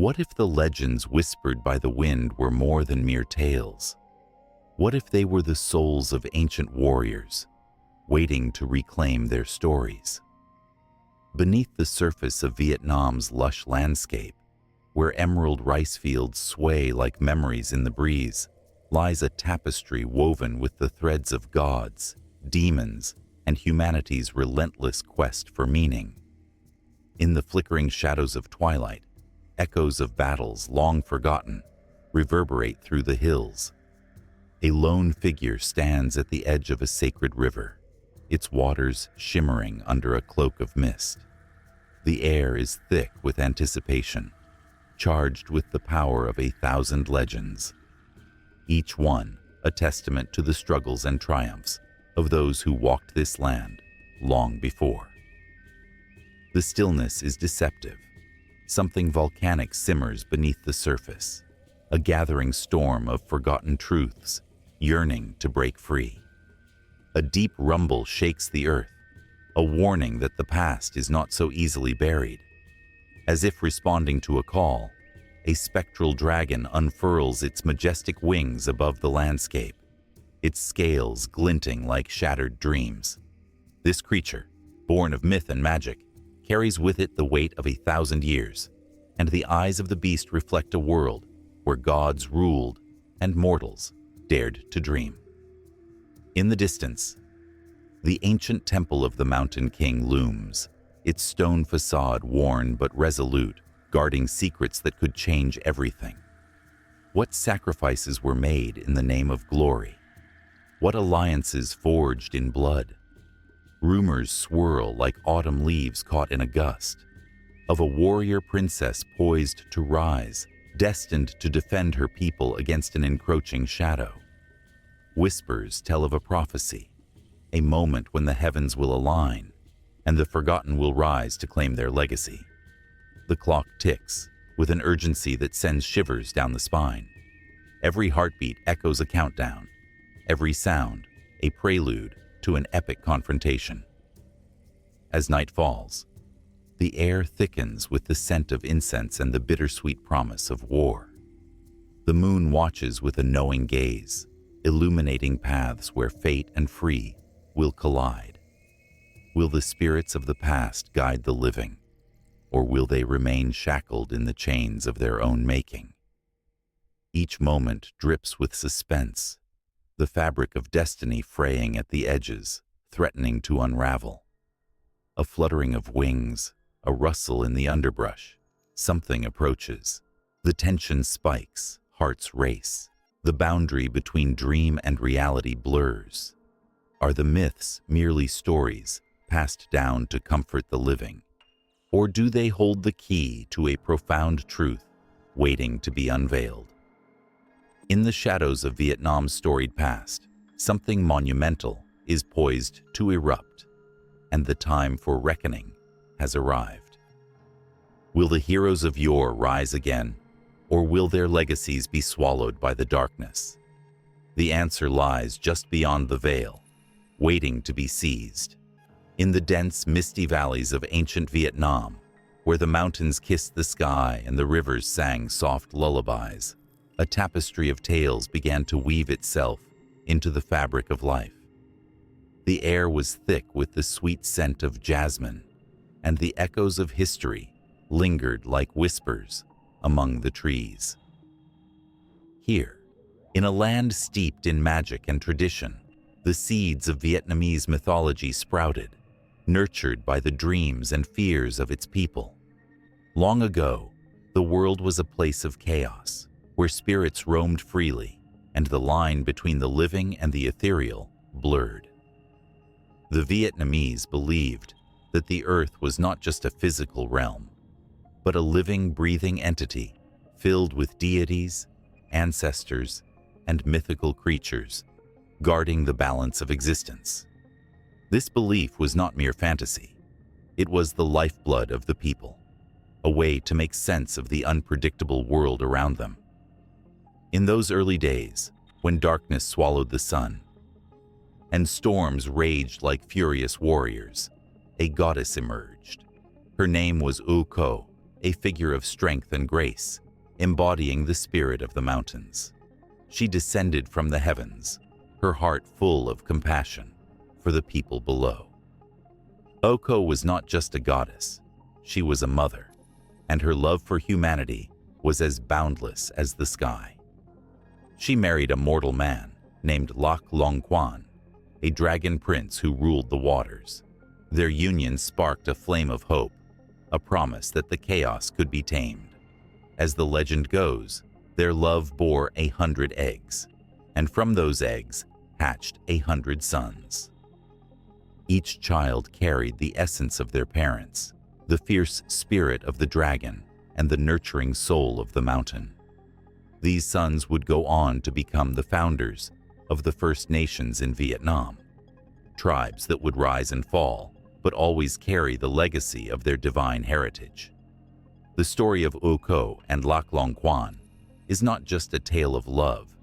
What if the legends whispered by the wind were more than mere tales? What if they were the souls of ancient warriors, waiting to reclaim their stories? Beneath the surface of Vietnam's lush landscape, where emerald rice fields sway like memories in the breeze, lies a tapestry woven with the threads of gods, demons, and humanity's relentless quest for meaning. In the flickering shadows of twilight, echoes of battles long forgotten reverberate through the hills. A lone figure stands at the edge of a sacred river, its waters shimmering under a cloak of mist. The air is thick with anticipation, charged with the power of 1,000 legends, each one a testament to the struggles and triumphs of those who walked this land long before. The stillness is deceptive. Something volcanic simmers beneath the surface, a gathering storm of forgotten truths yearning to break free. A deep rumble shakes the earth, a warning that the past is not so easily buried. As if responding to a call, a spectral dragon unfurls its majestic wings above the landscape, its scales glinting like shattered dreams. This creature, born of myth and magic, carries with it the weight of 1,000 years, and the eyes of the beast reflect a world where gods ruled and mortals dared to dream. In the distance, the ancient temple of the Mountain King looms, its stone facade worn but resolute, guarding secrets that could change everything. What sacrifices were made in the name of glory? What alliances forged in blood? Rumors swirl like autumn leaves caught in a gust, of a warrior princess poised to rise, destined to defend her people against an encroaching shadow. Whispers tell of a prophecy, a moment when the heavens will align, and the forgotten will rise to claim their legacy. The clock ticks with an urgency that sends shivers down the spine. Every heartbeat echoes a countdown, every sound a prelude to an epic confrontation. As night falls, the air thickens with the scent of incense and the bittersweet promise of war. The moon watches with a knowing gaze, illuminating paths where fate and free will collide. Will the spirits of the past guide the living, or will they remain shackled in the chains of their own making? Each moment drips with suspense, the fabric of destiny fraying at the edges, threatening to unravel. A fluttering of wings, a rustle in the underbrush. Something approaches. The tension spikes, hearts race. The boundary between dream and reality blurs. Are the myths merely stories passed down to comfort the living? Or do they hold the key to a profound truth waiting to be unveiled? In the shadows of Vietnam's storied past, something monumental is poised to erupt, and the time for reckoning has arrived. Will the heroes of yore rise again, or will their legacies be swallowed by the darkness? The answer lies just beyond the veil, waiting to be seized. In the dense, misty valleys of ancient Vietnam, where the mountains kissed the sky and the rivers sang soft lullabies, a tapestry of tales began to weave itself into the fabric of life. The air was thick with the sweet scent of jasmine, and the echoes of history lingered like whispers among the trees. Here, in a land steeped in magic and tradition, the seeds of Vietnamese mythology sprouted, nurtured by the dreams and fears of its people. Long ago, the world was a place of chaos, where spirits roamed freely, and the line between the living and the ethereal blurred. The Vietnamese believed that the earth was not just a physical realm, but a living, breathing entity filled with deities, ancestors, and mythical creatures, guarding the balance of existence. This belief was not mere fantasy. It was the lifeblood of the people, a way to make sense of the unpredictable world around them. In those early days, when darkness swallowed the sun, and storms raged like furious warriors, a goddess emerged. Her name was U Ko, a figure of strength and grace, embodying the spirit of the mountains. She descended from the heavens, her heart full of compassion for the people below. Oko was not just a goddess, she was a mother, and her love for humanity was as boundless as the sky. She married a mortal man named Lak Long Kwan, a dragon prince who ruled the waters. Their union sparked a flame of hope, a promise that the chaos could be tamed. As the legend goes, their love bore 100 eggs, and from those eggs hatched 100 sons. Each child carried the essence of their parents, the fierce spirit of the dragon and the nurturing soul of the mountain. These sons would go on to become the founders of the First Nations in Vietnam, tribes that would rise and fall, but always carry the legacy of their divine heritage. The story of Oko and Lak Long Kwan is not just a tale of love,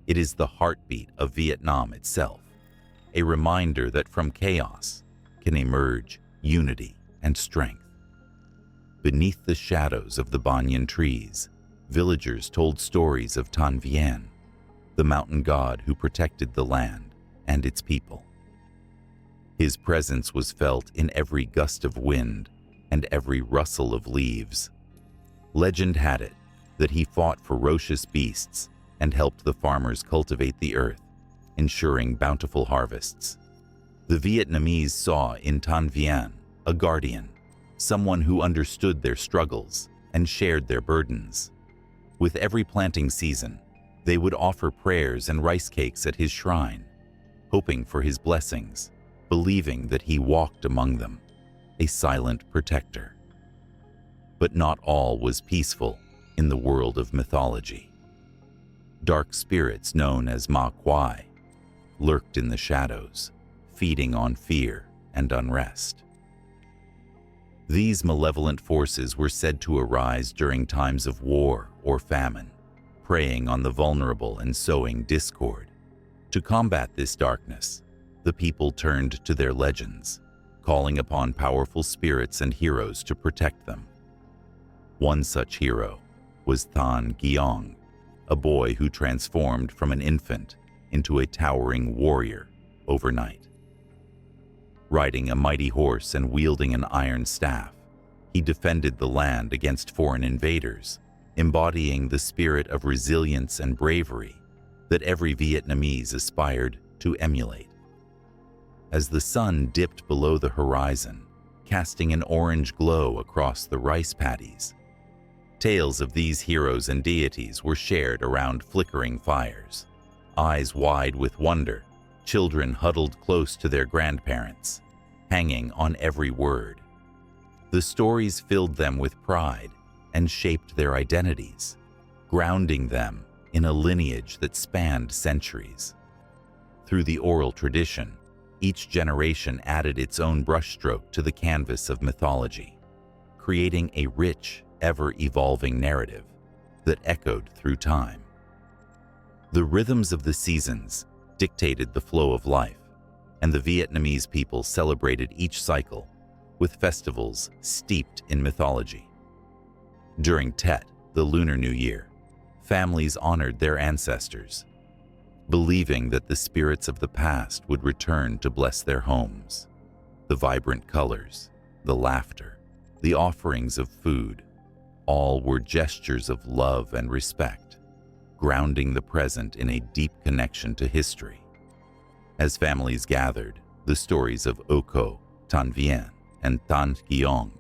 it is the heartbeat of Vietnam itself, a reminder that from chaos can emerge unity and strength. Beneath the shadows of the banyan trees, villagers told stories of Tan Vien, the mountain god who protected the land and its people. His presence was felt in every gust of wind and every rustle of leaves. Legend had it that he fought ferocious beasts and helped the farmers cultivate the earth, ensuring bountiful harvests. The Vietnamese saw in Tan Vien a guardian, someone who understood their struggles and shared their burdens. With every planting season, they would offer prayers and rice cakes at his shrine, hoping for his blessings, believing that he walked among them, a silent protector. But not all was peaceful in the world of mythology. Dark spirits known as Ma Kwai lurked in the shadows, feeding on fear and unrest. These malevolent forces were said to arise during times of war or famine, preying on the vulnerable and sowing discord. To combat this darkness, the people turned to their legends, calling upon powerful spirits and heroes to protect them. One such hero was Than Giong, a boy who transformed from an infant into a towering warrior overnight. Riding a mighty horse and wielding an iron staff, he defended the land against foreign invaders, embodying the spirit of resilience and bravery that every Vietnamese aspired to emulate. As the sun dipped below the horizon, casting an orange glow across the rice paddies, tales of these heroes and deities were shared around flickering fires. Eyes wide with wonder, children huddled close to their grandparents, hanging on every word. The stories filled them with pride and shaped their identities, grounding them in a lineage that spanned centuries. Through the oral tradition, each generation added its own brushstroke to the canvas of mythology, creating a rich, ever-evolving narrative that echoed through time. The rhythms of the seasons dictated the flow of life, and the Vietnamese people celebrated each cycle with festivals steeped in mythology. During Tet, the Lunar New Year, families honored their ancestors, believing that the spirits of the past would return to bless their homes. The vibrant colors, the laughter, the offerings of food, all were gestures of love and respect, grounding the present in a deep connection to history. As families gathered, the stories of Oko, Tan Vien, and Tan Giong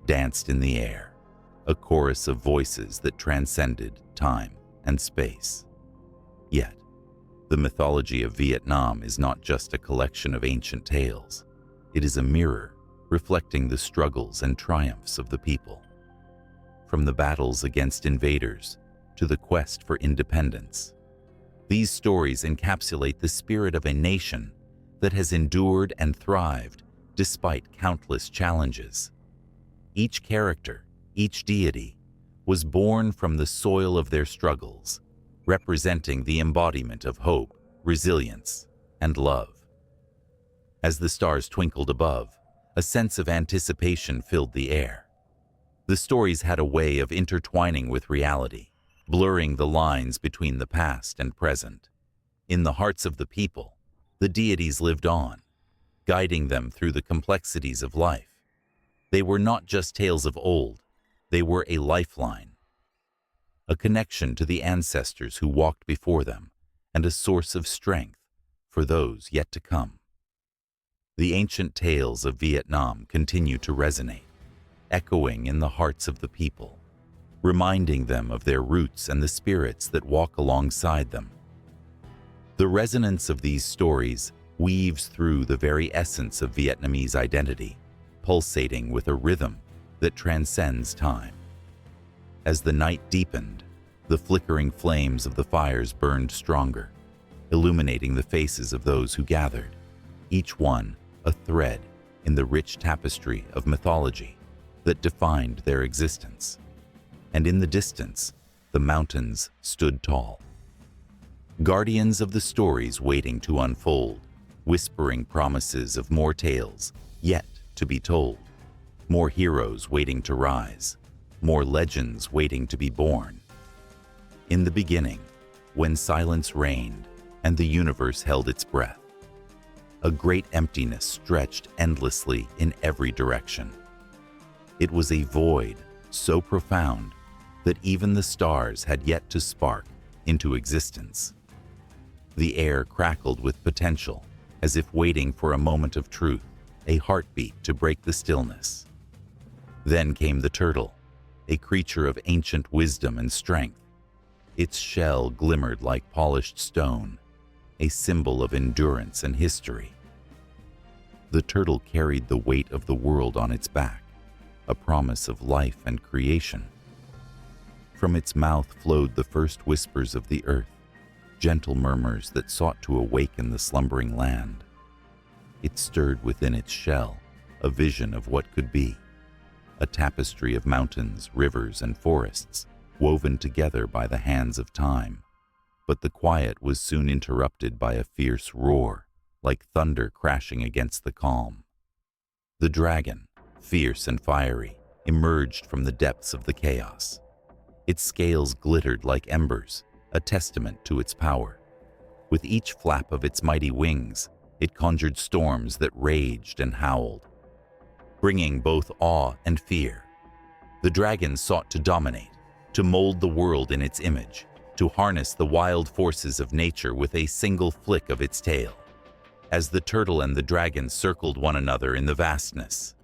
danced in the air, a chorus of voices that transcended time and space. Yet, the mythology of Vietnam is not just a collection of ancient tales. It is a mirror reflecting the struggles and triumphs of the people. From the battles against invaders to the quest for independence, these stories encapsulate the spirit of a nation that has endured and thrived despite countless challenges. Each character, each deity, was born from the soil of their struggles, representing the embodiment of hope, resilience, and love. As the stars twinkled above, a sense of anticipation filled the air. The stories had a way of intertwining with reality, blurring the lines between the past and present. In the hearts of the people, the deities lived on, guiding them through the complexities of life. They were not just tales of old, they were a lifeline, a connection to the ancestors who walked before them, and a source of strength for those yet to come. The ancient tales of Vietnam continue to resonate, echoing in the hearts of the people, reminding them of their roots and the spirits that walk alongside them. The resonance of these stories weaves through the very essence of Vietnamese identity, pulsating with a rhythm that transcends time. As the night deepened, the flickering flames of the fires burned stronger, illuminating the faces of those who gathered, each one a thread in the rich tapestry of mythology that defined their existence. And in the distance, the mountains stood tall, guardians of the stories waiting to unfold, whispering promises of more tales yet to be told, more heroes waiting to rise, more legends waiting to be born. In the beginning, when silence reigned and the universe held its breath, a great emptiness stretched endlessly in every direction. It was a void so profound that even the stars had yet to spark into existence. The air crackled with potential, as if waiting for a moment of truth, a heartbeat to break the stillness. Then came the turtle, a creature of ancient wisdom and strength. Its shell glimmered like polished stone, a symbol of endurance and history. The turtle carried the weight of the world on its back, a promise of life and creation. From its mouth flowed the first whispers of the earth, gentle murmurs that sought to awaken the slumbering land. It stirred within its shell a vision of what could be, a tapestry of mountains, rivers, and forests woven together by the hands of time. But the quiet was soon interrupted by a fierce roar, like thunder crashing against the calm. The dragon, fierce and fiery, emerged from the depths of the chaos. Its scales glittered like embers, a testament to its power. With each flap of its mighty wings, it conjured storms that raged and howled, bringing both awe and fear. The dragon sought to dominate, to mold the world in its image, to harness the wild forces of nature with a single flick of its tail. As the turtle and the dragon circled one another in the vastness,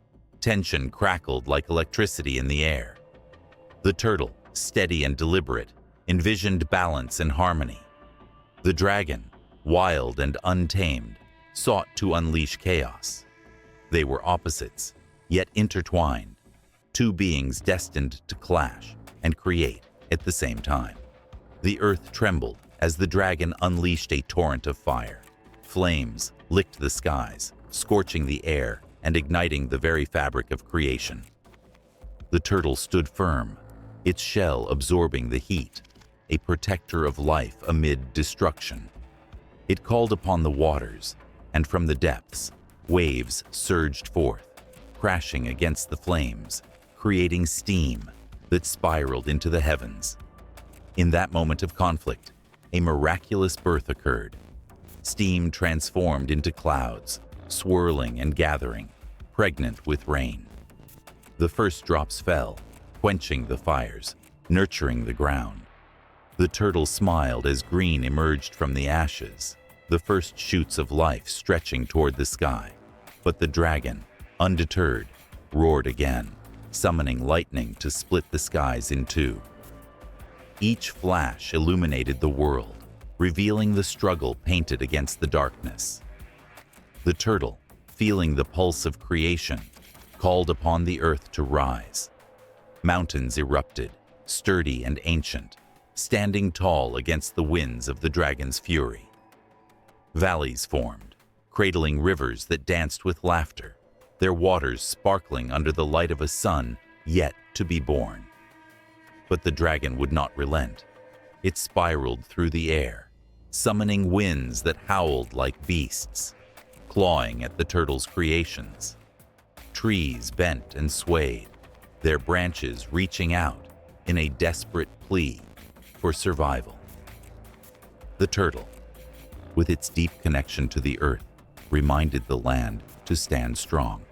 tension crackled like electricity in the air. The turtle, steady and deliberate, envisioned balance and harmony. The dragon, wild and untamed, sought to unleash chaos. They were opposites, yet intertwined, two beings destined to clash and create at the same time. The earth trembled as the dragon unleashed a torrent of fire. Flames licked the skies, scorching the air and igniting the very fabric of creation. The turtle stood firm, its shell absorbing the heat, a protector of life amid destruction. It called upon the waters, and from the depths, waves surged forth, crashing against the flames, creating steam that spiraled into the heavens. In that moment of conflict, a miraculous birth occurred. Steam transformed into clouds, swirling and gathering, pregnant with rain. The first drops fell, quenching the fires, nurturing the ground. The turtle smiled as green emerged from the ashes, the first shoots of life stretching toward the sky. But the dragon, undeterred, roared again, summoning lightning to split the skies in two. Each flash illuminated the world, revealing the struggle painted against the darkness. The turtle, feeling the pulse of creation, called upon the earth to rise. Mountains erupted, sturdy and ancient, standing tall against the winds of the dragon's fury. Valleys formed, cradling rivers that danced with laughter, their waters sparkling under the light of a sun yet to be born. But the dragon would not relent. It spiraled through the air, summoning winds that howled like beasts, clawing at the turtle's creations. Trees bent and swayed, their branches reaching out in a desperate plea for survival. The turtle, with its deep connection to the earth, reminded the land to stand strong.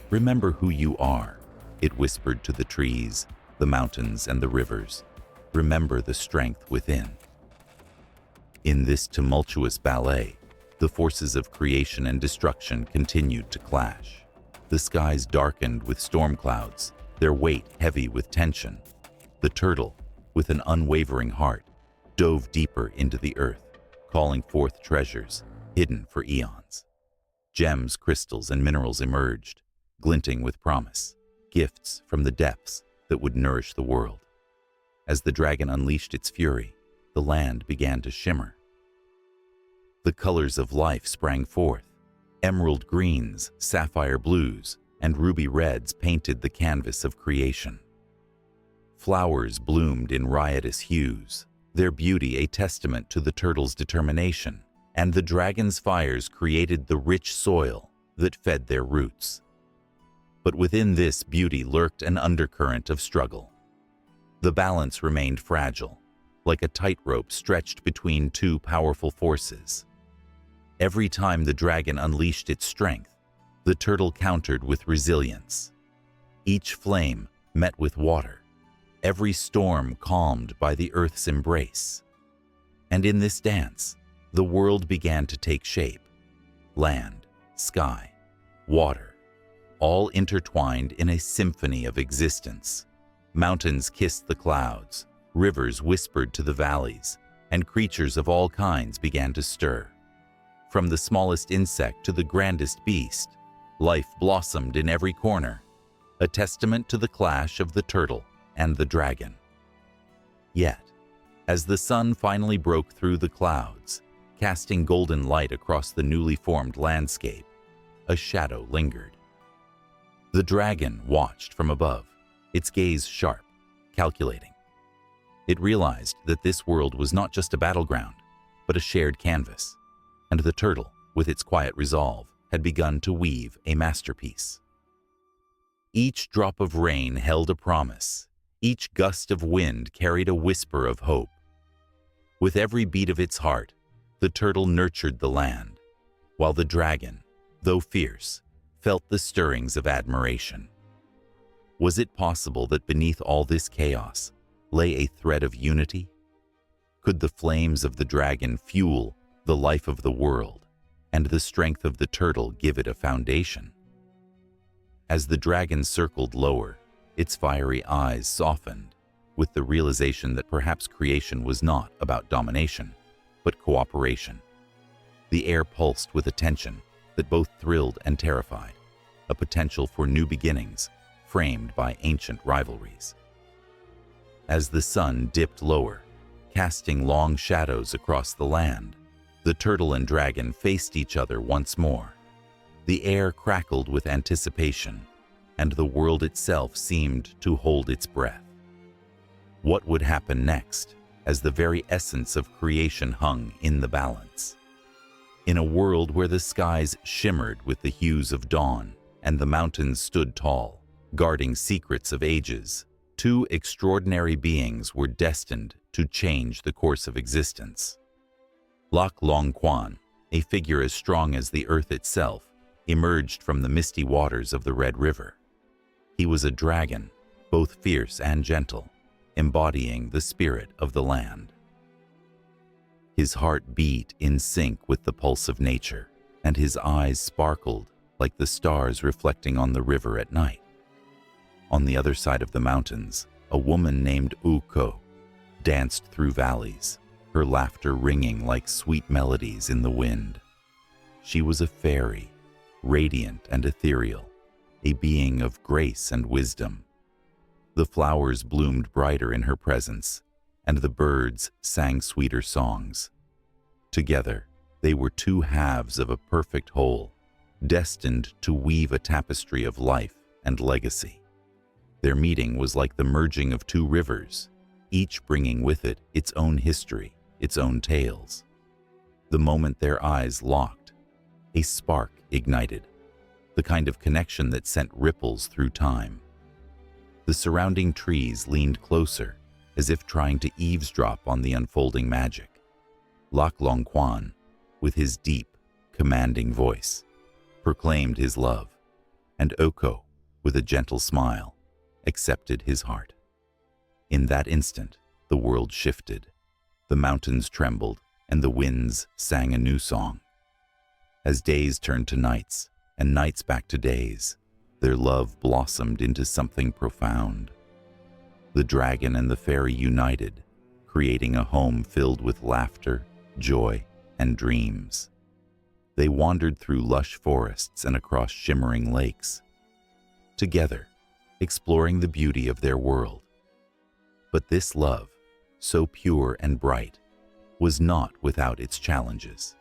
"Remember who you are," it whispered to the trees, the mountains, and the rivers. "Remember the strength within." In this tumultuous ballet, the forces of creation and destruction continued to clash. The skies darkened with storm clouds, their weight heavy with tension. The turtle, with an unwavering heart, dove deeper into the earth, calling forth treasures hidden for eons. Gems, crystals, and minerals emerged, glinting with promise, gifts from the depths that would nourish the world. As the dragon unleashed its fury, the land began to shimmer. The colors of life sprang forth. Emerald greens, sapphire blues, and ruby reds painted the canvas of creation. Flowers bloomed in riotous hues, their beauty a testament to the turtle's determination, and the dragon's fires created the rich soil that fed their roots. But within this beauty lurked an undercurrent of struggle. The balance remained fragile, like a tightrope stretched between two powerful forces. Every time the dragon unleashed its strength, the turtle countered with resilience. Each flame met with water, every storm calmed by the earth's embrace. And in this dance, the world began to take shape. Land, sky, water, all intertwined in a symphony of existence. Mountains kissed the clouds, rivers whispered to the valleys, and creatures of all kinds began to stir. From the smallest insect to the grandest beast, life blossomed in every corner, a testament to the clash of the turtle and the dragon. Yet, as the sun finally broke through the clouds, casting golden light across the newly formed landscape, a shadow lingered. The dragon watched from above, its gaze sharp, calculating. It realized that this world was not just a battleground, but a shared canvas. And the turtle, with its quiet resolve, had begun to weave a masterpiece. Each drop of rain held a promise. Each gust of wind carried a whisper of hope. With every beat of its heart, the turtle nurtured the land, while the dragon, though fierce, felt the stirrings of admiration. Was it possible that beneath all this chaos lay a thread of unity? Could the flames of the dragon fuel the life of the world, and the strength of the turtle give it a foundation? As the dragon circled lower, its fiery eyes softened with the realization that perhaps creation was not about domination, but cooperation. The air pulsed with a tension that both thrilled and terrified, a potential for new beginnings framed by ancient rivalries. As the sun dipped lower, casting long shadows across the land, the turtle and dragon faced each other once more. The air crackled with anticipation, and the world itself seemed to hold its breath. What would happen next, as the very essence of creation hung in the balance? In a world where the skies shimmered with the hues of dawn, and the mountains stood tall, guarding secrets of ages, two extraordinary beings were destined to change the course of existence. Lok Long Quan, a figure as strong as the earth itself, emerged from the misty waters of the Red River. He was a dragon, both fierce and gentle, embodying the spirit of the land. His heart beat in sync with the pulse of nature, and his eyes sparkled like the stars reflecting on the river at night. On the other side of the mountains, a woman named Uko danced through valleys, her laughter ringing like sweet melodies in the wind. She was a fairy, radiant and ethereal, a being of grace and wisdom. The flowers bloomed brighter in her presence, and the birds sang sweeter songs. Together, they were two halves of a perfect whole, destined to weave a tapestry of life and legacy. Their meeting was like the merging of two rivers, each bringing with it its own history, its own tales. The moment their eyes locked, a spark ignited, the kind of connection that sent ripples through time. The surrounding trees leaned closer, as if trying to eavesdrop on the unfolding magic. Lak Long Kwan, with his deep, commanding voice, proclaimed his love, and Oko, with a gentle smile, accepted his heart. In that instant, the world shifted. The mountains trembled, and the winds sang a new song. As days turned to nights, and nights back to days, their love blossomed into something profound. The dragon and the fairy united, creating a home filled with laughter, joy, and dreams. They wandered through lush forests and across shimmering lakes, together, exploring the beauty of their world. But this love, so pure and bright, was not without its challenges.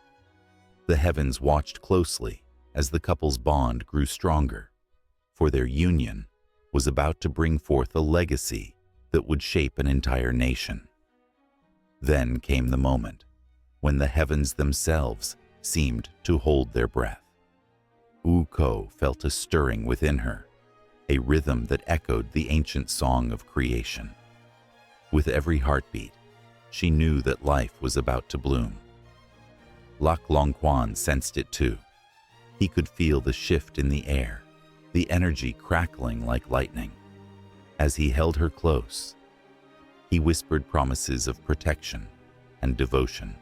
The heavens watched closely as the couple's bond grew stronger, for their union was about to bring forth a legacy that would shape an entire nation. Then came the moment when the heavens themselves seemed to hold their breath. Ko felt a stirring within her, a rhythm that echoed the ancient song of creation. With every heartbeat, she knew that life was about to bloom. Lak Long Kwan sensed it too. He could feel the shift in the air, the energy crackling like lightning. As he held her close, he whispered promises of protection and devotion.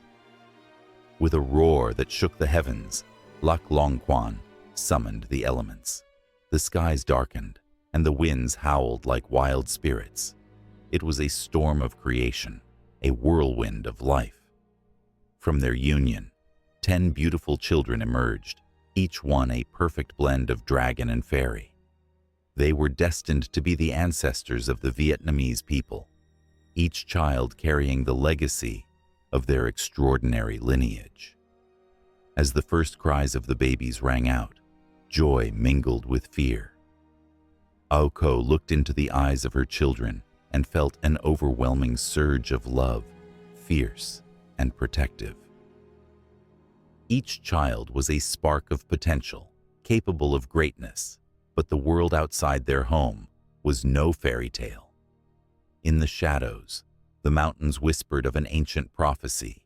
With a roar that shook the heavens, Lak Long Kwan summoned the elements. The skies darkened, and the winds howled like wild spirits. It was a storm of creation, a whirlwind of life. From their union, 10 beautiful children emerged, each one a perfect blend of dragon and fairy. They were destined to be the ancestors of the Vietnamese people, each child carrying the legacy of their extraordinary lineage. As the first cries of the babies rang out, joy mingled with fear. Ko looked into the eyes of her children and felt an overwhelming surge of love, fierce and protective. Each child was a spark of potential, capable of greatness, but the world outside their home was no fairy tale. In the shadows, the mountains whispered of an ancient prophecy,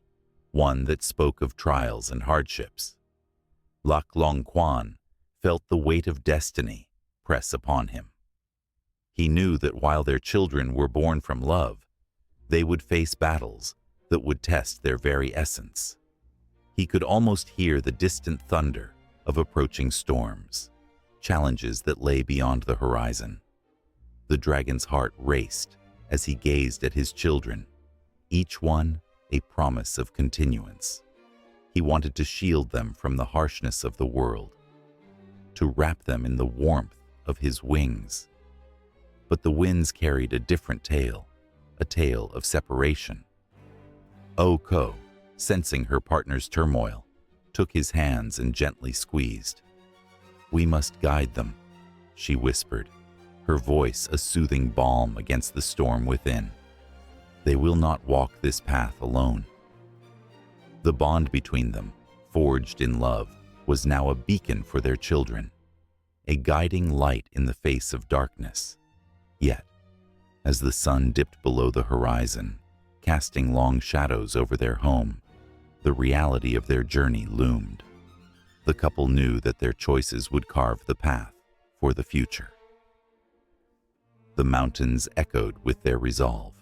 one that spoke of trials and hardships. Lak Long Kwan felt the weight of destiny press upon him. He knew that while their children were born from love, they would face battles that would test their very essence. He could almost hear the distant thunder of approaching storms, challenges that lay beyond the horizon. The dragon's heart raced as he gazed at his children, each one a promise of continuance. He wanted to shield them from the harshness of the world, to wrap them in the warmth of his wings. But the winds carried a different tale, a tale of separation. Ko, sensing her partner's turmoil, took his hands and gently squeezed. "We must guide them," she whispered, her voice a soothing balm against the storm within. "They will not walk this path alone." The bond between them, forged in love, was now a beacon for their children, a guiding light in the face of darkness. Yet, as the sun dipped below the horizon, casting long shadows over their home, the reality of their journey loomed. The couple knew that their choices would carve the path for the future. The mountains echoed with their resolve.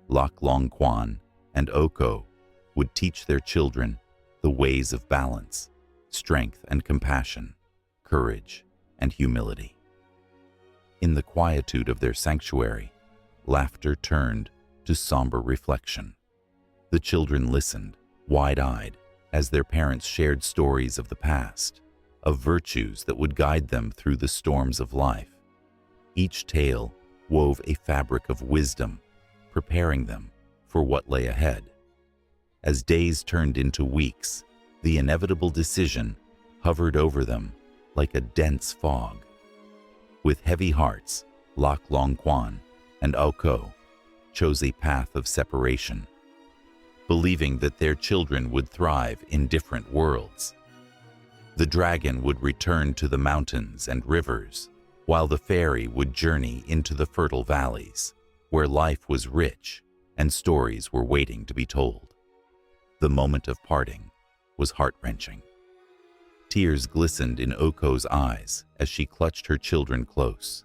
Lak Long Kwan and Ko would teach their children the ways of balance, strength and compassion, courage and humility. In the quietude of their sanctuary, laughter turned to somber reflection. The children listened, wide-eyed, as their parents shared stories of the past, of virtues that would guide them through the storms of life. Each tale wove a fabric of wisdom, preparing them for what lay ahead. As days turned into weeks, the inevitable decision hovered over them like a dense fog. With heavy hearts, Lak Long Kwan and Ko chose a path of separation, believing that their children would thrive in different worlds. The dragon would return to the mountains and rivers, while the fairy would journey into the fertile valleys, where life was rich and stories were waiting to be told. The moment of parting was heart-wrenching. Tears glistened in Oko's eyes as she clutched her children close,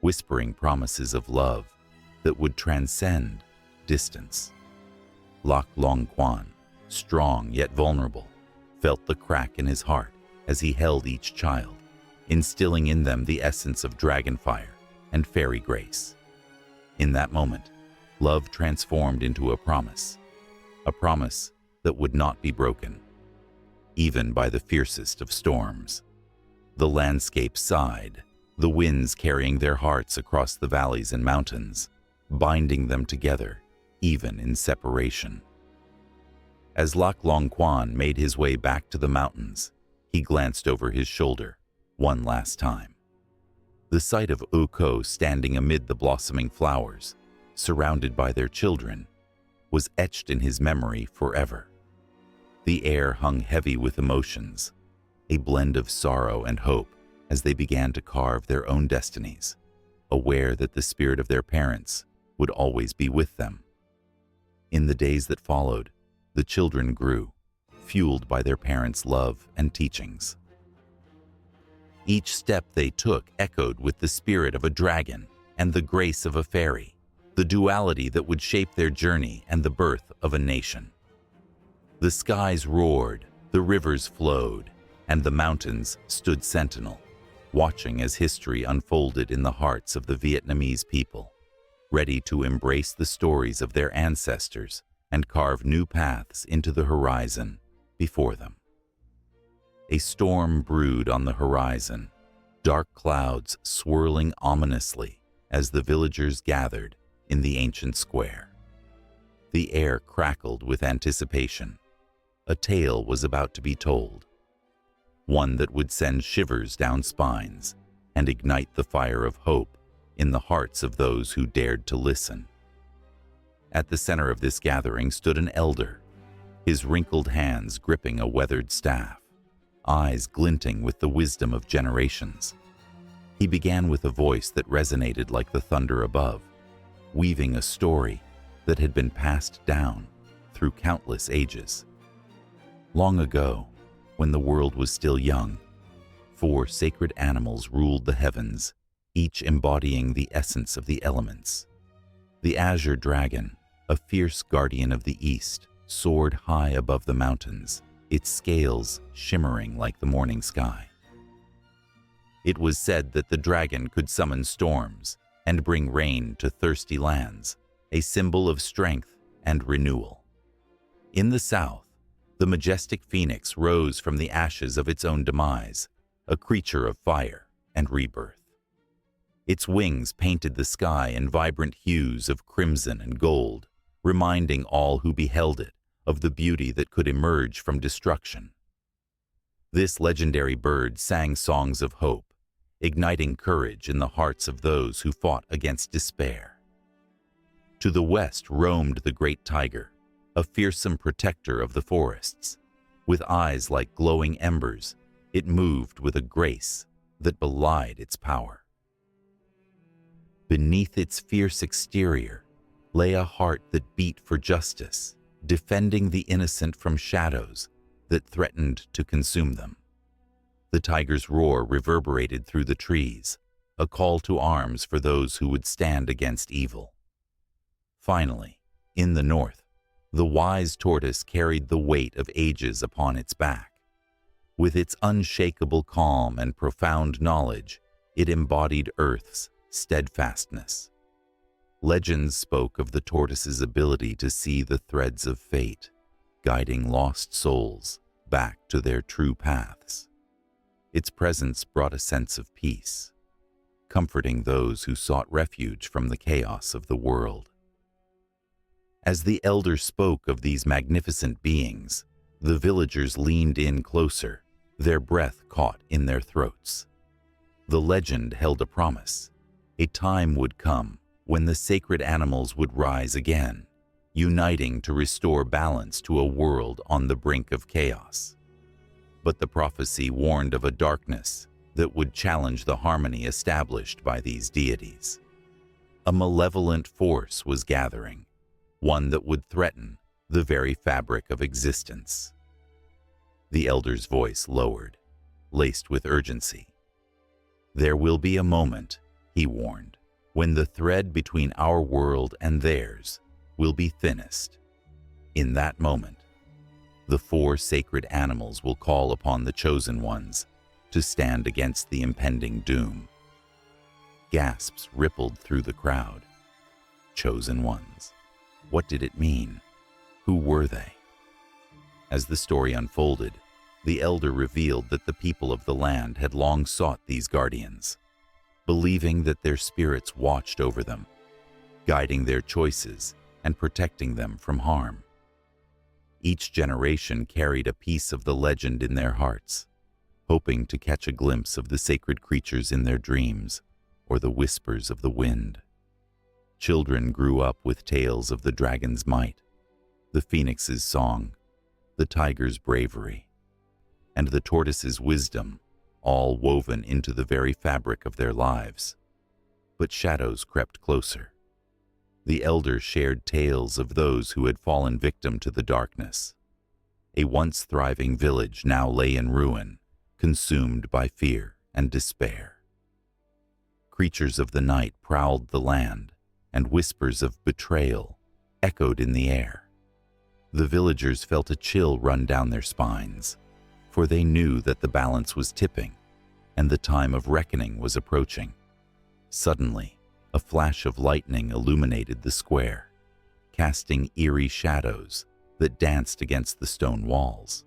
whispering promises of love that would transcend distance. Lak Long Kwan, strong yet vulnerable, felt the crack in his heart as he held each child, instilling in them the essence of dragonfire and fairy grace. In that moment, love transformed into a promise that would not be broken, even by the fiercest of storms. The landscape sighed, the winds carrying their hearts across the valleys and mountains, binding them together, even in separation. As Lak Long Kwan made his way back to the mountains, he glanced over his shoulder one last time. The sight of Oko standing amid the blossoming flowers, surrounded by their children, was etched in his memory forever. The air hung heavy with emotions, a blend of sorrow and hope as they began to carve their own destinies, aware that the spirit of their parents would always be with them. In the days that followed, the children grew, fueled by their parents' love and teachings. Each step they took echoed with the spirit of a dragon and the grace of a fairy, the duality that would shape their journey and the birth of a nation. The skies roared, the rivers flowed, and the mountains stood sentinel, watching as history unfolded in the hearts of the Vietnamese people, ready to embrace the stories of their ancestors and carve new paths into the horizon before them. A storm brewed on the horizon, dark clouds swirling ominously as the villagers gathered in the ancient square. The air crackled with anticipation. A tale was about to be told, one that would send shivers down spines and ignite the fire of hope in the hearts of those who dared to listen. At the center of this gathering stood an elder, his wrinkled hands gripping a weathered staff, eyes glinting with the wisdom of generations. He began with a voice that resonated like the thunder above, weaving a story that had been passed down through countless ages. Long ago, when the world was still young, 4 sacred animals ruled the heavens, each embodying the essence of the elements. The azure dragon, a fierce guardian of the east, soared high above the mountains, its scales shimmering like the morning sky. It was said that the dragon could summon storms and bring rain to thirsty lands, a symbol of strength and renewal. In the south, the majestic phoenix rose from the ashes of its own demise, a creature of fire and rebirth. Its wings painted the sky in vibrant hues of crimson and gold, reminding all who beheld it of the beauty that could emerge from destruction. This legendary bird sang songs of hope, igniting courage in the hearts of those who fought against despair. To the west roamed the great tiger, a fearsome protector of the forests. With eyes like glowing embers, it moved with a grace that belied its power. Beneath its fierce exterior lay a heart that beat for justice, defending the innocent from shadows that threatened to consume them. The tiger's roar reverberated through the trees, a call to arms for those who would stand against evil. Finally, in the north, the wise tortoise carried the weight of ages upon its back. With its unshakable calm and profound knowledge, it embodied Earth's steadfastness. Legends spoke of the tortoise's ability to see the threads of fate, guiding lost souls back to their true paths. Its presence brought a sense of peace, comforting those who sought refuge from the chaos of the world. As the elder spoke of these magnificent beings, the villagers leaned in closer, their breath caught in their throats. The legend held a promise. A time would come when the sacred animals would rise again, uniting to restore balance to a world on the brink of chaos. But the prophecy warned of a darkness that would challenge the harmony established by these deities. A malevolent force was gathering, one that would threaten the very fabric of existence. The elder's voice lowered, laced with urgency. "There will be a moment," he warned, "when the thread between our world and theirs will be thinnest. In that moment, the 4 sacred animals will call upon the chosen ones to stand against the impending doom." Gasps rippled through the crowd. Chosen ones. What did it mean? Who were they? As the story unfolded, the elder revealed that the people of the land had long sought these guardians, believing that their spirits watched over them, guiding their choices and protecting them from harm. Each generation carried a piece of the legend in their hearts, hoping to catch a glimpse of the sacred creatures in their dreams or the whispers of the wind. Children grew up with tales of the dragon's might, the phoenix's song, the tiger's bravery, and the tortoise's wisdom, all woven into the very fabric of their lives. But shadows crept closer. The elders shared tales of those who had fallen victim to the darkness. A once thriving village now lay in ruin, consumed by fear and despair. Creatures of the night prowled the land, and whispers of betrayal echoed in the air. The villagers felt a chill run down their spines, for they knew that the balance was tipping and the time of reckoning was approaching. Suddenly, a flash of lightning illuminated the square, casting eerie shadows that danced against the stone walls.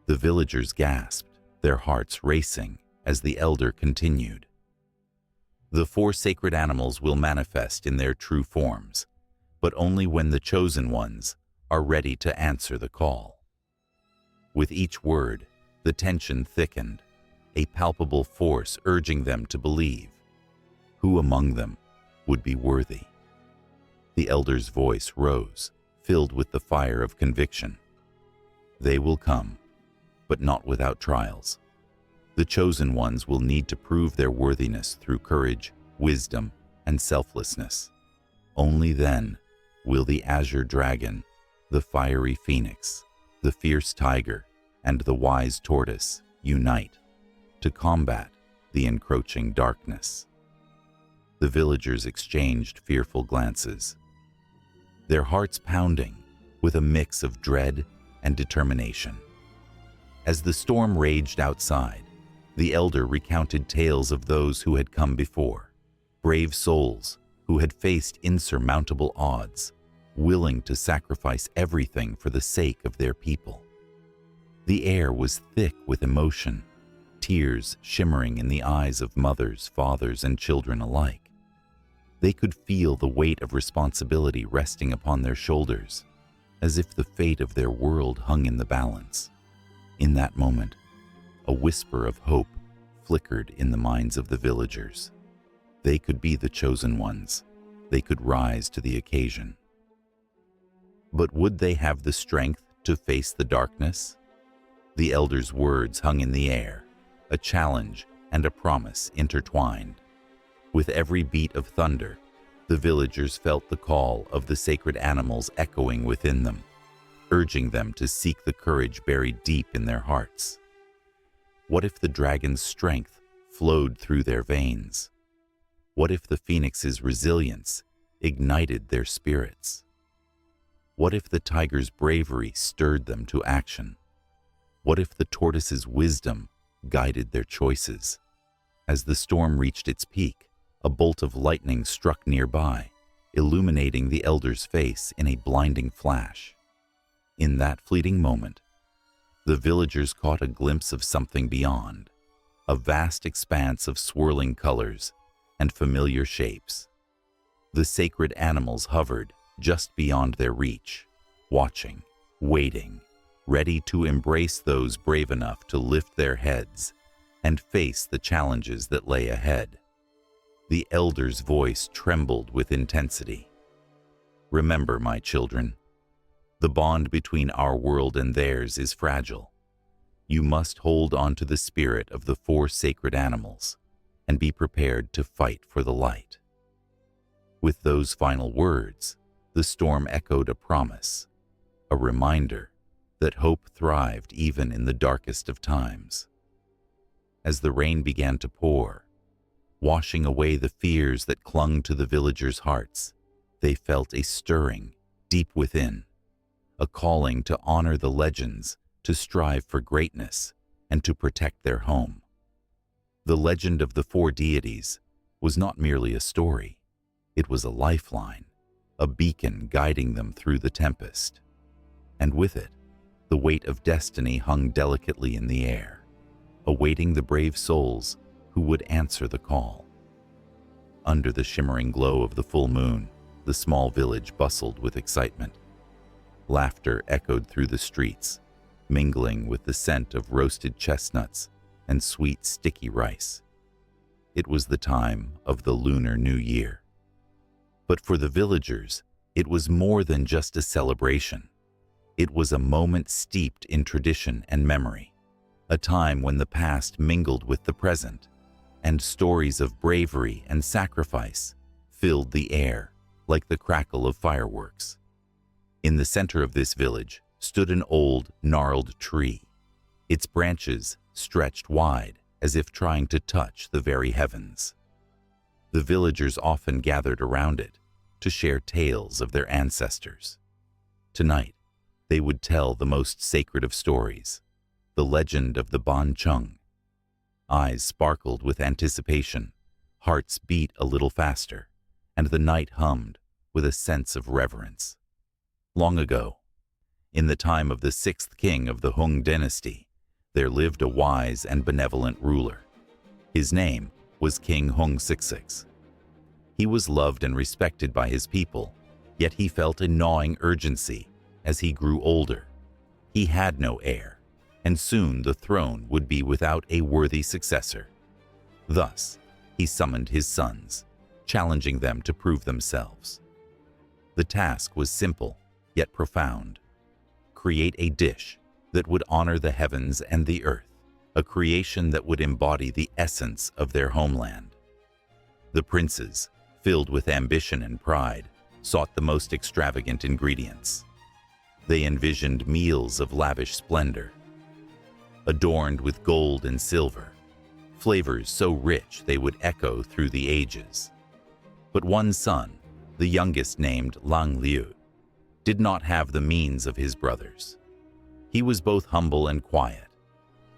The villagers gasped, their hearts racing as the elder continued. "The 4 sacred animals will manifest in their true forms, but only when the chosen ones are ready to answer the call." With each word, the tension thickened, a palpable force urging them to believe. Who among them would be worthy? The elder's voice rose, filled with the fire of conviction. "They will come, but not without trials. The chosen ones will need to prove their worthiness through courage, wisdom, and selflessness. Only then will the azure dragon, the fiery phoenix, the fierce tiger, and the wise tortoise unite to combat the encroaching darkness." The villagers exchanged fearful glances, their hearts pounding with a mix of dread and determination. As the storm raged outside, the elder recounted tales of those who had come before, brave souls who had faced insurmountable odds, willing to sacrifice everything for the sake of their people. The air was thick with emotion, tears shimmering in the eyes of mothers, fathers, and children alike. They could feel the weight of responsibility resting upon their shoulders, as if the fate of their world hung in the balance. In that moment, a whisper of hope flickered in the minds of the villagers. They could be the chosen ones. They could rise to the occasion. But would they have the strength to face the darkness? The elder's words hung in the air, a challenge and a promise intertwined. With every beat of thunder, the villagers felt the call of the sacred animals echoing within them, urging them to seek the courage buried deep in their hearts. What if the dragon's strength flowed through their veins? What if the phoenix's resilience ignited their spirits? What if the tiger's bravery stirred them to action? What if the tortoise's wisdom guided their choices? As the storm reached its peak, a bolt of lightning struck nearby, illuminating the elder's face in a blinding flash. In that fleeting moment, the villagers caught a glimpse of something beyond, a vast expanse of swirling colors and familiar shapes. The sacred animals hovered just beyond their reach, watching, waiting, ready to embrace those brave enough to lift their heads and face the challenges that lay ahead. The elder's voice trembled with intensity. "Remember, my children, the bond between our world and theirs is fragile. You must hold on to the spirit of the 4 sacred animals and be prepared to fight for the light." With those final words, the storm echoed a promise, a reminder that hope thrived even in the darkest of times. As the rain began to pour, washing away the fears that clung to the villagers' hearts, they felt a stirring deep within, a calling to honor the legends, to strive for greatness, and to protect their home. The legend of the 4 deities was not merely a story. It was a lifeline, a beacon guiding them through the tempest. And with it, the weight of destiny hung delicately in the air, awaiting the brave souls who would answer the call. Under the shimmering glow of the full moon, the small village bustled with excitement. Laughter echoed through the streets, mingling with the scent of roasted chestnuts and sweet, sticky rice. It was the time of the Lunar New Year. But for the villagers, it was more than just a celebration. It was a moment steeped in tradition and memory, a time when the past mingled with the present, and stories of bravery and sacrifice filled the air like the crackle of fireworks. In the center of this village stood an old, gnarled tree. Its branches stretched wide as if trying to touch the very heavens. The villagers often gathered around it to share tales of their ancestors. Tonight, they would tell the most sacred of stories, the legend of the Ban Chung. Eyes sparkled with anticipation, hearts beat a little faster, and the night hummed with a sense of reverence. Long ago, in the time of the 6th king of the Hung dynasty, there lived a wise and benevolent ruler. His name was King Hung Sixsix. He was loved and respected by his people, yet he felt a gnawing urgency as he grew older. He had no heir, and soon the throne would be without a worthy successor. Thus, he summoned his sons, challenging them to prove themselves. The task was simple, yet profound. Create a dish that would honor the heavens and the earth, a creation that would embody the essence of their homeland. The princes, filled with ambition and pride, sought the most extravagant ingredients. They envisioned meals of lavish splendor, adorned with gold and silver, flavors so rich they would echo through the ages. But one son, the youngest named Lang Liu, did not have the means of his brothers. He was both humble and quiet,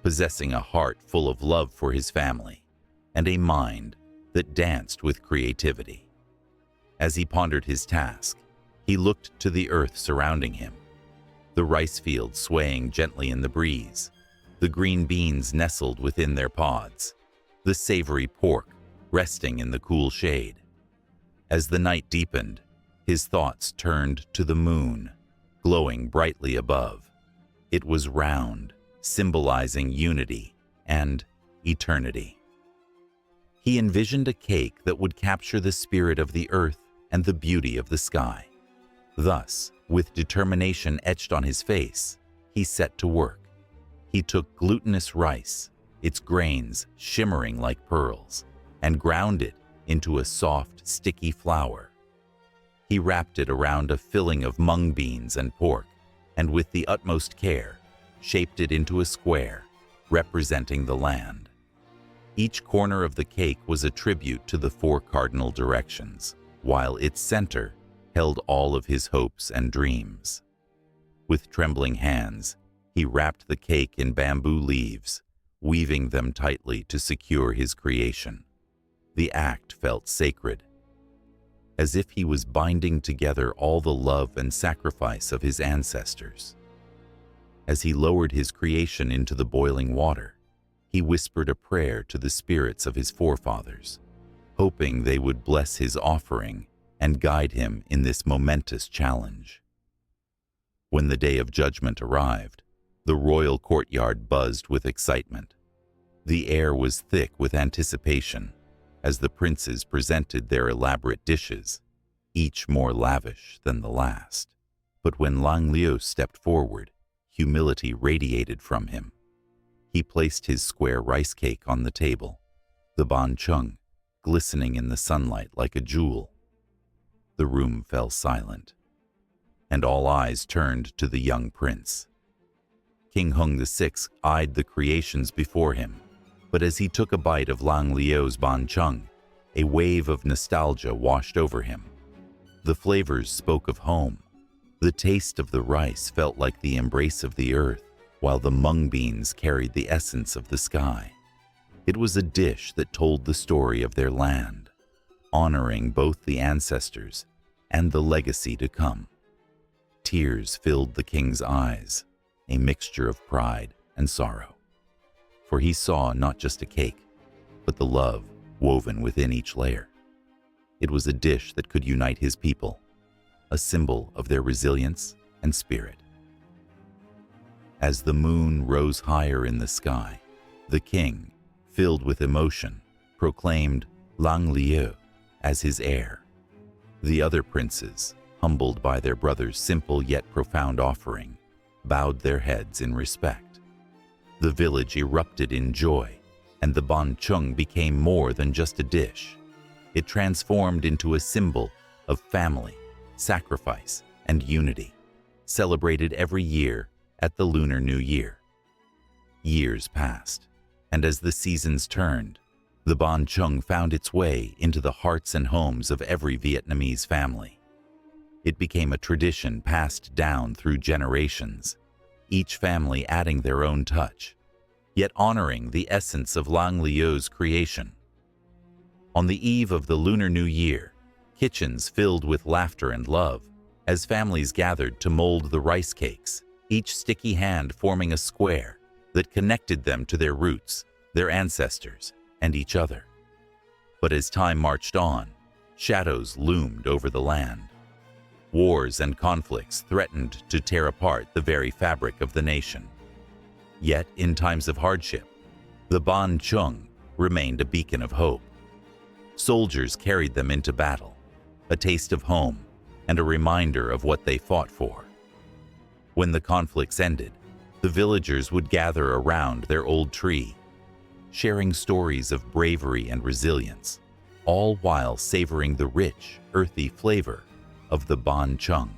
possessing a heart full of love for his family and a mind that danced with creativity. As he pondered his task, he looked to the earth surrounding him, the rice fields swaying gently in the breeze, the green beans nestled within their pods, the savory pork resting in the cool shade. As the night deepened, his thoughts turned to the moon, glowing brightly above. It was round, symbolizing unity and eternity. He envisioned a cake that would capture the spirit of the earth and the beauty of the sky. Thus, with determination etched on his face, he set to work. He took glutinous rice, its grains shimmering like pearls, and ground it into a soft, sticky flour. He wrapped it around a filling of mung beans and pork, and with the utmost care, shaped it into a square, representing the land. Each corner of the cake was a tribute to the 4 cardinal directions, while its center held all of his hopes and dreams. With trembling hands, he wrapped the cake in bamboo leaves, weaving them tightly to secure his creation. The act felt sacred, as if he was binding together all the love and sacrifice of his ancestors. As he lowered his creation into the boiling water, he whispered a prayer to the spirits of his forefathers, hoping they would bless his offering and guide him in this momentous challenge. When the day of judgment arrived, the royal courtyard buzzed with excitement. The air was thick with anticipation as the princes presented their elaborate dishes, each more lavish than the last. But when Lang Liu stepped forward, humility radiated from him. He placed his square rice cake on the table, the ban chung glistening in the sunlight like a jewel. The room fell silent, and all eyes turned to the young prince. King Hung VI eyed the creations before him, but as he took a bite of Lang Liu's ban chung, a wave of nostalgia washed over him. The flavors spoke of home. The taste of the rice felt like the embrace of the earth, while the mung beans carried the essence of the sky. It was a dish that told the story of their land, honoring both the ancestors and the legacy to come. Tears filled the king's eyes, a mixture of pride and sorrow. For he saw not just a cake, but the love woven within each layer. It was a dish that could unite his people, a symbol of their resilience and spirit. As the moon rose higher in the sky, the king, filled with emotion, proclaimed Lang Liu as his heir. The other princes, humbled by their brother's simple yet profound offering, bowed their heads in respect. The village erupted in joy, and the ban chung became more than just a dish. It transformed into a symbol of family, sacrifice, and unity, celebrated every year at the Lunar New Year. Years passed, and as the seasons turned, the ban chung found its way into the hearts and homes of every Vietnamese family. It became a tradition passed down through generations, each family adding their own touch, yet honoring the essence of Lang Liu's creation. On the eve of the Lunar New Year, kitchens filled with laughter and love as families gathered to mold the rice cakes, each sticky hand forming a square that connected them to their roots, their ancestors, and each other. But as time marched on, shadows loomed over the land. Wars and conflicts threatened to tear apart the very fabric of the nation. Yet, in times of hardship, the ban chung remained a beacon of hope. Soldiers carried them into battle, a taste of home and a reminder of what they fought for. When the conflicts ended, the villagers would gather around their old tree, sharing stories of bravery and resilience, all while savoring the rich, earthy flavor of the ban chung.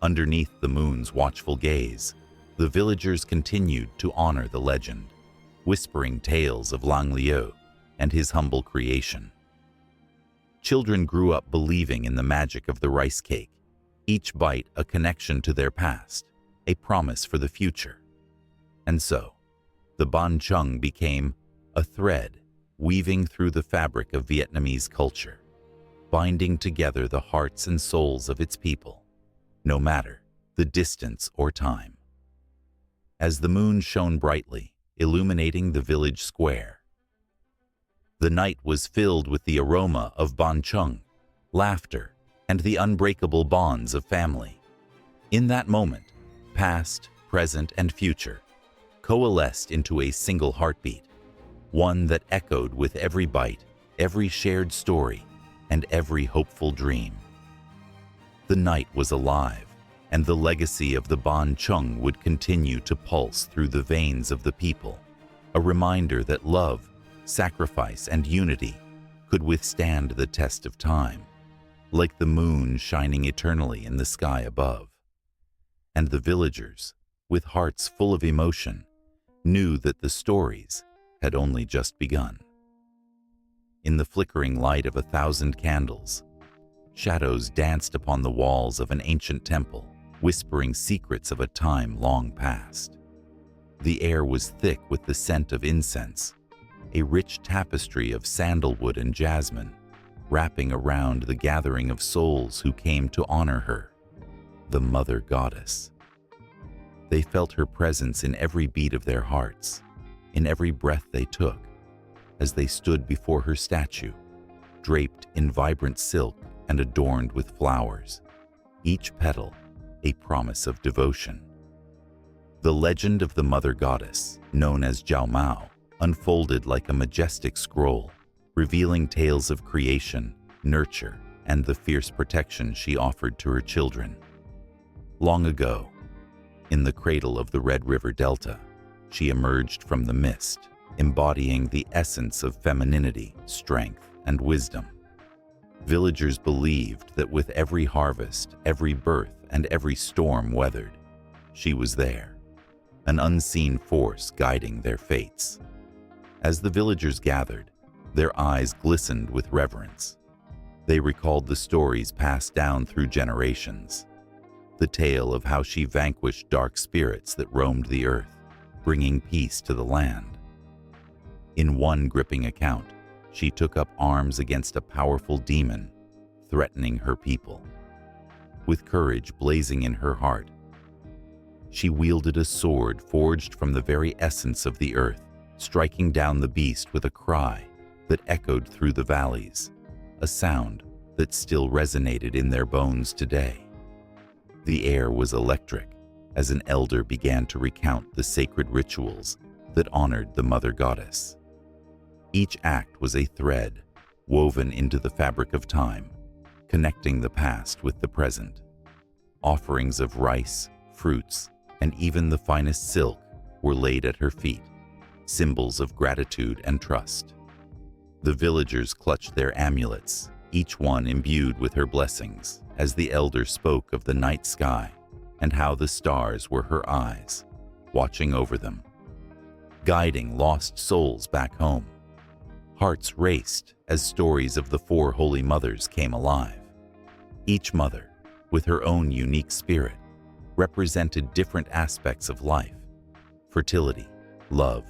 Underneath the moon's watchful gaze, the villagers continued to honor the legend, whispering tales of Lang Liu and his humble creation. Children grew up believing in the magic of the rice cake, each bite a connection to their past, a promise for the future. And so, the ban chung became a thread weaving through the fabric of Vietnamese culture, binding together the hearts and souls of its people, no matter the distance or time. As the moon shone brightly, illuminating the village square, the night was filled with the aroma of ban chung, laughter, and the unbreakable bonds of family. In that moment, past, present, and future coalesced into a single heartbeat, one that echoed with every bite, every shared story, and every hopeful dream. The night was alive, and the legacy of the ban chung would continue to pulse through the veins of the people, a reminder that love, sacrifice, and unity could withstand the test of time, like the moon shining eternally in the sky above. And the villagers, with hearts full of emotion, knew that the stories had only just begun. In the flickering light of 1,000 candles, shadows danced upon the walls of an ancient temple, whispering secrets of a time long past. The air was thick with the scent of incense, a rich tapestry of sandalwood and jasmine, wrapping around the gathering of souls who came to honor her, the Mother Goddess. They felt her presence in every beat of their hearts, in every breath they took, as they stood before her statue, draped in vibrant silk and adorned with flowers, each petal a promise of devotion. The legend of the Mother Goddess, known as Jiao Mao, unfolded like a majestic scroll, revealing tales of creation, nurture, and the fierce protection she offered to her children. Long ago, in the cradle of the Red River Delta, she emerged from the mist, embodying the essence of femininity, strength, and wisdom. Villagers believed that with every harvest, every birth, and every storm weathered, she was there, an unseen force guiding their fates. As the villagers gathered, their eyes glistened with reverence. They recalled the stories passed down through generations, the tale of how she vanquished dark spirits that roamed the earth, bringing peace to the land. In one gripping account, she took up arms against a powerful demon, threatening her people. With courage blazing in her heart, she wielded a sword forged from the very essence of the earth, striking down the beast with a cry that echoed through the valleys, a sound that still resonated in their bones today. The air was electric as an elder began to recount the sacred rituals that honored the mother goddess. Each act was a thread woven into the fabric of time, connecting the past with the present. Offerings of rice, fruits, and even the finest silk were laid at her feet, symbols of gratitude and trust. The villagers clutched their amulets, each one imbued with her blessings, as the elder spoke of the night sky and how the stars were her eyes, watching over them, guiding lost souls back home. Hearts raced as stories of the four holy mothers came alive. Each mother, with her own unique spirit, represented different aspects of life: fertility, love,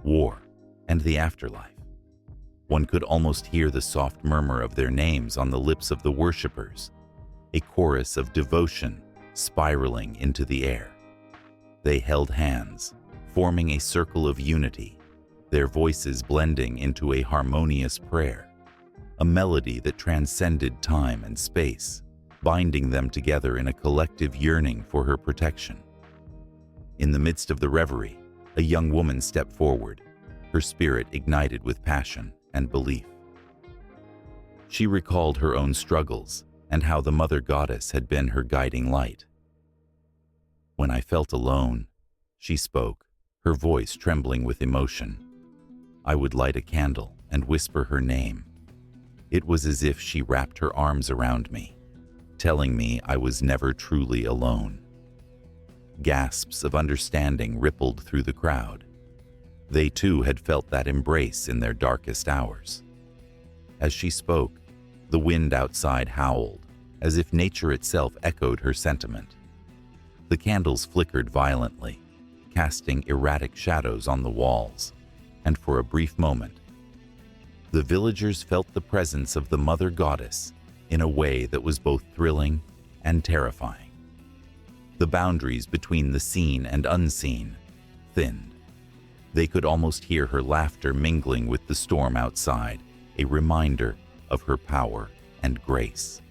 war, and the afterlife. One could almost hear the soft murmur of their names on the lips of the worshippers, a chorus of devotion spiraling into the air. They held hands, forming a circle of unity, their voices blending into a harmonious prayer, a melody that transcended time and space, binding them together in a collective yearning for her protection. In the midst of the reverie, a young woman stepped forward, her spirit ignited with passion and belief. She recalled her own struggles and how the mother goddess had been her guiding light. "When I felt alone," she spoke, her voice trembling with emotion, "I would light a candle and whisper her name. It was as if she wrapped her arms around me, telling me I was never truly alone." Gasps of understanding rippled through the crowd. They too had felt that embrace in their darkest hours. As she spoke, the wind outside howled, as if nature itself echoed her sentiment. The candles flickered violently, casting erratic shadows on the walls, and for a brief moment, the villagers felt the presence of the mother goddess in a way that was both thrilling and terrifying. The boundaries between the seen and unseen thinned. They could almost hear her laughter mingling with the storm outside, a reminder of her power and grace.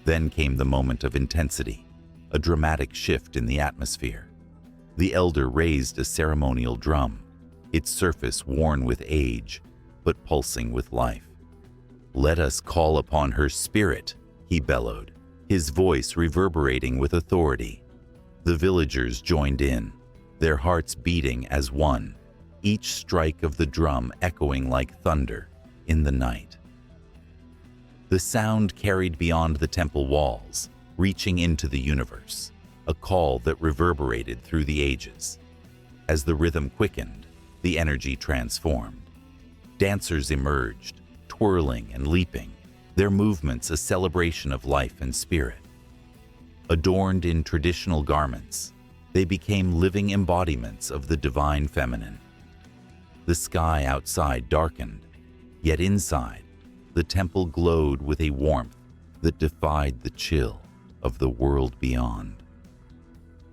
Then came the moment of intensity, a dramatic shift in the atmosphere. The elder raised a ceremonial drum, its surface worn with age, but pulsing with life. "Let us call upon her spirit," he bellowed, his voice reverberating with authority. The villagers joined in, their hearts beating as one, each strike of the drum echoing like thunder in the night. The sound carried beyond the temple walls, reaching into the universe, a call that reverberated through the ages. As the rhythm quickened, the energy transformed. Dancers emerged, twirling and leaping, their movements a celebration of life and spirit. Adorned in traditional garments, they became living embodiments of the divine feminine. The sky outside darkened, yet inside, the temple glowed with a warmth that defied the chill of the world beyond.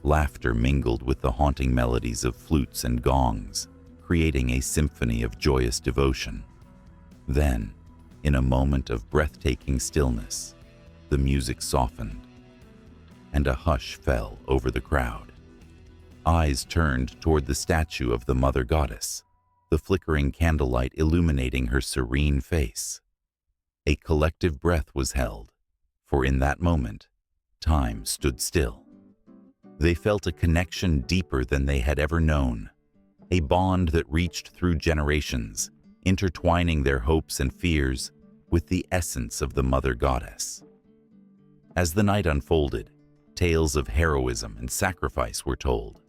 Laughter mingled with the haunting melodies of flutes and gongs, creating a symphony of joyous devotion. Then, in a moment of breathtaking stillness, the music softened, and a hush fell over the crowd. Eyes turned toward the statue of the mother goddess, the flickering candlelight illuminating her serene face. A collective breath was held, for in that moment, time stood still. They felt a connection deeper than they had ever known, a bond that reached through generations, intertwining their hopes and fears with the essence of the Mother Goddess. As the night unfolded, tales of heroism and sacrifice were told,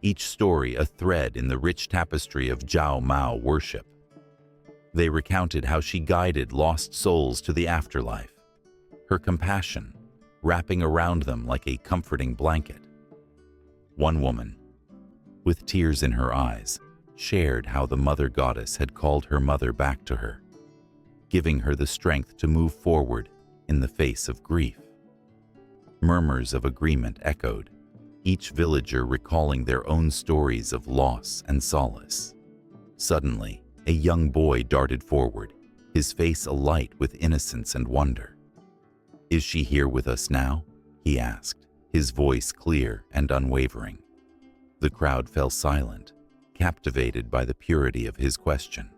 each story a thread in the rich tapestry of Jiao Mao worship. They recounted how she guided lost souls to the afterlife, her compassion wrapping around them like a comforting blanket. One woman, with tears in her eyes, shared how the Mother Goddess had called her mother back to her, giving her the strength to move forward in the face of grief. Murmurs of agreement echoed, each villager recalling their own stories of loss and solace. Suddenly, a young boy darted forward, his face alight with innocence and wonder. "Is she here with us now?" he asked, his voice clear and unwavering. The crowd fell silent, captivated by the purity of his question.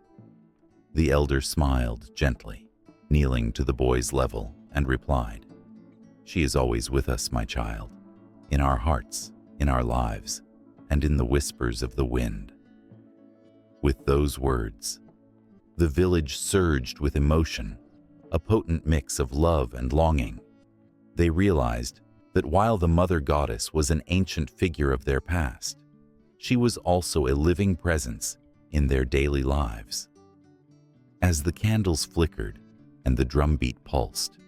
The elder smiled gently, kneeling to the boy's level, and replied, "She is always with us, my child, in our hearts, in our lives, and in the whispers of the wind." With those words, the village surged with emotion, a potent mix of love and longing. They realized that while the Mother Goddess was an ancient figure of their past, she was also a living presence in their daily lives. As the candles flickered and the drumbeat pulsed,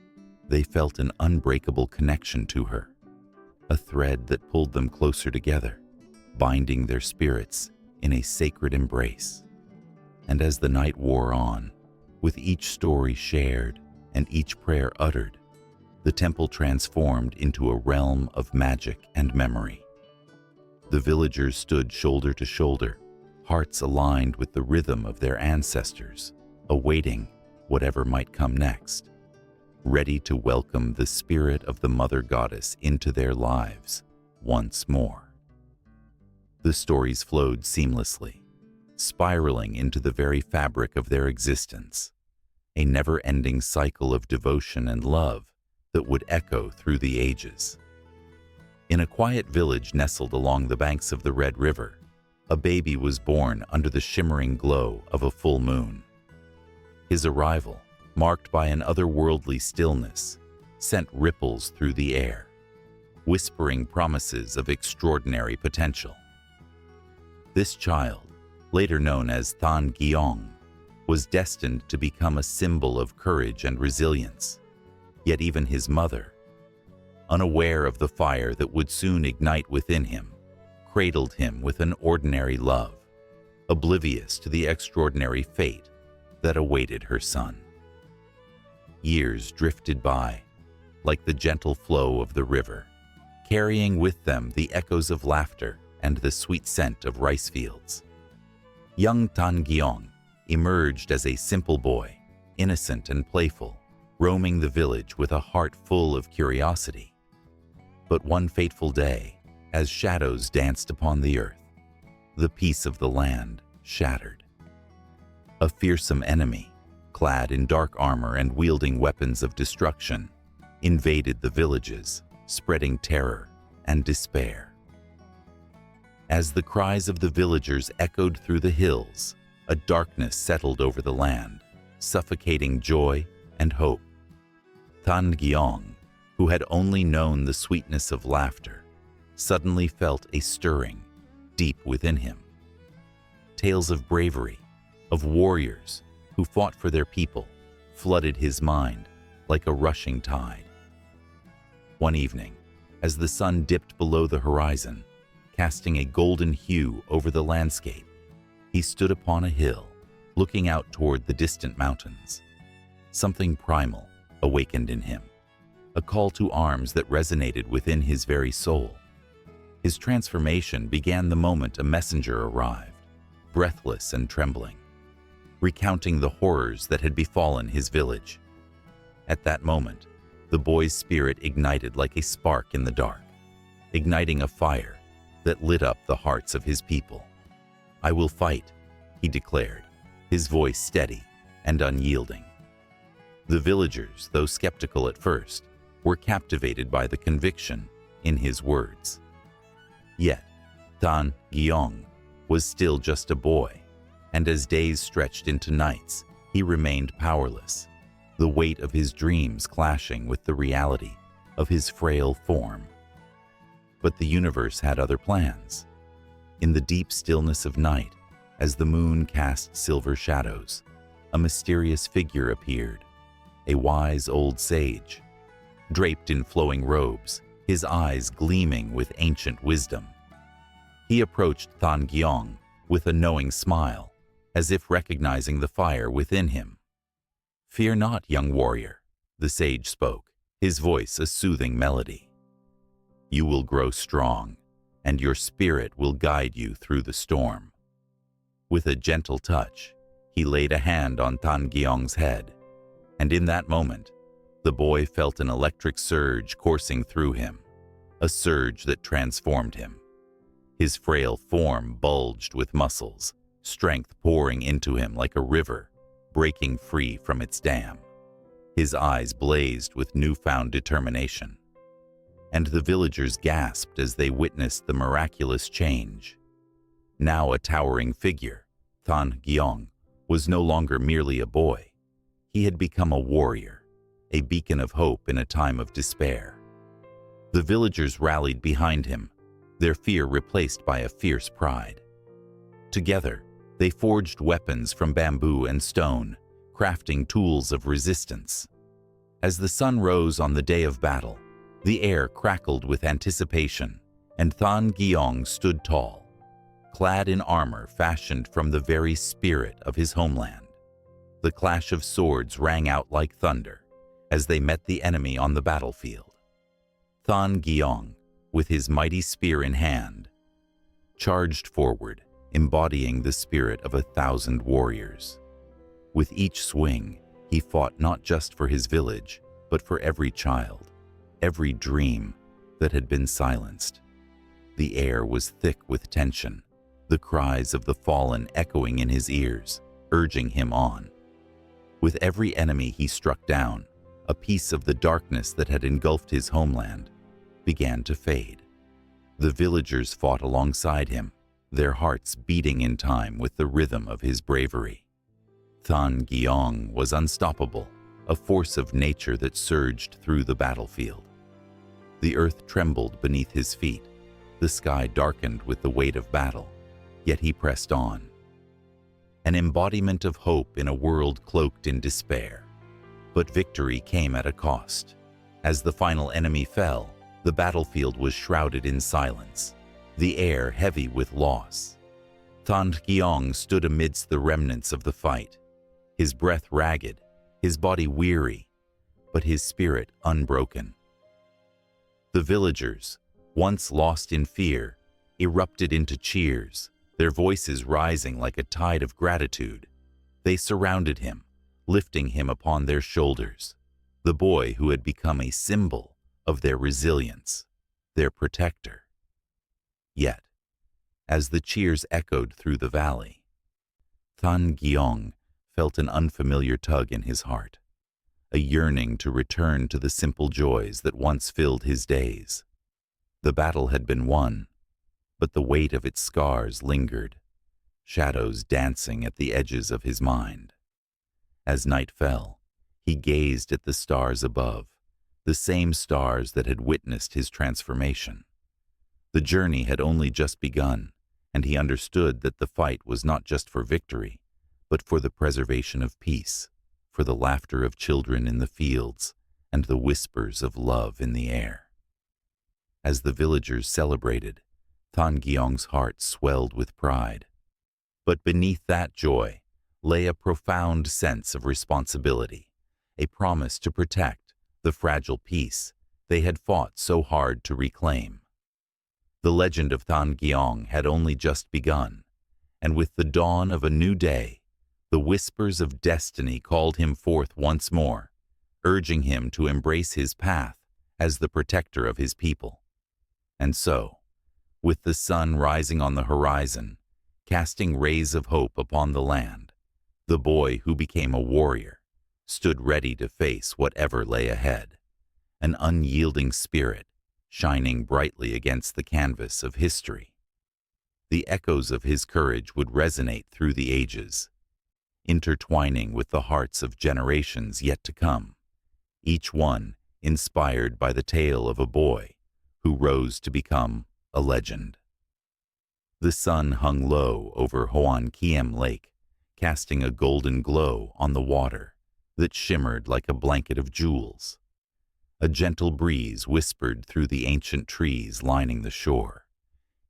they felt an unbreakable connection to her, a thread that pulled them closer together, binding their spirits in a sacred embrace. And as the night wore on, with each story shared and each prayer uttered, the temple transformed into a realm of magic and memory. The villagers stood shoulder to shoulder, hearts aligned with the rhythm of their ancestors, awaiting whatever might come next, ready to welcome the spirit of the Mother Goddess into their lives once more. The stories flowed seamlessly, spiraling into the very fabric of their existence, a never-ending cycle of devotion and love that would echo through the ages. In a quiet village nestled along the banks of the Red River, a baby was born under the shimmering glow of a full moon. His arrival, marked by an otherworldly stillness, sent ripples through the air, whispering promises of extraordinary potential. This child, later known as Tan Giong, was destined to become a symbol of courage and resilience. Yet even his mother, unaware of the fire that would soon ignite within him, cradled him with an ordinary love, oblivious to the extraordinary fate that awaited her son. Years drifted by, like the gentle flow of the river, carrying with them the echoes of laughter and the sweet scent of rice fields. Young Tan Giong emerged as a simple boy, innocent and playful, roaming the village with a heart full of curiosity. But one fateful day, as shadows danced upon the earth, the peace of the land shattered. A fearsome enemy, clad in dark armor and wielding weapons of destruction, invaded the villages, spreading terror and despair. As the cries of the villagers echoed through the hills, a darkness settled over the land, suffocating joy and hope. Tan Giong, who had only known the sweetness of laughter, suddenly felt a stirring deep within him. Tales of bravery, of warriors who fought for their people, flooded his mind like a rushing tide. One evening, as the sun dipped below the horizon, casting a golden hue over the landscape, he stood upon a hill, looking out toward the distant mountains. Something primal awakened in him, a call to arms that resonated within his very soul. His transformation began the moment a messenger arrived, breathless and trembling, recounting the horrors that had befallen his village. At that moment, the boy's spirit ignited like a spark in the dark, igniting a fire that lit up the hearts of his people. "I will fight," he declared, his voice steady and unyielding. The villagers, though skeptical at first, were captivated by the conviction in his words. Yet, Tan Giong, was still just a boy, and as days stretched into nights, he remained powerless, the weight of his dreams clashing with the reality of his frail form. But the universe had other plans. In the deep stillness of night, as the moon cast silver shadows, a mysterious figure appeared, a wise old sage, draped in flowing robes, his eyes gleaming with ancient wisdom. He approached Than Giong with a knowing smile, as if recognizing the fire within him. "Fear not, young warrior," the sage spoke, his voice a soothing melody. "You will grow strong, and your spirit will guide you through the storm." With a gentle touch, he laid a hand on Than Giong's head, and in that moment, the boy felt an electric surge coursing through him, a surge that transformed him. His frail form bulged with muscles, strength pouring into him like a river, breaking free from its dam. His eyes blazed with newfound determination, and the villagers gasped as they witnessed the miraculous change. Now a towering figure, Than Giong was no longer merely a boy. He had become a warrior, a beacon of hope in a time of despair. The villagers rallied behind him, their fear replaced by a fierce pride. Together, they forged weapons from bamboo and stone, crafting tools of resistance. As the sun rose on the day of battle, the air crackled with anticipation, and Than Giong stood tall, clad in armor fashioned from the very spirit of his homeland. The clash of swords rang out like thunder as they met the enemy on the battlefield. Than Giong, with his mighty spear in hand, charged forward, embodying the spirit of 1,000 warriors. With each swing, he fought not just for his village, but for every child, every dream that had been silenced. The air was thick with tension, the cries of the fallen echoing in his ears, urging him on. With every enemy he struck down, a piece of the darkness that had engulfed his homeland began to fade. The villagers fought alongside him, their hearts beating in time with the rhythm of his bravery. Than Giong was unstoppable, a force of nature that surged through the battlefield. The earth trembled beneath his feet, the sky darkened with the weight of battle, yet he pressed on. An embodiment of hope in a world cloaked in despair. But victory came at a cost. As the final enemy fell, the battlefield was shrouded in silence, the air heavy with loss. Than Giong stood amidst the remnants of the fight, his breath ragged, his body weary, but his spirit unbroken. The villagers, once lost in fear, erupted into cheers, their voices rising like a tide of gratitude. They surrounded him, lifting him upon their shoulders, the boy who had become a symbol of their resilience, their protector. Yet, as the cheers echoed through the valley, Than Giong felt an unfamiliar tug in his heart, a yearning to return to the simple joys that once filled his days. The battle had been won, but the weight of its scars lingered, shadows dancing at the edges of his mind. As night fell, he gazed at the stars above, the same stars that had witnessed his transformation. The journey had only just begun, and he understood that the fight was not just for victory, but for the preservation of peace, for the laughter of children in the fields, and the whispers of love in the air. As the villagers celebrated, Than Giong's heart swelled with pride. But beneath that joy lay a profound sense of responsibility, a promise to protect the fragile peace they had fought so hard to reclaim. The legend of Than Giong had only just begun, and with the dawn of a new day, the whispers of destiny called him forth once more, urging him to embrace his path as the protector of his people. And so, with the sun rising on the horizon, casting rays of hope upon the land, the boy who became a warrior stood ready to face whatever lay ahead, an unyielding spirit shining brightly against the canvas of history. The echoes of his courage would resonate through the ages, intertwining with the hearts of generations yet to come, each one inspired by the tale of a boy who rose to become a legend. The sun hung low over Hoan Kiem Lake, casting a golden glow on the water that shimmered like a blanket of jewels. A gentle breeze whispered through the ancient trees lining the shore,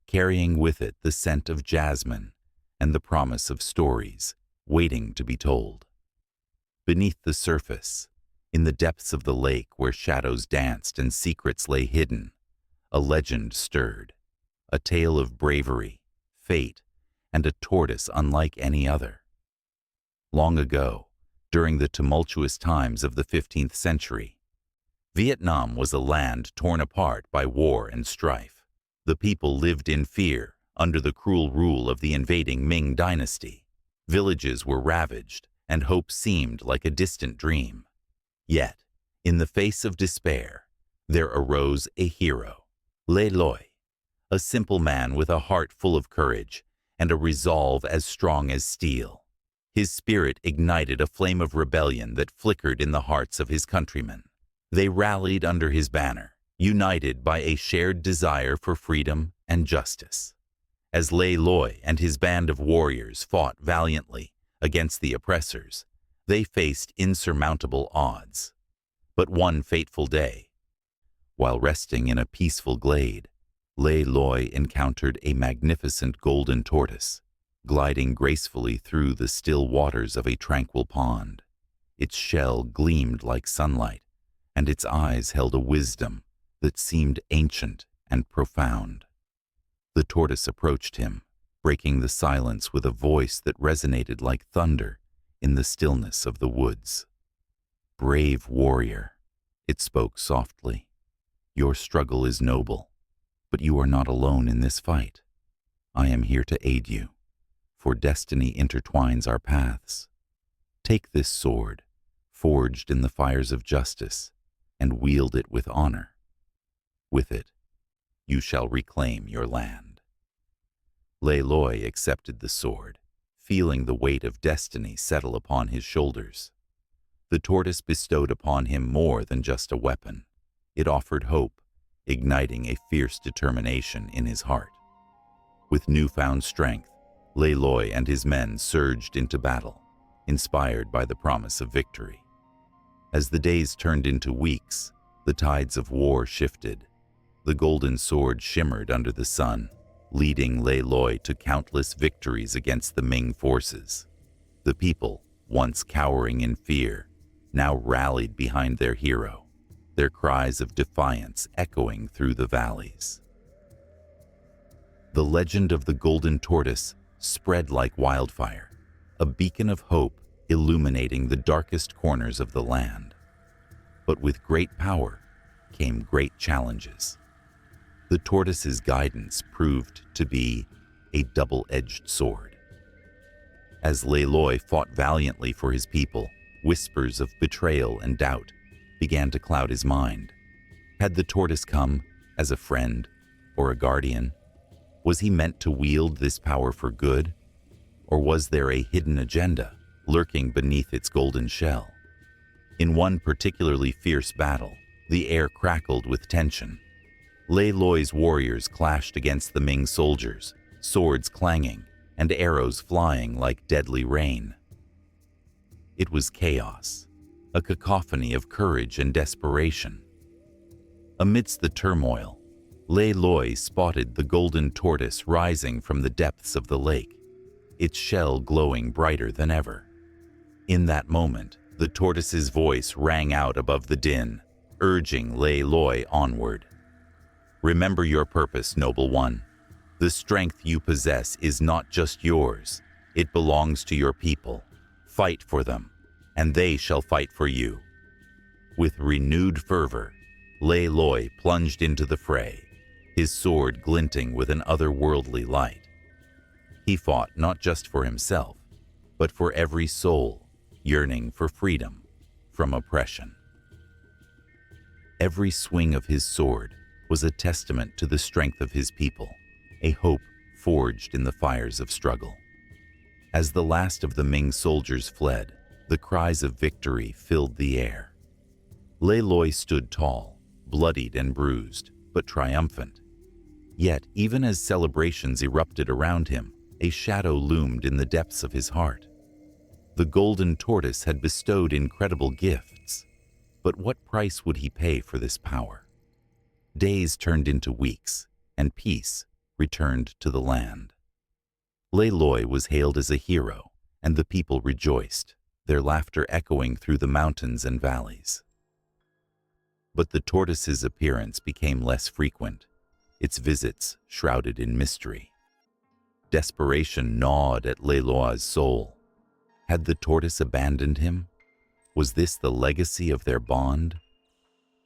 carrying with it the scent of jasmine and the promise of stories waiting to be told. Beneath the surface, in the depths of the lake where shadows danced and secrets lay hidden, a legend stirred, a tale of bravery, fate, and a tortoise unlike any other. Long ago, during the tumultuous times of the 15th century, Vietnam was a land torn apart by war and strife. The people lived in fear under the cruel rule of the invading Ming dynasty. Villages were ravaged, and hope seemed like a distant dream. Yet, in the face of despair, there arose a hero, Le Loi, a simple man with a heart full of courage and a resolve as strong as steel. His spirit ignited a flame of rebellion that flickered in the hearts of his countrymen. They rallied under his banner, united by a shared desire for freedom and justice. As Le Loi and his band of warriors fought valiantly against the oppressors, they faced insurmountable odds. But one fateful day, while resting in a peaceful glade, Le Loi encountered a magnificent golden tortoise, gliding gracefully through the still waters of a tranquil pond. Its shell gleamed like sunlight, and its eyes held a wisdom that seemed ancient and profound. The tortoise approached him, breaking the silence with a voice that resonated like thunder in the stillness of the woods. "Brave warrior," it spoke softly, "your struggle is noble, but you are not alone in this fight. I am here to aid you, for destiny intertwines our paths. Take this sword, forged in the fires of justice, and wield it with honor. With it, you shall reclaim your land." Le Loi accepted the sword, feeling the weight of destiny settle upon his shoulders. The tortoise bestowed upon him more than just a weapon. It offered hope, igniting a fierce determination in his heart. With newfound strength, Le Loi and his men surged into battle, inspired by the promise of victory. As the days turned into weeks, the tides of war shifted. The golden sword shimmered under the sun, leading Le Loi to countless victories against the Ming forces. The people, once cowering in fear, now rallied behind their hero, their cries of defiance echoing through the valleys. The legend of the golden tortoise spread like wildfire, a beacon of hope illuminating the darkest corners of the land. But with great power came great challenges. The tortoise's guidance proved to be a double-edged sword. As Le Loi fought valiantly for his people, whispers of betrayal and doubt began to cloud his mind. Had the tortoise come as a friend or a guardian? Was he meant to wield this power for good? Or was there a hidden agenda lurking beneath its golden shell? In one particularly fierce battle, the air crackled with tension. Le Loi's warriors clashed against the Ming soldiers, swords clanging and arrows flying like deadly rain. It was chaos, a cacophony of courage and desperation. Amidst the turmoil, Le Loi spotted the golden tortoise rising from the depths of the lake, its shell glowing brighter than ever. In that moment, the tortoise's voice rang out above the din, urging Le Loi onward. "Remember your purpose, noble one. The strength you possess is not just yours, it belongs to your people. Fight for them, and they shall fight for you." With renewed fervor, Le Loi plunged into the fray, his sword glinting with an otherworldly light. He fought not just for himself, but for every soul yearning for freedom from oppression. Every swing of his sword was a testament to the strength of his people, a hope forged in the fires of struggle. As the last of the Ming soldiers fled, the cries of victory filled the air. Lei Loi stood tall, bloodied and bruised, but triumphant. Yet, even as celebrations erupted around him, a shadow loomed in the depths of his heart. The golden tortoise had bestowed incredible gifts, but what price would he pay for this power? Days turned into weeks, and peace returned to the land. Lei Loi was hailed as a hero, and the people rejoiced, their laughter echoing through the mountains and valleys. But the tortoise's appearance became less frequent, its visits shrouded in mystery. Desperation gnawed at Lei Loi's soul. Had the tortoise abandoned him? Was this the legacy of their bond?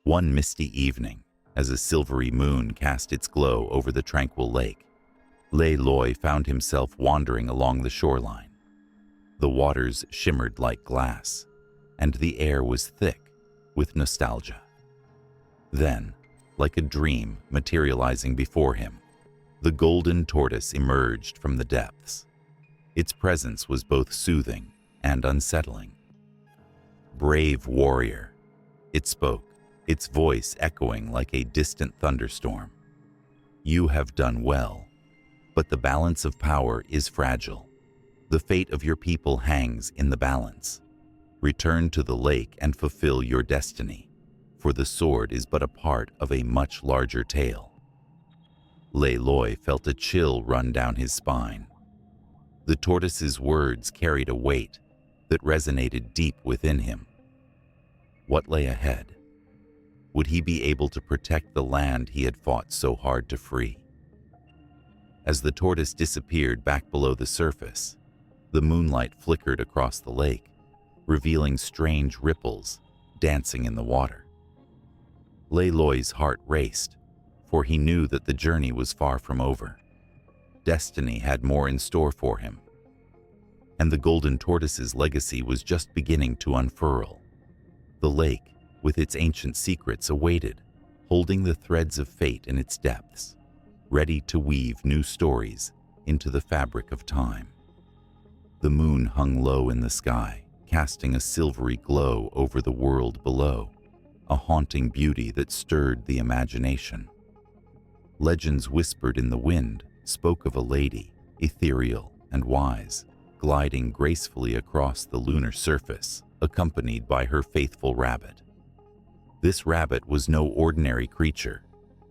One misty evening, as a silvery moon cast its glow over the tranquil lake, Lei Loi found himself wandering along the shoreline. The waters shimmered like glass, and the air was thick with nostalgia. Then, like a dream materializing before him, the golden tortoise emerged from the depths. Its presence was both soothing and unsettling. "Brave warrior," it spoke, its voice echoing like a distant thunderstorm. "You have done well, but the balance of power is fragile. The fate of your people hangs in the balance. Return to the lake and fulfill your destiny, for the sword is but a part of a much larger tale." Lei Loi felt a chill run down his spine. The tortoise's words carried a weight that resonated deep within him. What lay ahead? Would he be able to protect the land he had fought so hard to free? As the tortoise disappeared back below the surface, the moonlight flickered across the lake, revealing strange ripples dancing in the water. Lei Loi's heart raced, for he knew that the journey was far from over. Destiny had more in store for him, and the golden tortoise's legacy was just beginning to unfurl. The lake, with its ancient secrets, awaited, holding the threads of fate in its depths, ready to weave new stories into the fabric of time. The moon hung low in the sky, casting a silvery glow over the world below, a haunting beauty that stirred the imagination. Legends whispered in the wind spoke of a lady, ethereal and wise, gliding gracefully across the lunar surface, accompanied by her faithful rabbit. This rabbit was no ordinary creature.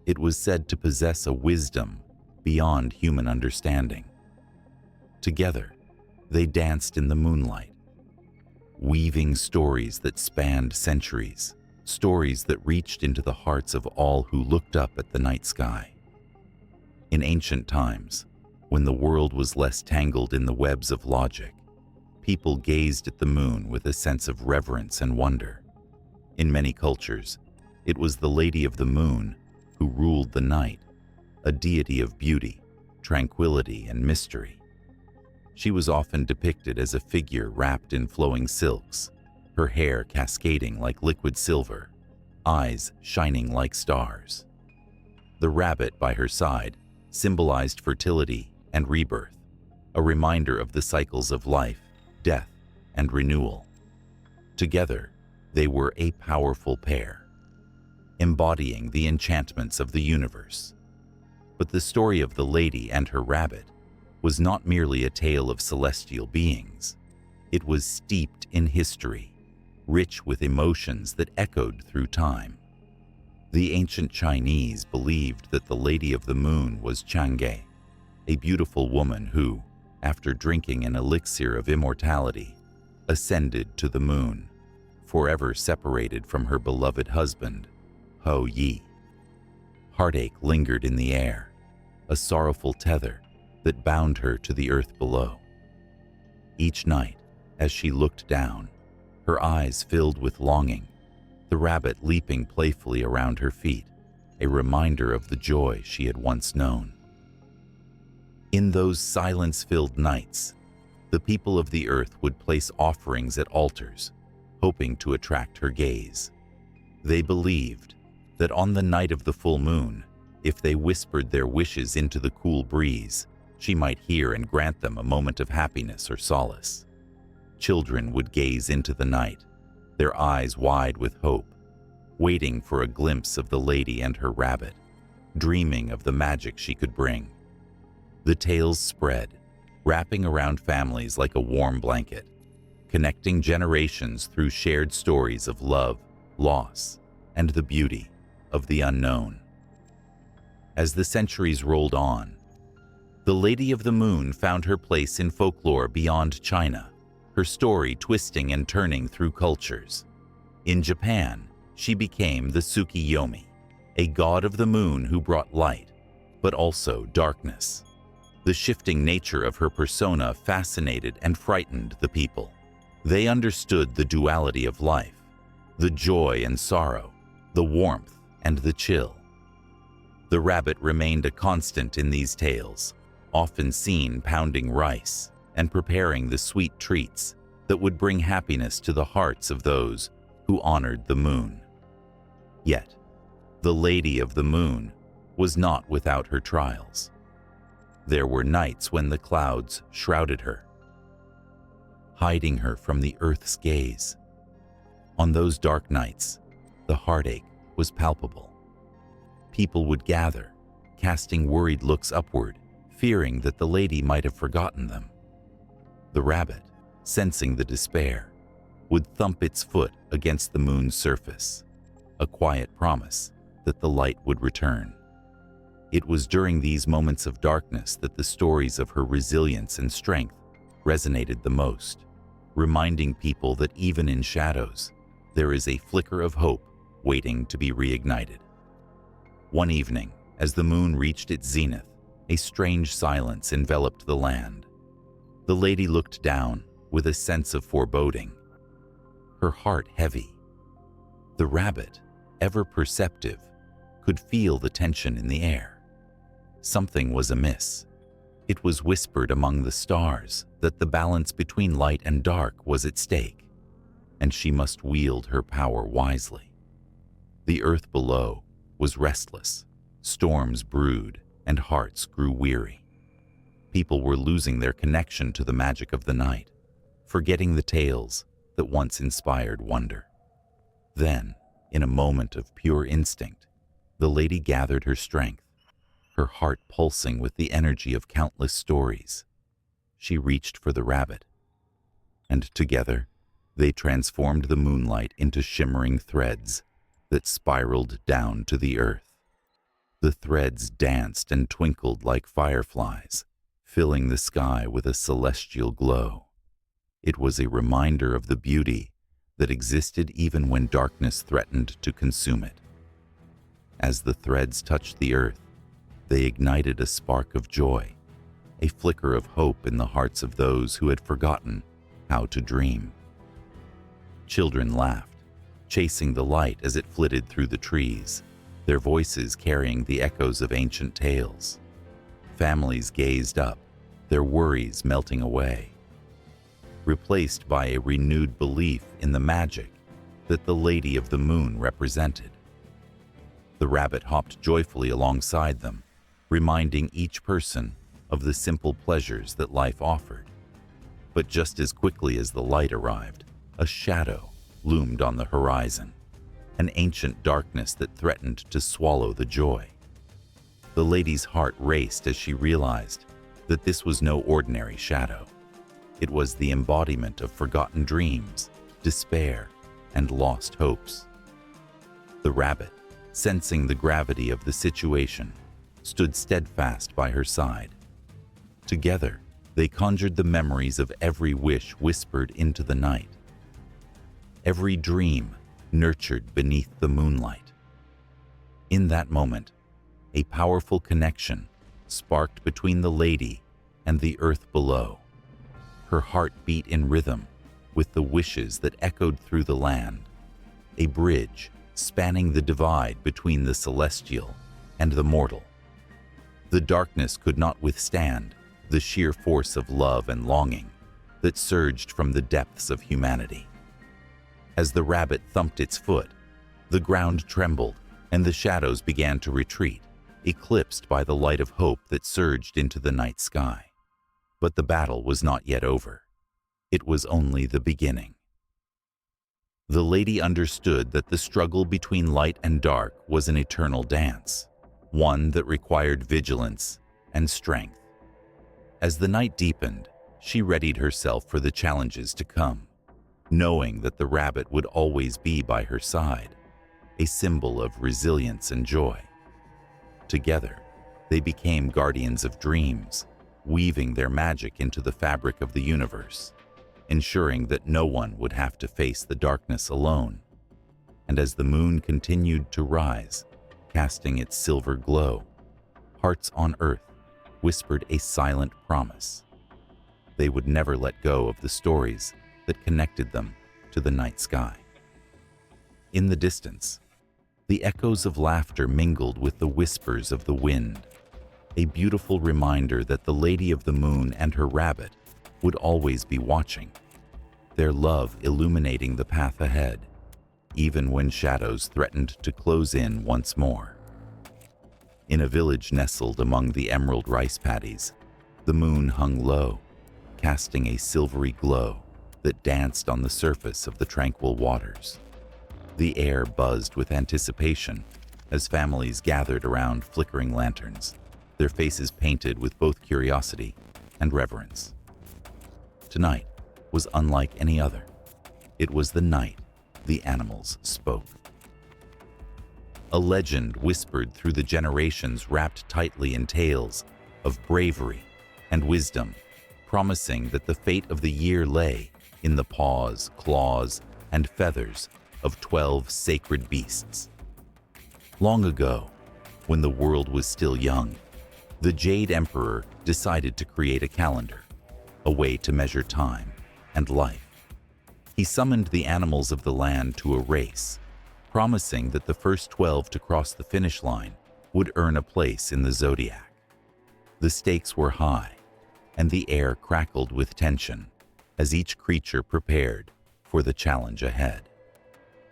It was said to possess a wisdom beyond human understanding. Together, they danced in the moonlight, weaving stories that spanned centuries, stories that reached into the hearts of all who looked up at the night sky. In ancient times, when the world was less tangled in the webs of logic, people gazed at the moon with a sense of reverence and wonder. In many cultures, it was the Lady of the Moon who ruled the night, a deity of beauty, tranquility, and mystery. She was often depicted as a figure wrapped in flowing silks, her hair cascading like liquid silver, eyes shining like stars. The rabbit by her side symbolized fertility and rebirth, a reminder of the cycles of life, death, and renewal. Together, they were a powerful pair, embodying the enchantments of the universe. But the story of the lady and her rabbit was not merely a tale of celestial beings. It was steeped in history, rich with emotions that echoed through time. The ancient Chinese believed that the Lady of the Moon was Chang'e, a beautiful woman who, after drinking an elixir of immortality, ascended to the moon, forever separated from her beloved husband, Hou Yi. Heartache lingered in the air, a sorrowful tether that bound her to the earth below. Each night, as she looked down, her eyes filled with longing, the rabbit leaping playfully around her feet, a reminder of the joy she had once known. In those silence-filled nights, the people of the earth would place offerings at altars, hoping to attract her gaze. They believed that on the night of the full moon, if they whispered their wishes into the cool breeze, she might hear and grant them a moment of happiness or solace. Children would gaze into the night, their eyes wide with hope, waiting for a glimpse of the lady and her rabbit, dreaming of the magic she could bring. The tales spread, wrapping around families like a warm blanket, connecting generations through shared stories of love, loss, and the beauty of the unknown. As the centuries rolled on, the Lady of the Moon found her place in folklore beyond China, her story twisting and turning through cultures. In Japan, she became the Tsukiyomi, a god of the moon who brought light, but also darkness. The shifting nature of her persona fascinated and frightened the people. They understood the duality of life, the joy and sorrow, the warmth and the chill. The rabbit remained a constant in these tales, often seen pounding rice and preparing the sweet treats that would bring happiness to the hearts of those who honored the moon. Yet, the Lady of the Moon was not without her trials. There were nights when the clouds shrouded her, hiding her from the earth's gaze. On those dark nights, the heartache was palpable. People would gather, casting worried looks upward, fearing that the lady might have forgotten them. The rabbit, sensing the despair, would thump its foot against the moon's surface, a quiet promise that the light would return. It was during these moments of darkness that the stories of her resilience and strength resonated the most, reminding people that even in shadows, there is a flicker of hope waiting to be reignited. One evening, as the moon reached its zenith, a strange silence enveloped the land. The lady looked down with a sense of foreboding, her heart heavy. The rabbit, ever perceptive, could feel the tension in the air. Something was amiss. It was whispered among the stars that the balance between light and dark was at stake, and she must wield her power wisely. The earth below was restless, storms brewed, and hearts grew weary. People were losing their connection to the magic of the night, forgetting the tales that once inspired wonder. Then, in a moment of pure instinct, the lady gathered her strength, her heart pulsing with the energy of countless stories. She reached for the rabbit, and together they transformed the moonlight into shimmering threads that spiraled down to the earth. The threads danced and twinkled like fireflies, filling the sky with a celestial glow. It was a reminder of the beauty that existed even when darkness threatened to consume it. As the threads touched the earth, they ignited a spark of joy, a flicker of hope in the hearts of those who had forgotten how to dream. Children laughed, chasing the light as it flitted through the trees, their voices carrying the echoes of ancient tales. Families gazed up, their worries melting away, replaced by a renewed belief in the magic that the Lady of the Moon represented. The rabbit hopped joyfully alongside them, reminding each person of the simple pleasures that life offered. But just as quickly as the light arrived, a shadow loomed on the horizon, an ancient darkness that threatened to swallow the joy. The lady's heart raced as she realized that this was no ordinary shadow. It was the embodiment of forgotten dreams, despair, and lost hopes. The rabbit, sensing the gravity of the situation, stood steadfast by her side. Together, they conjured the memories of every wish whispered into the night, every dream nurtured beneath the moonlight. In that moment, a powerful connection sparked between the lady and the earth below. Her heart beat in rhythm with the wishes that echoed through the land, a bridge spanning the divide between the celestial and the mortal. The darkness could not withstand the sheer force of love and longing that surged from the depths of humanity. As the rabbit thumped its foot, the ground trembled and the shadows began to retreat, eclipsed by the light of hope that surged into the night sky. But the battle was not yet over. It was only the beginning. The lady understood that the struggle between light and dark was an eternal dance, one that required vigilance and strength. As the night deepened, she readied herself for the challenges to come, knowing that the rabbit would always be by her side, a symbol of resilience and joy. Together, they became guardians of dreams, weaving their magic into the fabric of the universe, ensuring that no one would have to face the darkness alone. And as the moon continued to rise, casting its silver glow, hearts on earth whispered a silent promise. They would never let go of the stories that connected them to the night sky. In the distance, the echoes of laughter mingled with the whispers of the wind, a beautiful reminder that the Lady of the Moon and her rabbit would always be watching, their love illuminating the path ahead, even when shadows threatened to close in once more. In a village nestled among the emerald rice paddies, the moon hung low, casting a silvery glow that danced on the surface of the tranquil waters. The air buzzed with anticipation as families gathered around flickering lanterns, their faces painted with both curiosity and reverence. Tonight was unlike any other. It was the night the animals spoke. A legend whispered through the generations, wrapped tightly in tales of bravery and wisdom, promising that the fate of the year lay in the paws, claws, and feathers of 12 sacred beasts. Long ago, when the world was still young, the Jade Emperor decided to create a calendar, a way to measure time and life. He summoned the animals of the land to a race, promising that the first 12 to cross the finish line would earn a place in the zodiac. The stakes were high, and the air crackled with tension as each creature prepared for the challenge ahead.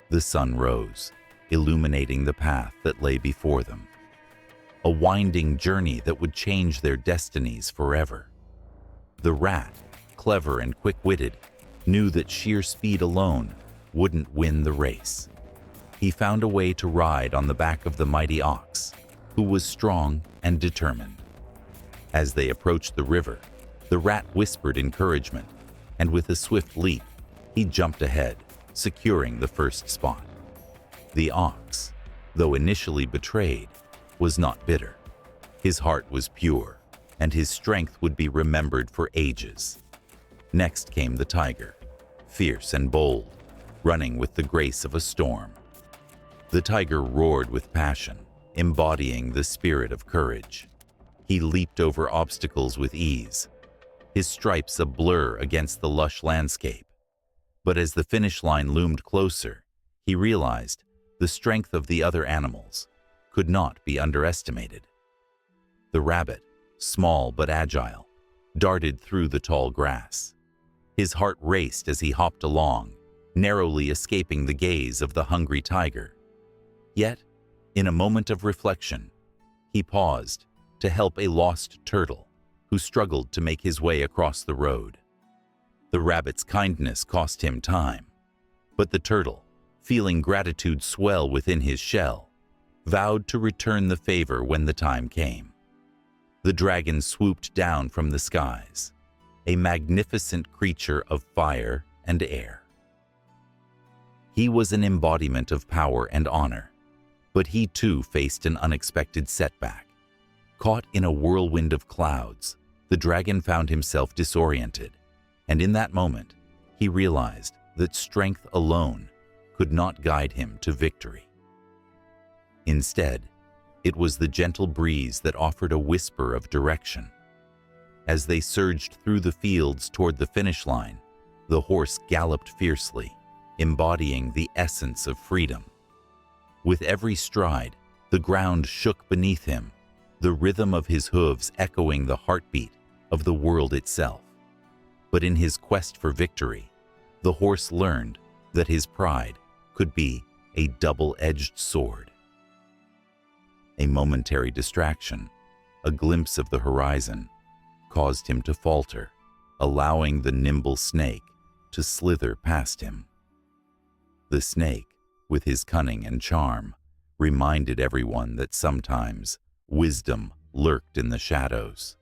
The sun rose, illuminating the path that lay before them, a winding journey that would change their destinies forever. The rat, clever and quick-witted, knew that sheer speed alone wouldn't win the race. He found a way to ride on the back of the mighty ox, who was strong and determined. As they approached the river, the rat whispered encouragement, and with a swift leap, he jumped ahead, securing the first spot. The ox, though initially betrayed, was not bitter. His heart was pure, and his strength would be remembered for ages. Next came the tiger, fierce and bold, running with the grace of a storm. The tiger roared with passion, embodying the spirit of courage. He leaped over obstacles with ease, his stripes a blur against the lush landscape. But as the finish line loomed closer, he realized the strength of the other animals could not be underestimated. The rabbit, small but agile, darted through the tall grass. His heart raced as he hopped along, narrowly escaping the gaze of the hungry tiger. Yet, in a moment of reflection, he paused to help a lost turtle who struggled to make his way across the road. The rabbit's kindness cost him time, but the turtle, feeling gratitude swell within his shell, vowed to return the favor when the time came. The dragon swooped down from the skies, a magnificent creature of fire and air. He was an embodiment of power and honor, but he too faced an unexpected setback. Caught in a whirlwind of clouds, the dragon found himself disoriented, and in that moment, he realized that strength alone could not guide him to victory. Instead, it was the gentle breeze that offered a whisper of direction. As they surged through the fields toward the finish line, the horse galloped fiercely, embodying the essence of freedom. With every stride, the ground shook beneath him, the rhythm of his hooves echoing the heartbeat of the world itself. But in his quest for victory, the horse learned that his pride could be a double-edged sword. A momentary distraction, a glimpse of the horizon, caused him to falter, allowing the nimble snake to slither past him. The snake, with his cunning and charm, reminded everyone that sometimes wisdom lurked in the shadows.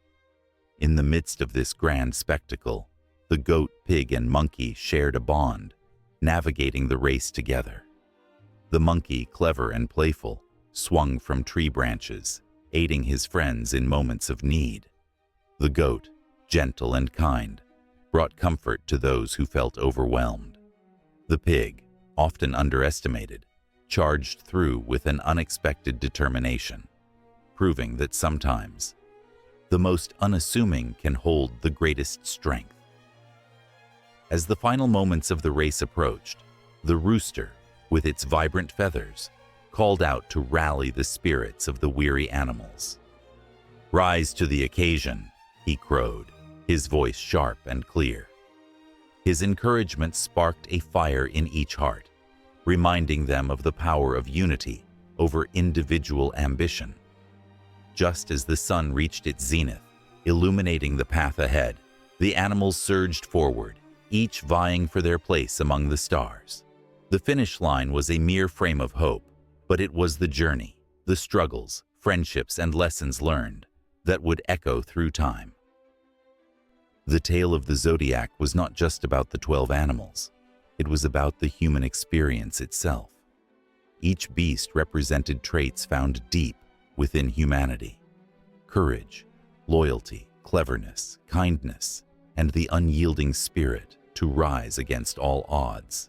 In the midst of this grand spectacle, the goat, pig, and monkey shared a bond, navigating the race together. The monkey, clever and playful, swung from tree branches, aiding his friends in moments of need. The goat, gentle and kind, brought comfort to those who felt overwhelmed. The pig, often underestimated, charged through with an unexpected determination, proving that sometimes the most unassuming can hold the greatest strength. As the final moments of the race approached, the rooster, with its vibrant feathers, called out to rally the spirits of the weary animals. "Rise to the occasion," he crowed, his voice sharp and clear. His encouragement sparked a fire in each heart, reminding them of the power of unity over individual ambition. Just as the sun reached its zenith, illuminating the path ahead, the animals surged forward, each vying for their place among the stars. The finish line was a mere frame of hope, but it was the journey, the struggles, friendships, and lessons learned that would echo through time. The tale of the zodiac was not just about the 12 animals. It was about the human experience itself. Each beast represented traits found deep within humanity: courage, loyalty, cleverness, kindness, and the unyielding spirit to rise against all odds.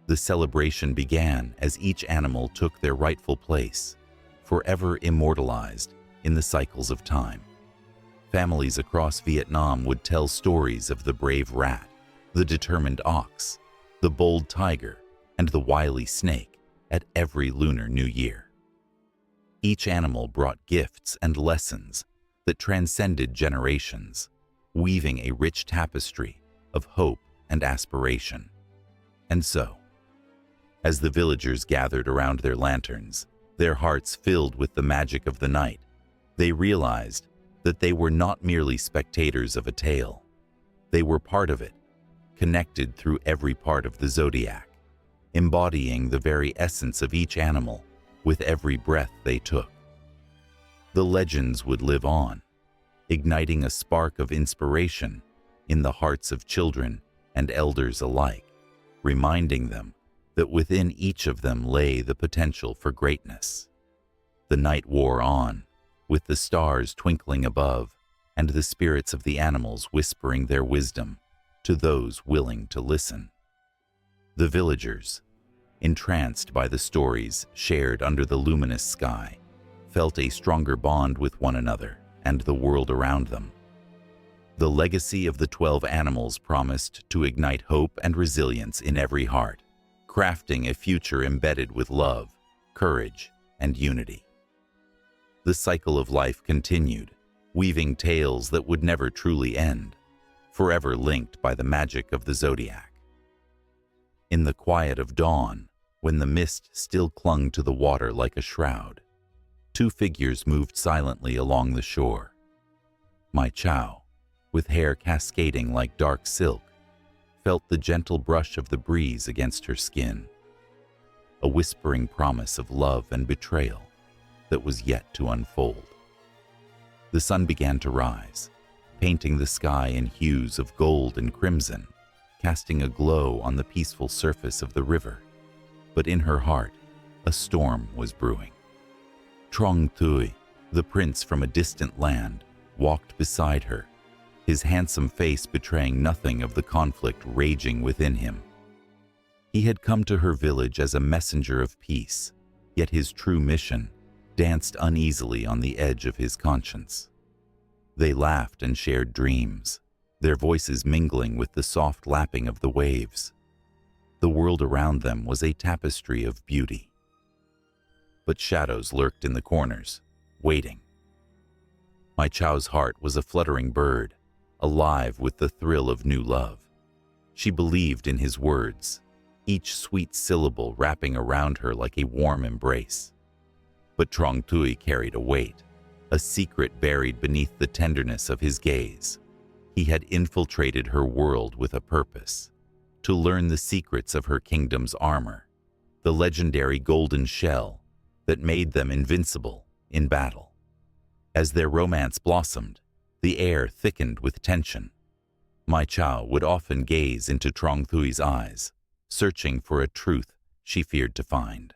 The celebration began as each animal took their rightful place, forever immortalized in the cycles of time. Families across Vietnam would tell stories of the brave rat, the determined ox, the bold tiger, and the wily snake at every Lunar New Year. Each animal brought gifts and lessons that transcended generations, weaving a rich tapestry of hope and aspiration. And so, as the villagers gathered around their lanterns, their hearts filled with the magic of the night, they realized that they were not merely spectators of a tale. They were part of it, connected through every part of the zodiac, embodying the very essence of each animal with every breath they took. The legends would live on, igniting a spark of inspiration in the hearts of children and elders alike, reminding them that within each of them lay the potential for greatness. The night wore on, with the stars twinkling above and the spirits of the animals whispering their wisdom to those willing to listen. The villagers, entranced by the stories shared under the luminous sky, felt a stronger bond with one another and the world around them. The legacy of the 12 animals promised to ignite hope and resilience in every heart, crafting a future embedded with love, courage, and unity. The cycle of life continued, weaving tales that would never truly end, forever linked by the magic of the zodiac. In the quiet of dawn, when the mist still clung to the water like a shroud, two figures moved silently along the shore. My Chow, with hair cascading like dark silk, felt the gentle brush of the breeze against her skin, a whispering promise of love and betrayal that was yet to unfold. The sun began to rise, painting the sky in hues of gold and crimson, casting a glow on the peaceful surface of the river. But in her heart, a storm was brewing. Trong Tui, the prince from a distant land, walked beside her, his handsome face betraying nothing of the conflict raging within him. He had come to her village as a messenger of peace, yet his true mission danced uneasily on the edge of his conscience. They laughed and shared dreams, their voices mingling with the soft lapping of the waves. The world around them was a tapestry of beauty. But shadows lurked in the corners, waiting. My Chow's heart was a fluttering bird, alive with the thrill of new love. She believed in his words, each sweet syllable wrapping around her like a warm embrace. But Trong Tui carried a weight, a secret buried beneath the tenderness of his gaze. He had infiltrated her world with a purpose, to learn the secrets of her kingdom's armor, the legendary golden shell that made them invincible in battle. As their romance blossomed, the air thickened with tension. Mai Chao would often gaze into Trong Thui's eyes, searching for a truth she feared to find.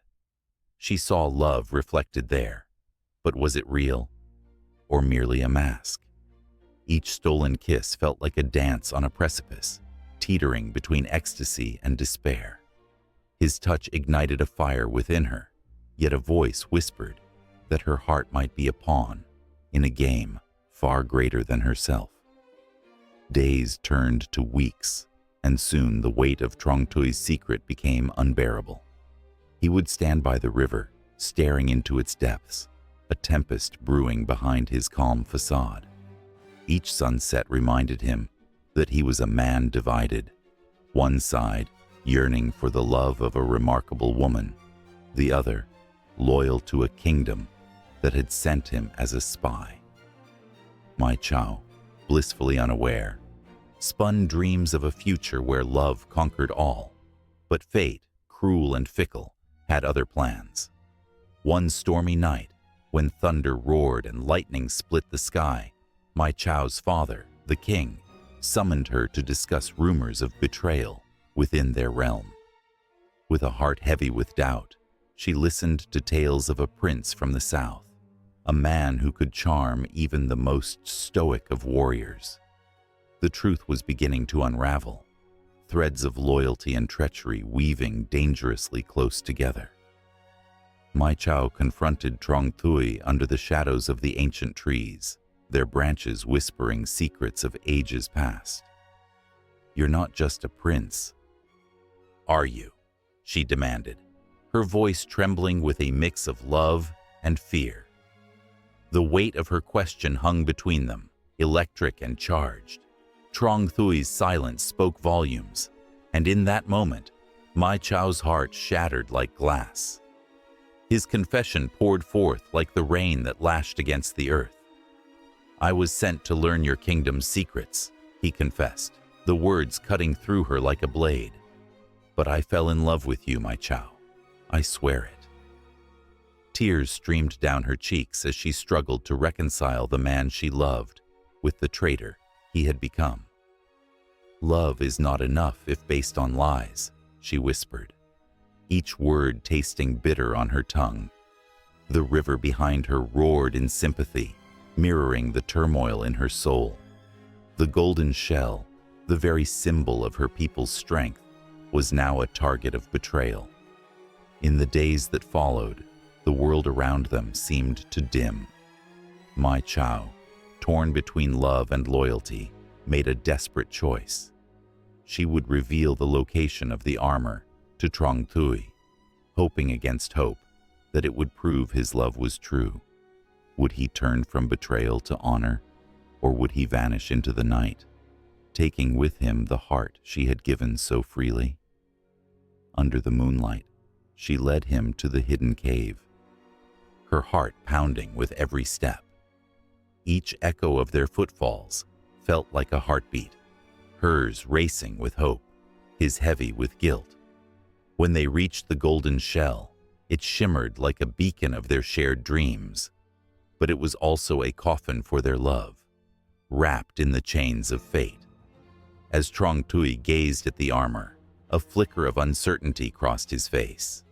She saw love reflected there, but was it real, or merely a mask? Each stolen kiss felt like a dance on a precipice, teetering between ecstasy and despair. His touch ignited a fire within her, yet a voice whispered that her heart might be a pawn in a game far greater than herself. Days turned to weeks, and soon the weight of Trong Tui's secret became unbearable. He would stand by the river, staring into its depths, a tempest brewing behind his calm facade. Each sunset reminded him that he was a man divided, one side yearning for the love of a remarkable woman, the other loyal to a kingdom that had sent him as a spy. Mai Chao, blissfully unaware, spun dreams of a future where love conquered all, but fate, cruel and fickle, had other plans. One stormy night, when thunder roared and lightning split the sky, Mai Chao's father, the king, summoned her to discuss rumors of betrayal within their realm. With a heart heavy with doubt, she listened to tales of a prince from the south, a man who could charm even the most stoic of warriors. The truth was beginning to unravel, threads of loyalty and treachery weaving dangerously close together. Mai Chao confronted Trong Tui under the shadows of the ancient trees, their branches whispering secrets of ages past. "You're not just a prince, are you?" she demanded, her voice trembling with a mix of love and fear. The weight of her question hung between them, electric and charged. Trong Thui's silence spoke volumes, and in that moment, Mai Chao's heart shattered like glass. His confession poured forth like the rain that lashed against the earth. "I was sent to learn your kingdom's secrets," he confessed, the words cutting through her like a blade. "But I fell in love with you, Mai Chao. I swear it." Tears streamed down her cheeks as she struggled to reconcile the man she loved with the traitor he had become. "Love is not enough if based on lies," she whispered, each word tasting bitter on her tongue. The river behind her roared in sympathy, mirroring the turmoil in her soul. The golden shell, the very symbol of her people's strength, was now a target of betrayal. In the days that followed, the world around them seemed to dim. Mai Chao, torn between love and loyalty, made a desperate choice. She would reveal the location of the armor to Trong Tui, hoping against hope that it would prove his love was true. Would he turn from betrayal to honor, or would he vanish into the night, taking with him the heart she had given so freely? Under the moonlight, she led him to the hidden cave, her heart pounding with every step. Each echo of their footfalls felt like a heartbeat, hers racing with hope, his heavy with guilt. When they reached the golden shell, it shimmered like a beacon of their shared dreams, but it was also a coffin for their love, wrapped in the chains of fate. As Trong Tui gazed at the armor, a flicker of uncertainty crossed his face.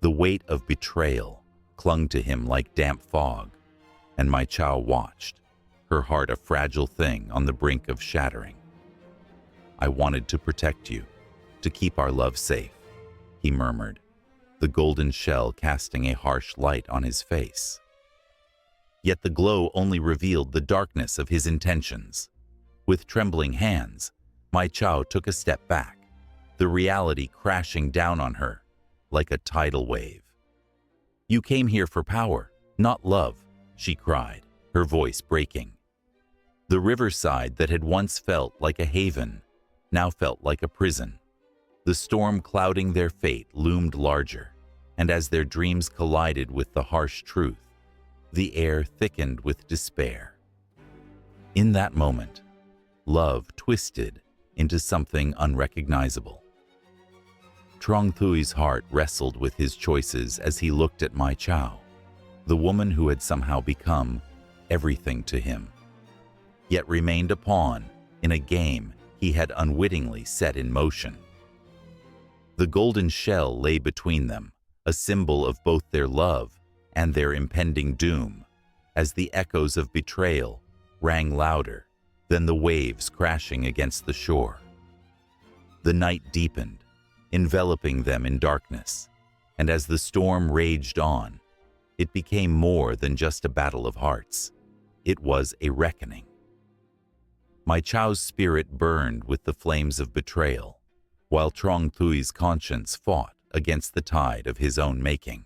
The weight of betrayal clung to him like damp fog, and Mai Chao watched, her heart a fragile thing on the brink of shattering. "I wanted to protect you, to keep our love safe," he murmured, the golden shell casting a harsh light on his face. Yet the glow only revealed the darkness of his intentions. With trembling hands, Mai Chao took a step back, the reality crashing down on her like a tidal wave. "You came here for power, not love," she cried, her voice breaking. The riverside that had once felt like a haven now felt like a prison. The storm clouding their fate loomed larger, and as their dreams collided with the harsh truth, the air thickened with despair. In that moment, love twisted into something unrecognizable. Trong Thui's heart wrestled with his choices as he looked at Mai Chao, the woman who had somehow become everything to him, yet remained a pawn in a game he had unwittingly set in motion. The golden shell lay between them, a symbol of both their love and their impending doom, as the echoes of betrayal rang louder than the waves crashing against the shore. The night deepened, enveloping them in darkness, and as the storm raged on, it became more than just a battle of hearts. It was a reckoning. Mai Chao's spirit burned with the flames of betrayal, while Trong Thui's conscience fought against the tide of his own making.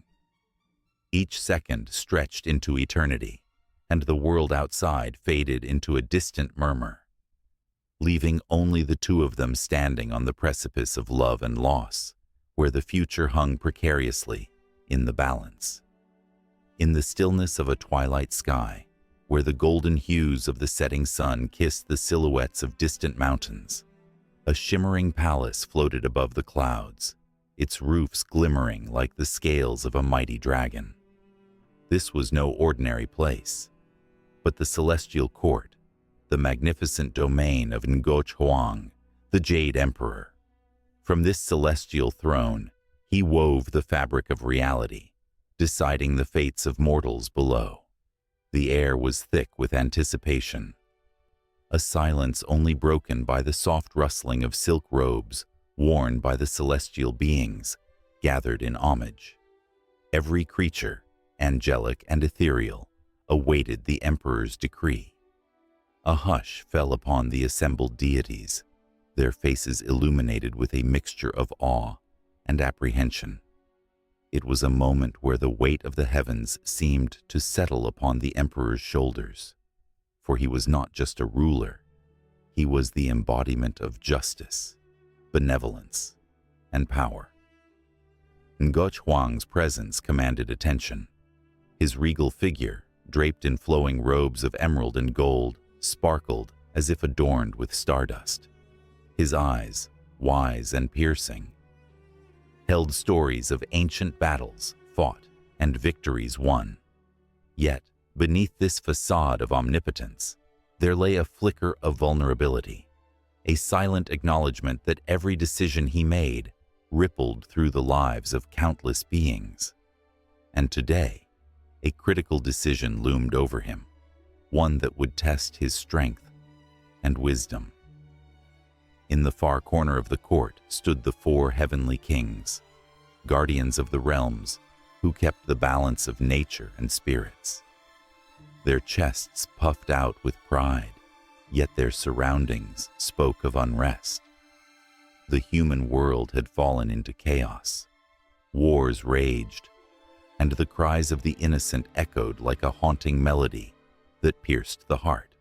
Each second stretched into eternity, and the world outside faded into a distant murmur, leaving only the two of them standing on the precipice of love and loss, where the future hung precariously in the balance. In the stillness of a twilight sky, where the golden hues of the setting sun kissed the silhouettes of distant mountains, a shimmering palace floated above the clouds, its roofs glimmering like the scales of a mighty dragon. This was no ordinary place, but the celestial court, the magnificent domain of Ngoch Hoang, the Jade Emperor. From this celestial throne, he wove the fabric of reality, deciding the fates of mortals below. The air was thick with anticipation, a silence only broken by the soft rustling of silk robes worn by the celestial beings gathered in homage. Every creature, angelic and ethereal, awaited the emperor's decree. A hush fell upon the assembled deities, their faces illuminated with a mixture of awe and apprehension. It was a moment where the weight of the heavens seemed to settle upon the emperor's shoulders, for he was not just a ruler, he was the embodiment of justice, benevolence, and power. Ngoch Hoang's presence commanded attention. His regal figure, draped in flowing robes of emerald and gold, sparkled as if adorned with stardust. His eyes, wise and piercing, held stories of ancient battles fought and victories won. Yet, beneath this facade of omnipotence, there lay a flicker of vulnerability, a silent acknowledgement that every decision he made rippled through the lives of countless beings. And today, a critical decision loomed over him, one that would test his strength and wisdom. In the far corner of the court stood the four heavenly kings, guardians of the realms, who kept the balance of nature and spirits. Their chests puffed out with pride, yet their surroundings spoke of unrest. The human world had fallen into chaos. Wars raged, and the cries of the innocent echoed like a haunting melody that pierced the heart.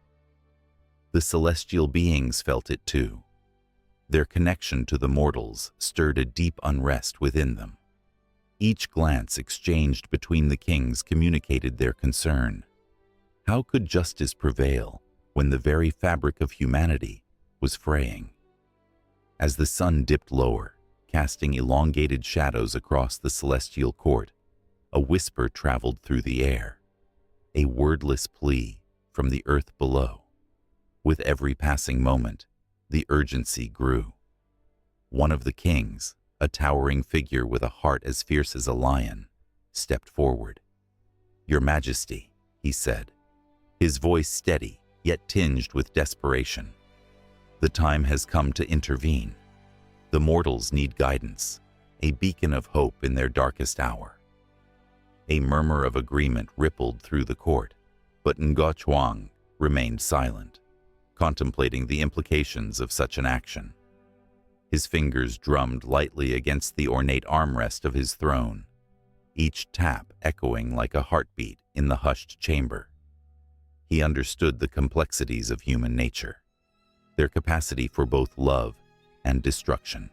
The celestial beings felt it too. Their connection to the mortals stirred a deep unrest within them. Each glance exchanged between the kings communicated their concern. How could justice prevail when the very fabric of humanity was fraying? As the sun dipped lower, casting elongated shadows across the celestial court, a whisper traveled through the air, a wordless plea from the earth below. With every passing moment, the urgency grew. One of the kings, a towering figure with a heart as fierce as a lion, stepped forward. "Your Majesty," he said, his voice steady yet tinged with desperation. "The time has come to intervene. The mortals need guidance, a beacon of hope in their darkest hour." A murmur of agreement rippled through the court, but Ngoch Hoang remained silent, contemplating the implications of such an action. His fingers drummed lightly against the ornate armrest of his throne, each tap echoing like a heartbeat in the hushed chamber. He understood the complexities of human nature, their capacity for both love and destruction.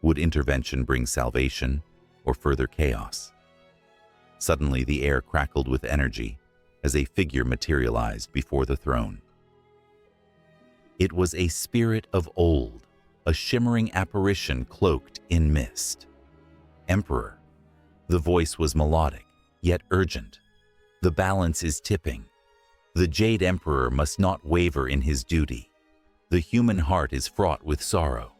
Would intervention bring salvation, or further chaos. Suddenly, the air crackled with energy as a figure materialized before the throne. It was a spirit of old, a shimmering apparition cloaked in mist. Emperor. The voice was melodic, yet urgent. The balance is tipping. The Jade Emperor must not waver in his duty. The human heart is fraught with sorrow,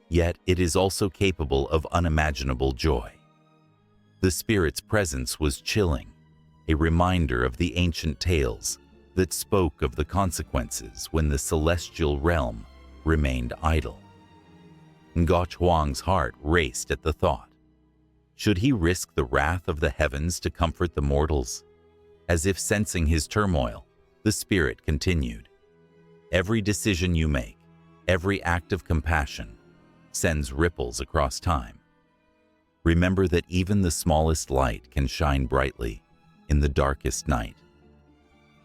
yet it is also capable of unimaginable joy. The spirit's presence was chilling, a reminder of the ancient tales that spoke of the consequences when the celestial realm remained idle. Ngo Huang's heart raced at the thought. Should he risk the wrath of the heavens to comfort the mortals? As if sensing his turmoil, the spirit continued. Every decision you make, every act of compassion, sends ripples across time. Remember that even the smallest light can shine brightly in the darkest night.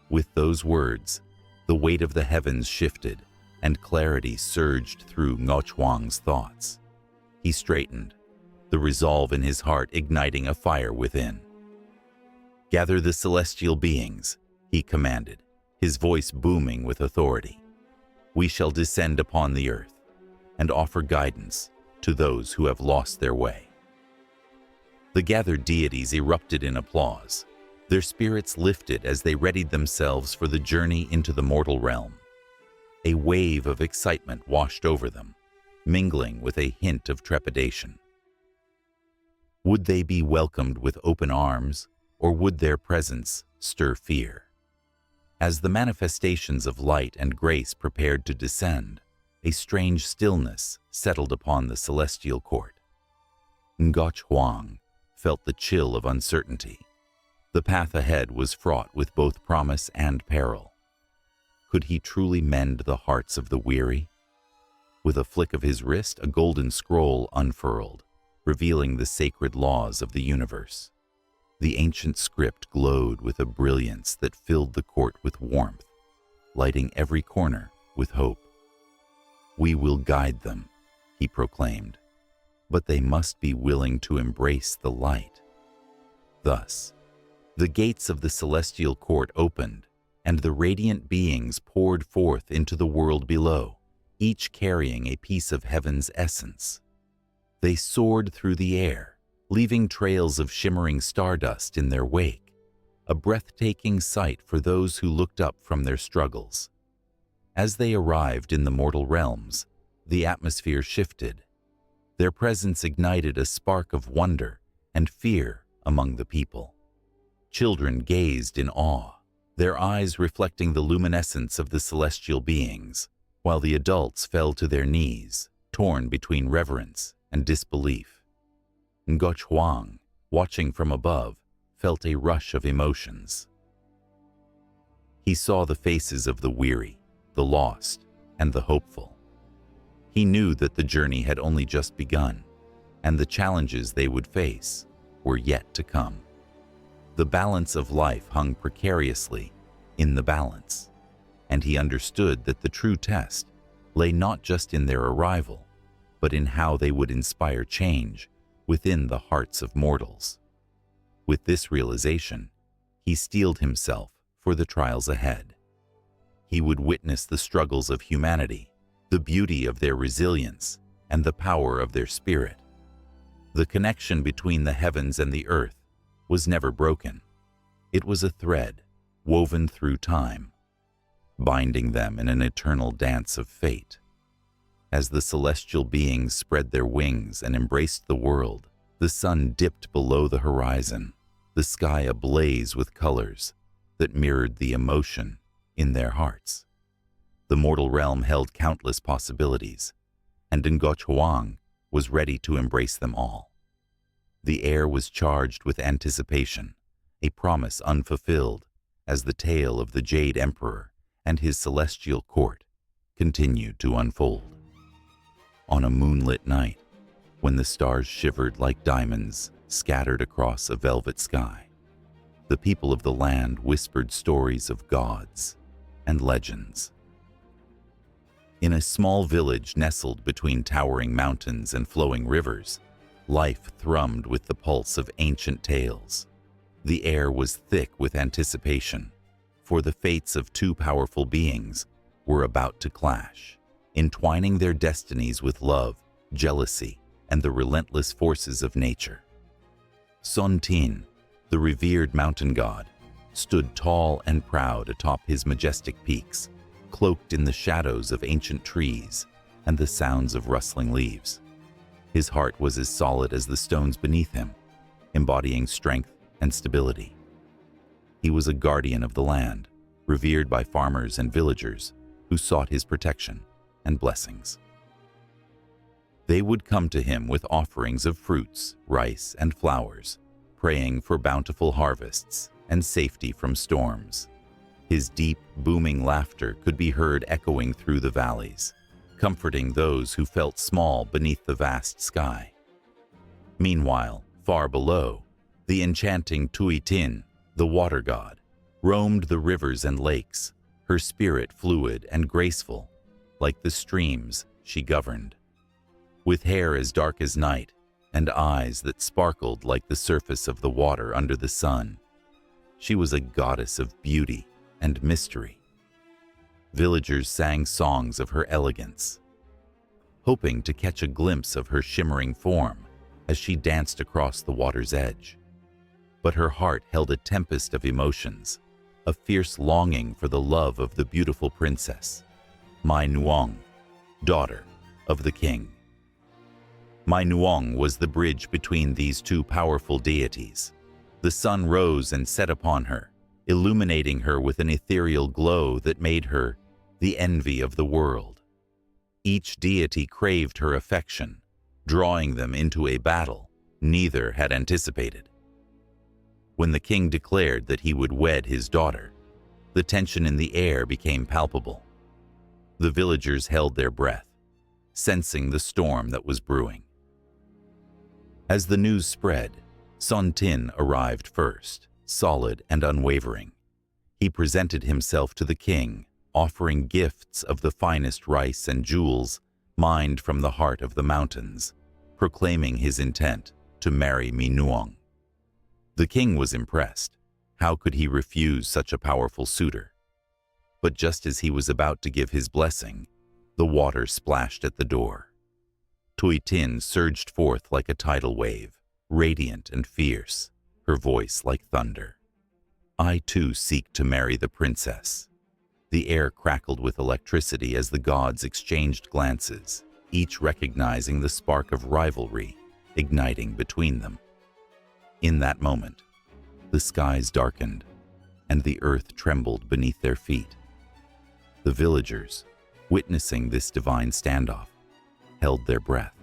With those words, the weight of the heavens shifted and clarity surged through Ngo Huang's thoughts. He straightened, the resolve in his heart igniting a fire within. "Gather the celestial beings," he commanded, his voice booming with authority. "We shall descend upon the earth and offer guidance to those who have lost their way." The gathered deities erupted in applause, their spirits lifted as they readied themselves for the journey into the mortal realm. A wave of excitement washed over them, mingling with a hint of trepidation. Would they be welcomed with open arms, or would their presence stir fear? As the manifestations of light and grace prepared to descend, a strange stillness settled upon the celestial court. Ngo Huang felt the chill of uncertainty. The path ahead was fraught with both promise and peril. Could he truly mend the hearts of the weary? With a flick of his wrist, a golden scroll unfurled, revealing the sacred laws of the universe. The ancient script glowed with a brilliance that filled the court with warmth, lighting every corner with hope. "We will guide them," he proclaimed, "but they must be willing to embrace the light." Thus, the gates of the celestial court opened, and the radiant beings poured forth into the world below, each carrying a piece of heaven's essence. They soared through the air, leaving trails of shimmering stardust in their wake, a breathtaking sight for those who looked up from their struggles. As they arrived in the mortal realms, the atmosphere shifted. Their presence ignited a spark of wonder and fear among the people. Children gazed in awe, their eyes reflecting the luminescence of the celestial beings, while the adults fell to their knees, torn between reverence and disbelief. Ngo Huang, watching from above, felt a rush of emotions. He saw the faces of the weary, the lost, and the hopeful. He knew that the journey had only just begun, and the challenges they would face were yet to come. The balance of life hung precariously in the balance, and he understood that the true test lay not just in their arrival, but in how they would inspire change within the hearts of mortals. With this realization, he steeled himself for the trials ahead. He would witness the struggles of humanity, the beauty of their resilience, and the power of their spirit. The connection between the heavens and the earth was never broken. It was a thread woven through time, binding them in an eternal dance of fate. As the celestial beings spread their wings and embraced the world, the sun dipped below the horizon, the sky ablaze with colors that mirrored the emotion in their hearts. The mortal realm held countless possibilities, and Ngo Huang was ready to embrace them all. The air was charged with anticipation, a promise unfulfilled, as the tale of the Jade Emperor and his celestial court continued to unfold. On a moonlit night, when the stars shivered like diamonds scattered across a velvet sky, the people of the land whispered stories of gods and legends. In a small village nestled between towering mountains and flowing rivers, Life thrummed with the pulse of ancient tales. The air was thick with anticipation, for the fates of two powerful beings were about to clash, entwining their destinies with love, jealousy, and the relentless forces of nature. Son Tin, the revered mountain god, stood tall and proud atop his majestic peaks, cloaked in the shadows of ancient trees and the sounds of rustling leaves. His heart was as solid as the stones beneath him, embodying strength and stability. He was a guardian of the land, revered by farmers and villagers who sought his protection and blessings. They would come to him with offerings of fruits, rice, and flowers, praying for bountiful harvests and safety from storms. His deep, booming laughter could be heard echoing through the valleys, comforting those who felt small beneath the vast sky. Meanwhile, far below, the enchanting Tui Tin, the water god, roamed the rivers and lakes, her spirit fluid and graceful, like the streams she governed. With hair as dark as night and eyes that sparkled like the surface of the water under the sun, she was a goddess of beauty and mystery. Villagers sang songs of her elegance, hoping to catch a glimpse of her shimmering form as she danced across the water's edge. But her heart held a tempest of emotions, a fierce longing for the love of the beautiful princess, Mai Nuong, daughter of the king. Mai Nuong was the bridge between these two powerful deities. The sun rose and set upon her, illuminating her with an ethereal glow that made her the envy of the world. Each deity craved her affection, drawing them into a battle neither had anticipated. When the king declared that he would wed his daughter, the tension in the air became palpable. The villagers held their breath, sensing the storm that was brewing. As the news spread, Son Tin arrived first, solid and unwavering. He presented himself to the king, offering gifts of the finest rice and jewels mined from the heart of the mountains, proclaiming his intent to marry Mi Nuong. The king was impressed. How could he refuse such a powerful suitor? But just as he was about to give his blessing, the water splashed at the door. Tui Tin surged forth like a tidal wave, radiant and fierce, her voice like thunder. I too seek to marry the princess. The air crackled with electricity as the gods exchanged glances, each recognizing the spark of rivalry igniting between them. In that moment, the skies darkened, and the earth trembled beneath their feet. The villagers, witnessing this divine standoff, held their breath,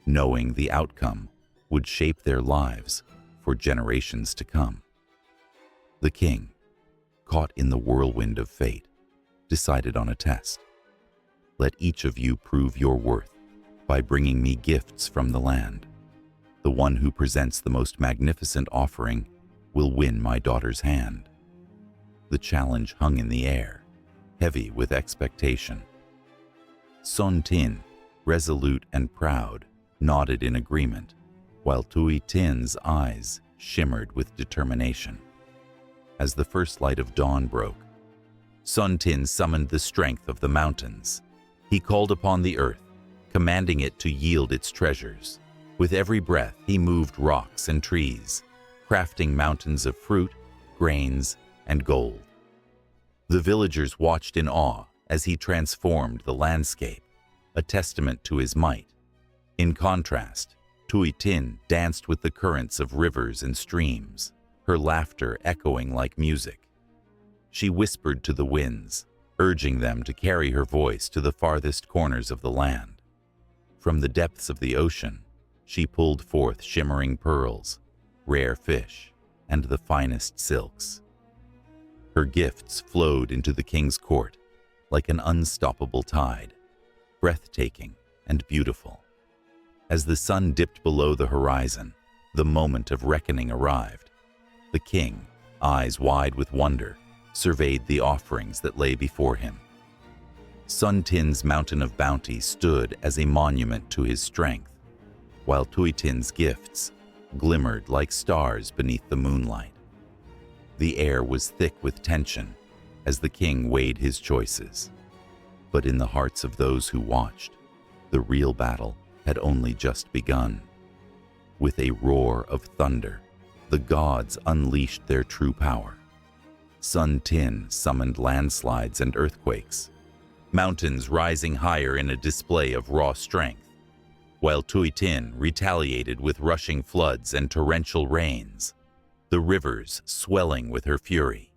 knowing the outcome would shape their lives for generations to come. The king, caught in the whirlwind of fate, decided on a test. Let each of you prove your worth by bringing me gifts from the land. The one who presents the most magnificent offering will win my daughter's hand. The challenge hung in the air, heavy with expectation. Son Tin, resolute and proud, nodded in agreement, while Tui Tin's eyes shimmered with determination. As the first light of dawn broke, Son Tin summoned the strength of the mountains. He called upon the earth, commanding it to yield its treasures. With every breath, he moved rocks and trees, crafting mountains of fruit, grains, and gold. The villagers watched in awe as he transformed the landscape, a testament to his might. In contrast, Tui Tin danced with the currents of rivers and streams, her laughter echoing like music. She whispered to the winds, urging them to carry her voice to the farthest corners of the land. From the depths of the ocean, she pulled forth shimmering pearls, rare fish, and the finest silks. Her gifts flowed into the king's court like an unstoppable tide, breathtaking and beautiful. As the sun dipped below the horizon, the moment of reckoning arrived. The king, eyes wide with wonder, surveyed the offerings that lay before him. Son Tin's mountain of bounty stood as a monument to his strength. while Tuitin's gifts glimmered like stars beneath the moonlight. The air was thick with tension as the king weighed his choices. But in the hearts of those who watched, the real battle had only just begun. With a roar of thunder, the gods unleashed their true power. Sun Tin summoned landslides and earthquakes, mountains rising higher in a display of raw strength, while Tuitin retaliated with rushing floods and torrential rains, the rivers swelling with her fury.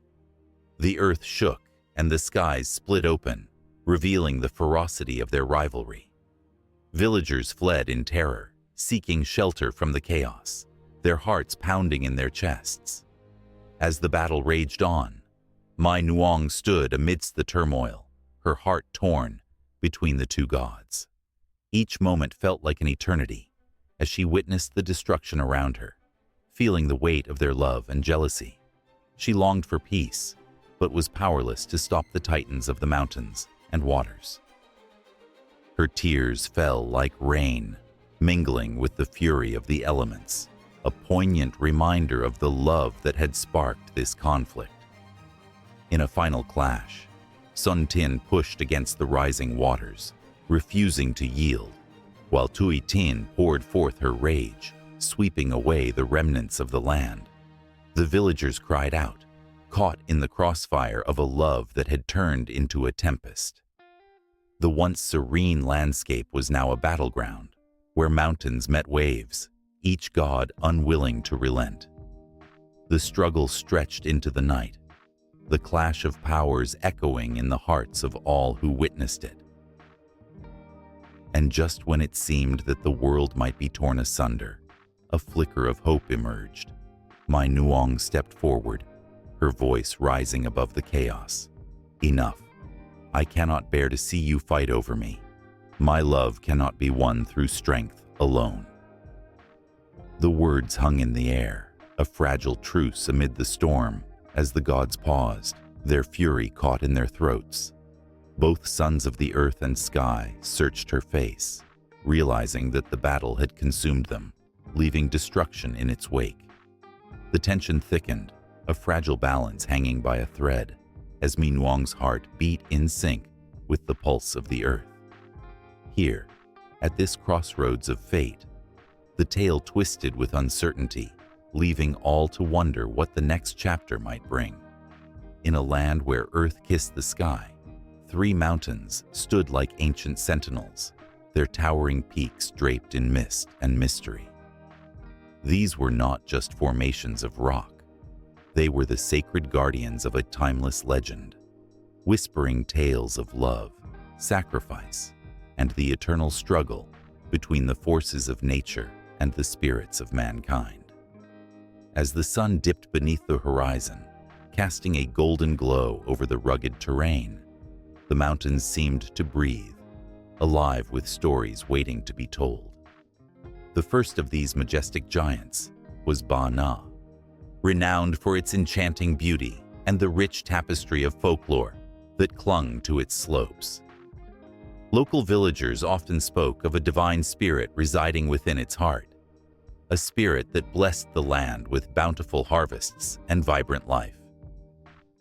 The earth shook and the skies split open, revealing the ferocity of their rivalry. Villagers fled in terror, seeking shelter from the chaos, their hearts pounding in their chests. As the battle raged on, Mai Nuong stood amidst the turmoil, her heart torn between the two gods. Each moment felt like an eternity as she witnessed the destruction around her, feeling the weight of their love and jealousy. She longed for peace, but was powerless to stop the titans of the mountains and waters. Her tears fell like rain, mingling with the fury of the elements, a poignant reminder of the love that had sparked this conflict. In a final clash, Sun Tin pushed against the rising waters, refusing to yield, while Tuitin poured forth her rage, sweeping away the remnants of the land. The villagers cried out, caught in the crossfire of a love that had turned into a tempest. The once serene landscape was now a battleground, where mountains met waves, each god unwilling to relent. The struggle stretched into the night, the clash of powers echoing in the hearts of all who witnessed it. And just when it seemed that the world might be torn asunder, a flicker of hope emerged. Mai Nuong stepped forward, her voice rising above the chaos. Enough. I cannot bear to see you fight over me. My love cannot be won through strength alone. The words hung in the air, a fragile truce amid the storm, as the gods paused, their fury caught in their throats. Both sons of the earth and sky searched her face, realizing that the battle had consumed them, leaving destruction in its wake. The tension thickened, a fragile balance hanging by a thread, as Mai Nuong's heart beat in sync with the pulse of the earth. Here, at this crossroads of fate, the tale twisted with uncertainty, leaving all to wonder what the next chapter might bring. In a land where earth kissed the sky, 3 mountains stood like ancient sentinels, their towering peaks draped in mist and mystery. These were not just formations of rock. They were the sacred guardians of a timeless legend, whispering tales of love, sacrifice, and the eternal struggle between the forces of nature and the spirits of mankind. As the sun dipped beneath the horizon, casting a golden glow over the rugged terrain, the mountains seemed to breathe, alive with stories waiting to be told. The first of these majestic giants was Ba Na, renowned for its enchanting beauty and the rich tapestry of folklore that clung to its slopes. Local villagers often spoke of a divine spirit residing within its heart, a spirit that blessed the land with bountiful harvests and vibrant life.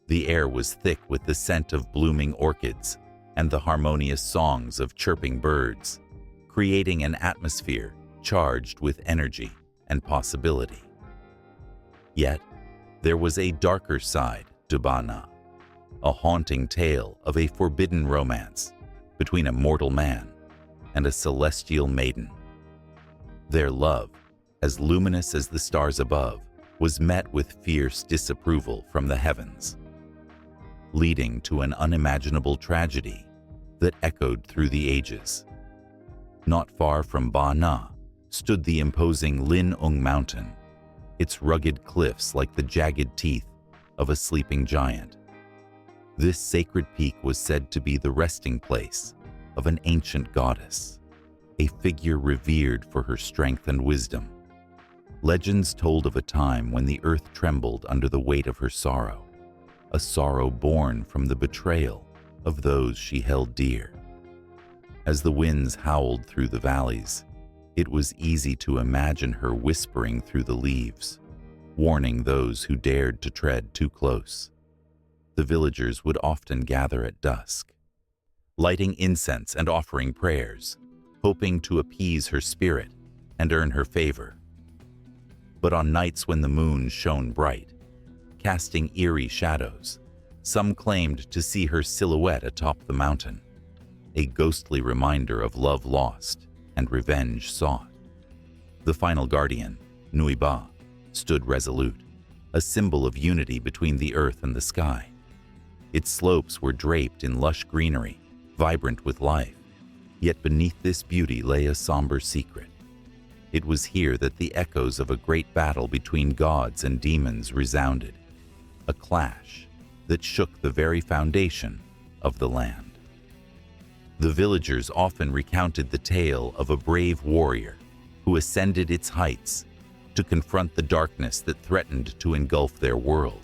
The air was thick with the scent of blooming orchids and the harmonious songs of chirping birds, creating an atmosphere charged with energy and possibility. Yet, there was a darker side to Ba Na, a haunting tale of a forbidden romance between a mortal man and a celestial maiden. Their love, as luminous as the stars above, was met with fierce disapproval from the heavens, leading to an unimaginable tragedy that echoed through the ages. Not far from Ba Na stood the imposing Lin Ung Mountain, its rugged cliffs like the jagged teeth of a sleeping giant. This sacred peak was said to be the resting place of an ancient goddess, a figure revered for her strength and wisdom. Legends told of a time when the earth trembled under the weight of her sorrow, a sorrow born from the betrayal of those she held dear. As the winds howled through the valleys, It was easy to imagine her whispering through the leaves, warning those who dared to tread too close. The villagers would often gather at dusk, lighting incense and offering prayers, hoping to appease her spirit and earn her favor. But on nights when the moon shone bright, casting eerie shadows, some claimed to see her silhouette atop the mountain, a ghostly reminder of love lost and revenge sought. The final guardian, Nui Ba, stood resolute, a symbol of unity between the earth and the sky. Its slopes were draped in lush greenery, vibrant with life, yet beneath this beauty lay a somber secret. It was here that the echoes of a great battle between gods and demons resounded, a clash that shook the very foundation of the land. The villagers often recounted the tale of a brave warrior who ascended its heights to confront the darkness that threatened to engulf their world.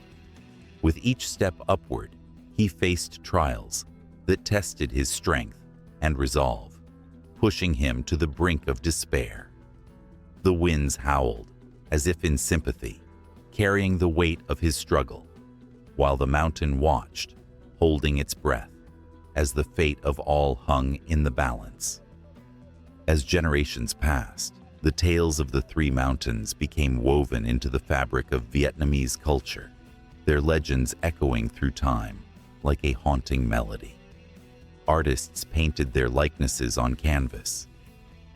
With each step upward, he faced trials that tested his strength and resolve, pushing him to the brink of despair. The winds howled, as if in sympathy, carrying the weight of his struggle, while the mountain watched, holding its breath, as the fate of all hung in the balance. As generations passed, the tales of the three mountains became woven into the fabric of Vietnamese culture, their legends echoing through time like a haunting melody. Artists painted their likenesses on canvas.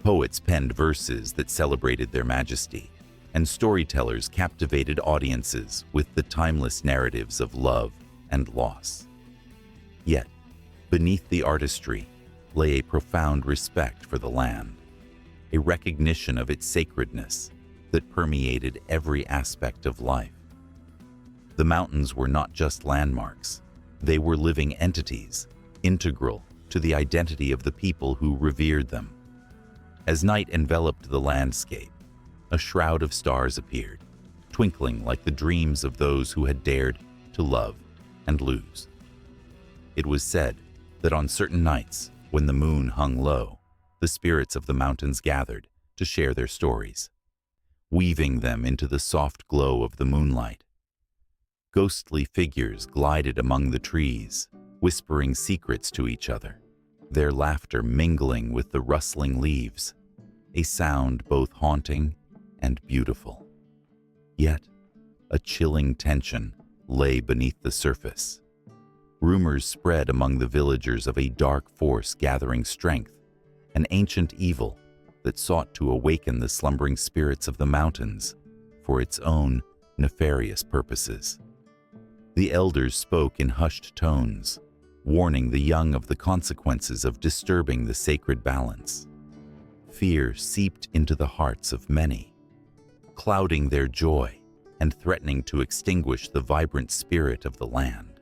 Poets penned verses that celebrated their majesty, and storytellers captivated audiences with the timeless narratives of love and loss. Yet, beneath the artistry lay a profound respect for the land, a recognition of its sacredness that permeated every aspect of life. The mountains were not just landmarks, they were living entities, integral to the identity of the people who revered them. As night enveloped the landscape, a shroud of stars appeared, twinkling like the dreams of those who had dared to love and lose. It was said that on certain nights, when the moon hung low, the spirits of the mountains gathered to share their stories, weaving them into the soft glow of the moonlight. Ghostly figures glided among the trees, whispering secrets to each other, their laughter mingling with the rustling leaves, a sound both haunting and beautiful. Yet, a chilling tension lay beneath the surface. Rumors spread among the villagers of a dark force gathering strength, an ancient evil that sought to awaken the slumbering spirits of the mountains for its own nefarious purposes. The elders spoke in hushed tones, warning the young of the consequences of disturbing the sacred balance. Fear seeped into the hearts of many, clouding their joy and threatening to extinguish the vibrant spirit of the land.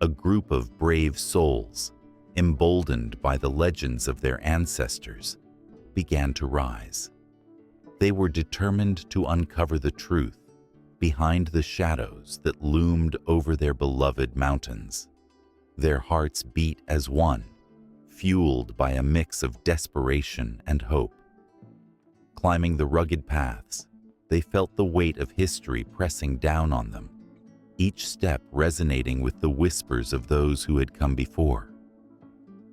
A group of brave souls, emboldened by the legends of their ancestors, began to rise. They were determined to uncover the truth behind the shadows that loomed over their beloved mountains. Their hearts beat as one, fueled by a mix of desperation and hope. Climbing the rugged paths, they felt the weight of history pressing down on them, each step resonating with the whispers of those who had come before.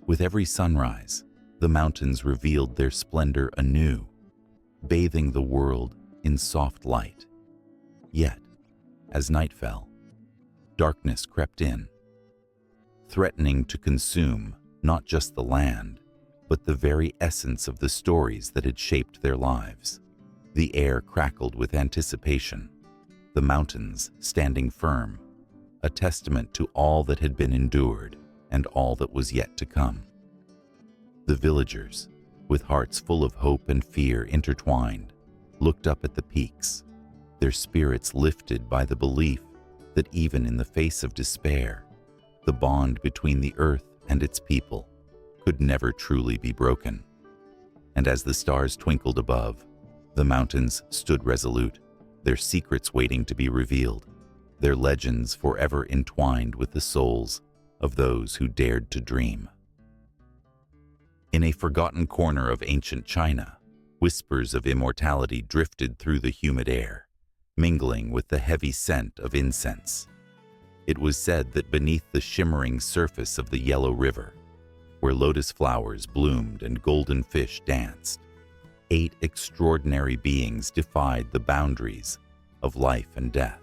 With every sunrise, the mountains revealed their splendor anew, bathing the world in soft light. Yet, as night fell, darkness crept in, threatening to consume not just the land, but the very essence of the stories that had shaped their lives. The air crackled with anticipation, the mountains standing firm, a testament to all that had been endured and all that was yet to come. The villagers, with hearts full of hope and fear intertwined, looked up at the peaks, their spirits lifted by the belief that even in the face of despair, the bond between the earth and its people could never truly be broken. And as the stars twinkled above, the mountains stood resolute, their secrets waiting to be revealed, their legends forever entwined with the souls of those who dared to dream. In a forgotten corner of ancient China, Whispers of immortality drifted through the humid air, mingling with the heavy scent of incense. It was said that beneath the shimmering surface of the yellow river, where lotus flowers bloomed and golden fish danced, 8 extraordinary beings defied the boundaries of life and death.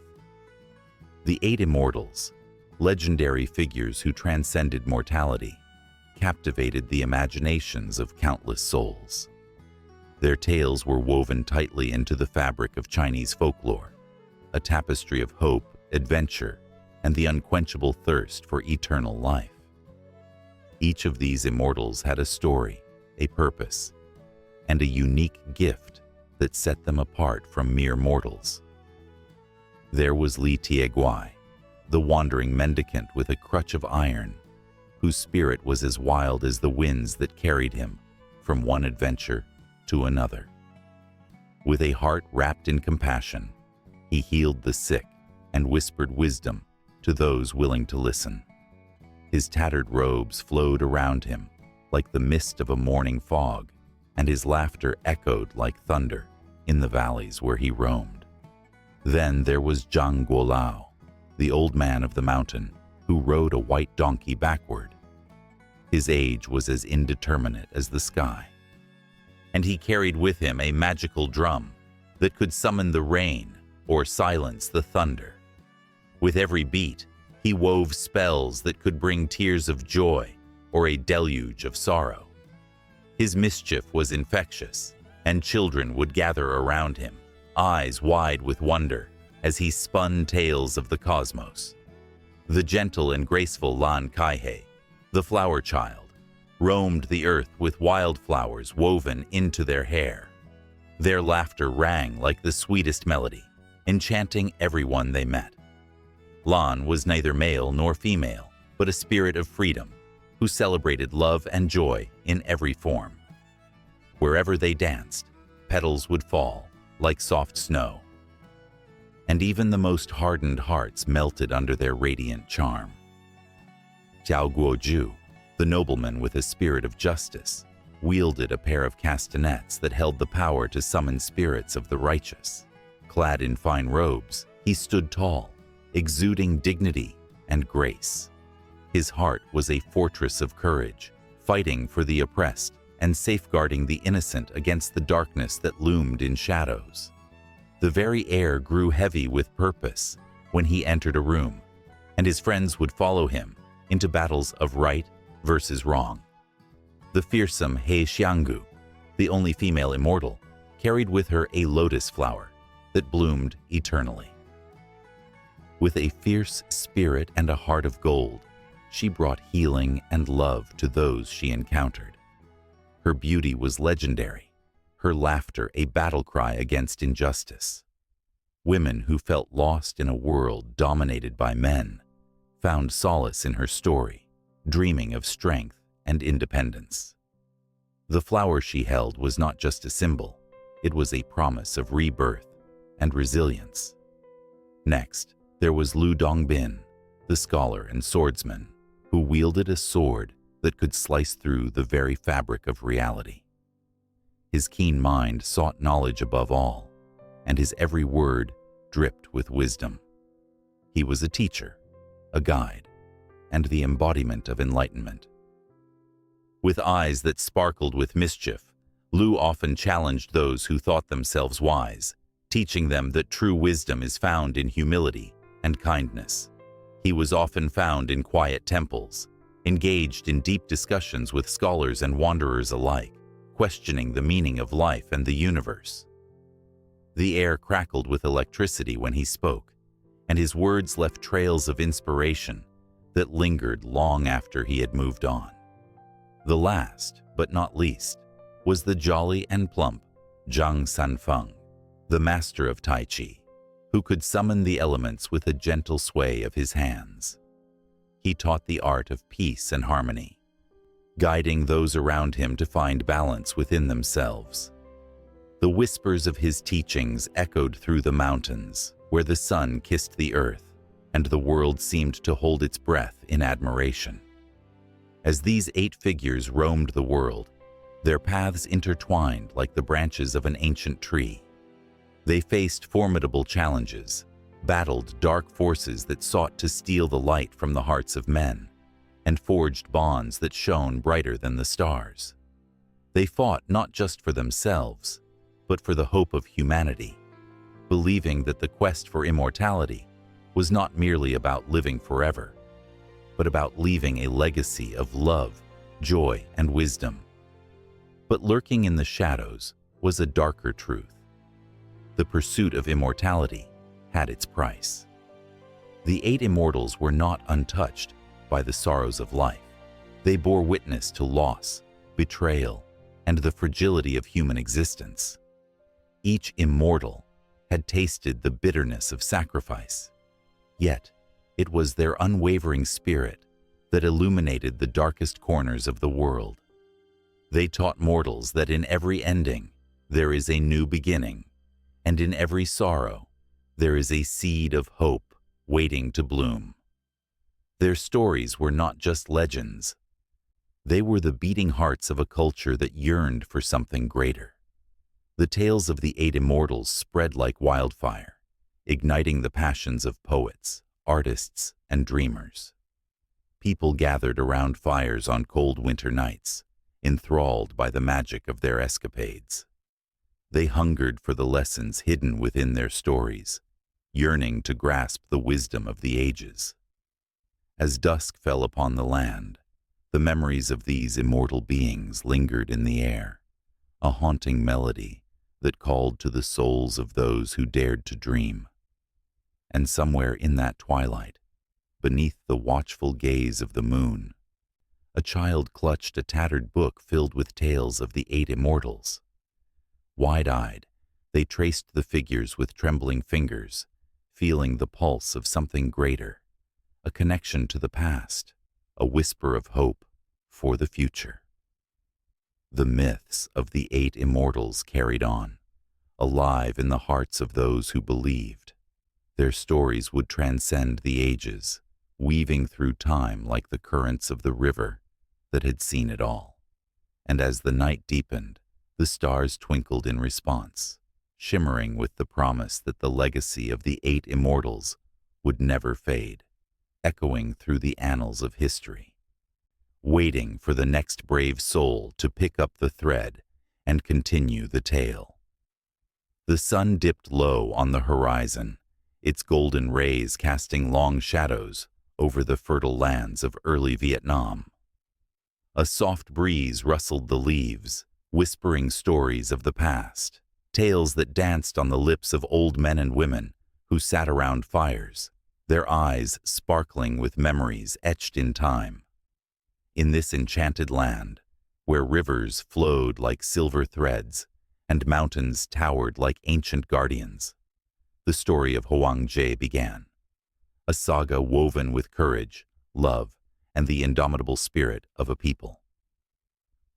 The 8 immortals, legendary figures who transcended mortality, captivated the imaginations of countless souls. Their tales were woven tightly into the fabric of Chinese folklore, a tapestry of hope, adventure, and the unquenchable thirst for eternal life. Each of these immortals had a story, a purpose, and a unique gift that set them apart from mere mortals. There was Li Tieguai, the wandering mendicant with a crutch of iron, whose spirit was as wild as the winds that carried him from one adventure to another. With a heart wrapped in compassion, he healed the sick and whispered wisdom to those willing to listen. His tattered robes flowed around him like the mist of a morning fog, and his laughter echoed like thunder in the valleys where he roamed. Then there was Zhang Guolao, the old man of the mountain, who rode a white donkey backward. His age was as indeterminate as the sky, and he carried with him a magical drum that could summon the rain or silence the thunder. With every beat, he wove spells that could bring tears of joy or a deluge of sorrow. His mischief was infectious, and children would gather around him, eyes wide with wonder, as he spun tales of the cosmos. The gentle and graceful Lan Kaihe, the flower child, roamed the earth with wildflowers woven into their hair. Their laughter rang like the sweetest melody, enchanting everyone they met. Lan was neither male nor female, but a spirit of freedom, who celebrated love and joy in every form. Wherever they danced, petals would fall like soft snow, and even the most hardened hearts melted under their radiant charm. Xiao Guoju, the nobleman with a spirit of justice, wielded a pair of castanets that held the power to summon spirits of the righteous. Clad in fine robes, he stood tall, exuding dignity and grace. His heart was a fortress of courage, fighting for the oppressed and safeguarding the innocent against the darkness that loomed in shadows. The very air grew heavy with purpose when he entered a room, and his friends would follow him into battles of right versus wrong. The fearsome He Xianggu, the only female immortal, carried with her a lotus flower that bloomed eternally. With a fierce spirit and a heart of gold, she brought healing and love to those she encountered. Her beauty was legendary, her laughter a battle cry against injustice. Women who felt lost in a world dominated by men found solace in her story, dreaming of strength and independence. The flower she held was not just a symbol, it was a promise of rebirth and resilience. Next, there was Lu Dongbin, the scholar and swordsman, who wielded a sword that could slice through the very fabric of reality. His keen mind sought knowledge above all, and his every word dripped with wisdom. He was a teacher, a guide, and the embodiment of enlightenment. With eyes that sparkled with mischief, Lu often challenged those who thought themselves wise, teaching them that true wisdom is found in humility and kindness. He was often found in quiet temples, engaged in deep discussions with scholars and wanderers alike, questioning the meaning of life and the universe. The air crackled with electricity when he spoke, and his words left trails of inspiration that lingered long after he had moved on. The last, but not least, was the jolly and plump Zhang Sanfeng, the master of Tai Chi, who could summon the elements with a gentle sway of his hands. He taught the art of peace and harmony, guiding those around him to find balance within themselves. The whispers of his teachings echoed through the mountains, where the sun kissed the earth, and the world seemed to hold its breath in admiration. As these 8 figures roamed the world, their paths intertwined like the branches of an ancient tree. They faced formidable challenges, battled dark forces that sought to steal the light from the hearts of men, and forged bonds that shone brighter than the stars. They fought not just for themselves, but for the hope of humanity, believing that the quest for immortality was not merely about living forever, but about leaving a legacy of love, joy, and wisdom. But lurking in the shadows was a darker truth. The pursuit of immortality had its price. The 8 immortals were not untouched by the sorrows of life. They bore witness to loss, betrayal, and the fragility of human existence. Each immortal had tasted the bitterness of sacrifice, yet it was their unwavering spirit that illuminated the darkest corners of the world. They taught mortals that in every ending there is a new beginning, and in every sorrow there is a seed of hope waiting to bloom. Their stories were not just legends. They were the beating hearts of a culture that yearned for something greater. The tales of the 8 immortals spread like wildfire, igniting the passions of poets, artists, and dreamers. People gathered around fires on cold winter nights, enthralled by the magic of their escapades. They hungered for the lessons hidden within their stories, yearning to grasp the wisdom of the ages. As dusk fell upon the land, the memories of these immortal beings lingered in the air, a haunting melody that called to the souls of those who dared to dream. And somewhere in that twilight, beneath the watchful gaze of the moon, a child clutched a tattered book filled with tales of the 8 immortals. Wide-eyed, they traced the figures with trembling fingers, feeling the pulse of something greater, a connection to the past, a whisper of hope for the future. The myths of the 8 immortals carried on, alive in the hearts of those who believed. Their stories would transcend the ages, weaving through time like the currents of the river that had seen it all. And as the night deepened, the stars twinkled in response, shimmering with the promise that the legacy of the 8 immortals would never fade, echoing through the annals of history, waiting for the next brave soul to pick up the thread and continue the tale. The sun dipped low on the horizon, its golden rays casting long shadows over the fertile lands of early Vietnam. A soft breeze rustled the leaves, whispering stories of the past, tales that danced on the lips of old men and women who sat around fires, their eyes sparkling with memories etched in time. In this enchanted land, where rivers flowed like silver threads and mountains towered like ancient guardians, the story of Hoang Jie began, a saga woven with courage, love, and the indomitable spirit of a people.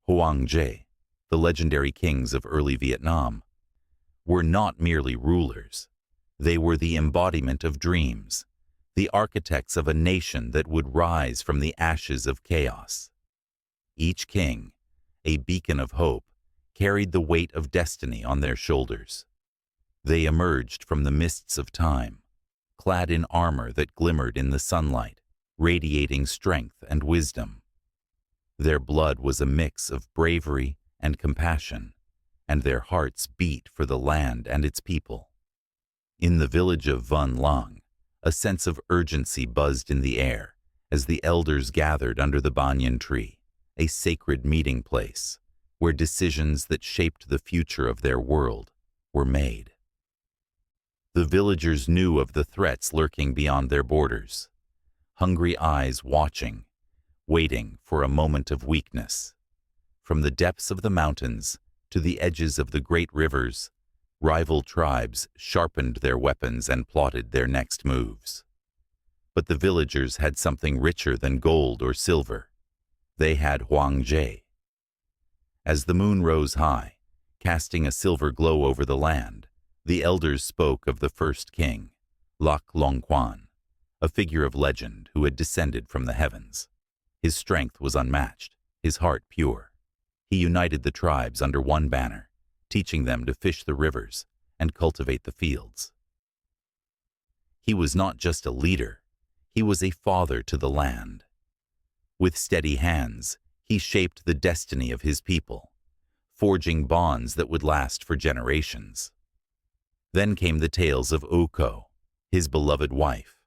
Hoang Jie, the legendary kings of early Vietnam, were not merely rulers. They were the embodiment of dreams, the architects of a nation that would rise from the ashes of chaos. Each king, a beacon of hope, carried the weight of destiny on their shoulders. They emerged from the mists of time, clad in armor that glimmered in the sunlight, radiating strength and wisdom. Their blood was a mix of bravery and compassion, and their hearts beat for the land and its people. In the village of Vân Long, a sense of urgency buzzed in the air as the elders gathered under the banyan tree, a sacred meeting place where decisions that shaped the future of their world were made. The villagers knew of the threats lurking beyond their borders, hungry eyes watching, waiting for a moment of weakness. From the depths of the mountains to the edges of the great rivers, rival tribes sharpened their weapons and plotted their next moves. But the villagers had something richer than gold or silver. They had Hoang Jie. As the moon rose high, casting a silver glow over the land, the elders spoke of the first king, Lac Long Quan, a figure of legend who had descended from the heavens. His strength was unmatched, his heart pure. He united the tribes under one banner, teaching them to fish the rivers and cultivate the fields. He was not just a leader, he was a father to the land. With steady hands, he shaped the destiny of his people, forging bonds that would last for generations. Then came the tales of Oko, his beloved wife,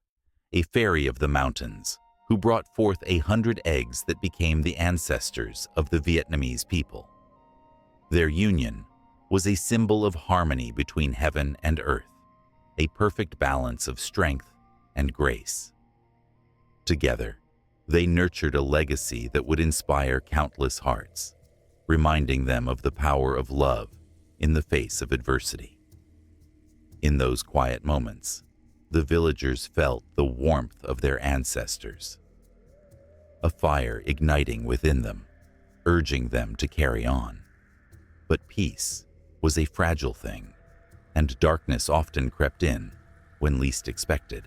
a fairy of the mountains who brought forth 100 eggs that became the ancestors of the Vietnamese people. Their union was a symbol of harmony between heaven and earth, a perfect balance of strength and grace. Together, they nurtured a legacy that would inspire countless hearts, reminding them of the power of love in the face of adversity. In those quiet moments, the villagers felt the warmth of their ancestors, a fire igniting within them, urging them to carry on. But peace was a fragile thing, and darkness often crept in when least expected.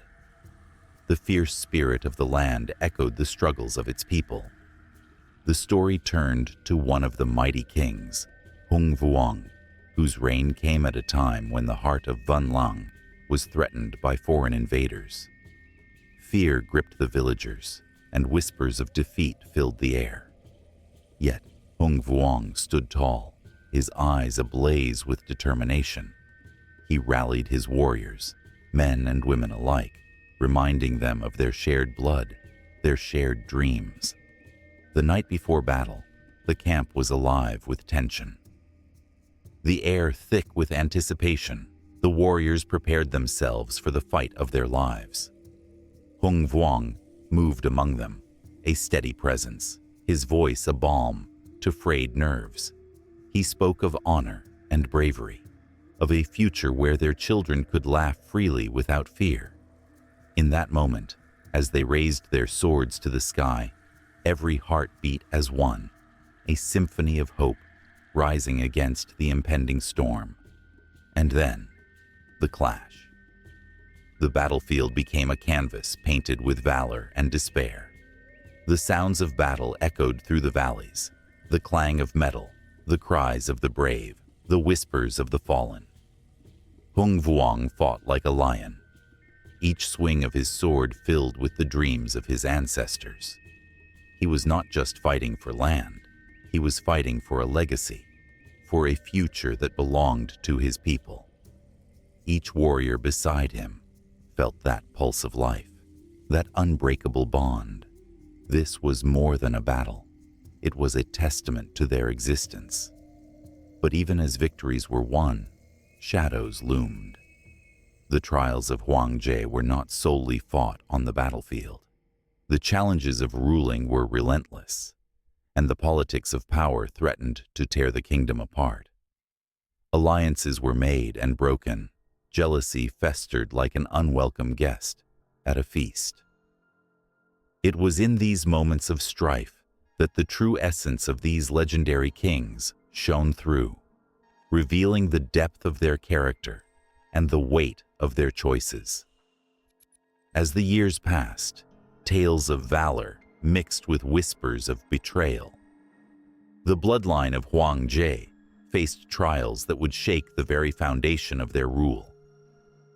The fierce spirit of the land echoed the struggles of its people. The story turned to one of the mighty kings, Hung Vuong, whose reign came at a time when the heart of Vân Lang was threatened by foreign invaders. Fear gripped the villagers, and whispers of defeat filled the air. Yet Hung Vuong stood tall, his eyes ablaze with determination. He rallied his warriors, men and women alike, reminding them of their shared blood, their shared dreams. The night before battle, the camp was alive with tension. The air thick with anticipation, the warriors prepared themselves for the fight of their lives. Hung Vuong moved among them, a steady presence, his voice a balm to frayed nerves. He spoke of honor and bravery, of a future where their children could laugh freely without fear. In that moment, as they raised their swords to the sky, every heart beat as one, a symphony of hope rising against the impending storm. And then, the clash. The battlefield became a canvas painted with valor and despair. The sounds of battle echoed through the valleys, the clang of metal, the cries of the brave, the whispers of the fallen. Hung Vuong fought like a lion, each swing of his sword filled with the dreams of his ancestors. He was not just fighting for land, he was fighting for a legacy, for a future that belonged to his people. Each warrior beside him felt that pulse of life, that unbreakable bond. This was more than a battle. It was a testament to their existence. But even as victories were won, shadows loomed. The trials of Huang Jie were not solely fought on the battlefield. The challenges of ruling were relentless, and the politics of power threatened to tear the kingdom apart. Alliances were made and broken. Jealousy festered like an unwelcome guest at a feast. It was in these moments of strife that the true essence of these legendary kings shone through, revealing the depth of their character and the weight of their choices. As the years passed, tales of valor mixed with whispers of betrayal. The bloodline of Huang Jie faced trials that would shake the very foundation of their rule.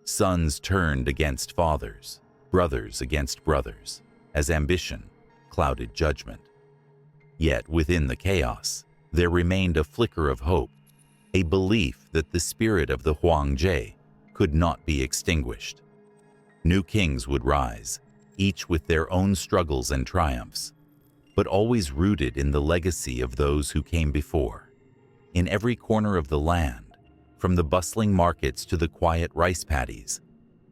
Sons turned against fathers, brothers against brothers, as ambition clouded judgment. Yet within the chaos, there remained a flicker of hope, a belief that the spirit of the Huang Jie could not be extinguished. New kings would rise, each with their own struggles and triumphs, but always rooted in the legacy of those who came before. In every corner of the land, from the bustling markets to the quiet rice paddies,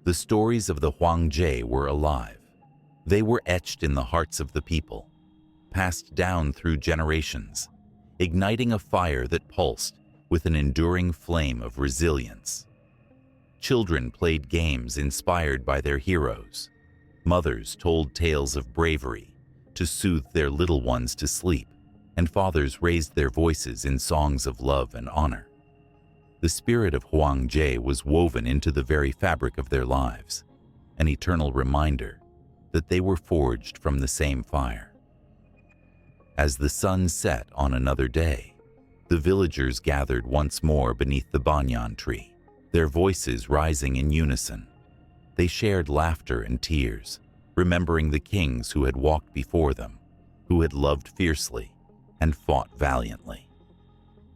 the stories of the Huang Jie were alive. They were etched in the hearts of the people, passed down through generations, igniting a fire that pulsed with an enduring flame of resilience. Children played games inspired by their heroes. Mothers told tales of bravery to soothe their little ones to sleep, and fathers raised their voices in songs of love and honor. The spirit of Huang Jie was woven into the very fabric of their lives, an eternal reminder that they were forged from the same fire. As the sun set on another day, The villagers gathered once more beneath the banyan tree, their voices rising in unison. They shared laughter and tears, remembering the kings who had walked before them, who had loved fiercely and fought valiantly.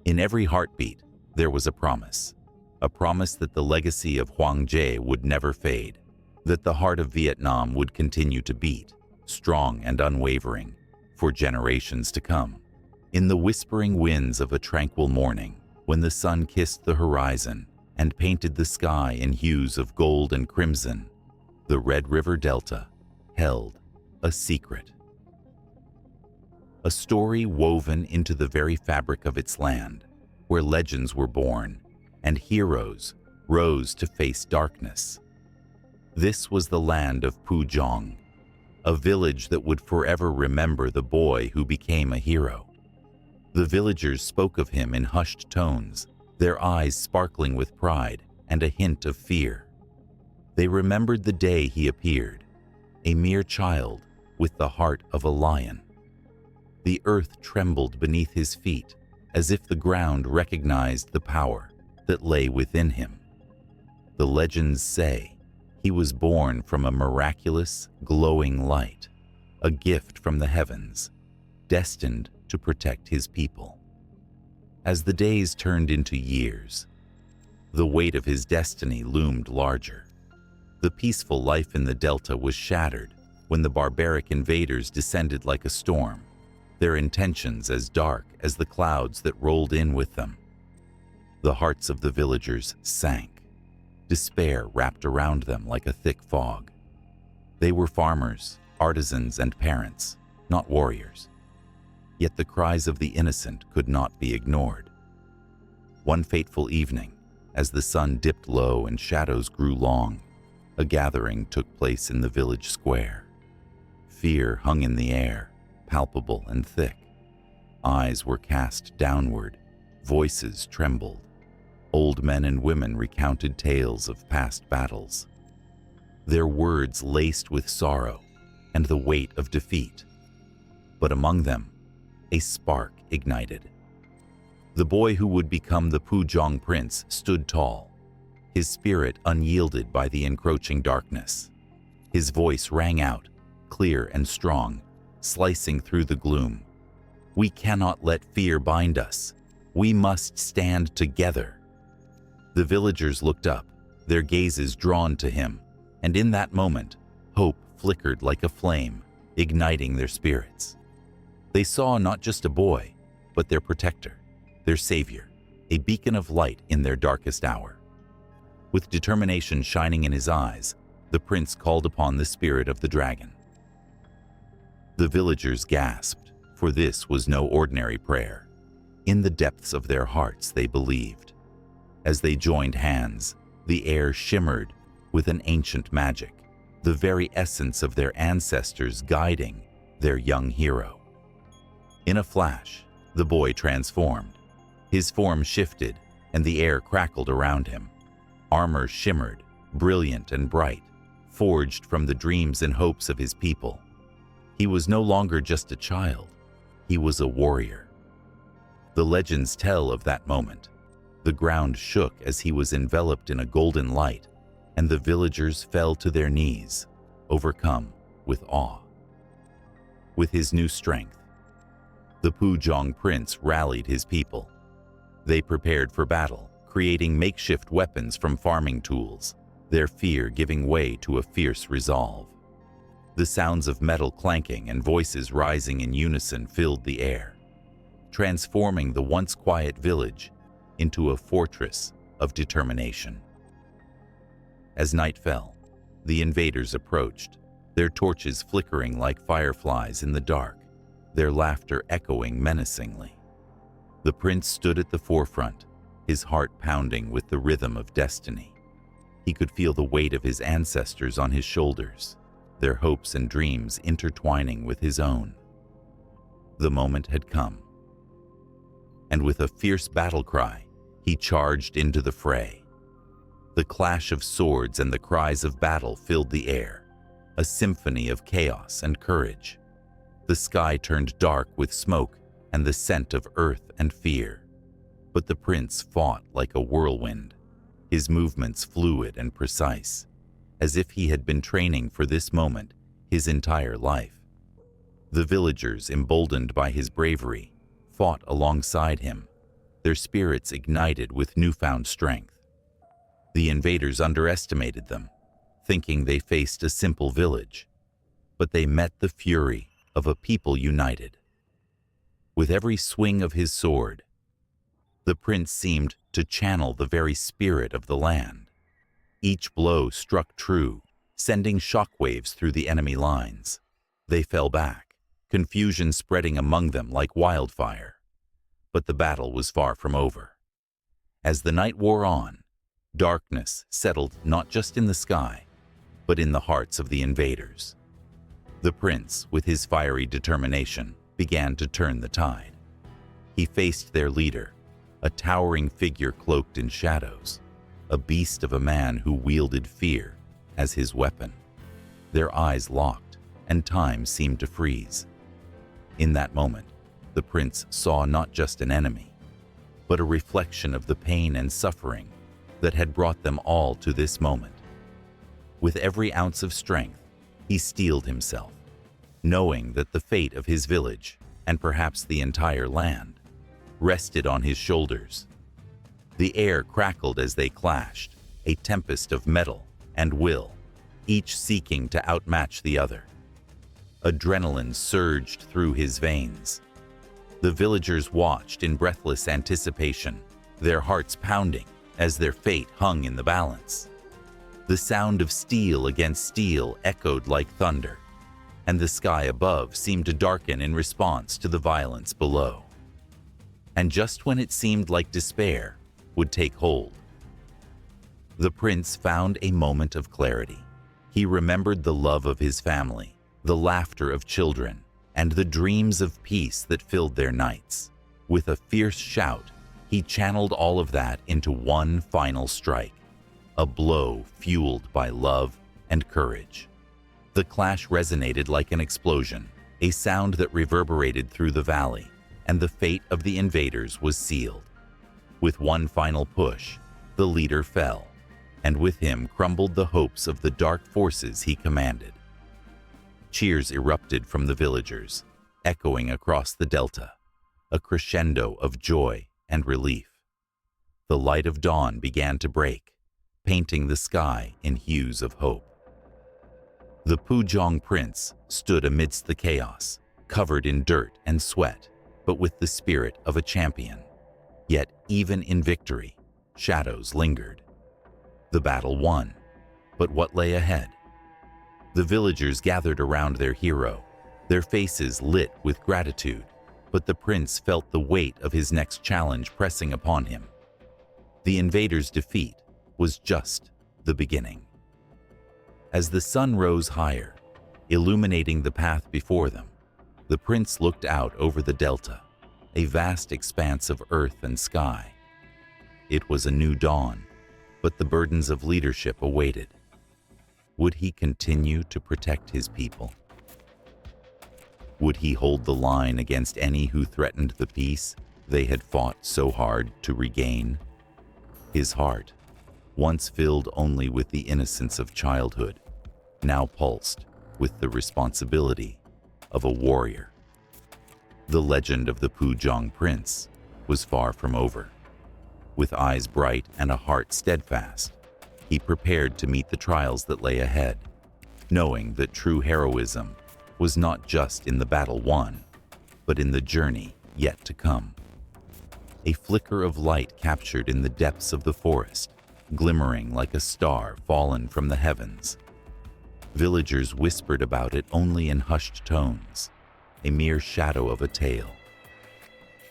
In every heartbeat, there was a promise that the legacy of Hoang Jie would never fade, that the heart of Vietnam would continue to beat, strong and unwavering, for generations to come. In the whispering winds of a tranquil morning, when the sun kissed the horizon and painted the sky in hues of gold and crimson, the Red River Delta held a secret. A story woven into the very fabric of its land, where legends were born and heroes rose to face darkness. This was the land of Phu Jong, a village that would forever remember the boy who became a hero. The villagers spoke of him in hushed tones, their eyes sparkling with pride and a hint of fear. They remembered the day he appeared, a mere child with the heart of a lion. The earth trembled beneath his feet, as if the ground recognized the power that lay within him. The legends say he was born from a miraculous, glowing light, a gift from the heavens, destined to protect his people. As the days turned into years, the weight of his destiny loomed larger. The peaceful life in the Delta was shattered when the barbaric invaders descended like a storm, their intentions as dark as the clouds that rolled in with them. The hearts of the villagers sank. Despair wrapped around them like a thick fog. They were farmers, artisans, and parents, not warriors. Yet the cries of the innocent could not be ignored. One fateful evening, as the sun dipped low and shadows grew long, a gathering took place in the village square. Fear hung in the air, palpable and thick. Eyes were cast downward, voices trembled. Old men and women recounted tales of past battles, their words laced with sorrow and the weight of defeat. But among them, a spark ignited. The boy who would become the Phu Jong prince stood tall, his spirit unyielded by the encroaching darkness. His voice rang out, clear and strong, slicing through the gloom. "We cannot let fear bind us. We must stand together." The villagers looked up, their gazes drawn to him, and in that moment, hope flickered like a flame, igniting their spirits. They saw not just a boy, but their protector, their savior, a beacon of light in their darkest hour. With determination shining in his eyes, the prince called upon the spirit of the dragon. The villagers gasped, for this was no ordinary prayer. In the depths of their hearts, they believed. As they joined hands, the air shimmered with an ancient magic, the very essence of their ancestors guiding their young hero. In a flash, the boy transformed. His form shifted, and the air crackled around him. Armor shimmered, brilliant and bright, forged from the dreams and hopes of his people. He was no longer just a child, he was a warrior. The legends tell of that moment. The ground shook as he was enveloped in a golden light, and the villagers fell to their knees, overcome with awe. With his new strength, the Phu Jong prince rallied his people. They prepared for battle, creating makeshift weapons from farming tools, their fear giving way to a fierce resolve. The sounds of metal clanking and voices rising in unison filled the air, transforming the once quiet village into a fortress of determination. As night fell, the invaders approached, their torches flickering like fireflies in the dark, their laughter echoing menacingly. The prince stood at the forefront, his heart pounding with the rhythm of destiny. He could feel the weight of his ancestors on his shoulders, their hopes and dreams intertwining with his own. The moment had come, and with a fierce battle cry, he charged into the fray. The clash of swords and the cries of battle filled the air, a symphony of chaos and courage. The sky turned dark with smoke and the scent of earth and fear. But the prince fought like a whirlwind, his movements fluid and precise, as if he had been training for this moment his entire life. The villagers, emboldened by his bravery, fought alongside him, their spirits ignited with newfound strength. The invaders underestimated them, thinking they faced a simple village, but they met the fury of a people united. With every swing of his sword, the prince seemed to channel the very spirit of the land. Each blow struck true, sending shockwaves through the enemy lines. They fell back, confusion spreading among them like wildfire. But the battle was far from over. As the night wore on, darkness settled not just in the sky, but in the hearts of the invaders. The prince, with his fiery determination, began to turn the tide. He faced their leader, a towering figure cloaked in shadows, a beast of a man who wielded fear as his weapon. Their eyes locked, and time seemed to freeze. In that moment, the prince saw not just an enemy, but a reflection of the pain and suffering that had brought them all to this moment. With every ounce of strength, he steeled himself, knowing that the fate of his village, and perhaps the entire land, rested on his shoulders. The air crackled as they clashed, a tempest of metal and will, each seeking to outmatch the other. Adrenaline surged through his veins. The villagers watched in breathless anticipation, their hearts pounding as their fate hung in the balance. The sound of steel against steel echoed like thunder, and the sky above seemed to darken in response to the violence below. And just when it seemed like despair would take hold, the prince found a moment of clarity. He remembered the love of his family, the laughter of children, and the dreams of peace that filled their nights. With a fierce shout, he channeled all of that into one final strike, a blow fueled by love and courage. The clash resonated like an explosion, a sound that reverberated through the valley, and the fate of the invaders was sealed. With one final push, the leader fell, and with him crumbled the hopes of the dark forces he commanded. Cheers erupted from the villagers, echoing across the delta, a crescendo of joy and relief. The light of dawn began to break, painting the sky in hues of hope. The Pujong prince stood amidst the chaos, covered in dirt and sweat, but with the spirit of a champion. Yet even in victory, shadows lingered. The battle won, but what lay ahead? The villagers gathered around their hero, their faces lit with gratitude, but the prince felt the weight of his next challenge pressing upon him. The invaders' defeat was just the beginning. As the sun rose higher, illuminating the path before them, the prince looked out over the delta, a vast expanse of earth and sky. It was a new dawn, but the burdens of leadership awaited. Would he continue to protect his people? Would he hold the line against any who threatened the peace they had fought so hard to regain? His heart, once filled only with the innocence of childhood, now pulsed with the responsibility of a warrior. The legend of the Pujong prince was far from over. With eyes bright and a heart steadfast, he prepared to meet the trials that lay ahead, knowing that true heroism was not just in the battle won, but in the journey yet to come. A flicker of light captured in the depths of the forest, glimmering like a star fallen from the heavens. Villagers whispered about it only in hushed tones, a mere shadow of a tale.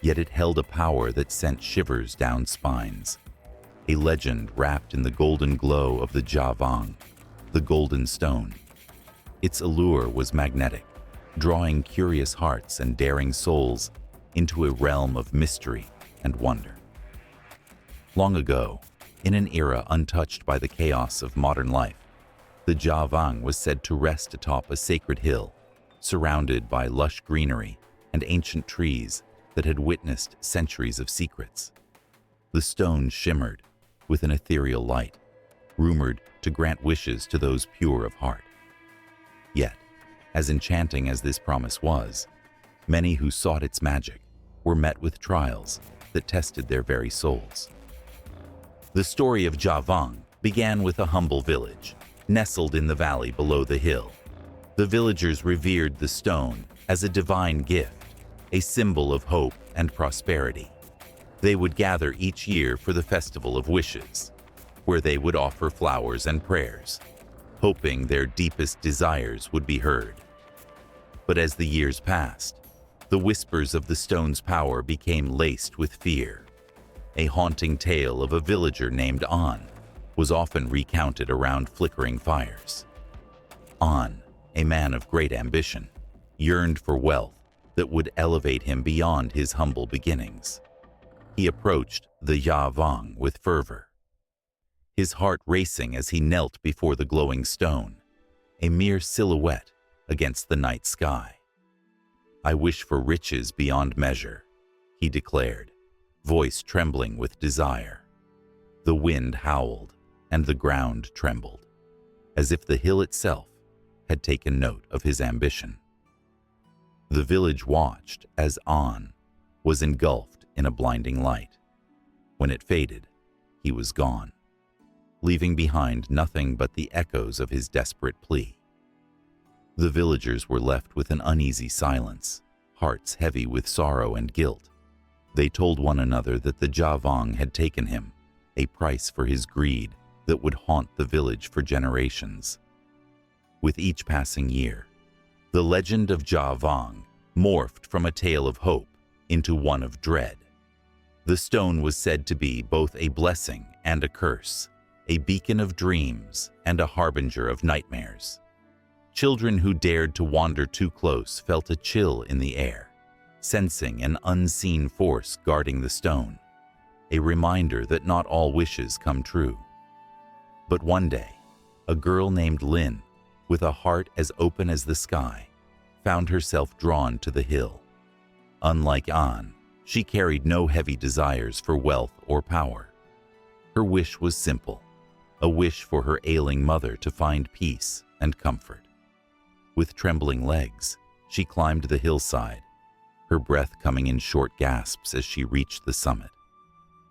Yet it held a power that sent shivers down spines, a legend wrapped in the golden glow of the Javang, the golden stone. Its allure was magnetic, drawing curious hearts and daring souls into a realm of mystery and wonder. Long ago, in an era untouched by the chaos of modern life, the Javang was said to rest atop a sacred hill, surrounded by lush greenery and ancient trees that had witnessed centuries of secrets. The stone shimmered with an ethereal light, rumored to grant wishes to those pure of heart. Yet, as enchanting as this promise was, many who sought its magic were met with trials that tested their very souls. The story of Ja Vang began with a humble village, nestled in the valley below the hill. The villagers revered the stone as a divine gift, a symbol of hope and prosperity. They would gather each year for the Festival of Wishes, where they would offer flowers and prayers, hoping their deepest desires would be heard. But as the years passed, the whispers of the stone's power became laced with fear. A haunting tale of a villager named An was often recounted around flickering fires. An, a man of great ambition, yearned for wealth that would elevate him beyond his humble beginnings. He approached the Ja Vang with fervor, his heart racing as he knelt before the glowing stone, a mere silhouette against the night sky. "I wish for riches beyond measure," he declared, voice trembling with desire. The wind howled and the ground trembled, as if the hill itself had taken note of his ambition. The village watched as An was engulfed in a blinding light. When it faded, he was gone, leaving behind nothing but the echoes of his desperate plea. The villagers were left with an uneasy silence, hearts heavy with sorrow and guilt. They told one another that the Ja Vang had taken him, a price for his greed that would haunt the village for generations. With each passing year, the legend of Ja Vang morphed from a tale of hope into one of dread. The stone was said to be both a blessing and a curse, a beacon of dreams and a harbinger of nightmares. Children who dared to wander too close felt a chill in the air, sensing an unseen force guarding the stone, a reminder that not all wishes come true. But one day, a girl named Lin, with a heart as open as the sky, found herself drawn to the hill. Unlike An, she carried no heavy desires for wealth or power. Her wish was simple, a wish for her ailing mother to find peace and comfort. With trembling legs, she climbed the hillside, her breath coming in short gasps as she reached the summit.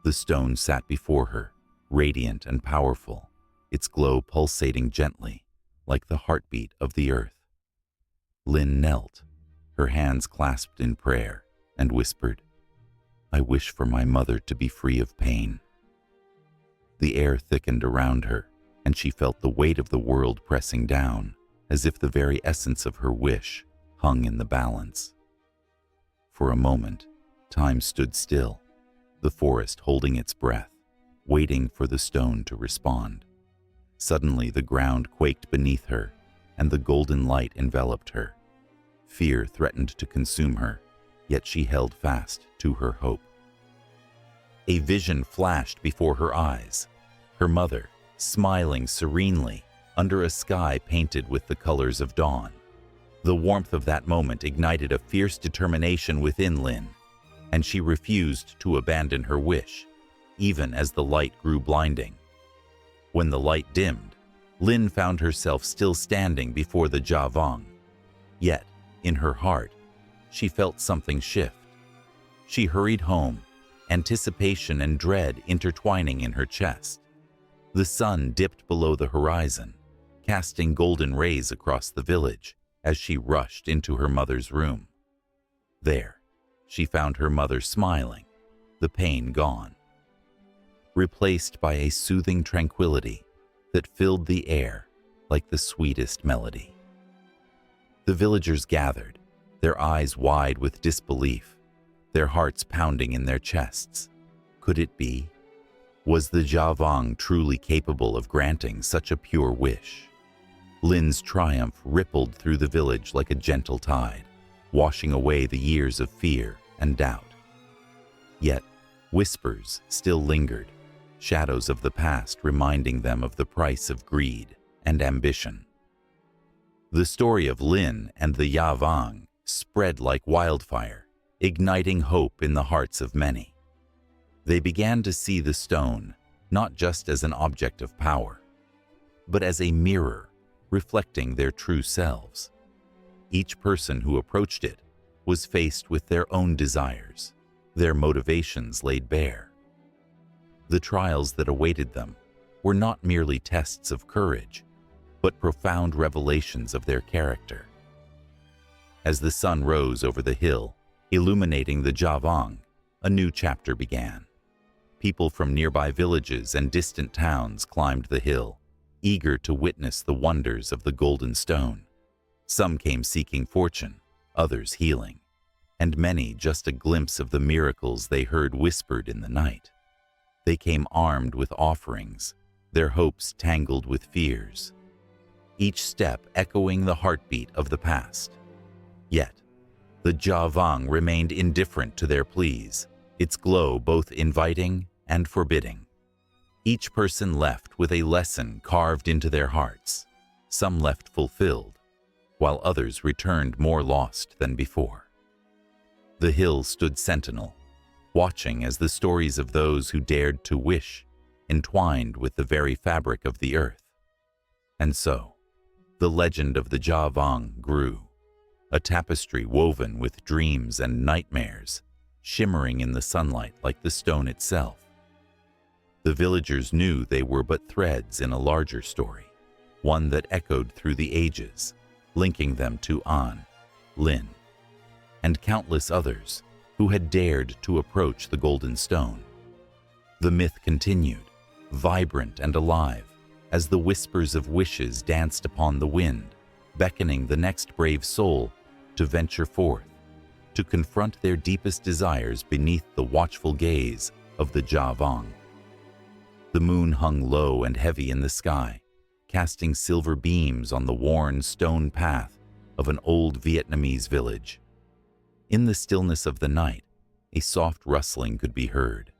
The stone sat before her, radiant and powerful, its glow pulsating gently, like the heartbeat of the earth. Lin knelt, her hands clasped in prayer, and whispered, "I wish for my mother to be free of pain." The air thickened around her, and she felt the weight of the world pressing down, as if the very essence of her wish hung in the balance. For a moment, time stood still, the forest holding its breath, waiting for the stone to respond. Suddenly, the ground quaked beneath her, and the golden light enveloped her. Fear threatened to consume her, yet she held fast to her hope. A vision flashed before her eyes, her mother, smiling serenely under a sky painted with the colors of dawn. The warmth of that moment ignited a fierce determination within Lin, and she refused to abandon her wish, even as the light grew blinding. When the light dimmed, Lin found herself still standing before the Ja Vang. Yet, in her heart, she felt something shift. She hurried home, anticipation and dread intertwining in her chest. The sun dipped below the horizon, casting golden rays across the village as she rushed into her mother's room. There, she found her mother smiling, the pain gone, replaced by a soothing tranquility that filled the air like the sweetest melody. The villagers gathered, their eyes wide with disbelief, their hearts pounding in their chests. Could it be? Was the Ja Vang truly capable of granting such a pure wish? Lin's triumph rippled through the village like a gentle tide, washing away the years of fear and doubt. Yet, whispers still lingered, shadows of the past reminding them of the price of greed and ambition. The story of Lin and the Ja Vang spread like wildfire, igniting hope in the hearts of many. They began to see the stone not just as an object of power, but as a mirror reflecting their true selves. Each person who approached it was faced with their own desires, their motivations laid bare. The trials that awaited them were not merely tests of courage, but profound revelations of their character. As the sun rose over the hill, illuminating the Javang, a new chapter began. People from nearby villages and distant towns climbed the hill, eager to witness the wonders of the golden stone. Some came seeking fortune, others healing, and many just a glimpse of the miracles they heard whispered in the night. They came armed with offerings, their hopes tangled with fears, each step echoing the heartbeat of the past. Yet, the Javang remained indifferent to their pleas, its glow both inviting and forbidding. Each person left with a lesson carved into their hearts. Some left fulfilled, while others returned more lost than before. The hill stood sentinel, watching as the stories of those who dared to wish entwined with the very fabric of the earth. And so, the legend of the Javang grew, a tapestry woven with dreams and nightmares, shimmering in the sunlight like the stone itself. The villagers knew they were but threads in a larger story, one that echoed through the ages, linking them to An, Lin, and countless others who had dared to approach the golden stone. The myth continued, vibrant and alive, as the whispers of wishes danced upon the wind, beckoning the next brave soul to venture forth, to confront their deepest desires beneath the watchful gaze of the Javang. The moon hung low and heavy in the sky, casting silver beams on the worn stone path of an old Vietnamese village. In the stillness of the night, a soft rustling could be heard,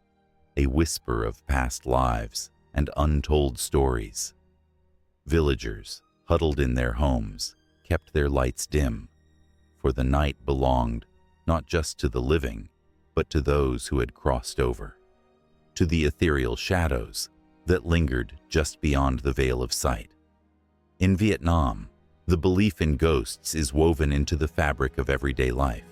a whisper of past lives and untold stories. Villagers, huddled in their homes, kept their lights dim, for the night belonged not just to the living, but to those who had crossed over, to the ethereal shadows that lingered just beyond the veil of sight. In Vietnam, the belief in ghosts is woven into the fabric of everyday life.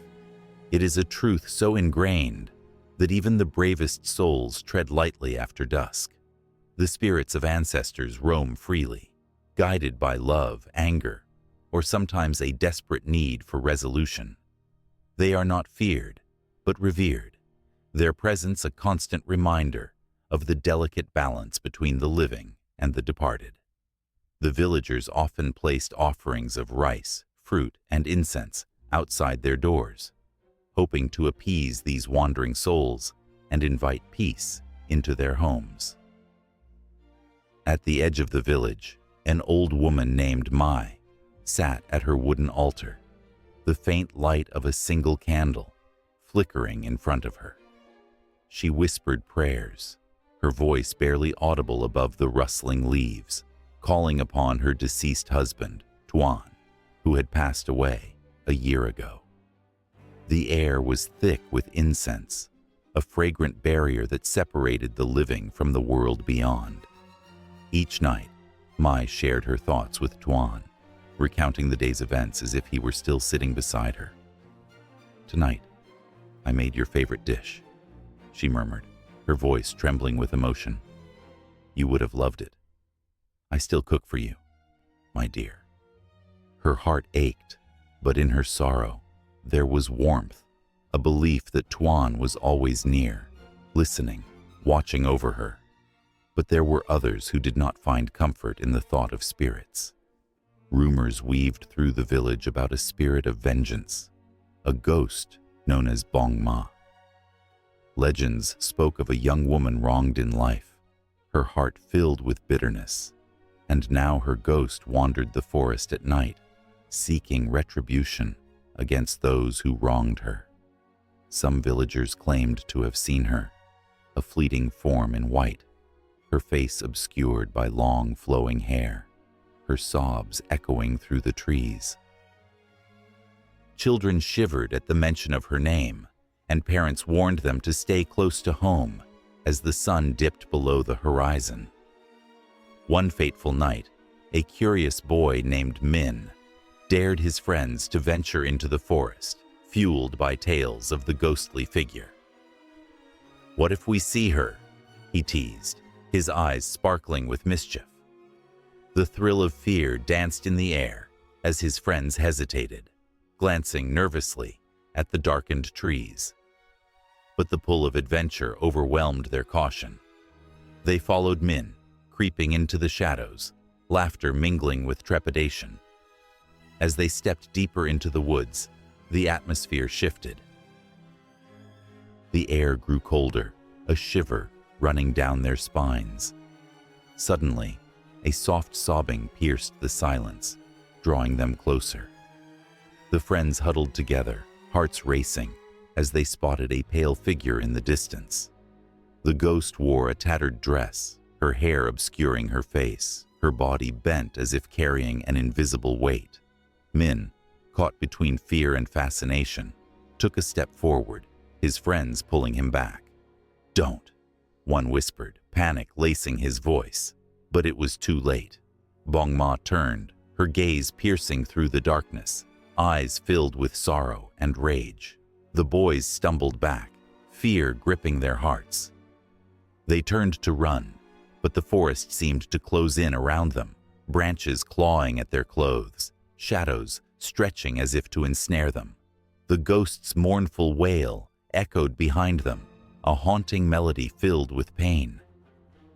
It is a truth so ingrained that even the bravest souls tread lightly after dusk. The spirits of ancestors roam freely, guided by love, anger, or sometimes a desperate need for resolution. They are not feared, but revered, their presence a constant reminder of the delicate balance between the living and the departed. The villagers often placed offerings of rice, fruit, and incense outside their doors, hoping to appease these wandering souls and invite peace into their homes. At the edge of the village, an old woman named Mai sat at her wooden altar, the faint light of a single candle flickering in front of her. She whispered prayers, her voice barely audible above the rustling leaves, calling upon her deceased husband, Tuan, who had passed away a year ago. The air was thick with incense, a fragrant barrier that separated the living from the world beyond. Each night, Mai shared her thoughts with Tuan, recounting the day's events as if he were still sitting beside her. "Tonight, I made your favorite dish," she murmured, her voice trembling with emotion. "You would have loved it. I still cook for you, my dear." Her heart ached, but in her sorrow, there was warmth, a belief that Tuan was always near, listening, watching over her. But there were others who did not find comfort in the thought of spirits. Rumors weaved through the village about a spirit of vengeance, a ghost known as Bong Ma. Legends spoke of a young woman wronged in life, her heart filled with bitterness, and now her ghost wandered the forest at night, seeking retribution against those who wronged her. Some villagers claimed to have seen her, a fleeting form in white, her face obscured by long flowing hair, her sobs echoing through the trees. Children shivered at the mention of her name, and parents warned them to stay close to home, as the sun dipped below the horizon. One fateful night, a curious boy named Min dared his friends to venture into the forest, fueled by tales of the ghostly figure. "What if we see her?" he teased, his eyes sparkling with mischief. The thrill of fear danced in the air as his friends hesitated, glancing nervously at the darkened trees. But the pull of adventure overwhelmed their caution. They followed Min, creeping into the shadows, laughter mingling with trepidation. As they stepped deeper into the woods, the atmosphere shifted. The air grew colder, a shiver running down their spines. Suddenly, a soft sobbing pierced the silence, drawing them closer. The friends huddled together, hearts racing, as they spotted a pale figure in the distance. The ghost wore a tattered dress, her hair obscuring her face, her body bent as if carrying an invisible weight. Min, caught between fear and fascination, took a step forward, his friends pulling him back. "Don't," one whispered, panic lacing his voice. But it was too late. Bong Ma turned, her gaze piercing through the darkness, eyes filled with sorrow and rage. The boys stumbled back, fear gripping their hearts. They turned to run, but the forest seemed to close in around them, branches clawing at their clothes, shadows stretching as if to ensnare them. The ghost's mournful wail echoed behind them, a haunting melody filled with pain.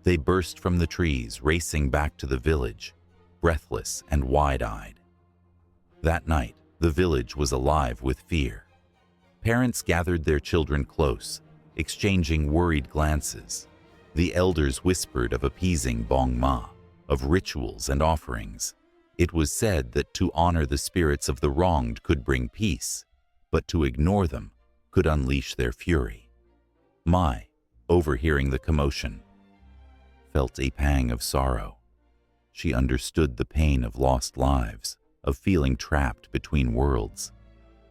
They burst from the trees, racing back to the village, breathless and wide-eyed. That night, the village was alive with fear. Parents gathered their children close, exchanging worried glances. The elders whispered of appeasing Bong Ma, of rituals and offerings. It was said that to honor the spirits of the wronged could bring peace, but to ignore them could unleash their fury. Mai, overhearing the commotion, felt a pang of sorrow. She understood the pain of lost lives, of feeling trapped between worlds.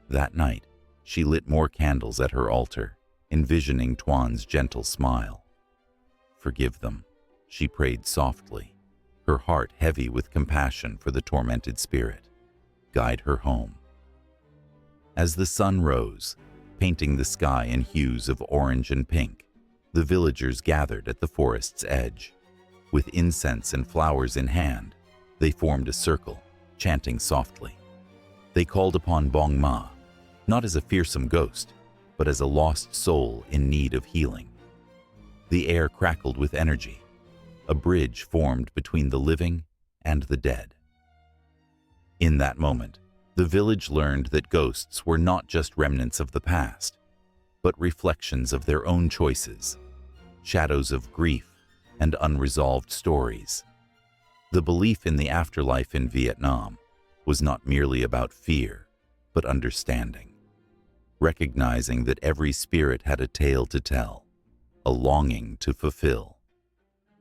That night, she lit more candles at her altar, envisioning Tuan's gentle smile. "Forgive them," she prayed softly, her heart heavy with compassion for the tormented spirit. "Guide her home." As the sun rose, painting the sky in hues of orange and pink, the villagers gathered at the forest's edge. With incense and flowers in hand, they formed a circle, chanting softly. They called upon Bong Ma, not as a fearsome ghost, but as a lost soul in need of healing. The air crackled with energy. A bridge formed between the living and the dead. In that moment, the village learned that ghosts were not just remnants of the past, but reflections of their own choices, shadows of grief and unresolved stories. The belief in the afterlife in Vietnam was not merely about fear, but understanding, recognizing that every spirit had a tale to tell, a longing to fulfill.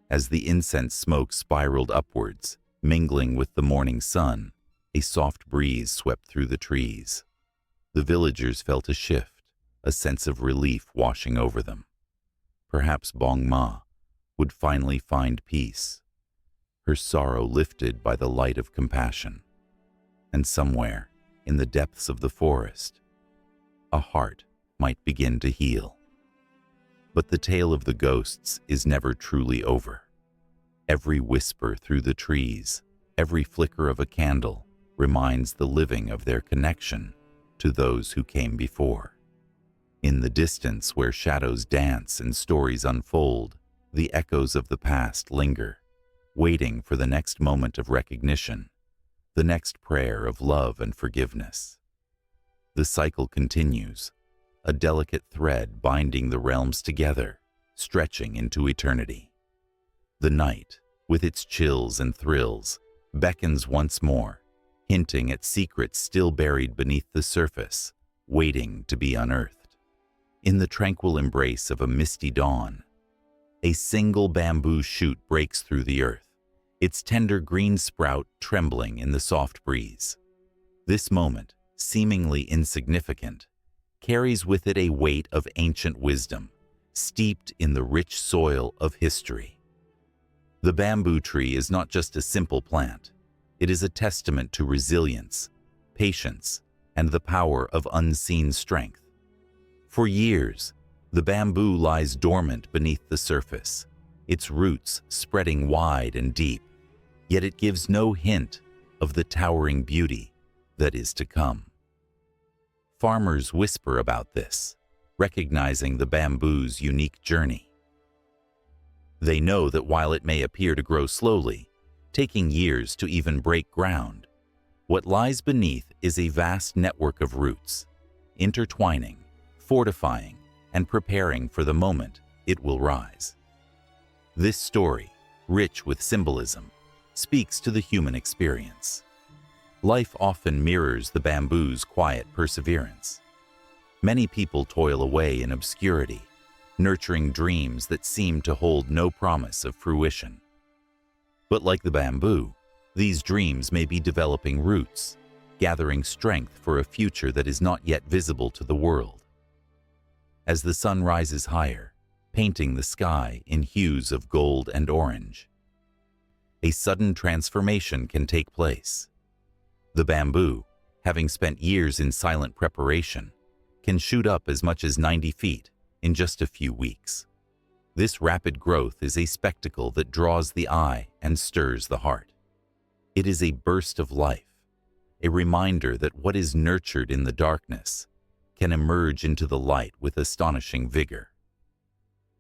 As the incense smoke spiraled upwards, mingling with the morning sun, a soft breeze swept through the trees. The villagers felt a shift, a sense of relief washing over them. Perhaps Bong Ma would finally find peace, her sorrow lifted by the light of compassion. And somewhere, in the depths of the forest, a heart might begin to heal. But the tale of the ghosts is never truly over. Every whisper through the trees, every flicker of a candle reminds the living of their connection to those who came before. In the distance where shadows dance and stories unfold, the echoes of the past linger, waiting for the next moment of recognition, the next prayer of love and forgiveness. The cycle continues, a delicate thread binding the realms together, stretching into eternity. The night, with its chills and thrills, beckons once more, hinting at secrets still buried beneath the surface, waiting to be unearthed. In the tranquil embrace of a misty dawn, a single bamboo shoot breaks through the earth, its tender green sprout trembling in the soft breeze. This moment, seemingly insignificant, carries with it a weight of ancient wisdom, steeped in the rich soil of history. The bamboo tree is not just a simple plant. It is a testament to resilience, patience, and the power of unseen strength. For years, the bamboo lies dormant beneath the surface, its roots spreading wide and deep, yet it gives no hint of the towering beauty that is to come. Farmers whisper about this, recognizing the bamboo's unique journey. They know that while it may appear to grow slowly, taking years to even break ground, what lies beneath is a vast network of roots, intertwining, fortifying, and preparing for the moment it will rise. This story, rich with symbolism, speaks to the human experience. Life often mirrors the bamboo's quiet perseverance. Many people toil away in obscurity, nurturing dreams that seem to hold no promise of fruition. But like the bamboo, these dreams may be developing roots, gathering strength for a future that is not yet visible to the world. As the sun rises higher, painting the sky in hues of gold and orange, a sudden transformation can take place. The bamboo, having spent years in silent preparation, can shoot up as much as 90 feet in just a few weeks. This rapid growth is a spectacle that draws the eye and stirs the heart. It is a burst of life, a reminder that what is nurtured in the darkness can emerge into the light with astonishing vigor.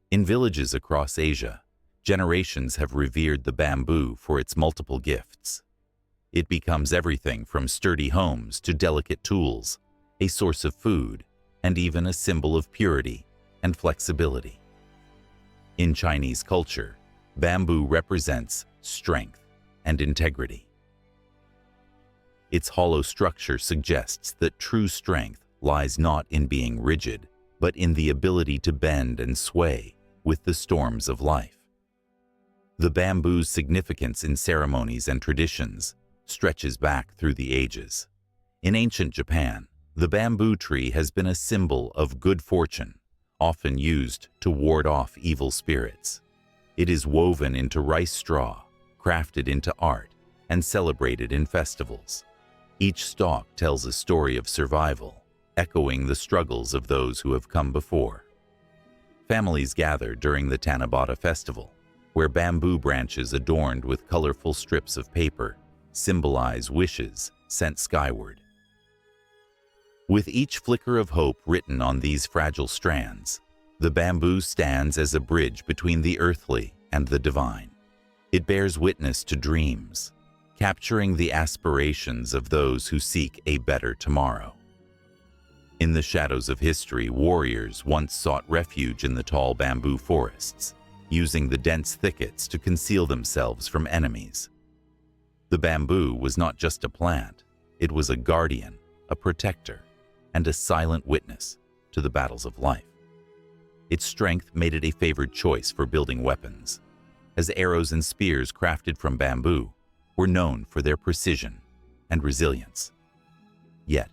In villages across Asia, generations have revered the bamboo for its multiple gifts. It becomes everything from sturdy homes to delicate tools, a source of food, and even a symbol of purity and flexibility. In Chinese culture, bamboo represents strength and integrity. Its hollow structure suggests that true strength lies not in being rigid, but in the ability to bend and sway with the storms of life. The bamboo's significance in ceremonies and traditions stretches back through the ages. In ancient Japan, the bamboo tree has been a symbol of good fortune, often used to ward off evil spirits. It is woven into rice straw, crafted into art, and celebrated in festivals. Each stalk tells a story of survival, echoing the struggles of those who have come before. Families gather during the Tanabata festival, where bamboo branches adorned with colorful strips of paper symbolize wishes sent skyward. With each flicker of hope written on these fragile strands, the bamboo stands as a bridge between the earthly and the divine. It bears witness to dreams, capturing the aspirations of those who seek a better tomorrow. In the shadows of history, warriors once sought refuge in the tall bamboo forests, using the dense thickets to conceal themselves from enemies. The bamboo was not just a plant, it was a guardian, a protector, and a silent witness to the battles of life. Its strength made it a favored choice for building weapons, as arrows and spears crafted from bamboo were known for their precision and resilience. Yet,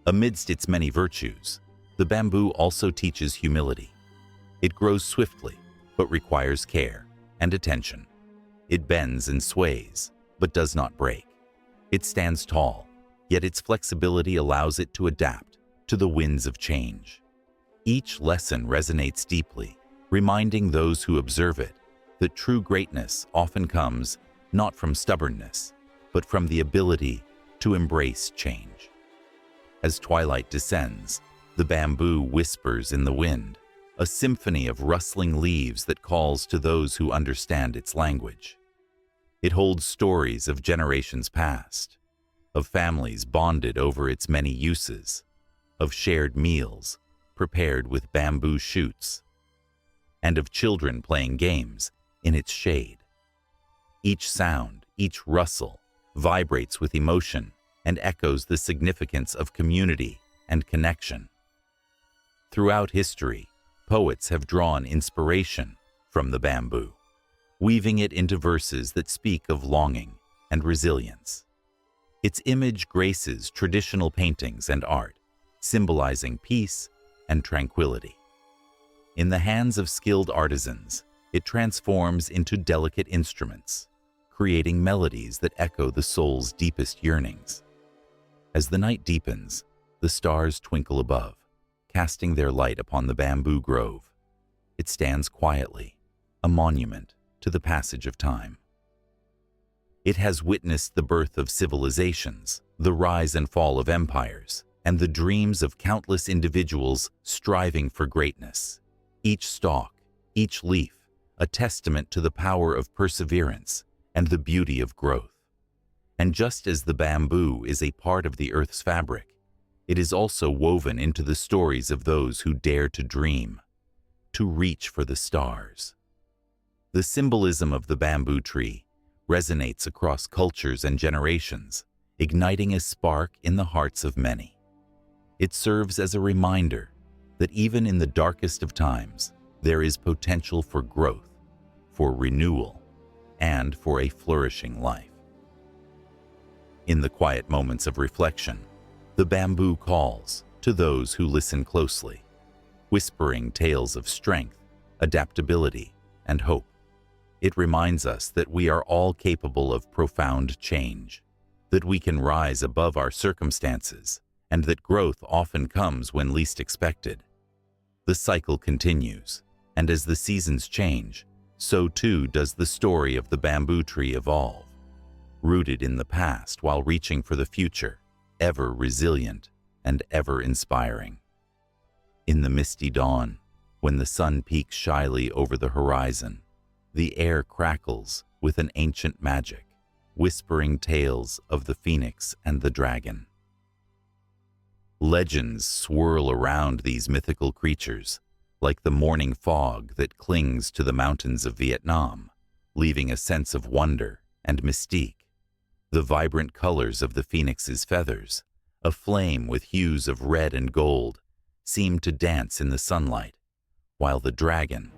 amidst its many virtues, the bamboo also teaches humility. It grows swiftly, but requires care and attention. It bends and sways, but does not break. It stands tall, yet its flexibility allows it to adapt to the winds of change. Each lesson resonates deeply, reminding those who observe it that true greatness often comes not from stubbornness, but from the ability to embrace change. As twilight descends, the bamboo whispers in the wind, a symphony of rustling leaves that calls to those who understand its language. It holds stories of generations past, of families bonded over its many uses, of shared meals prepared with bamboo shoots, and of children playing games in its shade. Each sound, each rustle, vibrates with emotion and echoes the significance of community and connection. Throughout history, poets have drawn inspiration from the bamboo, weaving it into verses that speak of longing and resilience. Its image graces traditional paintings and art, symbolizing peace and tranquility. In the hands of skilled artisans, it transforms into delicate instruments, creating melodies that echo the soul's deepest yearnings. As the night deepens, the stars twinkle above, casting their light upon the bamboo grove. It stands quietly, a monument to the passage of time. It has witnessed the birth of civilizations, the rise and fall of empires, and the dreams of countless individuals striving for greatness. Each stalk, each leaf, a testament to the power of perseverance and the beauty of growth. And just as the bamboo is a part of the earth's fabric, it is also woven into the stories of those who dare to dream, to reach for the stars. The symbolism of the bamboo tree resonates across cultures and generations, igniting a spark in the hearts of many. It serves as a reminder that even in the darkest of times, there is potential for growth, for renewal, and for a flourishing life. In the quiet moments of reflection, the bamboo calls to those who listen closely, whispering tales of strength, adaptability, and hope. It reminds us that we are all capable of profound change, that we can rise above our circumstances, and that growth often comes when least expected. The cycle continues, and as the seasons change, so too does the story of the bamboo tree evolve, rooted in the past while reaching for the future, ever resilient and ever inspiring. In the misty dawn, when the sun peeks shyly over the horizon, the air crackles with an ancient magic, whispering tales of the phoenix and the dragon. Legends swirl around these mythical creatures, like the morning fog that clings to the mountains of Vietnam, leaving a sense of wonder and mystique. The vibrant colors of the phoenix's feathers, aflame with hues of red and gold, seem to dance in the sunlight, while the dragon,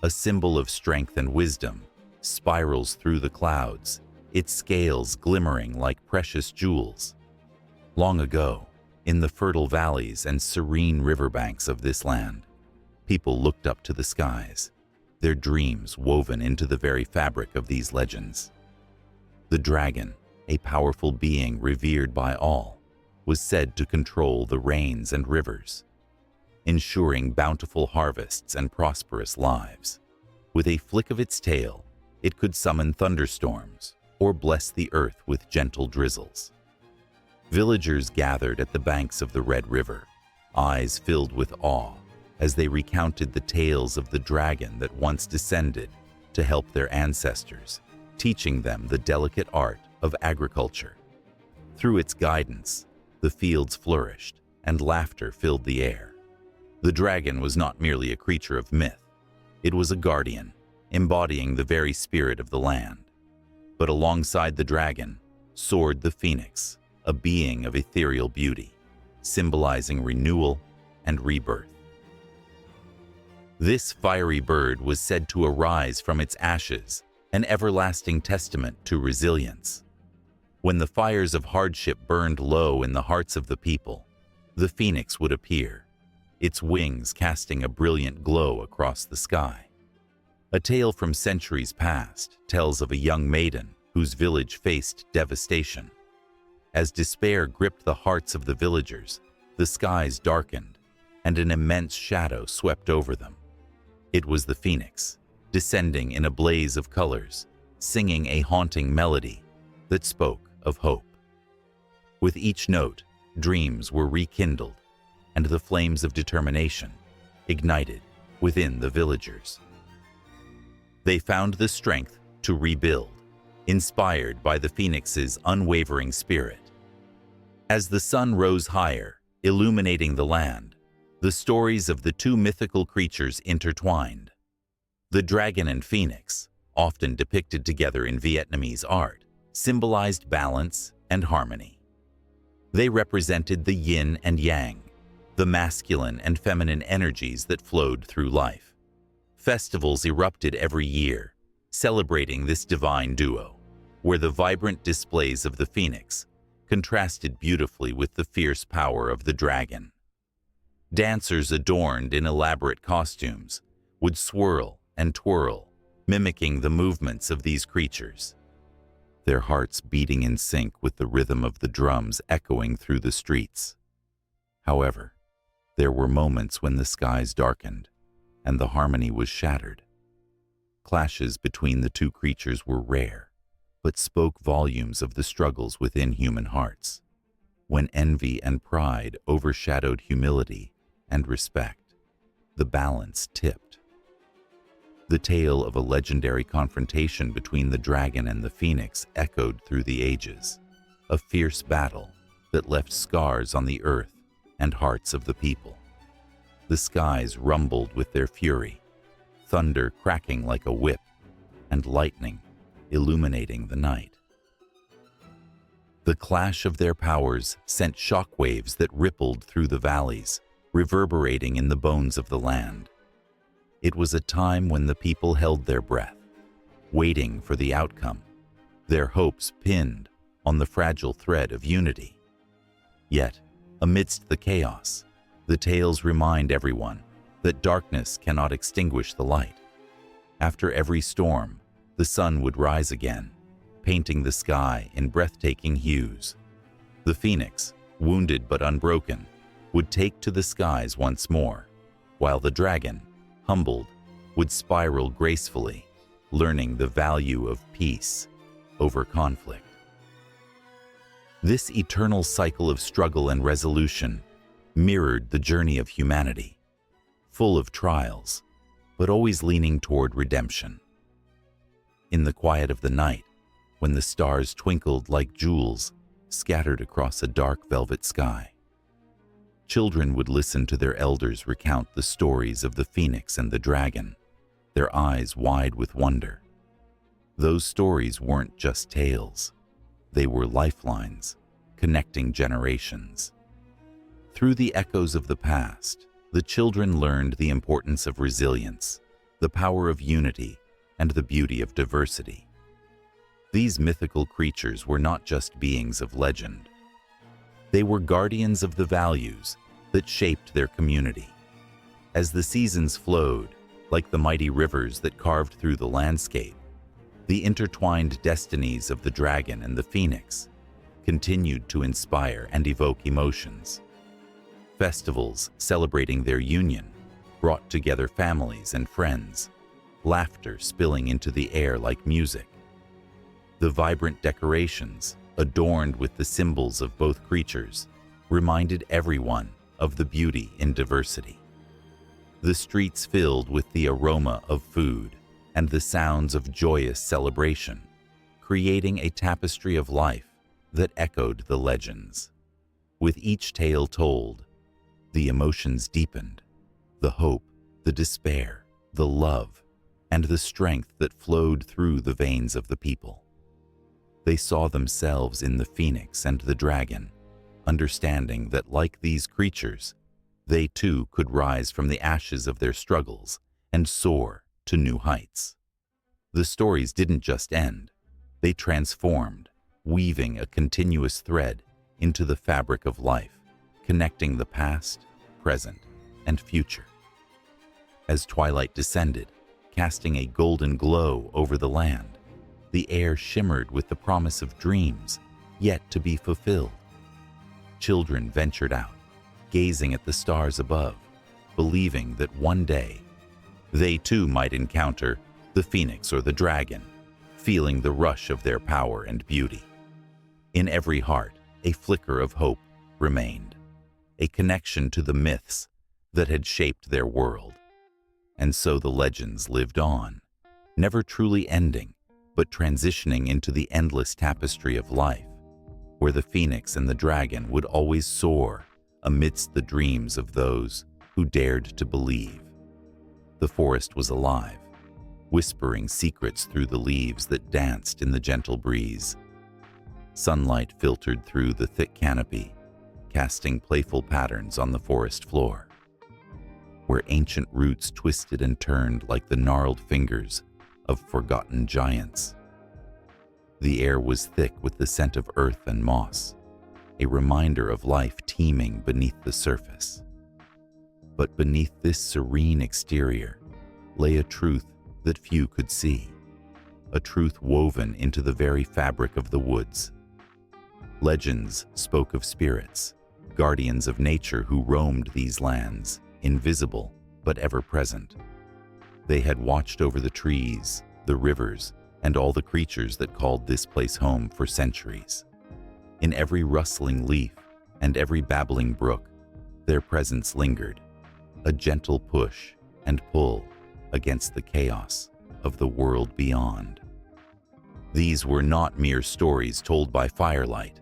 a symbol of strength and wisdom, spirals through the clouds, its scales glimmering like precious jewels. Long ago, in the fertile valleys and serene riverbanks of this land, people looked up to the skies, their dreams woven into the very fabric of these legends. The dragon, a powerful being revered by all, was said to control the rains and rivers, ensuring bountiful harvests and prosperous lives. With a flick of its tail, it could summon thunderstorms or bless the earth with gentle drizzles. Villagers gathered at the banks of the Red River, eyes filled with awe as they recounted the tales of the dragon that once descended to help their ancestors, teaching them the delicate art of agriculture. Through its guidance, the fields flourished and laughter filled the air. The dragon was not merely a creature of myth. It was a guardian, embodying the very spirit of the land. But alongside the dragon soared the phoenix, a being of ethereal beauty, symbolizing renewal and rebirth. This fiery bird was said to arise from its ashes, an everlasting testament to resilience. When the fires of hardship burned low in the hearts of the people, the phoenix would appear, its wings casting a brilliant glow across the sky. A tale from centuries past tells of a young maiden whose village faced devastation. As despair gripped the hearts of the villagers, the skies darkened, and an immense shadow swept over them. It was the phoenix, descending in a blaze of colors, singing a haunting melody that spoke of hope. With each note, dreams were rekindled, and the flames of determination ignited within the villagers. They found the strength to rebuild, inspired by the phoenix's unwavering spirit. As the sun rose higher, illuminating the land, the stories of the two mythical creatures intertwined. The dragon and phoenix, often depicted together in Vietnamese art, symbolized balance and harmony. They represented the yin and yang, the masculine and feminine energies that flowed through life. Festivals erupted every year, celebrating this divine duo, where the vibrant displays of the phoenix contrasted beautifully with the fierce power of the dragon. Dancers adorned in elaborate costumes would swirl and twirl, mimicking the movements of these creatures, their hearts beating in sync with the rhythm of the drums echoing through the streets. However, there were moments when the skies darkened and the harmony was shattered. Clashes between the two creatures were rare, but spoke volumes of the struggles within human hearts. When envy and pride overshadowed humility and respect, the balance tipped. The tale of a legendary confrontation between the dragon and the phoenix echoed through the ages, a fierce battle that left scars on the earth and hearts of the people. The skies rumbled with their fury, thunder cracking like a whip, and lightning illuminating the night. The clash of their powers sent shockwaves that rippled through the valleys, reverberating in the bones of the land. It was a time when the people held their breath, waiting for the outcome, their hopes pinned on the fragile thread of unity. Yet, amidst the chaos, the tales remind everyone that darkness cannot extinguish the light. After every storm, the sun would rise again, painting the sky in breathtaking hues. The phoenix, wounded but unbroken, would take to the skies once more, while the dragon, humbled, would spiral gracefully, learning the value of peace over conflict. This eternal cycle of struggle and resolution mirrored the journey of humanity, full of trials, but always leaning toward redemption. In the quiet of the night, when the stars twinkled like jewels scattered across a dark velvet sky, children would listen to their elders recount the stories of the phoenix and the dragon, their eyes wide with wonder. Those stories weren't just tales. They were lifelines, connecting generations. Through the echoes of the past, the children learned the importance of resilience, the power of unity, and the beauty of diversity. These mythical creatures were not just beings of legend. They were guardians of the values that shaped their community. As the seasons flowed, like the mighty rivers that carved through the landscape, the intertwined destinies of the dragon and the phoenix continued to inspire and evoke emotions. Festivals celebrating their union brought together families and friends, laughter spilling into the air like music. The vibrant decorations, adorned with the symbols of both creatures, reminded everyone of the beauty in diversity. The streets filled with the aroma of food and the sounds of joyous celebration, creating a tapestry of life that echoed the legends. With each tale told, the emotions deepened, the hope, the despair, the love, and the strength that flowed through the veins of the people. They saw themselves in the phoenix and the dragon, understanding that like these creatures, they too could rise from the ashes of their struggles and soar to new heights. The stories didn't just end, they transformed, weaving a continuous thread into the fabric of life, connecting the past, present, and future. As twilight descended, casting a golden glow over the land, the air shimmered with the promise of dreams yet to be fulfilled. Children ventured out, gazing at the stars above, believing that one day they too might encounter the phoenix or the dragon, feeling the rush of their power and beauty. In every heart, a flicker of hope remained, a connection to the myths that had shaped their world. And so the legends lived on, never truly ending, but transitioning into the endless tapestry of life, where the phoenix and the dragon would always soar amidst the dreams of those who dared to believe. The forest was alive, whispering secrets through the leaves that danced in the gentle breeze. Sunlight filtered through the thick canopy, casting playful patterns on the forest floor, where ancient roots twisted and turned like the gnarled fingers of forgotten giants. The air was thick with the scent of earth and moss, a reminder of life teeming beneath the surface. But beneath this serene exterior lay a truth that few could see, a truth woven into the very fabric of the woods. Legends spoke of spirits, guardians of nature who roamed these lands, invisible but ever present. They had watched over the trees, the rivers, and all the creatures that called this place home for centuries. In every rustling leaf and every babbling brook, their presence lingered, a gentle push and pull against the chaos of the world beyond. These were not mere stories told by firelight.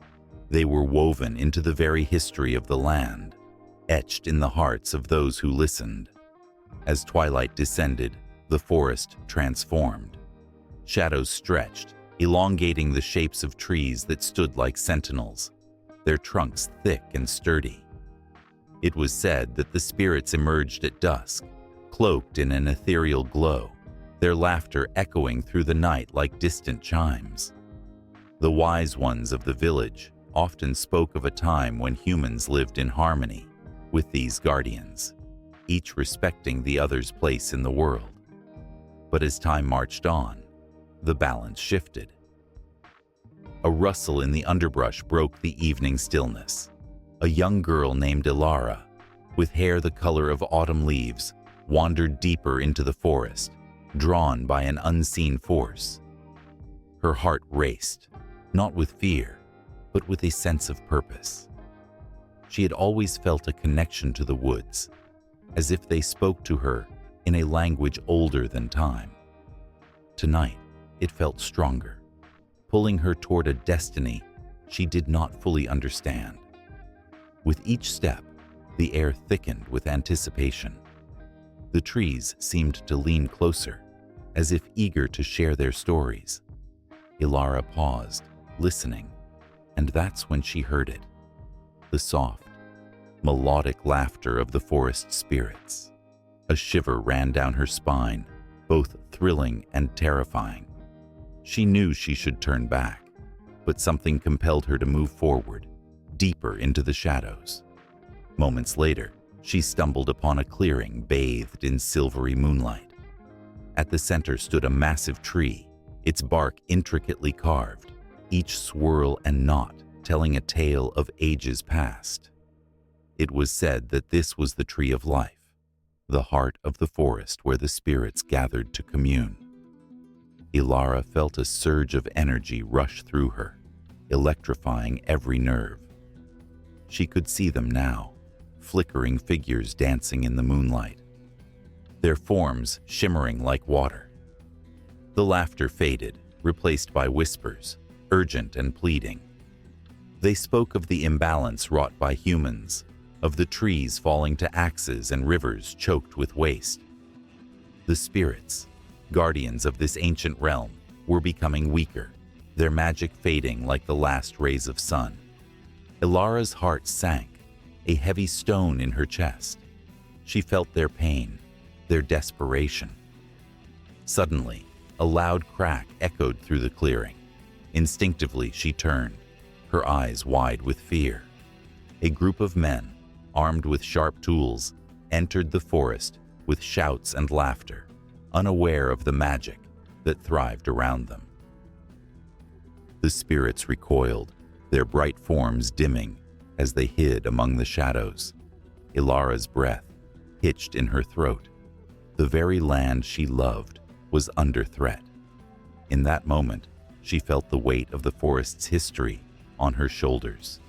They were woven into the very history of the land, etched in the hearts of those who listened. As twilight descended, the forest transformed. Shadows stretched, elongating the shapes of trees that stood like sentinels, their trunks thick and sturdy. It was said that the spirits emerged at dusk, cloaked in an ethereal glow, their laughter echoing through the night like distant chimes. The wise ones of the village often spoke of a time when humans lived in harmony with these guardians, each respecting the other's place in the world. But as time marched on, the balance shifted. A rustle in the underbrush broke the evening stillness. A young girl named Ilara, with hair the color of autumn leaves, wandered deeper into the forest, drawn by an unseen force. Her heart raced, not with fear, but with a sense of purpose. She had always felt a connection to the woods, as if they spoke to her in a language older than time. Tonight, it felt stronger, pulling her toward a destiny she did not fully understand. With each step, the air thickened with anticipation. The trees seemed to lean closer, as if eager to share their stories. Ilara paused, listening, and that's when she heard it. The soft, melodic laughter of the forest spirits. A shiver ran down her spine, both thrilling and terrifying. She knew she should turn back, but something compelled her to move forward, deeper into the shadows. Moments later, she stumbled upon a clearing bathed in silvery moonlight. At the center stood a massive tree, its bark intricately carved, each swirl and knot telling a tale of ages past. It was said that this was the tree of life, the heart of the forest where the spirits gathered to commune. Ilara felt a surge of energy rush through her, electrifying every nerve. She could see them now, flickering figures dancing in the moonlight, their forms shimmering like water. The laughter faded, replaced by whispers, urgent and pleading. They spoke of the imbalance wrought by humans, of the trees falling to axes and rivers choked with waste. The spirits, guardians of this ancient realm, were becoming weaker, their magic fading like the last rays of sun. Ilara's heart sank, a heavy stone in her chest. She felt their pain, their desperation. Suddenly, a loud crack echoed through the clearing. Instinctively, she turned, her eyes wide with fear. A group of men, armed with sharp tools, entered the forest with shouts and laughter, unaware of the magic that thrived around them. The spirits recoiled, their bright forms dimming as they hid among the shadows. Ilara's breath hitched in her throat. The very land she loved was under threat. In that moment, she felt the weight of the forest's history on her shoulders.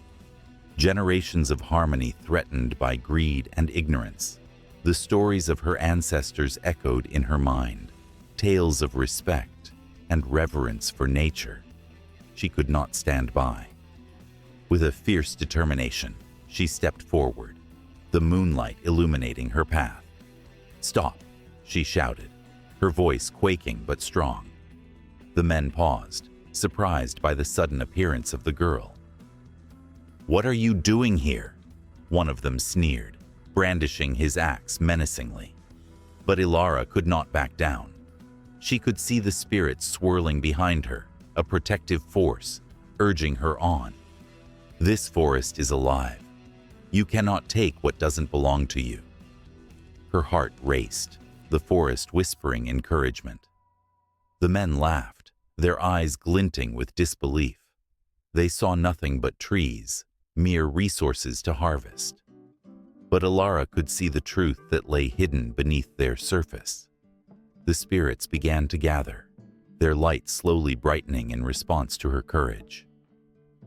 Generations of harmony threatened by greed and ignorance. The stories of her ancestors echoed in her mind, tales of respect and reverence for nature. She could not stand by. With a fierce determination, she stepped forward, the moonlight illuminating her path. "Stop," she shouted, her voice quaking but strong. The men paused, surprised by the sudden appearance of the girl. "What are you doing here?" one of them sneered, brandishing his axe menacingly. But Ilara could not back down. She could see the spirits swirling behind her, a protective force, urging her on. "This forest is alive. You cannot take what doesn't belong to you. Her heart raced, the forest whispering encouragement. The men laughed, their eyes glinting with disbelief. They saw nothing but trees, mere resources to harvest. But Alara could see the truth that lay hidden beneath their surface. The spirits began to gather, their light slowly brightening in response to her courage.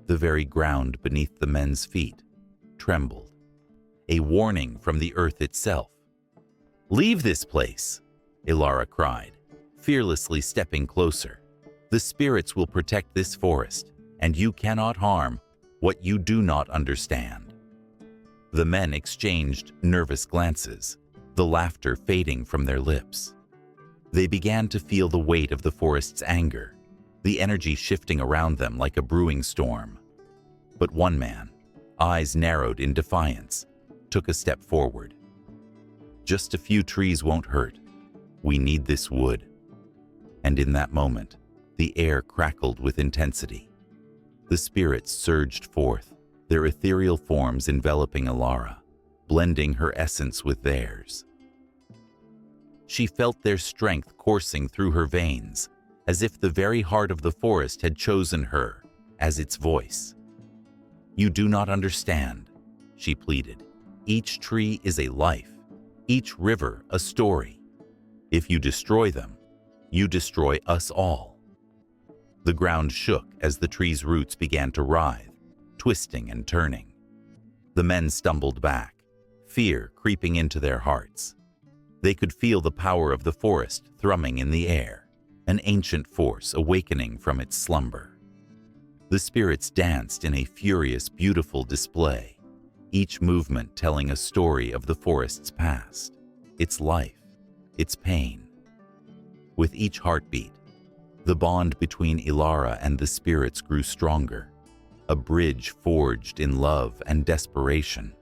The very ground beneath the men's feet trembled, a warning from the earth itself. "Leave this place," Alara cried, fearlessly stepping closer. "The spirits will protect this forest, and you cannot harm what you do not understand." The men exchanged nervous glances, the laughter fading from their lips. They began to feel the weight of the forest's anger, the energy shifting around them like a brewing storm. But one man, eyes narrowed in defiance, took a step forward. "Just a few trees won't hurt. We need this wood." And in that moment, the air crackled with intensity. The spirits surged forth, their ethereal forms enveloping Alara, blending her essence with theirs. She felt their strength coursing through her veins, as if the very heart of the forest had chosen her as its voice. "You do not understand," she pleaded. "Each tree is a life, each river a story. If you destroy them, you destroy us all." The ground shook as the tree's roots began to writhe, twisting and turning. The men stumbled back, fear creeping into their hearts. They could feel the power of the forest thrumming in the air, an ancient force awakening from its slumber. The spirits danced in a furious, beautiful display, each movement telling a story of the forest's past, its life, its pain. With each heartbeat, the bond between Alara and the spirits grew stronger, a bridge forged in love and desperation.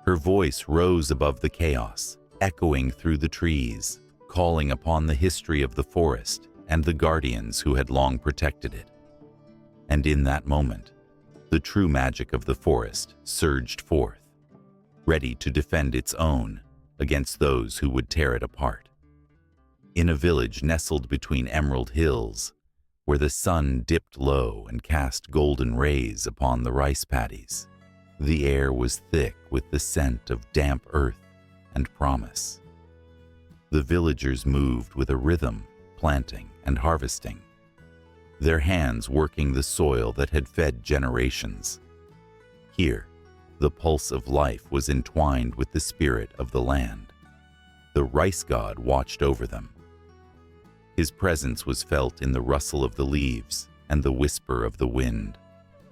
Her voice rose above the chaos, echoing through the trees, calling upon the history of the forest and the guardians who had long protected it. And in that moment, the true magic of the forest surged forth, ready to defend its own against those who would tear it apart. In a village nestled between emerald hills, where the sun dipped low and cast golden rays upon the rice paddies, the air was thick with the scent of damp earth and promise. The villagers moved with a rhythm, planting and harvesting, their hands working the soil that had fed generations. Here, the pulse of life was entwined with the spirit of the land. The rice god watched over them. His presence was felt in the rustle of the leaves and the whisper of the wind,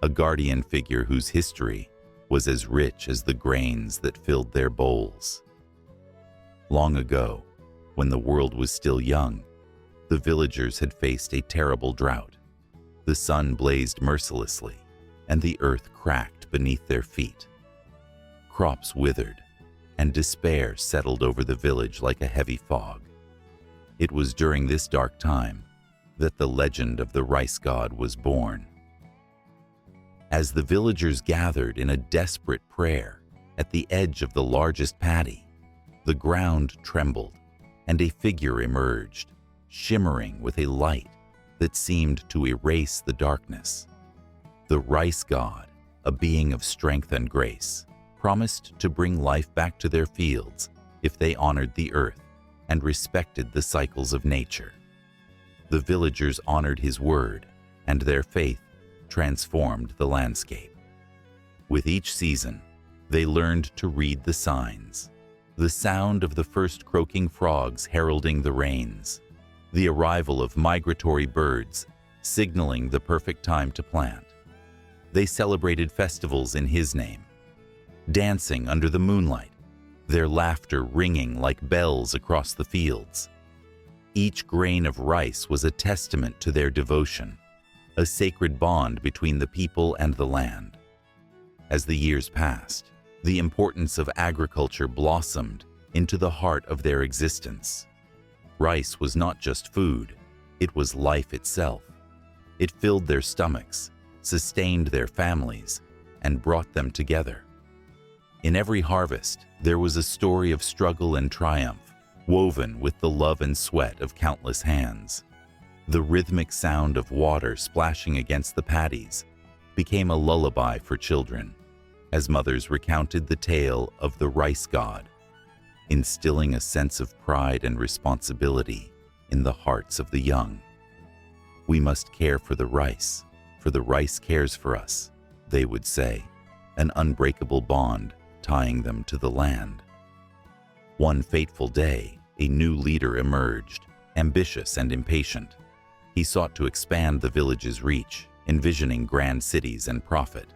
a guardian figure whose history was as rich as the grains that filled their bowls. Long ago, when the world was still young, the villagers had faced a terrible drought. The sun blazed mercilessly, and the earth cracked beneath their feet. Crops withered, and despair settled over the village like a heavy fog. It was during this dark time that the legend of the rice god was born. As the villagers gathered in a desperate prayer at the edge of the largest paddy, the ground trembled, and a figure emerged, shimmering with a light that seemed to erase the darkness. The rice god, a being of strength and grace, promised to bring life back to their fields if they honored the earth and respected the cycles of nature. The villagers honored his word, and their faith transformed the landscape. With each season, they learned to read the signs, the sound of the first croaking frogs heralding the rains, the arrival of migratory birds signaling the perfect time to plant. They celebrated festivals in his name, dancing under the moonlight, their laughter ringing like bells across the fields. Each grain of rice was a testament to their devotion, a sacred bond between the people and the land. As the years passed, the importance of agriculture blossomed into the heart of their existence. Rice was not just food, it was life itself. It filled their stomachs, sustained their families, and brought them together. In every harvest, there was a story of struggle and triumph, woven with the love and sweat of countless hands. The rhythmic sound of water splashing against the paddies became a lullaby for children, as mothers recounted the tale of the rice god, instilling a sense of pride and responsibility in the hearts of the young. "We must care for the rice cares for us," they would say, an unbreakable bond tying them to the land. One fateful day, a new leader emerged, ambitious and impatient. He sought to expand the village's reach, envisioning grand cities and profit.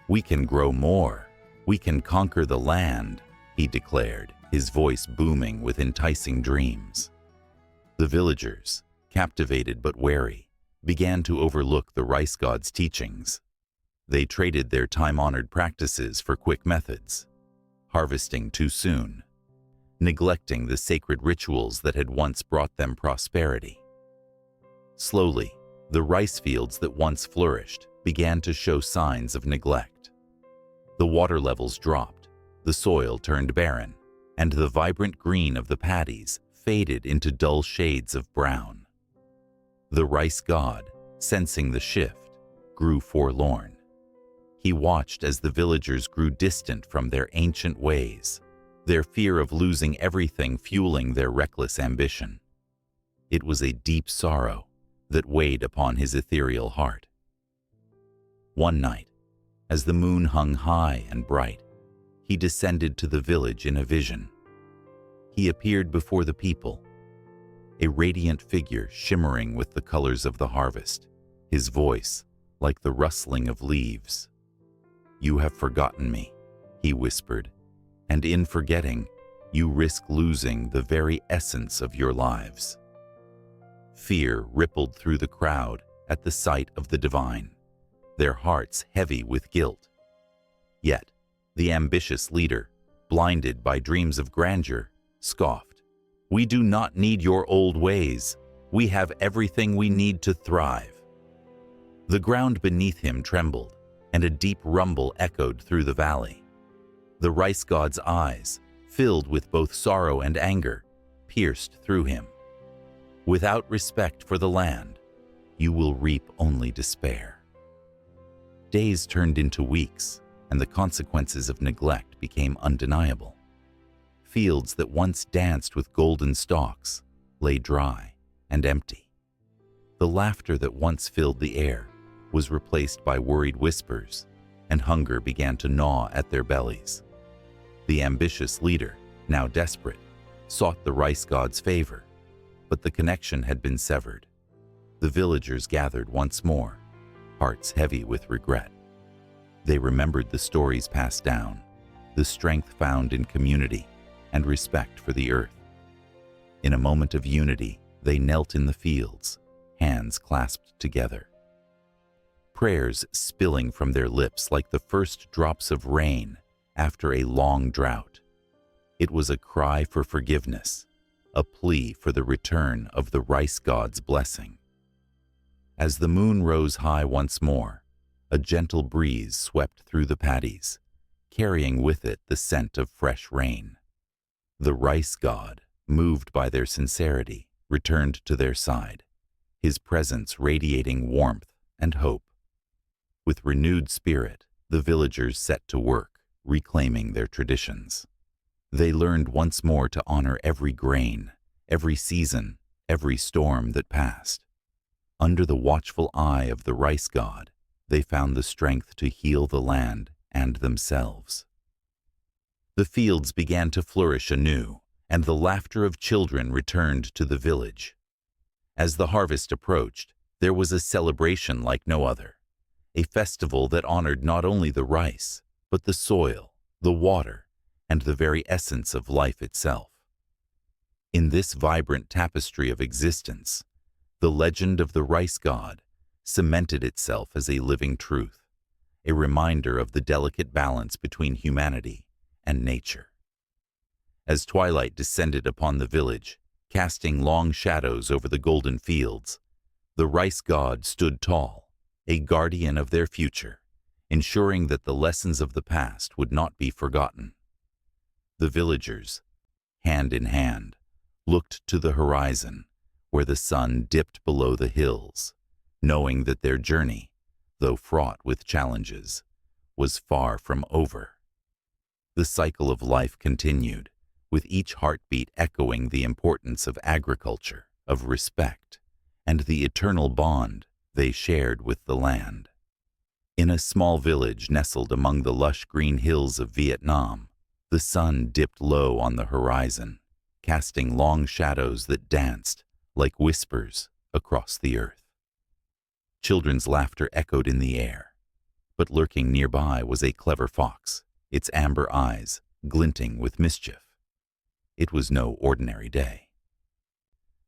"We can grow more. We can conquer the land," he declared, his voice booming with enticing dreams. The villagers, captivated but wary, began to overlook the rice god's teachings. They traded their time-honored practices for quick methods, harvesting too soon, neglecting the sacred rituals that had once brought them prosperity. Slowly, the rice fields that once flourished began to show signs of neglect. The water levels dropped, the soil turned barren, and the vibrant green of the paddies faded into dull shades of brown. The rice god, sensing the shift, grew forlorn. He watched as the villagers grew distant from their ancient ways, their fear of losing everything fueling their reckless ambition. It was a deep sorrow that weighed upon his ethereal heart. One night, as the moon hung high and bright, he descended to the village in a vision. He appeared before the people, a radiant figure shimmering with the colors of the harvest, his voice like the rustling of leaves. "You have forgotten me," he whispered, "and in forgetting, you risk losing the very essence of your lives." Fear rippled through the crowd at the sight of the divine, their hearts heavy with guilt. Yet, the ambitious leader, blinded by dreams of grandeur, scoffed, "We do not need your old ways. We have everything we need to thrive." The ground beneath him trembled, and a deep rumble echoed through the valley. The rice god's eyes, filled with both sorrow and anger, pierced through him. "Without respect for the land, you will reap only despair." Days turned into weeks, and the consequences of neglect became undeniable. Fields that once danced with golden stalks lay dry and empty. The laughter that once filled the air was replaced by worried whispers, and hunger began to gnaw at their bellies. The ambitious leader, now desperate, sought the rice god's favor, but the connection had been severed. The villagers gathered once more, hearts heavy with regret. They remembered the stories passed down, the strength found in community, and respect for the earth. In a moment of unity, they knelt in the fields, hands clasped together. Prayers spilling from their lips like the first drops of rain after a long drought. It was a cry for forgiveness, a plea for the return of the rice god's blessing. As the moon rose high once more, a gentle breeze swept through the paddies, carrying with it the scent of fresh rain. The rice god, moved by their sincerity, returned to their side, his presence radiating warmth and hope. With renewed spirit, the villagers set to work, reclaiming their traditions. They learned once more to honor every grain, every season, every storm that passed. Under the watchful eye of the rice god, they found the strength to heal the land and themselves. The fields began to flourish anew, and the laughter of children returned to the village. As the harvest approached, there was a celebration like no other, a festival that honored not only the rice, but the soil, the water, and the very essence of life itself. In this vibrant tapestry of existence, the legend of the rice god cemented itself as a living truth, a reminder of the delicate balance between humanity and nature. As twilight descended upon the village, casting long shadows over the golden fields, the rice god stood tall, a guardian of their future, ensuring that the lessons of the past would not be forgotten. The villagers, hand in hand, looked to the horizon, where the sun dipped below the hills, knowing that their journey, though fraught with challenges, was far from over. The cycle of life continued, with each heartbeat echoing the importance of agriculture, of respect, and the eternal bond they shared with the land. In a small village nestled among the lush green hills of Vietnam, the sun dipped low on the horizon, casting long shadows that danced like whispers across the earth. Children's laughter echoed in the air, but lurking nearby was a clever fox, its amber eyes glinting with mischief. It was no ordinary day.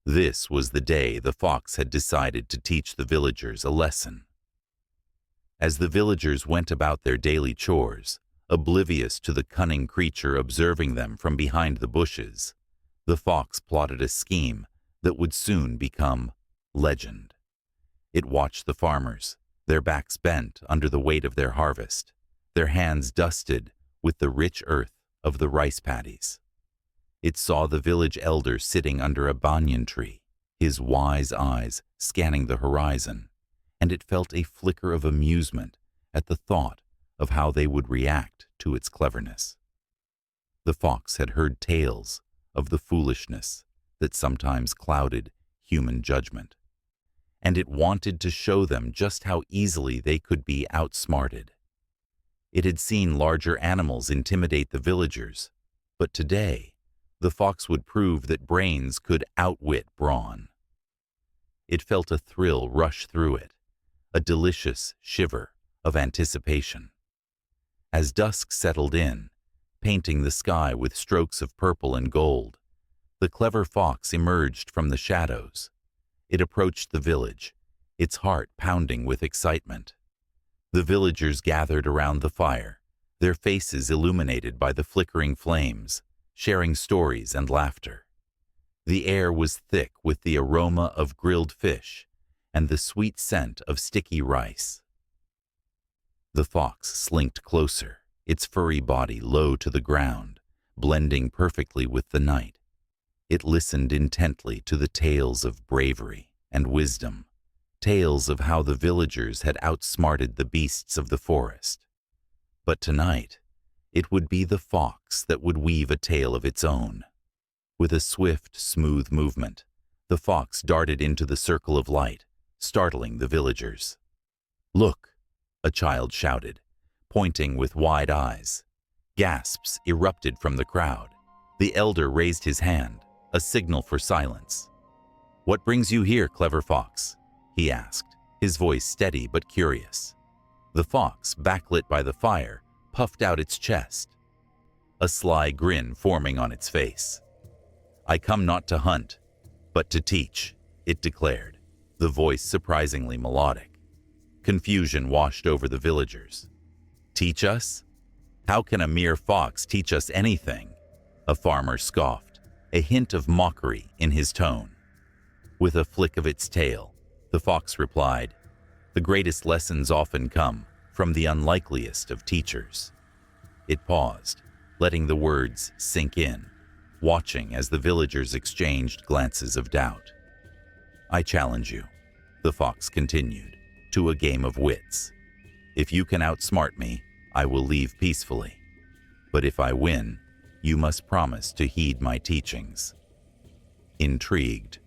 This was the day the fox had decided to teach the villagers a lesson. As the villagers went about their daily chores, oblivious to the cunning creature observing them from behind the bushes, the fox plotted a scheme that would soon become legend. It watched the farmers, their backs bent under the weight of their harvest, their hands dusted with the rich earth of the rice paddies. It saw the village elder sitting under a banyan tree, his wise eyes scanning the horizon, and it felt a flicker of amusement at the thought of how they would react to its cleverness. The fox had heard tales of the foolishness that sometimes clouded human judgment, and it wanted to show them just how easily they could be outsmarted. It had seen larger animals intimidate the villagers, but today the fox would prove that brains could outwit brawn. It felt a thrill rush through it, a delicious shiver of anticipation. As dusk settled in, painting the sky with strokes of purple and gold, the clever fox emerged from the shadows. It approached the village, its heart pounding with excitement. The villagers gathered around the fire, their faces illuminated by the flickering flames, sharing stories and laughter. The air was thick with the aroma of grilled fish and the sweet scent of sticky rice. The fox slinked closer, its furry body low to the ground, blending perfectly with the night. It listened intently to the tales of bravery and wisdom, tales of how the villagers had outsmarted the beasts of the forest. But tonight, it would be the fox that would weave a tale of its own. With a swift, smooth movement, the fox darted into the circle of light, startling the villagers. "Look!" a child shouted, pointing with wide eyes. Gasps erupted from the crowd. The elder raised his hand, a signal for silence. "What brings you here, clever fox?" he asked, his voice steady but curious. The fox, backlit by the fire, puffed out its chest, a sly grin forming on its face. "I come not to hunt, but to teach," it declared, the voice surprisingly melodic. Confusion washed over the villagers. "Teach us? How can a mere fox teach us anything?" A farmer scoffed, a hint of mockery in his tone. With a flick of its tail, the fox replied, "The greatest lessons often come from the unlikeliest of teachers." It paused, letting the words sink in, watching as the villagers exchanged glances of doubt. "I challenge you," the fox continued, "to a game of wits. If you can outsmart me, I will leave peacefully. But if I win, you must promise to heed my teachings." Intrigued,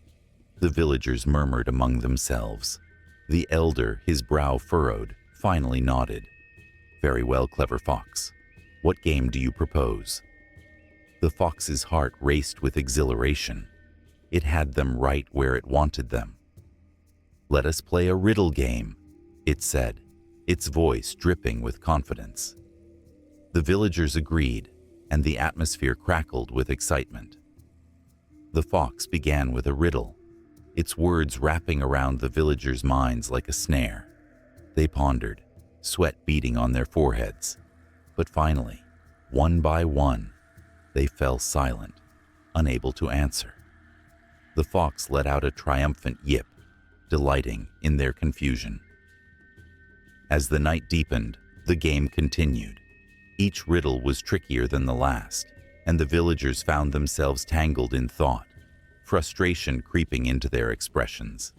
the villagers murmured among themselves. The elder, his brow furrowed, finally nodded. "Very well, clever fox. What game do you propose?" The fox's heart raced with exhilaration. It had them right where it wanted them. "Let us play a riddle game," it said, its voice dripping with confidence. The villagers agreed, and the atmosphere crackled with excitement. The fox began with a riddle, its words wrapping around the villagers' minds like a snare. They pondered, sweat beading on their foreheads. But finally, one by one, they fell silent, unable to answer. The fox let out a triumphant yip, delighting in their confusion. As the night deepened, The game continued. Each riddle was trickier than the last, and the villagers found themselves tangled in thought, frustration creeping into their expressions.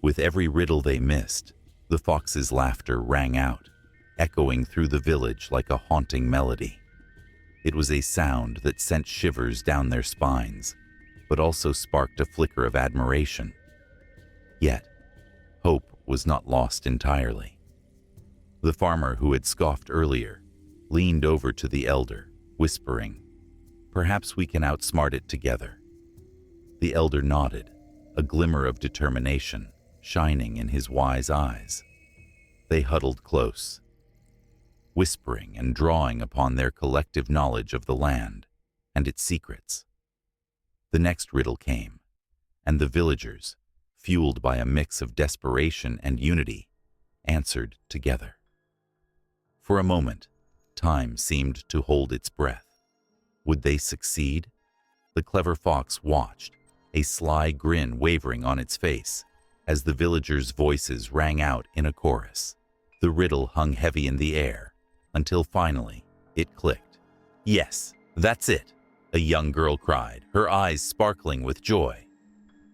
With every riddle they missed, the fox's laughter rang out, echoing through the village like a haunting melody. It was a sound that sent shivers down their spines, but also sparked a flicker of admiration. Yet, hope was not lost entirely. The farmer who had scoffed earlier leaned over to the elder, whispering, "Perhaps we can outsmart it together." The elder nodded, a glimmer of determination shining in his wise eyes. They huddled close, whispering and drawing upon their collective knowledge of the land and its secrets. The next riddle came, and the villagers, fueled by a mix of desperation and unity, answered together. For a moment, time seemed to hold its breath. Would they succeed? The clever fox watched, a sly grin wavering on its face, as the villagers' voices rang out in a chorus. The riddle hung heavy in the air, until finally it clicked. "Yes, that's it," a young girl cried, her eyes sparkling with joy.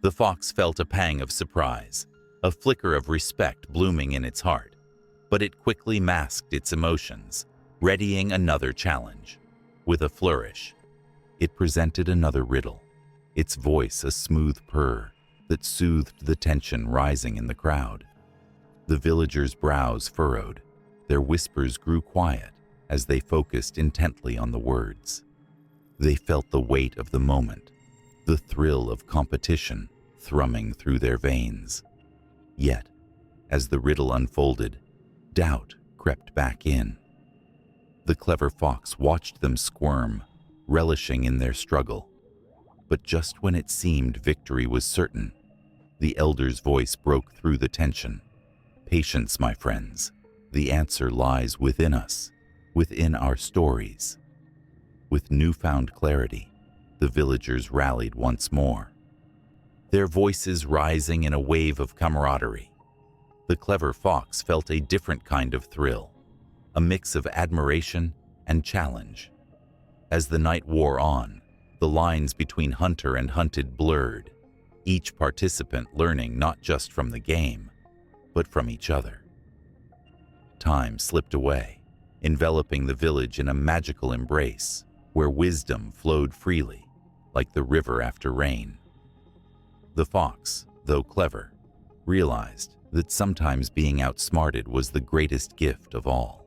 The fox felt a pang of surprise, a flicker of respect blooming in its heart, but it quickly masked its emotions, readying another challenge. With a flourish, it presented another riddle, its voice a smooth purr that soothed the tension rising in the crowd. The villagers' brows furrowed, their whispers grew quiet as they focused intently on the words. They felt the weight of the moment, the thrill of competition thrumming through their veins. Yet, as the riddle unfolded, doubt crept back in. The clever fox watched them squirm, relishing in their struggle. But just when it seemed victory was certain, the elder's voice broke through the tension. "Patience, my friends. The answer lies within us, within our stories." With newfound clarity, the villagers rallied once more, their voices rising in a wave of camaraderie. The clever fox felt a different kind of thrill, a mix of admiration and challenge. As the night wore on, the lines between hunter and hunted blurred, each participant learning not just from the game, but from each other. Time slipped away, enveloping the village in a magical embrace where wisdom flowed freely, like the river after rain. The fox, though clever, realized that sometimes being outsmarted was the greatest gift of all.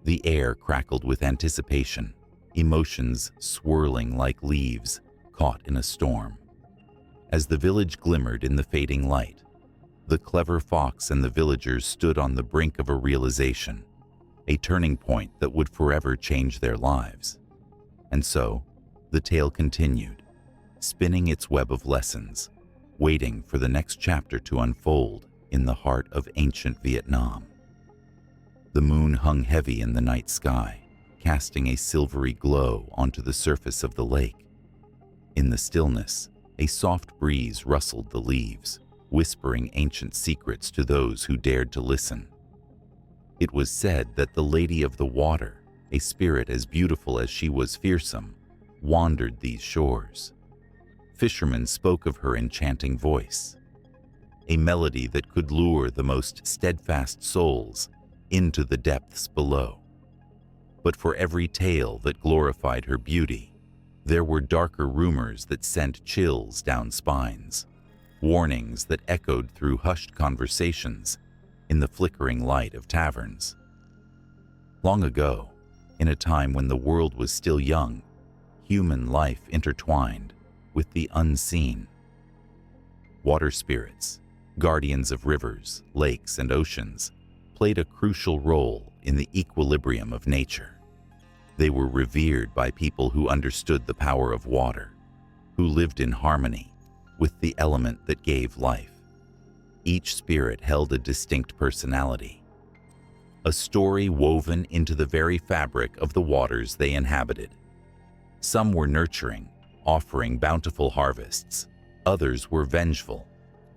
The air crackled with anticipation, emotions swirling like leaves caught in a storm. As the village glimmered in the fading light, the clever fox and the villagers stood on the brink of a realization, a turning point that would forever change their lives. And so, the tale continued, spinning its web of lessons, waiting for the next chapter to unfold in the heart of ancient Vietnam. The moon hung heavy in the night sky, casting a silvery glow onto the surface of the lake. In the stillness, a soft breeze rustled the leaves, whispering ancient secrets to those who dared to listen. It was said that the Lady of the Water, a spirit as beautiful as she was fearsome, wandered these shores. Fishermen spoke of her enchanting voice, a melody that could lure the most steadfast souls into the depths below. But for every tale that glorified her beauty, there were darker rumors that sent chills down spines, warnings that echoed through hushed conversations in the flickering light of taverns. Long ago, in a time when the world was still young, human life intertwined with the unseen. Water spirits, guardians of rivers, lakes, and oceans, played a crucial role in the equilibrium of nature. They were revered by people who understood the power of water, who lived in harmony with the element that gave life. Each spirit held a distinct personality, a story woven into the very fabric of the waters they inhabited. Some were nurturing, offering bountiful harvests. Others were vengeful,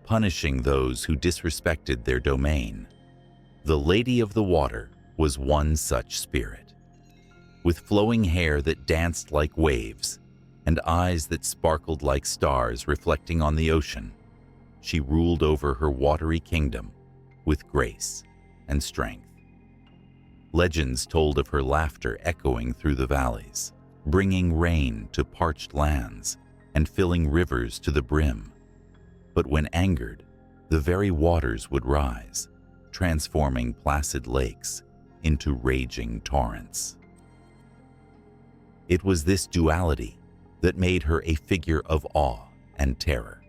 punishing those who disrespected their domain. The Lady of the Water was one such spirit. With flowing hair that danced like waves and eyes that sparkled like stars reflecting on the ocean, she ruled over her watery kingdom with grace and strength. Legends told of her laughter echoing through the valleys, bringing rain to parched lands and filling rivers to the brim. But when angered, the very waters would rise, transforming placid lakes into raging torrents. It was this duality that made her a figure of awe and terror.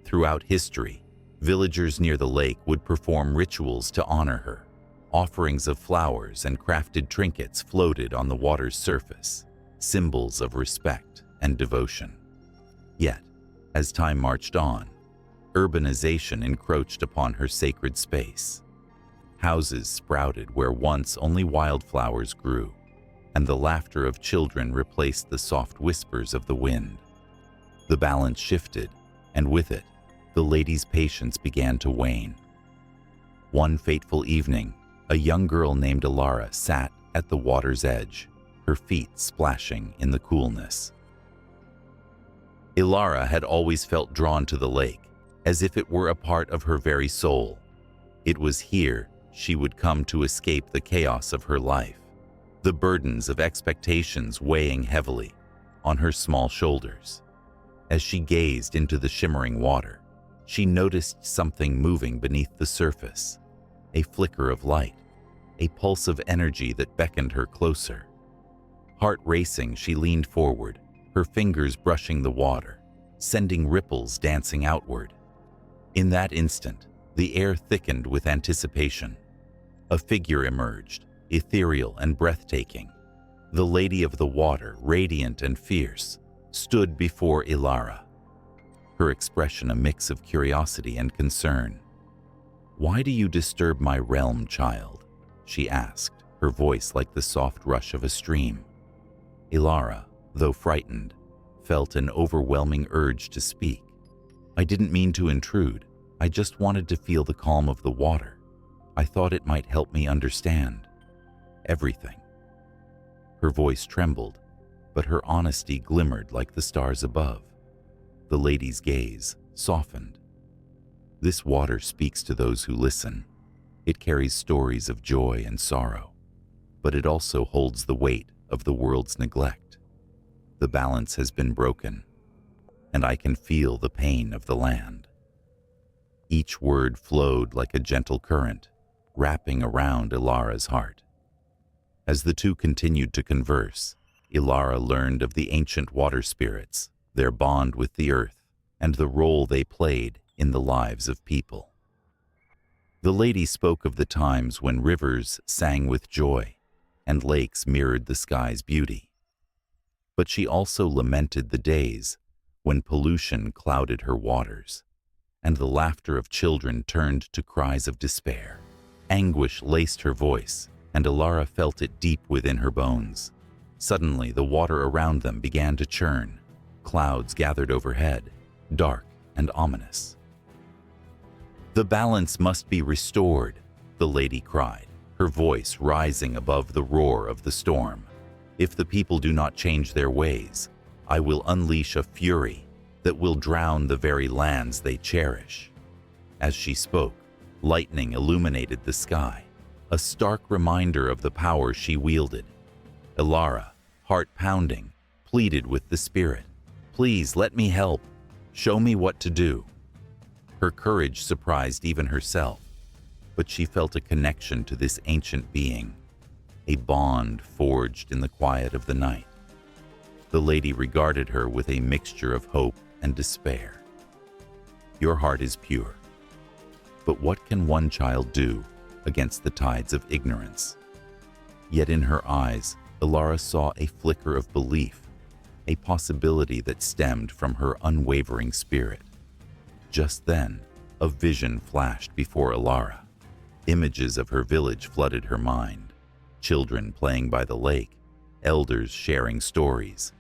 Throughout history, villagers near the lake would perform rituals to honor her. Offerings of flowers and crafted trinkets floated on the water's surface, symbols of respect and devotion. Yet, as time marched on, urbanization encroached upon her sacred space. Houses sprouted where once only wildflowers grew, and the laughter of children replaced the soft whispers of the wind. The balance shifted, and with it, the lady's patience began to wane. One fateful evening, a young girl named Ilara sat at the water's edge, her feet splashing in the coolness. Ilara had always felt drawn to the lake, as if it were a part of her very soul. It was here she would come to escape the chaos of her life, the burdens of expectations weighing heavily on her small shoulders. As she gazed into the shimmering water, she noticed something moving beneath the surface, a flicker of light, a pulse of energy that beckoned her closer. Heart racing, she leaned forward, her fingers brushing the water, sending ripples dancing outward. In that instant, the air thickened with anticipation. A figure emerged, ethereal and breathtaking. The Lady of the Water, radiant and fierce, stood before Ilara, her expression a mix of curiosity and concern. "Why do you disturb my realm, child?" she asked, her voice like the soft rush of a stream. Ilara, though frightened, felt an overwhelming urge to speak. "I didn't mean to intrude. I just wanted to feel the calm of the water. I thought it might help me understand everything." Her voice trembled, but her honesty glimmered like the stars above. The lady's gaze softened. "This water speaks to those who listen. It carries stories of joy and sorrow, but it also holds the weight of the world's neglect. The balance has been broken, and I can feel the pain of the land." Each word flowed like a gentle current, wrapping around Ilara's heart. As the two continued to converse, Ilara learned of the ancient water spirits, their bond with the earth, and the role they played in the lives of people. The lady spoke of the times when rivers sang with joy and lakes mirrored the sky's beauty. But she also lamented the days when pollution clouded her waters, and the laughter of children turned to cries of despair. Anguish laced her voice, and Ilara felt it deep within her bones. Suddenly, the water around them began to churn. Clouds gathered overhead, dark and ominous. "The balance must be restored," the lady cried, her voice rising above the roar of the storm. "If the people do not change their ways, I will unleash a fury that will drown the very lands they cherish." As she spoke, lightning illuminated the sky, a stark reminder of the power she wielded. Ilara, heart pounding, pleaded with the spirit, "Please let me help. Show me what to do." Her courage surprised even herself, but she felt a connection to this ancient being, a bond forged in the quiet of the night. The lady regarded her with a mixture of hope and despair. "Your heart is pure, but what can one child do against the tides of ignorance?" Yet in her eyes, Ilara saw a flicker of belief, a possibility that stemmed from her unwavering spirit. Just then, a vision flashed before Ilara. Images of her village flooded her mind. Children playing by the lake, elders sharing stories,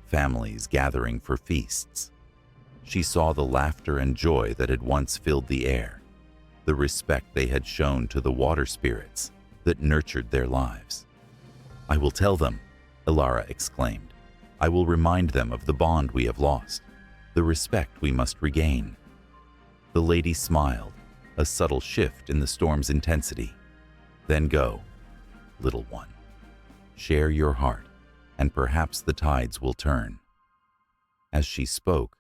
families gathering for feasts. She saw the laughter and joy that had once filled the air, the respect they had shown to the water spirits, that nurtured their lives. "I will tell them," Ilara exclaimed. "I will remind them of the bond we have lost, the respect we must regain." The lady smiled, a subtle shift in the storm's intensity. "Then go, little one. Share your heart, and perhaps the tides will turn." As she spoke,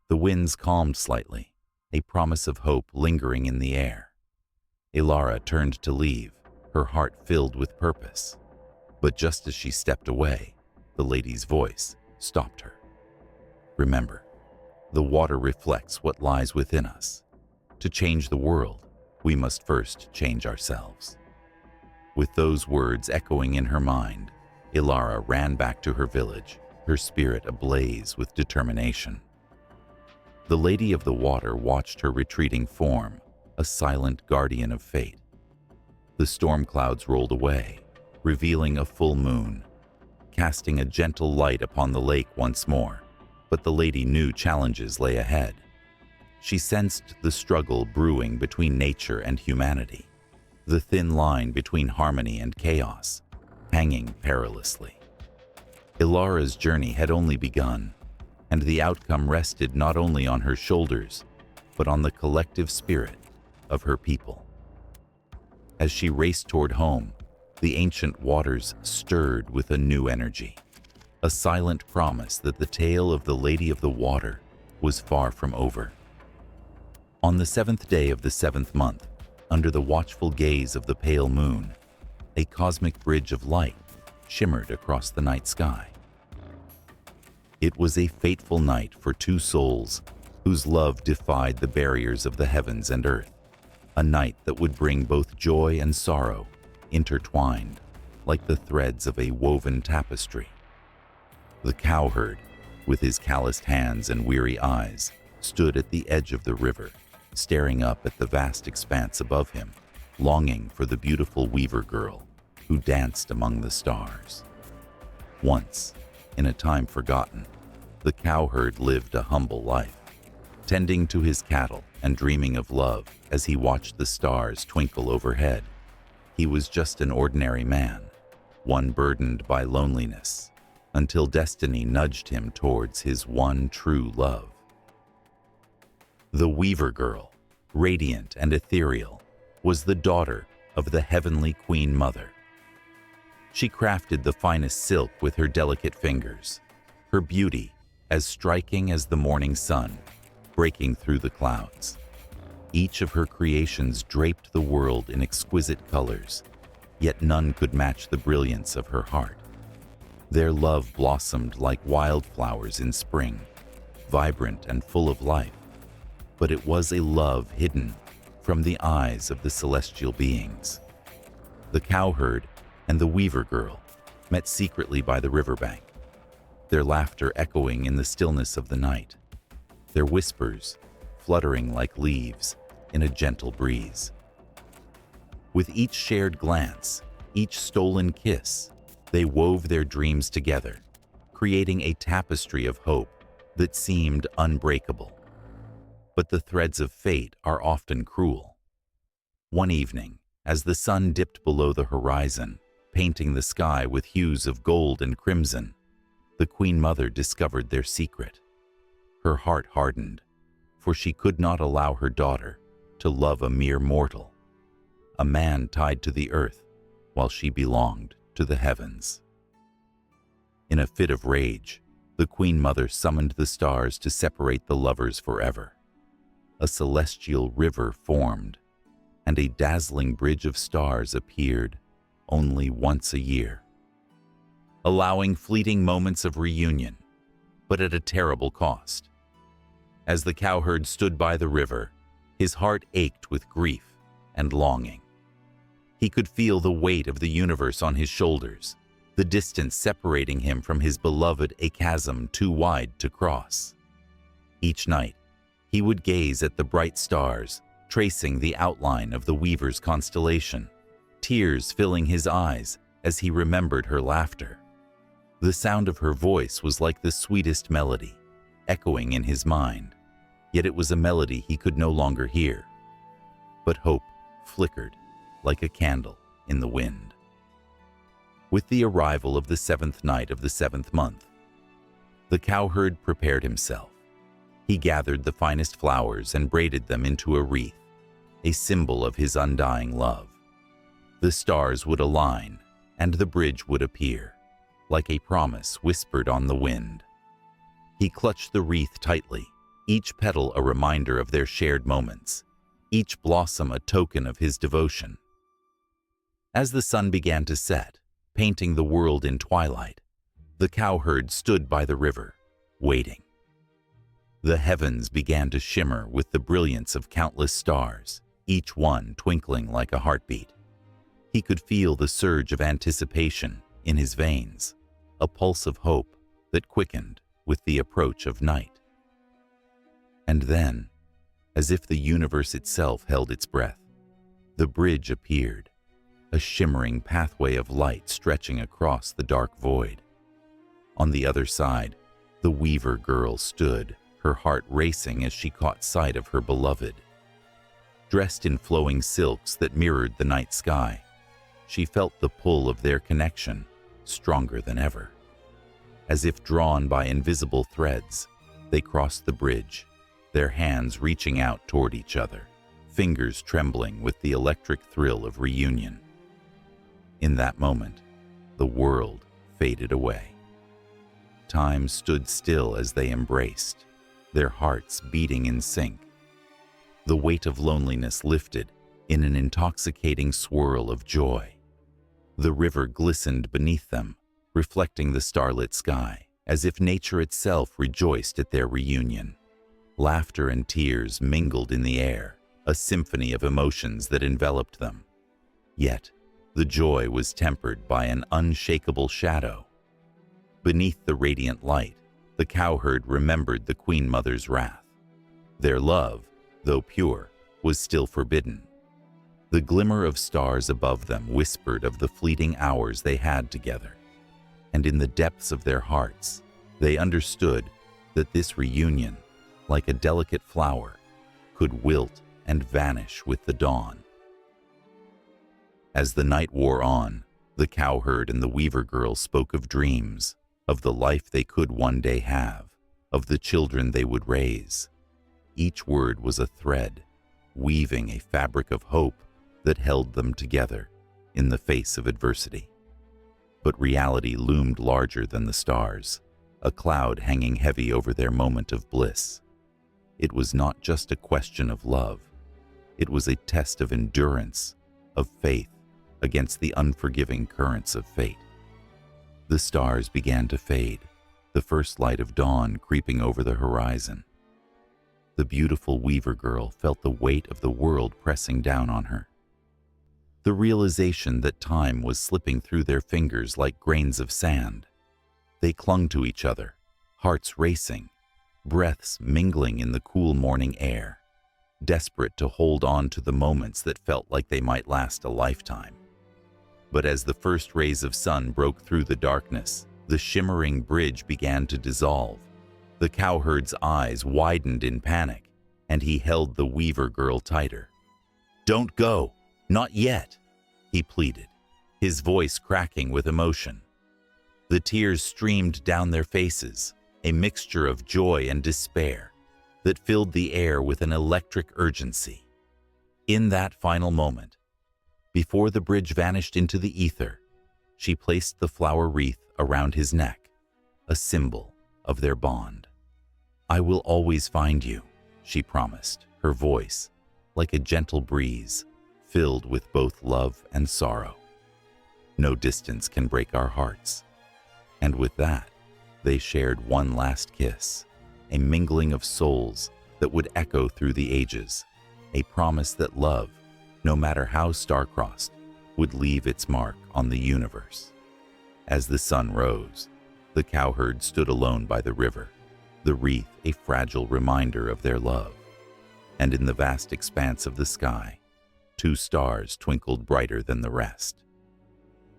the winds calmed slightly, a promise of hope lingering in the air. Ilara turned to leave, her heart filled with purpose. But just as she stepped away, the lady's voice stopped her. "Remember, the water reflects what lies within us. To change the world, we must first change ourselves." With those words echoing in her mind, Ilara ran back to her village, her spirit ablaze with determination. The Lady of the Water watched her retreating form, a silent guardian of fate. The storm clouds rolled away, revealing a full moon, casting a gentle light upon the lake once more. But the lady knew challenges lay ahead. She sensed the struggle brewing between nature and humanity, the thin line between harmony and chaos, hanging perilously. Ilara's journey had only begun, and the outcome rested not only on her shoulders, but on the collective spirit of her people. As she raced toward home, the ancient waters stirred with a new energy, a silent promise that the tale of the Lady of the Water was far from over. On the 7th day of the 7th month, under the watchful gaze of the pale moon, a cosmic bridge of light shimmered across the night sky. It was a fateful night for two souls whose love defied the barriers of the heavens and earth, a night that would bring both joy and sorrow intertwined like the threads of a woven tapestry. The cowherd, with his calloused hands and weary eyes, stood at the edge of the river, staring up at the vast expanse above him, longing for the beautiful weaver girl who danced among the stars. Once, in a time forgotten, the cowherd lived a humble life, tending to his cattle and dreaming of love as he watched the stars twinkle overhead. He was just an ordinary man, one burdened by loneliness, until destiny nudged him towards his one true love. The weaver girl, radiant and ethereal, was the daughter of the heavenly Queen Mother. She crafted the finest silk with her delicate fingers, her beauty as striking as the morning sun, breaking through the clouds. Each of her creations draped the world in exquisite colors, yet none could match the brilliance of her heart. Their love blossomed like wildflowers in spring, vibrant and full of life, but it was a love hidden from the eyes of the celestial beings. The cowherd and the weaver girl met secretly by the riverbank, their laughter echoing in the stillness of the night, their whispers fluttering like leaves in a gentle breeze. With each shared glance, each stolen kiss, they wove their dreams together, creating a tapestry of hope that seemed unbreakable. But the threads of fate are often cruel. One evening, as the sun dipped below the horizon, painting the sky with hues of gold and crimson, the Queen Mother discovered their secret. Her heart hardened, for she could not allow her daughter to love a mere mortal, a man tied to the earth while she belonged to the heavens. In a fit of rage, the Queen Mother summoned the stars to separate the lovers forever. A celestial river formed, and a dazzling bridge of stars appeared only once a year, allowing fleeting moments of reunion, but at a terrible cost. As the cowherd stood by the river, his heart ached with grief and longing. He could feel the weight of the universe on his shoulders, the distance separating him from his beloved a chasm too wide to cross. Each night, he would gaze at the bright stars, tracing the outline of the weaver's constellation, tears filling his eyes as he remembered her laughter. The sound of her voice was like the sweetest melody, echoing in his mind, yet it was a melody he could no longer hear. But hope flickered like a candle in the wind. With the arrival of the 7th night of the 7th month, the cowherd prepared himself. He gathered the finest flowers and braided them into a wreath, a symbol of his undying love. The stars would align, and the bridge would appear, like a promise whispered on the wind. He clutched the wreath tightly, each petal a reminder of their shared moments, each blossom a token of his devotion. As the sun began to set, painting the world in twilight, the cowherd stood by the river, waiting. The heavens began to shimmer with the brilliance of countless stars, each one twinkling like a heartbeat. He could feel the surge of anticipation in his veins, a pulse of hope that quickened with the approach of night. And then, as if the universe itself held its breath, the bridge appeared, a shimmering pathway of light stretching across the dark void. On the other side, the weaver girl stood, her heart racing as she caught sight of her beloved. Dressed in flowing silks that mirrored the night sky, she felt the pull of their connection stronger than ever. As if drawn by invisible threads, they crossed the bridge, their hands reaching out toward each other, fingers trembling with the electric thrill of reunion. In that moment, the world faded away. Time stood still as they embraced, their hearts beating in sync. The weight of loneliness lifted in an intoxicating swirl of joy. The river glistened beneath them, reflecting the starlit sky, as if nature itself rejoiced at their reunion. Laughter and tears mingled in the air, a symphony of emotions that enveloped them. Yet, the joy was tempered by an unshakable shadow. Beneath the radiant light, the cowherd remembered the Queen Mother's wrath. Their love, though pure, was still forbidden. The glimmer of stars above them whispered of the fleeting hours they had together. And in the depths of their hearts, they understood that this reunion, like a delicate flower, could wilt and vanish with the dawn. As the night wore on, the cowherd and the weaver girl spoke of dreams, of the life they could one day have, of the children they would raise. Each word was a thread, weaving a fabric of hope that held them together in the face of adversity. But reality loomed larger than the stars, a cloud hanging heavy over their moment of bliss. It was not just a question of love. It was a test of endurance, of faith, against the unforgiving currents of fate. The stars began to fade, the first light of dawn creeping over the horizon. The beautiful weaver girl felt the weight of the world pressing down on her. The realization that time was slipping through their fingers like grains of sand. They clung to each other, hearts racing, breaths mingling in the cool morning air, desperate to hold on to the moments that felt like they might last a lifetime. But as the first rays of sun broke through the darkness, the shimmering bridge began to dissolve. The cowherd's eyes widened in panic, and he held the weaver girl tighter. "Don't go, not yet," he pleaded, his voice cracking with emotion. The tears streamed down their faces, a mixture of joy and despair that filled the air with an electric urgency. In that final moment, before the bridge vanished into the ether, she placed the flower wreath around his neck, a symbol of their bond. "I will always find you," she promised, her voice, like a gentle breeze, filled with both love and sorrow. No distance can break our hearts. And with that, they shared one last kiss, a mingling of souls that would echo through the ages, a promise that love, no matter how star-crossed, would leave its mark on the universe. As the sun rose, the cowherd stood alone by the river, the wreath a fragile reminder of their love. And in the vast expanse of the sky, 2 stars twinkled brighter than the rest.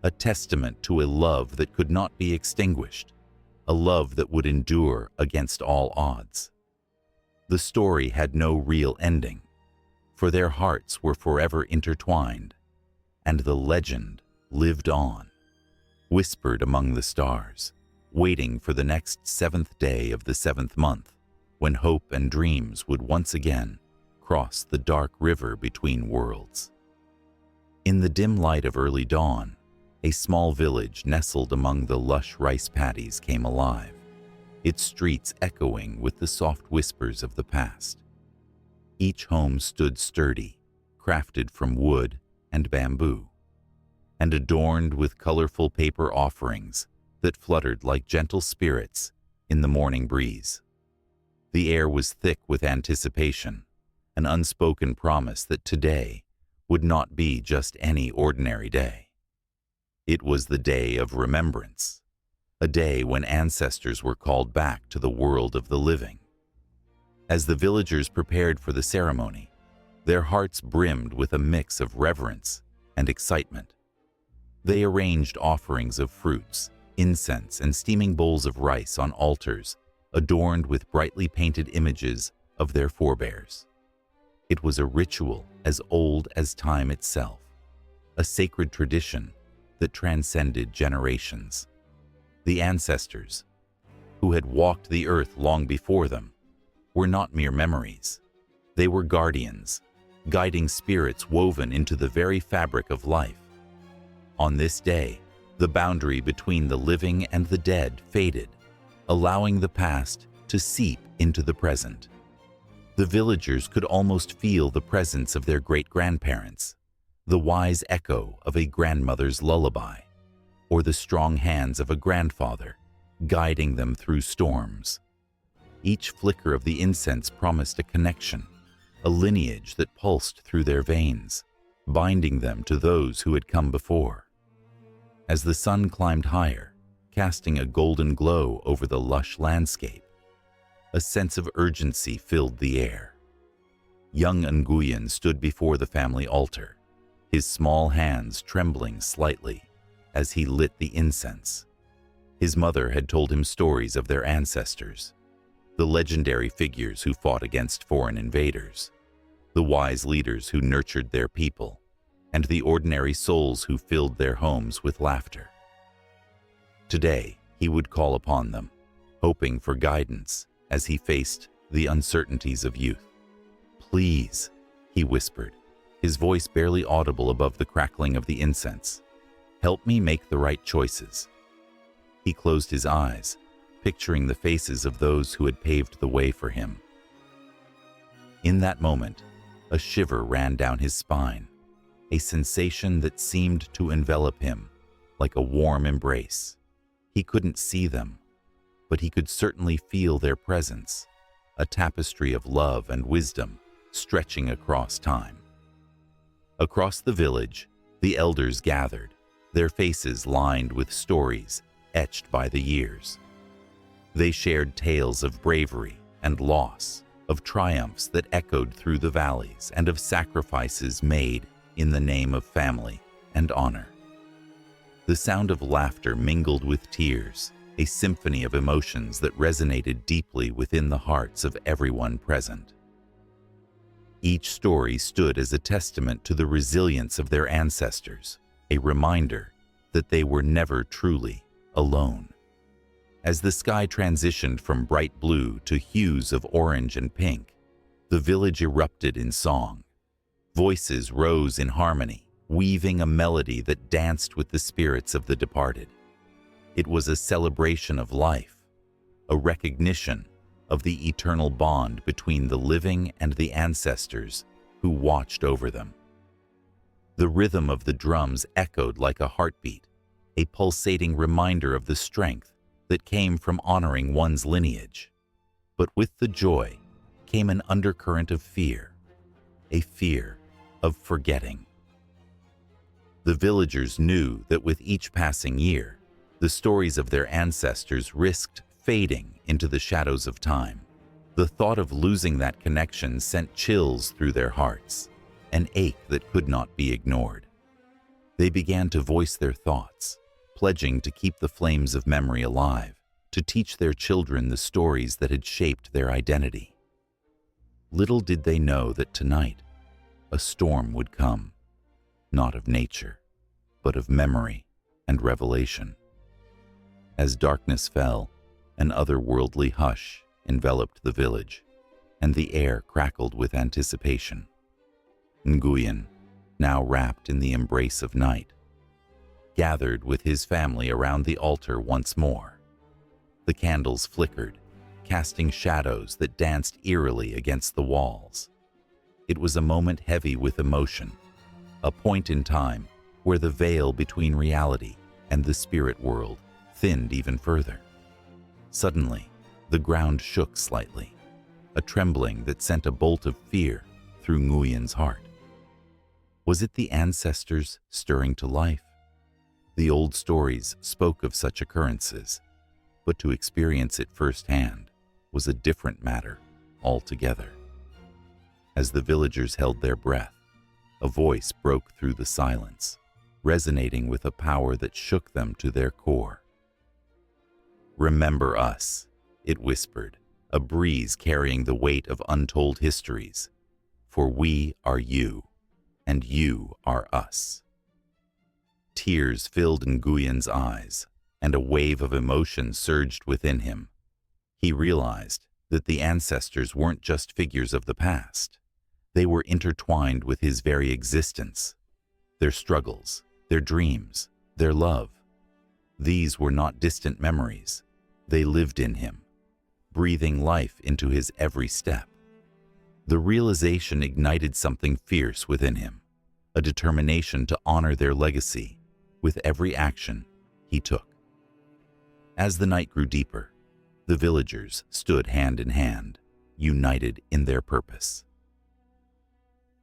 A testament to a love that could not be extinguished, a love that would endure against all odds. The story had no real ending, for their hearts were forever intertwined, and the legend lived on, whispered among the stars, waiting for the next 7th day of the 7th month, when hope and dreams would once again cross the dark river between worlds. In the dim light of early dawn, a small village nestled among the lush rice paddies came alive, its streets echoing with the soft whispers of the past. Each home stood sturdy, crafted from wood and bamboo, and adorned with colorful paper offerings that fluttered like gentle spirits in the morning breeze. The air was thick with anticipation, an unspoken promise that today would not be just any ordinary day. It was the day of remembrance, a day when ancestors were called back to the world of the living. As the villagers prepared for the ceremony, their hearts brimmed with a mix of reverence and excitement. They arranged offerings of fruits, incense, and steaming bowls of rice on altars adorned with brightly painted images of their forebears. It was a ritual as old as time itself, a sacred tradition that transcended generations. The ancestors, who had walked the earth long before them, were not mere memories. They were guardians, guiding spirits woven into the very fabric of life. On this day, the boundary between the living and the dead faded, allowing the past to seep into the present. The villagers could almost feel the presence of their great-grandparents, the wise echo of a grandmother's lullaby, or the strong hands of a grandfather guiding them through storms. Each flicker of the incense promised a connection, a lineage that pulsed through their veins, binding them to those who had come before. As the sun climbed higher, casting a golden glow over the lush landscape, a sense of urgency filled the air. Young Nguyen stood before the family altar, his small hands trembling slightly as he lit the incense. His mother had told him stories of their ancestors, the legendary figures who fought against foreign invaders, the wise leaders who nurtured their people, and the ordinary souls who filled their homes with laughter. Today, he would call upon them, hoping for guidance as he faced the uncertainties of youth. "Please," he whispered, his voice barely audible above the crackling of the incense, "help me make the right choices." He closed his eyes, picturing the faces of those who had paved the way for him. In that moment, a shiver ran down his spine, a sensation that seemed to envelop him like a warm embrace. He couldn't see them, but he could certainly feel their presence, a tapestry of love and wisdom stretching across time. Across the village, the elders gathered, their faces lined with stories etched by the years. They shared tales of bravery and loss, of triumphs that echoed through the valleys, and of sacrifices made in the name of family and honor. The sound of laughter mingled with tears, a symphony of emotions that resonated deeply within the hearts of everyone present. Each story stood as a testament to the resilience of their ancestors, a reminder that they were never truly alone. As the sky transitioned from bright blue to hues of orange and pink, the village erupted in song. Voices rose in harmony, weaving a melody that danced with the spirits of the departed. It was a celebration of life, a recognition of the eternal bond between the living and the ancestors who watched over them. The rhythm of the drums echoed like a heartbeat, a pulsating reminder of the strength that came from honoring one's lineage. But with the joy came an undercurrent of fear, a fear of forgetting. The villagers knew that with each passing year, the stories of their ancestors risked fading into the shadows of time. The thought of losing that connection sent chills through their hearts, an ache that could not be ignored. They began to voice their thoughts, pledging to keep the flames of memory alive, to teach their children the stories that had shaped their identity. Little did they know that tonight, a storm would come, not of nature, but of memory and revelation. As darkness fell, an otherworldly hush enveloped the village, and the air crackled with anticipation. Nguyen, now wrapped in the embrace of night, gathered with his family around the altar once more. The candles flickered, casting shadows that danced eerily against the walls. It was a moment heavy with emotion, a point in time where the veil between reality and the spirit world thinned even further. Suddenly, the ground shook slightly, a trembling that sent a bolt of fear through Nguyen's heart. Was it the ancestors stirring to life? The old stories spoke of such occurrences, but to experience it firsthand was a different matter altogether. As the villagers held their breath, a voice broke through the silence, resonating with a power that shook them to their core. "Remember us," it whispered, a breeze carrying the weight of untold histories. "For we are you, and you are us." Tears filled Nguyen's eyes, and a wave of emotion surged within him. He realized that the ancestors weren't just figures of the past. They were intertwined with his very existence. Their struggles, their dreams, their love. These were not distant memories. They lived in him, breathing life into his every step. The realization ignited something fierce within him, a determination to honor their legacy with every action he took. As the night grew deeper, the villagers stood hand in hand, united in their purpose.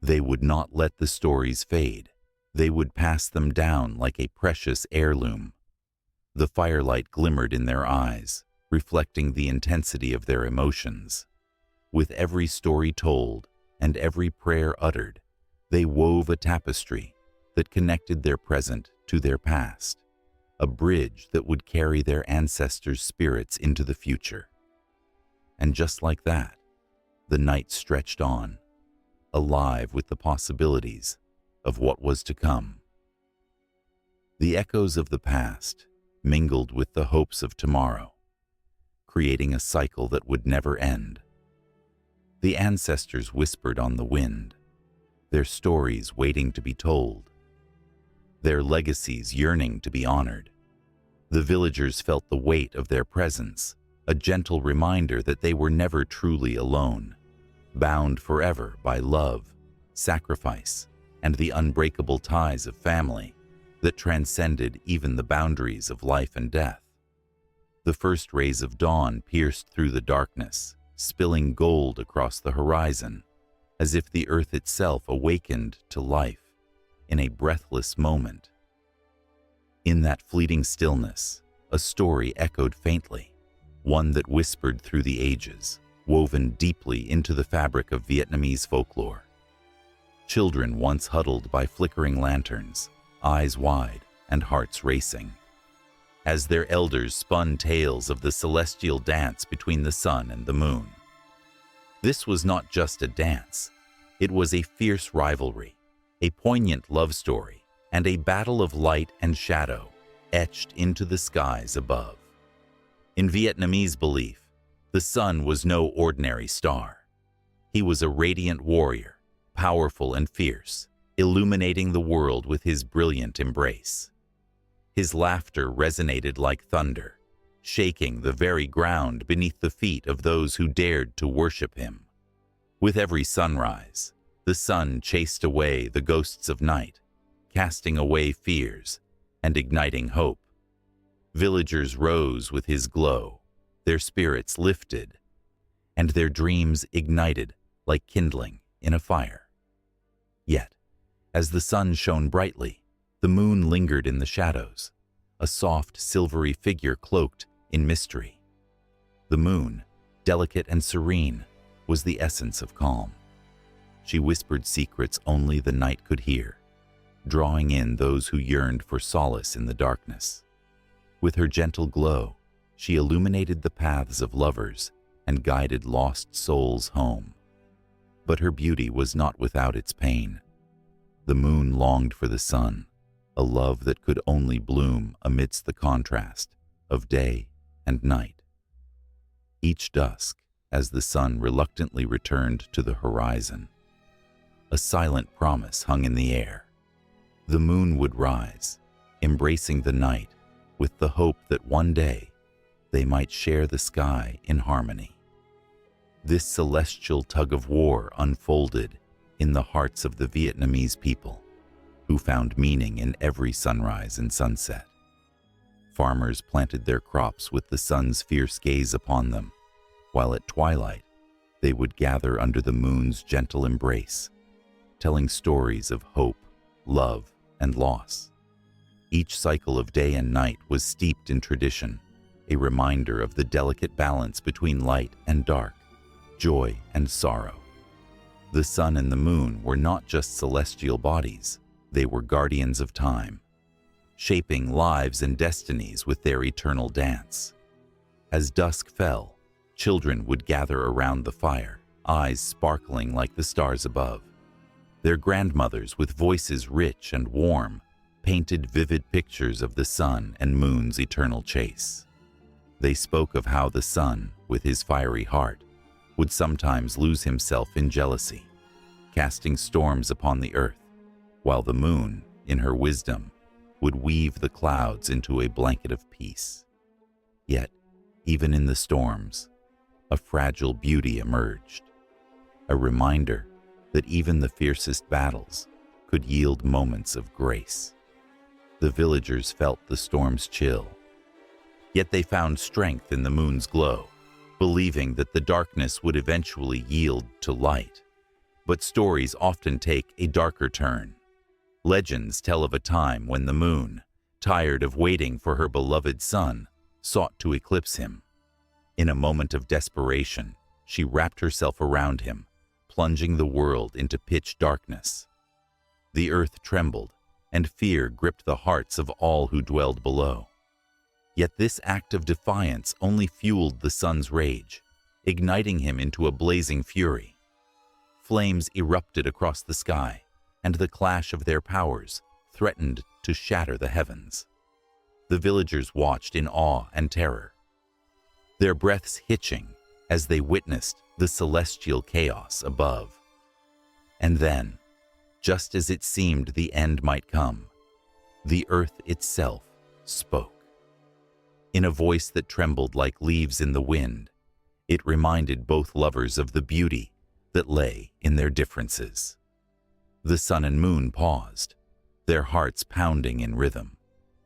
They would not let the stories fade. They would pass them down like a precious heirloom. The firelight glimmered in their eyes, reflecting the intensity of their emotions. With every story told and every prayer uttered, they wove a tapestry that connected their present to their past, a bridge that would carry their ancestors' spirits into the future. And just like that, the night stretched on, alive with the possibilities of what was to come. The echoes of the past mingled with the hopes of tomorrow, creating a cycle that would never end. The ancestors whispered on the wind, their stories waiting to be told, their legacies yearning to be honored. The villagers felt the weight of their presence, a gentle reminder that they were never truly alone, bound forever by love, sacrifice, and the unbreakable ties of family that transcended even the boundaries of life and death. The first rays of dawn pierced through the darkness, spilling gold across the horizon, as if the earth itself awakened to life in a breathless moment. In that fleeting stillness, a story echoed faintly, one that whispered through the ages, woven deeply into the fabric of Vietnamese folklore. Children once huddled by flickering lanterns, eyes wide and hearts racing, as their elders spun tales of the celestial dance between the sun and the moon. This was not just a dance, it was a fierce rivalry, a poignant love story, and a battle of light and shadow etched into the skies above. In Vietnamese belief, the sun was no ordinary star. He was a radiant warrior, powerful and fierce, illuminating the world with his brilliant embrace. His laughter resonated like thunder, shaking the very ground beneath the feet of those who dared to worship him. With every sunrise, the sun chased away the ghosts of night, casting away fears and igniting hope. Villagers rose with his glow, their spirits lifted, and their dreams ignited like kindling in a fire. Yet, as the sun shone brightly, the moon lingered in the shadows, a soft, silvery figure cloaked in mystery. The moon, delicate and serene, was the essence of calm. She whispered secrets only the night could hear, drawing in those who yearned for solace in the darkness. With her gentle glow, she illuminated the paths of lovers and guided lost souls home. But her beauty was not without its pain. The moon longed for the sun, a love that could only bloom amidst the contrast of day and night. Each dusk, as the sun reluctantly returned to the horizon, a silent promise hung in the air. The moon would rise, embracing the night with the hope that one day they might share the sky in harmony. This celestial tug-of-war unfolded in the hearts of the Vietnamese people, who found meaning in every sunrise and sunset. Farmers planted their crops with the sun's fierce gaze upon them, while at twilight they would gather under the moon's gentle embrace, telling stories of hope, love, and loss. Each cycle of day and night was steeped in tradition, a reminder of the delicate balance between light and dark, joy and sorrow. The sun and the moon were not just celestial bodies, they were guardians of time, shaping lives and destinies with their eternal dance. As dusk fell, children would gather around the fire, eyes sparkling like the stars above. Their grandmothers, with voices rich and warm, painted vivid pictures of the sun and moon's eternal chase. They spoke of how the sun, with his fiery heart, would sometimes lose himself in jealousy, casting storms upon the earth, while the moon, in her wisdom, would weave the clouds into a blanket of peace. Yet, even in the storms, a fragile beauty emerged, a reminder that even the fiercest battles could yield moments of grace. The villagers felt the storm's chill, yet they found strength in the moon's glow, believing that the darkness would eventually yield to light. But stories often take a darker turn. Legends tell of a time when the moon, tired of waiting for her beloved sun, sought to eclipse him. In a moment of desperation, she wrapped herself around him, plunging the world into pitch darkness. The earth trembled, and fear gripped the hearts of all who dwelled below. Yet this act of defiance only fueled the sun's rage, igniting him into a blazing fury. Flames erupted across the sky, and the clash of their powers threatened to shatter the heavens. The villagers watched in awe and terror, their breaths hitching as they witnessed the celestial chaos above. And then, just as it seemed the end might come, the earth itself spoke. In a voice that trembled like leaves in the wind, it reminded both lovers of the beauty that lay in their differences. The sun and moon paused, their hearts pounding in rhythm,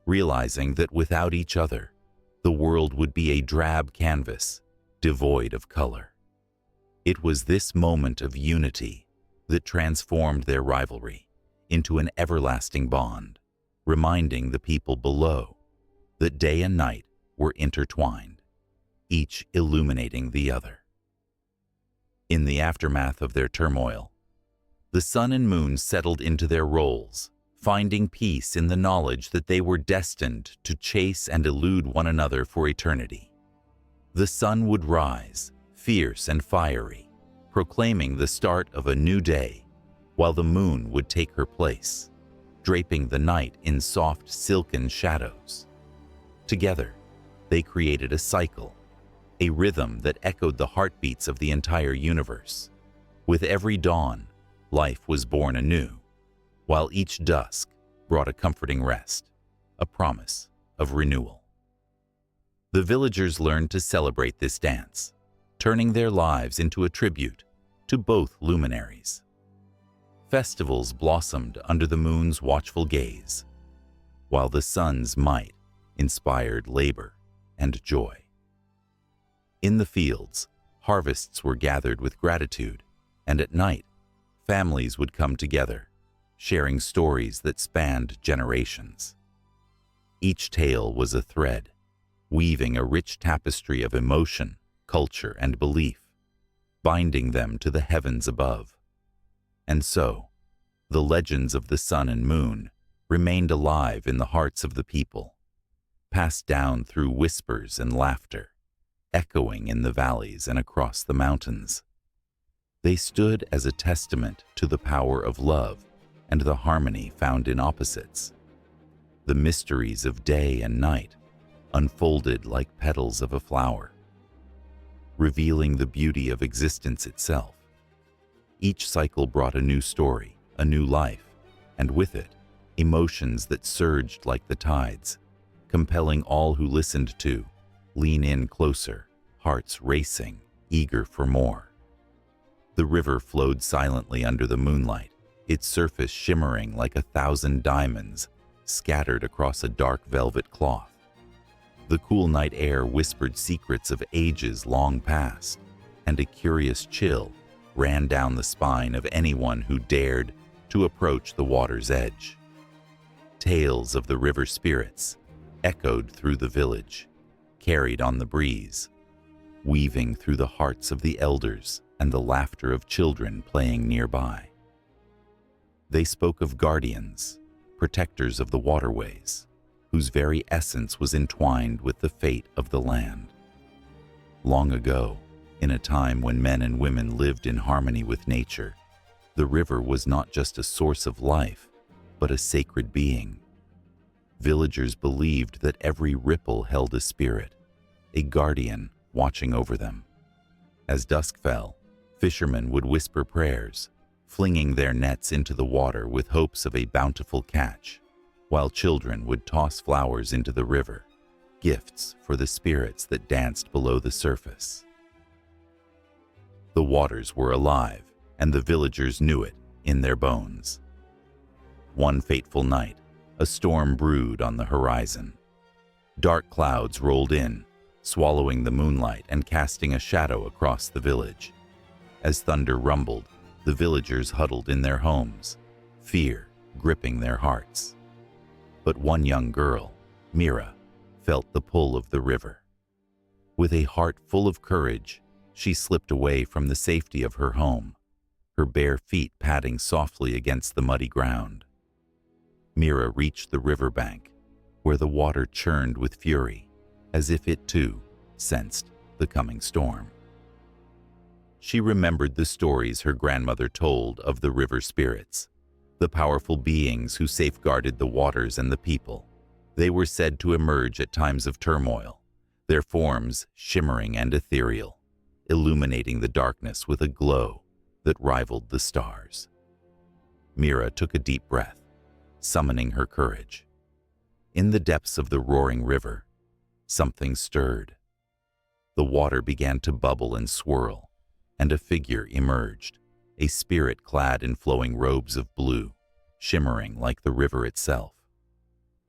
realizing that without each other, the world would be a drab canvas, devoid of color. It was this moment of unity that transformed their rivalry into an everlasting bond, reminding the people below that day and night were intertwined, each illuminating the other. In the aftermath of their turmoil, the sun and moon settled into their roles, finding peace in the knowledge that they were destined to chase and elude one another for eternity. The sun would rise, fierce and fiery, proclaiming the start of a new day, while the moon would take her place, draping the night in soft silken shadows. Together, they created a cycle, a rhythm that echoed the heartbeats of the entire universe. With every dawn, life was born anew, while each dusk brought a comforting rest, a promise of renewal. The villagers learned to celebrate this dance, turning their lives into a tribute to both luminaries. Festivals blossomed under the moon's watchful gaze, while the sun's might inspired labor and joy. In the fields, harvests were gathered with gratitude, and at night, families would come together, sharing stories that spanned generations. Each tale was a thread, weaving a rich tapestry of emotion, culture, and belief, binding them to the heavens above. And so, the legends of the sun and moon remained alive in the hearts of the people, passed down through whispers and laughter, echoing in the valleys and across the mountains. They stood as a testament to the power of love and the harmony found in opposites. The mysteries of day and night unfolded like petals of a flower, revealing the beauty of existence itself. Each cycle brought a new story, a new life, and with it, emotions that surged like the tides, compelling all who listened to lean in closer, hearts racing, eager for more. The river flowed silently under the moonlight, its surface shimmering like 1,000 diamonds scattered across a dark velvet cloth. The cool night air whispered secrets of ages long past, and a curious chill ran down the spine of anyone who dared to approach the water's edge. Tales of the river spirits echoed through the village, carried on the breeze, weaving through the hearts of the elders and the laughter of children playing nearby. They spoke of guardians, protectors of the waterways, whose very essence was entwined with the fate of the land. Long ago, in a time when men and women lived in harmony with nature, the river was not just a source of life, but a sacred being. Villagers believed that every ripple held a spirit, a guardian watching over them. As dusk fell, fishermen would whisper prayers, flinging their nets into the water with hopes of a bountiful catch, while children would toss flowers into the river, gifts for the spirits that danced below the surface. The waters were alive, and the villagers knew it in their bones. One fateful night, a storm brewed on the horizon. Dark clouds rolled in, swallowing the moonlight and casting a shadow across the village. As thunder rumbled, the villagers huddled in their homes, fear gripping their hearts. But one young girl, Mira, felt the pull of the river. With a heart full of courage, she slipped away from the safety of her home, her bare feet padding softly against the muddy ground. Mira reached the riverbank, where the water churned with fury, as if it too sensed the coming storm. She remembered the stories her grandmother told of the river spirits, the powerful beings who safeguarded the waters and the people. They were said to emerge at times of turmoil, their forms shimmering and ethereal, illuminating the darkness with a glow that rivaled the stars. Mira took a deep breath, summoning her courage. In the depths of the roaring river, something stirred. The water began to bubble and swirl, and a figure emerged, a spirit clad in flowing robes of blue, shimmering like the river itself.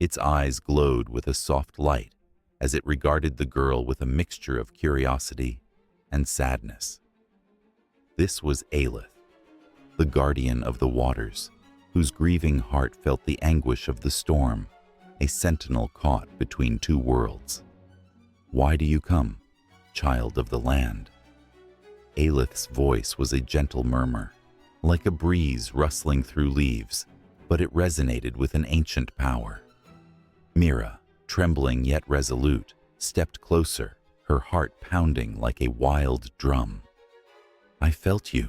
Its eyes glowed with a soft light as it regarded the girl with a mixture of curiosity and sadness. This was Aelith, the guardian of the waters, whose grieving heart felt the anguish of the storm, a sentinel caught between two worlds. "Why do you come, child of the land?" Aelith's voice was a gentle murmur, like a breeze rustling through leaves, but it resonated with an ancient power. Mira, trembling yet resolute, stepped closer, her heart pounding like a wild drum. "I felt you,"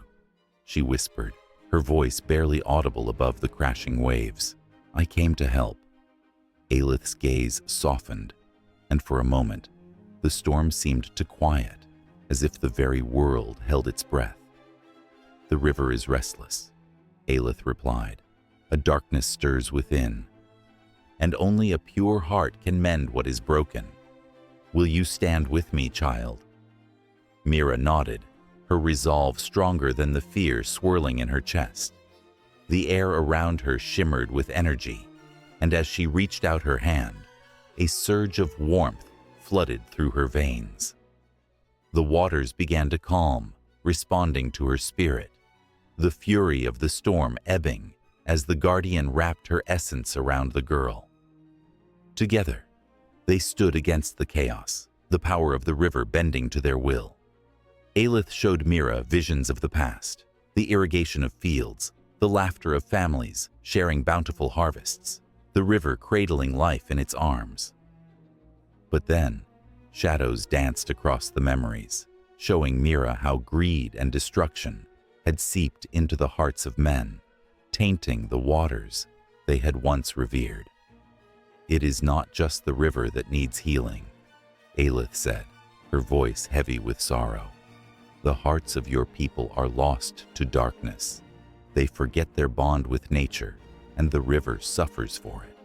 she whispered, her voice barely audible above the crashing waves. "I came to help." Aelith's gaze softened, and for a moment, the storm seemed to quiet, as if the very world held its breath. "The river is restless," Aelith replied. "A darkness stirs within, and only a pure heart can mend what is broken. Will you stand with me, child?" Mira nodded, her resolve stronger than the fear swirling in her chest. The air around her shimmered with energy, and as she reached out her hand, a surge of warmth flooded through her veins. The waters began to calm, responding to her spirit, the fury of the storm ebbing as the guardian wrapped her essence around the girl. Together, they stood against the chaos, the power of the river bending to their will. Aelith showed Mira visions of the past, the irrigation of fields, the laughter of families sharing bountiful harvests, the river cradling life in its arms. But then, shadows danced across the memories, showing Mira how greed and destruction had seeped into the hearts of men, tainting the waters they had once revered. "It is not just the river that needs healing," Aelith said, her voice heavy with sorrow. "The hearts of your people are lost to darkness. They forget their bond with nature, and the river suffers for it."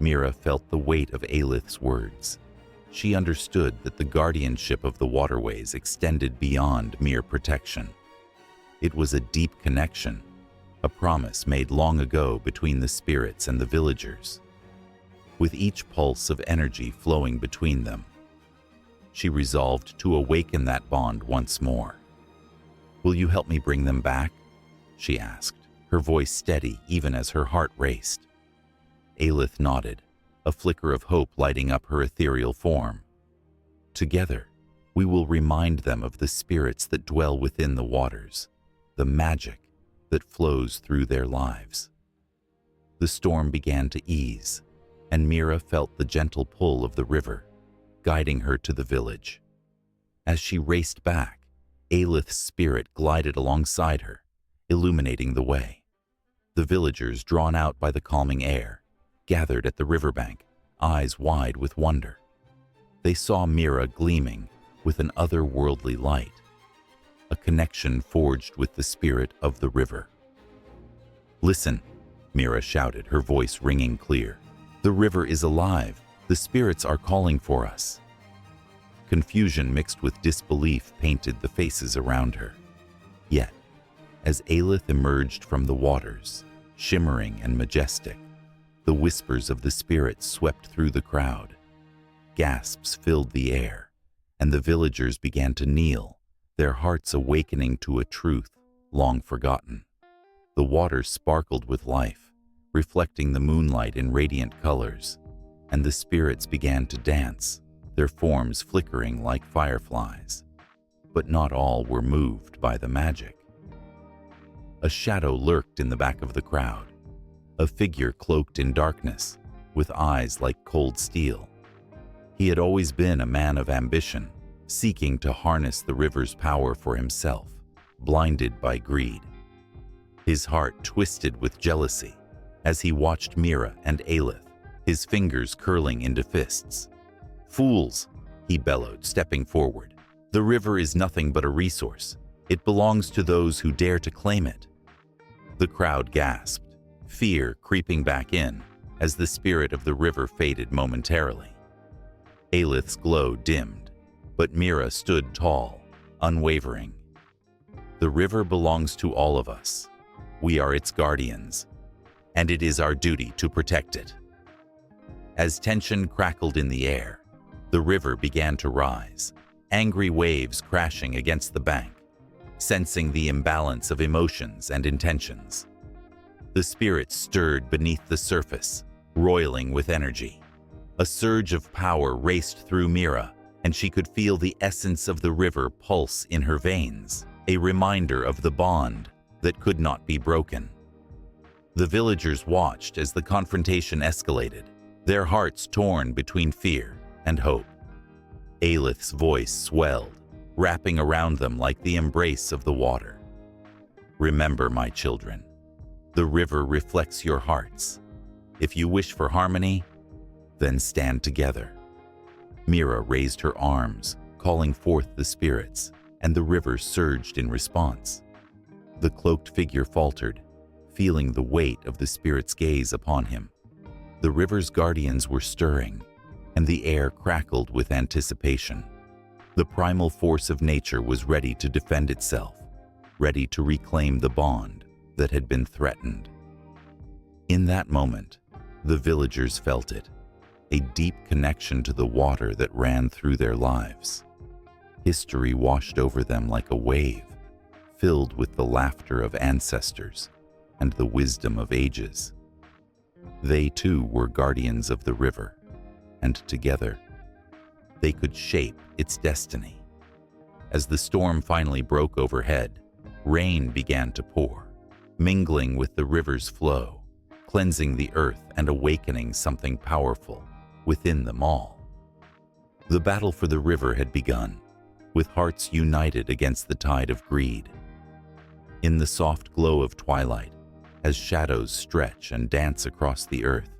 Mira felt the weight of Aelith's words. She understood that the guardianship of the waterways extended beyond mere protection. It was a deep connection, a promise made long ago between the spirits and the villagers. With each pulse of energy flowing between them, she resolved to awaken that bond once more. "Will you help me bring them back?" she asked, her voice steady even as her heart raced. Aelith nodded, a flicker of hope lighting up her ethereal form. "Together, we will remind them of the spirits that dwell within the waters, the magic that flows through their lives." The storm began to ease, and Mira felt the gentle pull of the river, guiding her to the village. As she raced back, Aelith's spirit glided alongside her, illuminating the way. The villagers, drawn out by the calming air, gathered at the riverbank, eyes wide with wonder. They saw Mira gleaming with an otherworldly light, a connection forged with the spirit of the river. "Listen," Mira shouted, her voice ringing clear. "The river is alive. The spirits are calling for us." Confusion mixed with disbelief painted the faces around her. Yet, as Aelith emerged from the waters, shimmering and majestic, the whispers of the spirits swept through the crowd. Gasps filled the air, and the villagers began to kneel, their hearts awakening to a truth long forgotten. The water sparkled with life, reflecting the moonlight in radiant colors, and the spirits began to dance, their forms flickering like fireflies. But not all were moved by the magic. A shadow lurked in the back of the crowd, a figure cloaked in darkness, with eyes like cold steel. He had always been a man of ambition, seeking to harness the river's power for himself, blinded by greed. His heart twisted with jealousy as he watched Mira and Aelith, his fingers curling into fists. "Fools," he bellowed, stepping forward. "The river is nothing but a resource. It belongs to those who dare to claim it." The crowd gasped, fear creeping back in as the spirit of the river faded momentarily. Aelith's glow dimmed, but Mira stood tall, unwavering. "The river belongs to all of us. We are its guardians, and it is our duty to protect it." As tension crackled in the air, the river began to rise, angry waves crashing against the bank, sensing the imbalance of emotions and intentions. The spirits stirred beneath the surface, roiling with energy. A surge of power raced through Mira, and she could feel the essence of the river pulse in her veins, a reminder of the bond that could not be broken. The villagers watched as the confrontation escalated, their hearts torn between fear and hope. Aelith's voice swelled, wrapping around them like the embrace of the water. "Remember, my children, the river reflects your hearts. If you wish for harmony, then stand together." Mira raised her arms, calling forth the spirits, and the river surged in response. The cloaked figure faltered, feeling the weight of the spirit's gaze upon him. The river's guardians were stirring, and the air crackled with anticipation. The primal force of nature was ready to defend itself, ready to reclaim the bond that had been threatened. In that moment, the villagers felt it, a deep connection to the water that ran through their lives. History washed over them like a wave, filled with the laughter of ancestors and the wisdom of ages. They too were guardians of the river, and together, they could shape its destiny. As the storm finally broke overhead, rain began to pour, mingling with the river's flow, cleansing the earth and awakening something powerful within them all. The battle for the river had begun, with hearts united against the tide of greed. In the soft glow of twilight, as shadows stretch and dance across the earth,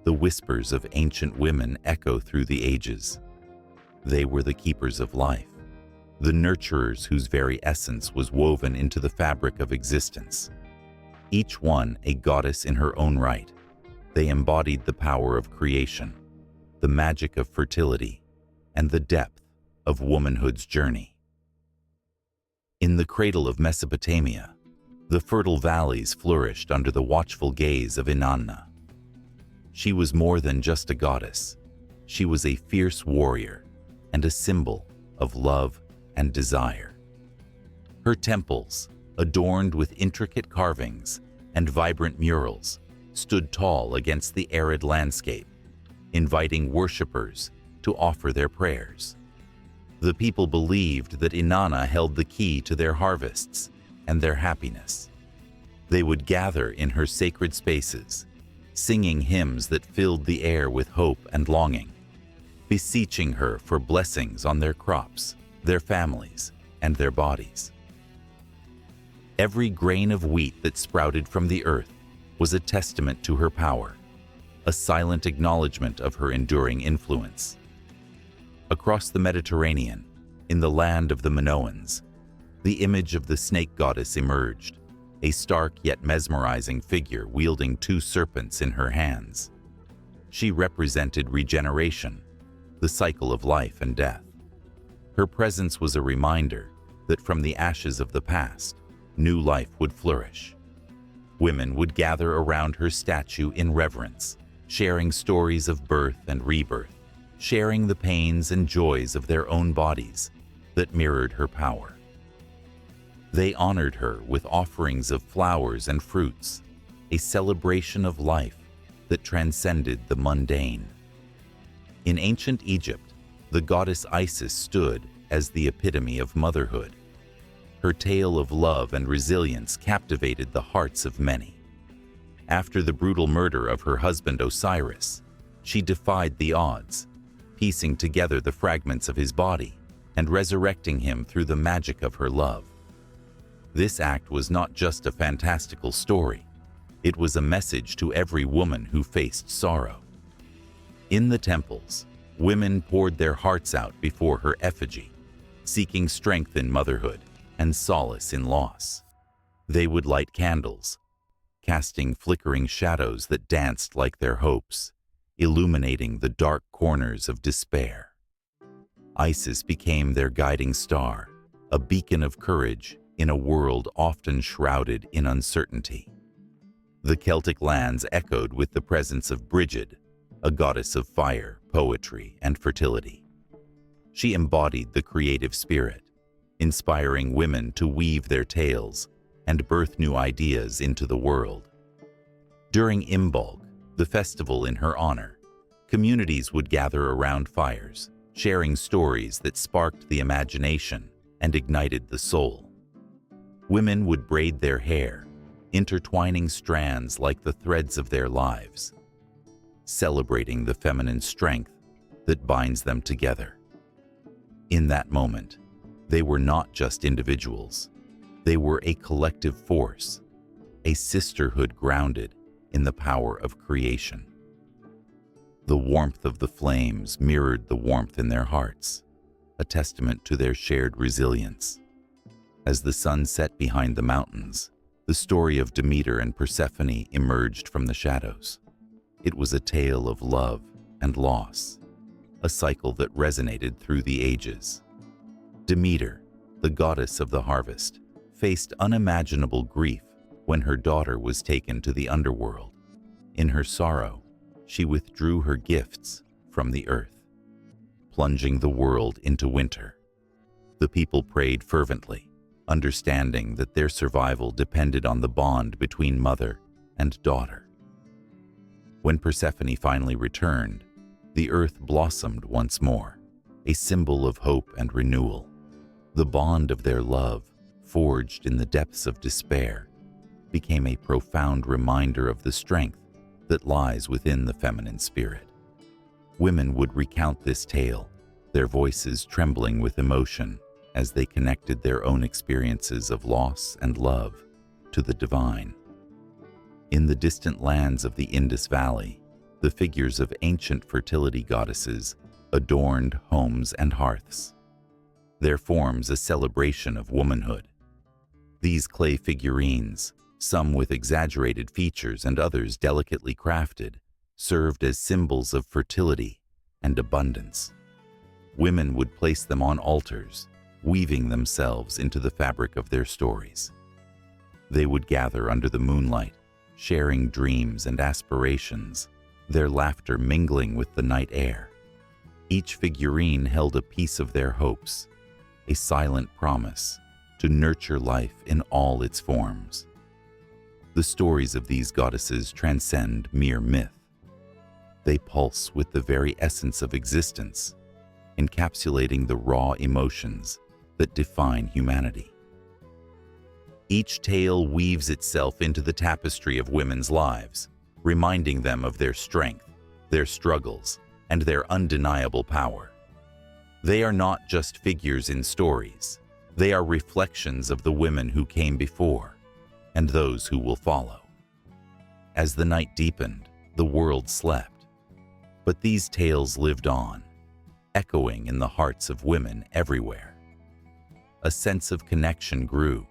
the whispers of ancient women echo through the ages. They were the keepers of life, the nurturers whose very essence was woven into the fabric of existence. Each one a goddess in her own right, they embodied the power of creation, the magic of fertility, and the depth of womanhood's journey. In the cradle of Mesopotamia, the fertile valleys flourished under the watchful gaze of Inanna. She was more than just a goddess. She was a fierce warrior and a symbol of love and desire. Her temples, adorned with intricate carvings and vibrant murals, stood tall against the arid landscape, inviting worshippers to offer their prayers. The people believed that Inanna held the key to their harvests and their happiness. They would gather in her sacred spaces, singing hymns that filled the air with hope and longing, beseeching her for blessings on their crops, their families, and their bodies. Every grain of wheat that sprouted from the earth was a testament to her power, a silent acknowledgement of her enduring influence. Across the Mediterranean, in the land of the Minoans, the image of the snake goddess emerged, a stark yet mesmerizing figure wielding two serpents in her hands. She represented regeneration, the cycle of life and death. Her presence was a reminder that from the ashes of the past, new life would flourish. Women would gather around her statue in reverence, sharing stories of birth and rebirth, sharing the pains and joys of their own bodies that mirrored her power. They honored her with offerings of flowers and fruits, a celebration of life that transcended the mundane. In ancient Egypt, the goddess Isis stood as the epitome of motherhood. Her tale of love and resilience captivated the hearts of many. After the brutal murder of her husband Osiris, she defied the odds, piecing together the fragments of his body and resurrecting him through the magic of her love. This act was not just a fantastical story, it was a message to every woman who faced sorrow. In the temples, women poured their hearts out before her effigy, seeking strength in motherhood and solace in loss. They would light candles, casting flickering shadows that danced like their hopes, illuminating the dark corners of despair. Isis became their guiding star, a beacon of courage in a world often shrouded in uncertainty. The Celtic lands echoed with the presence of Brigid, a goddess of fire, poetry, and fertility. She embodied the creative spirit, inspiring women to weave their tales and birth new ideas into the world. During Imbolc, the festival in her honor, communities would gather around fires, sharing stories that sparked the imagination and ignited the soul. Women would braid their hair, intertwining strands like the threads of their lives, celebrating the feminine strength that binds them together. In that moment, they were not just individuals. They were a collective force, a sisterhood grounded in the power of creation. The warmth of the flames mirrored the warmth in their hearts, a testament to their shared resilience. As the sun set behind the mountains, the story of Demeter and Persephone emerged from the shadows. It was a tale of love and loss, a cycle that resonated through the ages. Demeter, the goddess of the harvest, faced unimaginable grief when her daughter was taken to the underworld. In her sorrow, she withdrew her gifts from the earth, plunging the world into winter. The people prayed fervently, understanding that their survival depended on the bond between mother and daughter. When Persephone finally returned, the earth blossomed once more, a symbol of hope and renewal. The bond of their love, forged in the depths of despair, became a profound reminder of the strength that lies within the feminine spirit. Women would recount this tale, their voices trembling with emotion as they connected their own experiences of loss and love to the divine. In the distant lands of the Indus Valley, the figures of ancient fertility goddesses adorned homes and hearths, their forms a celebration of womanhood. These clay figurines, some with exaggerated features and others delicately crafted, served as symbols of fertility and abundance. Women would place them on altars, weaving themselves into the fabric of their stories. They would gather under the moonlight, sharing dreams and aspirations, their laughter mingling with the night air. Each figurine held a piece of their hopes, a silent promise to nurture life in all its forms. The stories of these goddesses transcend mere myth. They pulse with the very essence of existence, encapsulating the raw emotions that define humanity. Each tale weaves itself into the tapestry of women's lives, reminding them of their strength, their struggles, and their undeniable power. They are not just figures in stories. They are reflections of the women who came before and those who will follow. As the night deepened, the world slept. But these tales lived on, echoing in the hearts of women everywhere. A sense of connection grew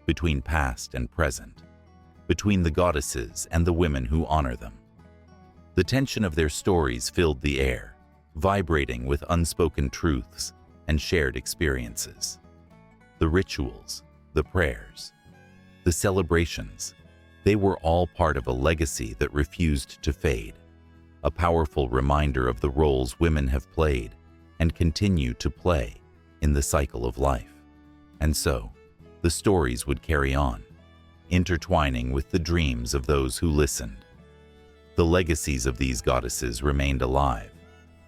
between past and present, between the goddesses and the women who honor them. The tension of their stories filled the air, vibrating with unspoken truths and shared experiences. The rituals, the prayers, the celebrations, they were all part of a legacy that refused to fade, a powerful reminder of the roles women have played and continue to play in the cycle of life. And so, the stories would carry on, intertwining with the dreams of those who listened. The legacies of these goddesses remained alive,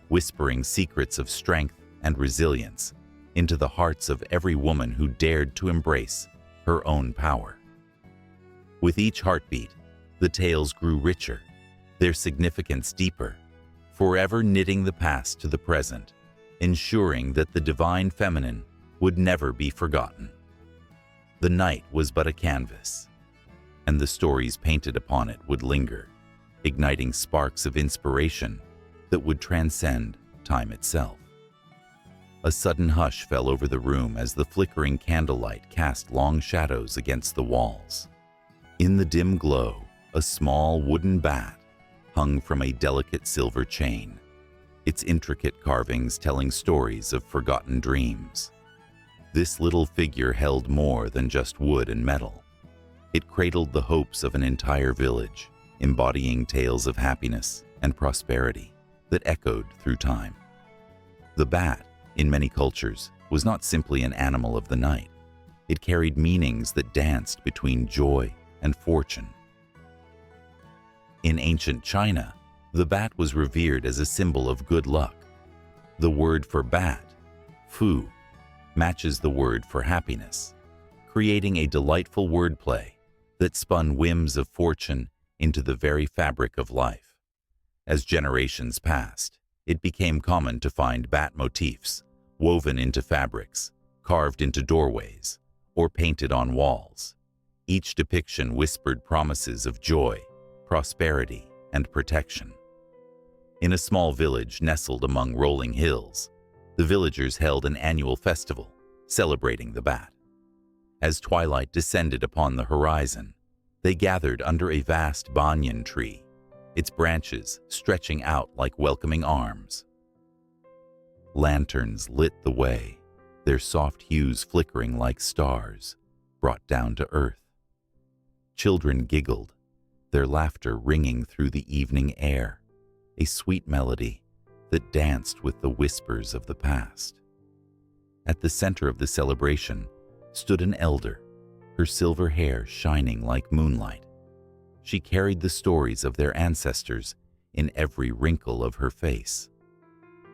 whispering secrets of strength and resilience into the hearts of every woman who dared to embrace her own power. With each heartbeat, the tales grew richer, their significance deeper, forever knitting the past to the present, ensuring that the divine feminine would never be forgotten. The night was but a canvas, and the stories painted upon it would linger, igniting sparks of inspiration that would transcend time itself. A sudden hush fell over the room as the flickering candlelight cast long shadows against the walls. In the dim glow, a small wooden bat hung from a delicate silver chain, its intricate carvings telling stories of forgotten dreams. This little figure held more than just wood and metal. It cradled the hopes of an entire village, embodying tales of happiness and prosperity that echoed through time. The bat, in many cultures, was not simply an animal of the night. It carried meanings that danced between joy and fortune. In ancient China, the bat was revered as a symbol of good luck. The word for bat, fu, matches the word for happiness, creating a delightful wordplay that spun whims of fortune into the very fabric of life. As generations passed, it became common to find bat motifs woven into fabrics, carved into doorways, or painted on walls. Each depiction whispered promises of joy, prosperity, and protection. In a small village nestled among rolling hills, the villagers held an annual festival celebrating the bat. As twilight descended upon the horizon, they gathered under a vast banyan tree, its branches stretching out like welcoming arms. Lanterns lit the way, their soft hues flickering like stars brought down to earth. Children giggled, their laughter ringing through the evening air, a sweet melody that danced with the whispers of the past. At the center of the celebration stood an elder, her silver hair shining like moonlight. She carried the stories of their ancestors in every wrinkle of her face.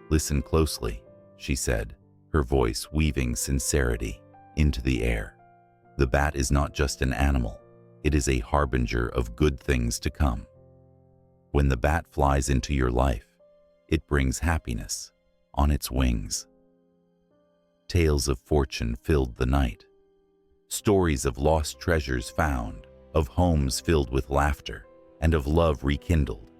"Listen closely," she said, her voice weaving sincerity into the air. "The bat is not just an animal. It is a harbinger of good things to come. When the bat flies into your life, it brings happiness on its wings." Tales of fortune filled the night. Stories of lost treasures found, of homes filled with laughter and of love rekindled.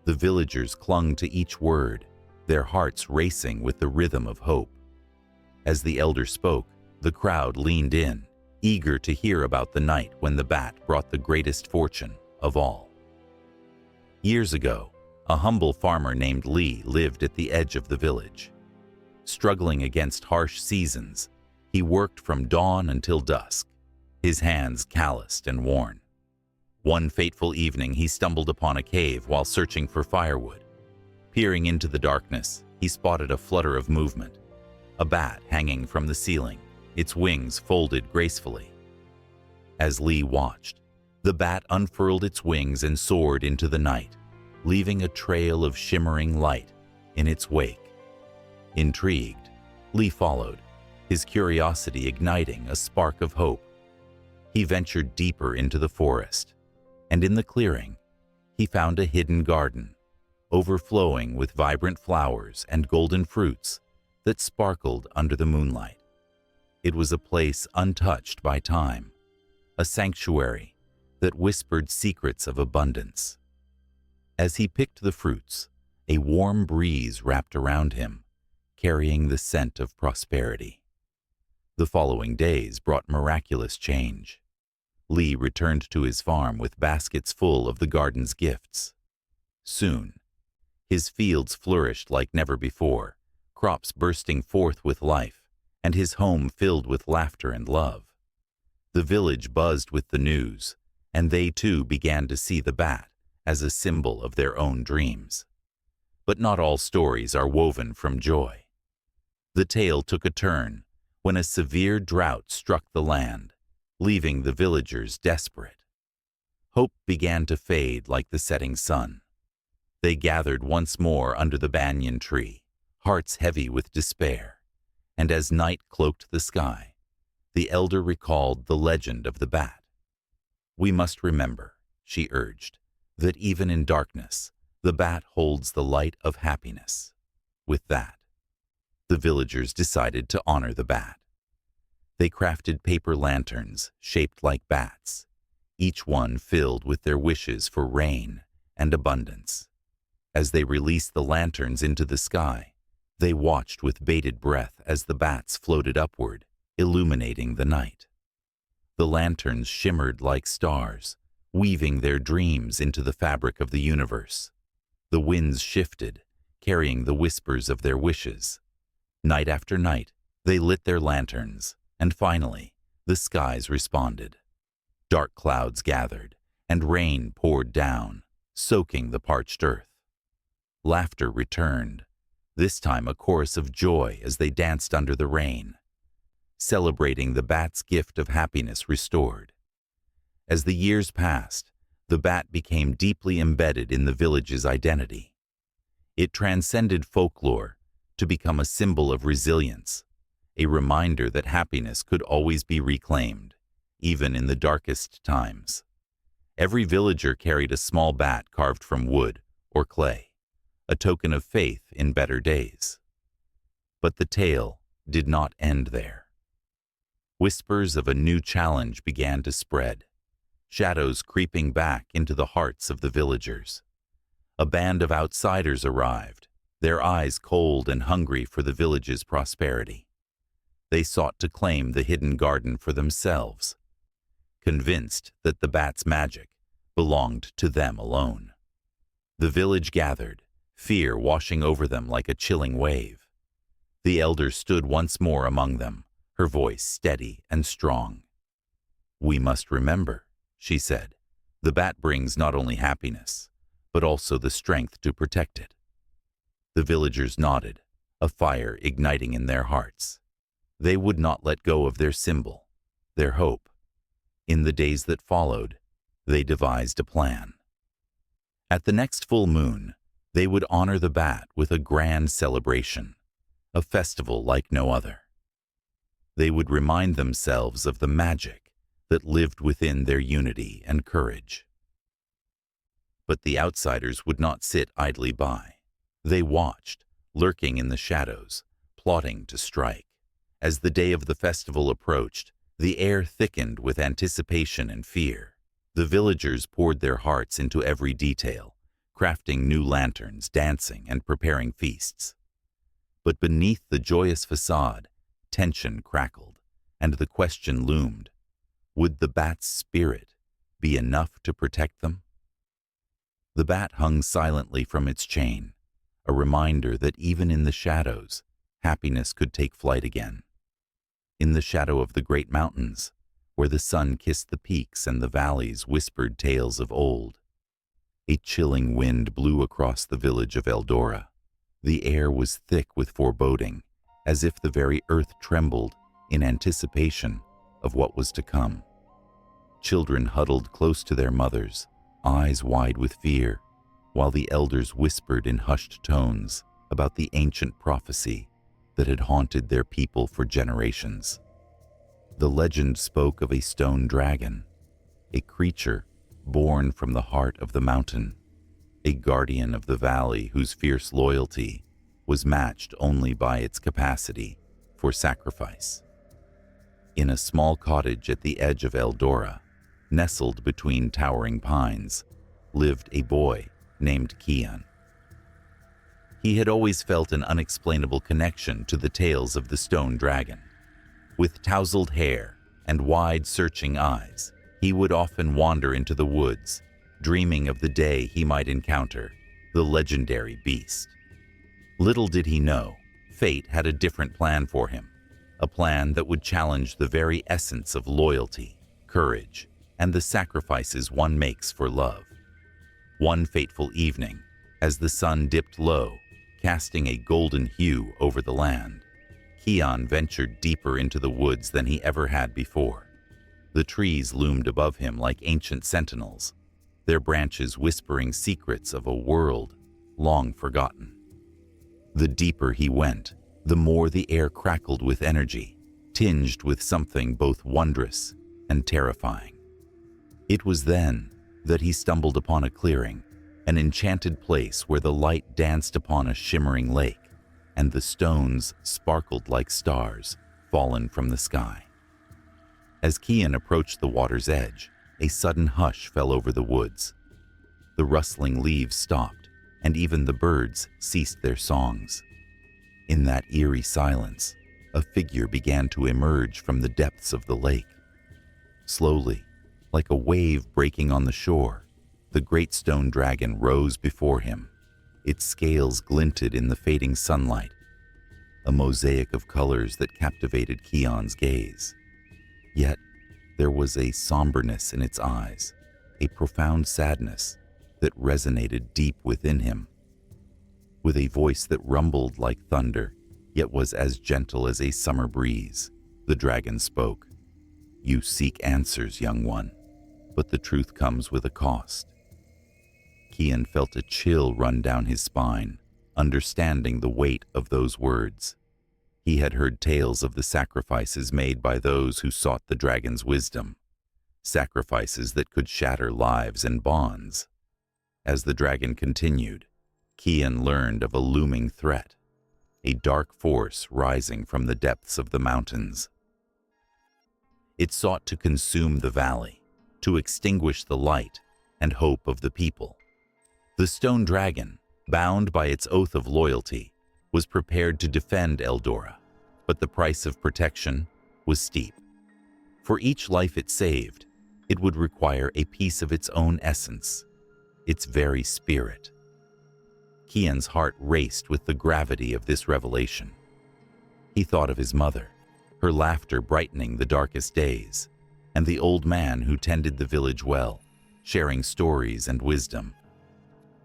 The villagers clung to each word, their hearts racing with the rhythm of hope. As the elder spoke, the crowd leaned in, eager to hear about the night when the bat brought the greatest fortune of all. Years ago, a humble farmer named Lee lived at the edge of the village. Struggling against harsh seasons, he worked from dawn until dusk, his hands calloused and worn. One fateful evening, he stumbled upon a cave while searching for firewood. Peering into the darkness, he spotted a flutter of movement, a bat hanging from the ceiling, its wings folded gracefully. As Lee watched, the bat unfurled its wings and soared into the night, leaving a trail of shimmering light in its wake. Intrigued, Lee followed, his curiosity igniting a spark of hope. He ventured deeper into the forest, and in the clearing, he found a hidden garden, overflowing with vibrant flowers and golden fruits that sparkled under the moonlight. It was a place untouched by time, a sanctuary that whispered secrets of abundance. As he picked the fruits, a warm breeze wrapped around him, carrying the scent of prosperity. The following days brought miraculous change. Lee returned to his farm with baskets full of the garden's gifts. Soon, his fields flourished like never before, crops bursting forth with life, and his home filled with laughter and love. The village buzzed with the news, and they too began to see the bat as a symbol of their own dreams. But not all stories are woven from joy. The tale took a turn when a severe drought struck the land, leaving the villagers desperate. Hope began to fade like the setting sun. They gathered once more under the banyan tree, hearts heavy with despair, and as night cloaked the sky, the elder recalled the legend of the bat. "We must remember," she urged, "that even in darkness, the bat holds the light of happiness." With that, the villagers decided to honor the bat. They crafted paper lanterns shaped like bats, each one filled with their wishes for rain and abundance. As they released the lanterns into the sky, they watched with bated breath as the bats floated upward, illuminating the night. The lanterns shimmered like stars, weaving their dreams into the fabric of the universe. The winds shifted, carrying the whispers of their wishes. Night after night, they lit their lanterns, and finally, the skies responded. Dark clouds gathered, and rain poured down, soaking the parched earth. Laughter returned, this time a chorus of joy as they danced under the rain, celebrating the bat's gift of happiness restored. As the years passed, the bat became deeply embedded in the village's identity. It transcended folklore to become a symbol of resilience, a reminder that happiness could always be reclaimed, even in the darkest times. Every villager carried a small bat carved from wood or clay, a token of faith in better days. But the tale did not end there. Whispers of a new challenge began to spread, shadows creeping back into the hearts of the villagers. A band of outsiders arrived, their eyes cold and hungry for the village's prosperity. They sought to claim the hidden garden for themselves, convinced that the bat's magic belonged to them alone. The village gathered, fear washing over them like a chilling wave. The elder stood once more among them, her voice steady and strong. "We must remember," she said, "the bat brings not only happiness, but also the strength to protect it." The villagers nodded, a fire igniting in their hearts. They would not let go of their symbol, their hope. In the days that followed, they devised a plan. At the next full moon, they would honor the bat with a grand celebration, a festival like no other. They would remind themselves of the magic that lived within their unity and courage. But the outsiders would not sit idly by. They watched, lurking in the shadows, plotting to strike. As the day of the festival approached, the air thickened with anticipation and fear. The villagers poured their hearts into every detail, crafting new lanterns, dancing, and preparing feasts. But beneath the joyous facade, tension crackled, and the question loomed: would the bat's spirit be enough to protect them? The bat hung silently from its chain, a reminder that even in the shadows, happiness could take flight again. In the shadow of the great mountains, where the sun kissed the peaks and the valleys whispered tales of old, a chilling wind blew across the village of Eldora. The air was thick with foreboding, as if the very earth trembled in anticipation of what was to come. Children huddled close to their mothers, eyes wide with fear, while the elders whispered in hushed tones about the ancient prophecy that had haunted their people for generations. The legend spoke of a stone dragon, a creature born from the heart of the mountain, a guardian of the valley whose fierce loyalty was matched only by its capacity for sacrifice. In a small cottage at the edge of Eldora, nestled between towering pines, lived a boy named Kian. He had always felt an unexplainable connection to the tales of the stone dragon. With tousled hair and wide, searching eyes, he would often wander into the woods, dreaming of the day he might encounter the legendary beast. Little did he know, fate had a different plan for him, a plan that would challenge the very essence of loyalty, courage, and the sacrifices one makes for love. One fateful evening, as the sun dipped low, casting a golden hue over the land, Kian ventured deeper into the woods than he ever had before. The trees loomed above him like ancient sentinels, their branches whispering secrets of a world long forgotten. The deeper he went, the more the air crackled with energy, tinged with something both wondrous and terrifying. It was then that he stumbled upon a clearing, an enchanted place where the light danced upon a shimmering lake, and the stones sparkled like stars fallen from the sky. As Kian approached the water's edge, a sudden hush fell over the woods. The rustling leaves stopped, and even the birds ceased their songs. In that eerie silence, a figure began to emerge from the depths of the lake. Slowly, like a wave breaking on the shore, the great stone dragon rose before him. Its scales glinted in the fading sunlight, a mosaic of colors that captivated Kian's gaze. Yet, there was a somberness in its eyes, a profound sadness that resonated deep within him. With a voice that rumbled like thunder, yet was as gentle as a summer breeze, the dragon spoke. "You seek answers, young one, but the truth comes with a cost." Kian felt a chill run down his spine, understanding the weight of those words. He had heard tales of the sacrifices made by those who sought the dragon's wisdom, sacrifices that could shatter lives and bonds. As the dragon continued, Kian learned of a looming threat, a dark force rising from the depths of the mountains. It sought to consume the valley, to extinguish the light and hope of the people. The stone dragon, bound by its oath of loyalty, was prepared to defend Eldora, but the price of protection was steep. For each life it saved, it would require a piece of its own essence, its very spirit. Kian's heart raced with the gravity of this revelation. He thought of his mother, her laughter brightening the darkest days, and the old man who tended the village well, sharing stories and wisdom.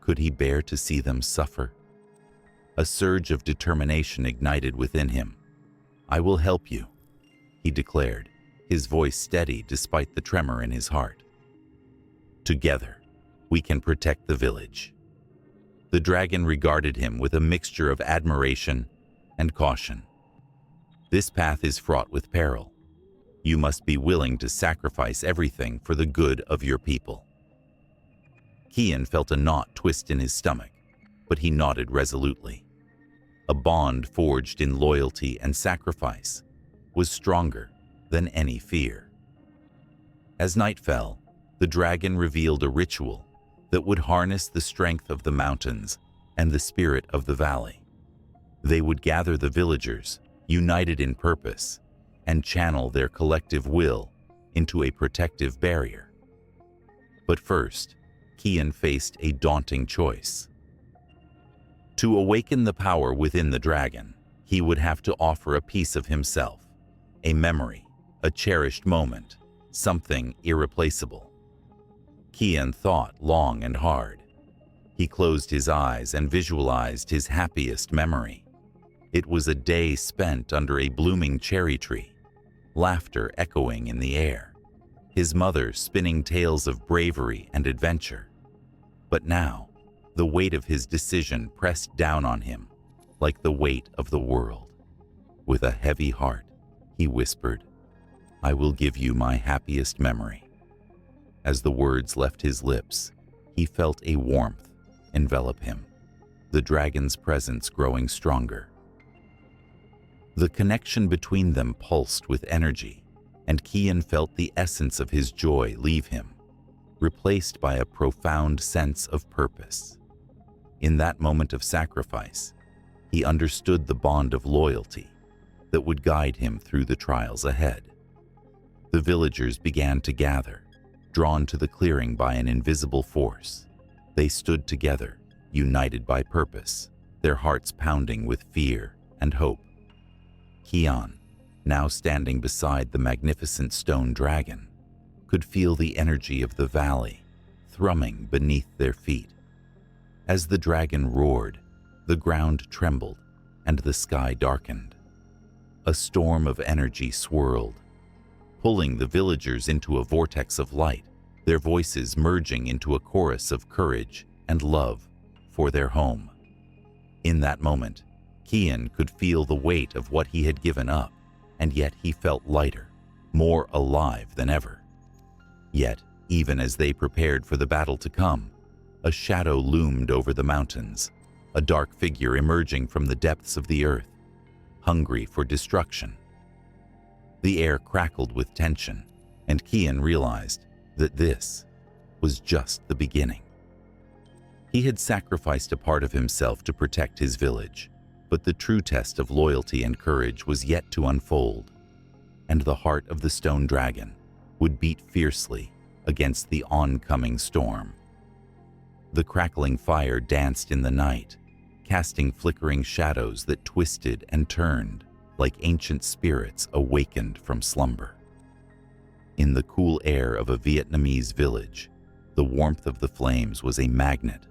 Could he bear to see them suffer? A surge of determination ignited within him. "I will help you," he declared, his voice steady despite the tremor in his heart. "Together, we can protect the village." The dragon regarded him with a mixture of admiration and caution. "This path is fraught with peril. You must be willing to sacrifice everything for the good of your people." Kian felt a knot twist in his stomach, but he nodded resolutely. A bond forged in loyalty and sacrifice was stronger than any fear. As night fell, the dragon revealed a ritual that would harness the strength of the mountains and the spirit of the valley. They would gather the villagers, united in purpose, and channel their collective will into a protective barrier. But first, Kian faced a daunting choice. To awaken the power within the dragon, he would have to offer a piece of himself, a memory, a cherished moment, something irreplaceable. Kian thought long and hard. He closed his eyes and visualized his happiest memory. It was a day spent under a blooming cherry tree, laughter echoing in the air, his mother spinning tales of bravery and adventure. But now, the weight of his decision pressed down on him like the weight of the world. With a heavy heart, he whispered, "I will give you my happiest memory." As the words left his lips, he felt a warmth envelop him, the dragon's presence growing stronger. The connection between them pulsed with energy, and Kian felt the essence of his joy leave him, replaced by a profound sense of purpose. In that moment of sacrifice, he understood the bond of loyalty that would guide him through the trials ahead. The villagers began to gather, drawn to the clearing by an invisible force. They stood together, united by purpose, their hearts pounding with fear and hope. Kian, now standing beside the magnificent stone dragon, could feel the energy of the valley thrumming beneath their feet. As the dragon roared, the ground trembled and the sky darkened. A storm of energy swirled, pulling the villagers into a vortex of light, their voices merging into a chorus of courage and love for their home. In that moment, Kian could feel the weight of what he had given up, and yet he felt lighter, more alive than ever. Yet, even as they prepared for the battle to come, a shadow loomed over the mountains, a dark figure emerging from the depths of the earth, hungry for destruction. The air crackled with tension, and Kian realized that this was just the beginning. He had sacrificed a part of himself to protect his village, but the true test of loyalty and courage was yet to unfold, and the heart of the stone dragon would beat fiercely against the oncoming storm. The crackling fire danced in the night, casting flickering shadows that twisted and turned like ancient spirits awakened from slumber. In the cool air of a Vietnamese village, the warmth of the flames was a magnet,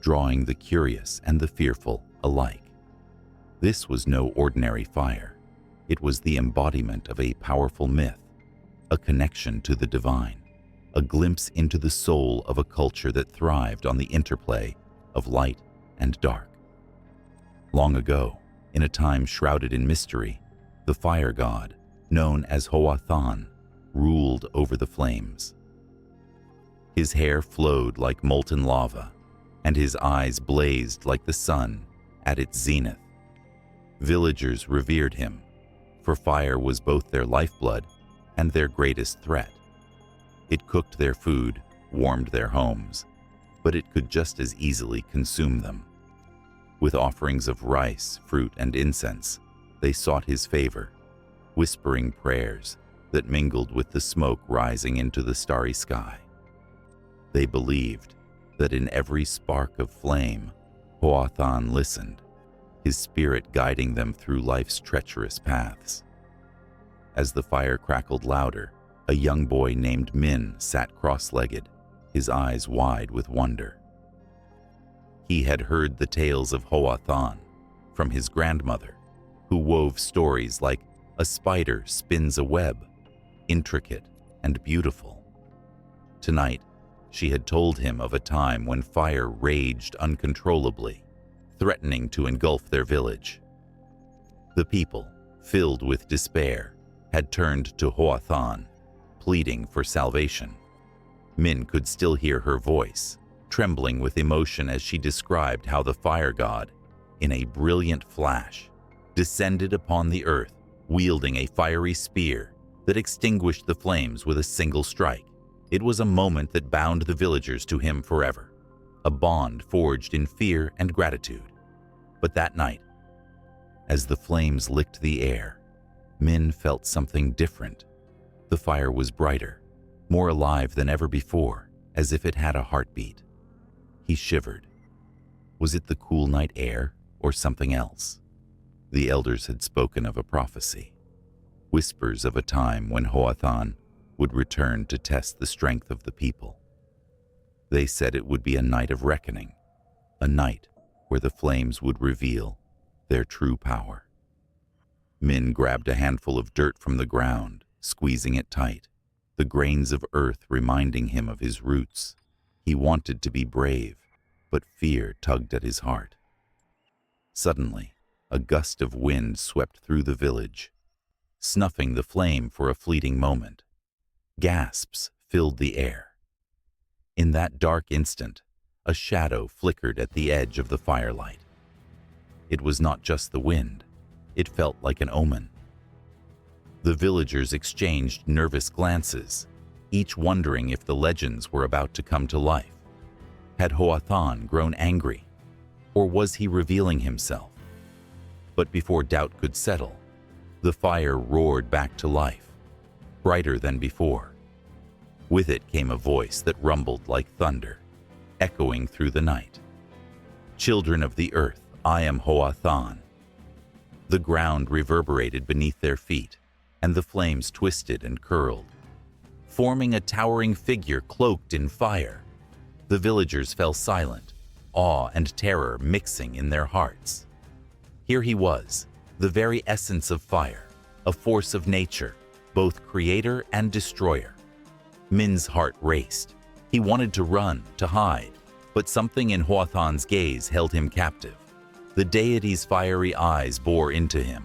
drawing the curious and the fearful alike. This was no ordinary fire. It was the embodiment of a powerful myth, a connection to the divine, a glimpse into the soul of a culture that thrived on the interplay of light and dark. Long ago, in a time shrouded in mystery, the fire god, known as Hoa Than, ruled over the flames. His hair flowed like molten lava, and his eyes blazed like the sun at its zenith. Villagers revered him, for fire was both their lifeblood and their greatest threat. It cooked their food, warmed their homes, but it could just as easily consume them. With offerings of rice, fruit, and incense, they sought his favor, whispering prayers that mingled with the smoke rising into the starry sky. They believed that in every spark of flame, Hoa Than listened, his spirit guiding them through life's treacherous paths. As the fire crackled louder, a young boy named Min sat cross-legged, his eyes wide with wonder. He had heard the tales of Hoa Than from his grandmother, who wove stories like a spider spins a web, intricate and beautiful. Tonight, she had told him of a time when fire raged uncontrollably, threatening to engulf their village. The people, filled with despair, had turned to Hoa Than, pleading for salvation. Min could still hear her voice, trembling with emotion as she described how the fire god, in a brilliant flash, descended upon the earth, wielding a fiery spear that extinguished the flames with a single strike. It was a moment that bound the villagers to him forever, a bond forged in fear and gratitude. But that night, as the flames licked the air, Min felt something different. The fire was brighter, more alive than ever before, as if it had a heartbeat. He shivered. Was it the cool night air or something else? The elders had spoken of a prophecy, whispers of a time when Hoathan would return to test the strength of the people. They said it would be a night of reckoning, a night where the flames would reveal their true power. Min grabbed a handful of dirt from the ground, squeezing it tight, the grains of earth reminding him of his roots. He wanted to be brave, but fear tugged at his heart. Suddenly, a gust of wind swept through the village, snuffing the flame for a fleeting moment. Gasps filled the air. In that dark instant, a shadow flickered at the edge of the firelight. It was not just the wind, it felt like an omen. The villagers exchanged nervous glances, each wondering if the legends were about to come to life. Had Hoathan grown angry, or was he revealing himself? But before doubt could settle, the fire roared back to life, brighter than before. With it came a voice that rumbled like thunder, echoing through the night. "Children of the earth, I am Hoathan." The ground reverberated beneath their feet, and the flames twisted and curled, forming a towering figure cloaked in fire. The villagers fell silent, awe and terror mixing in their hearts. Here he was, the very essence of fire, a force of nature, both creator and destroyer. Min's heart raced. He wanted to run, to hide, but something in Hoathan's gaze held him captive. The deity's fiery eyes bore into him,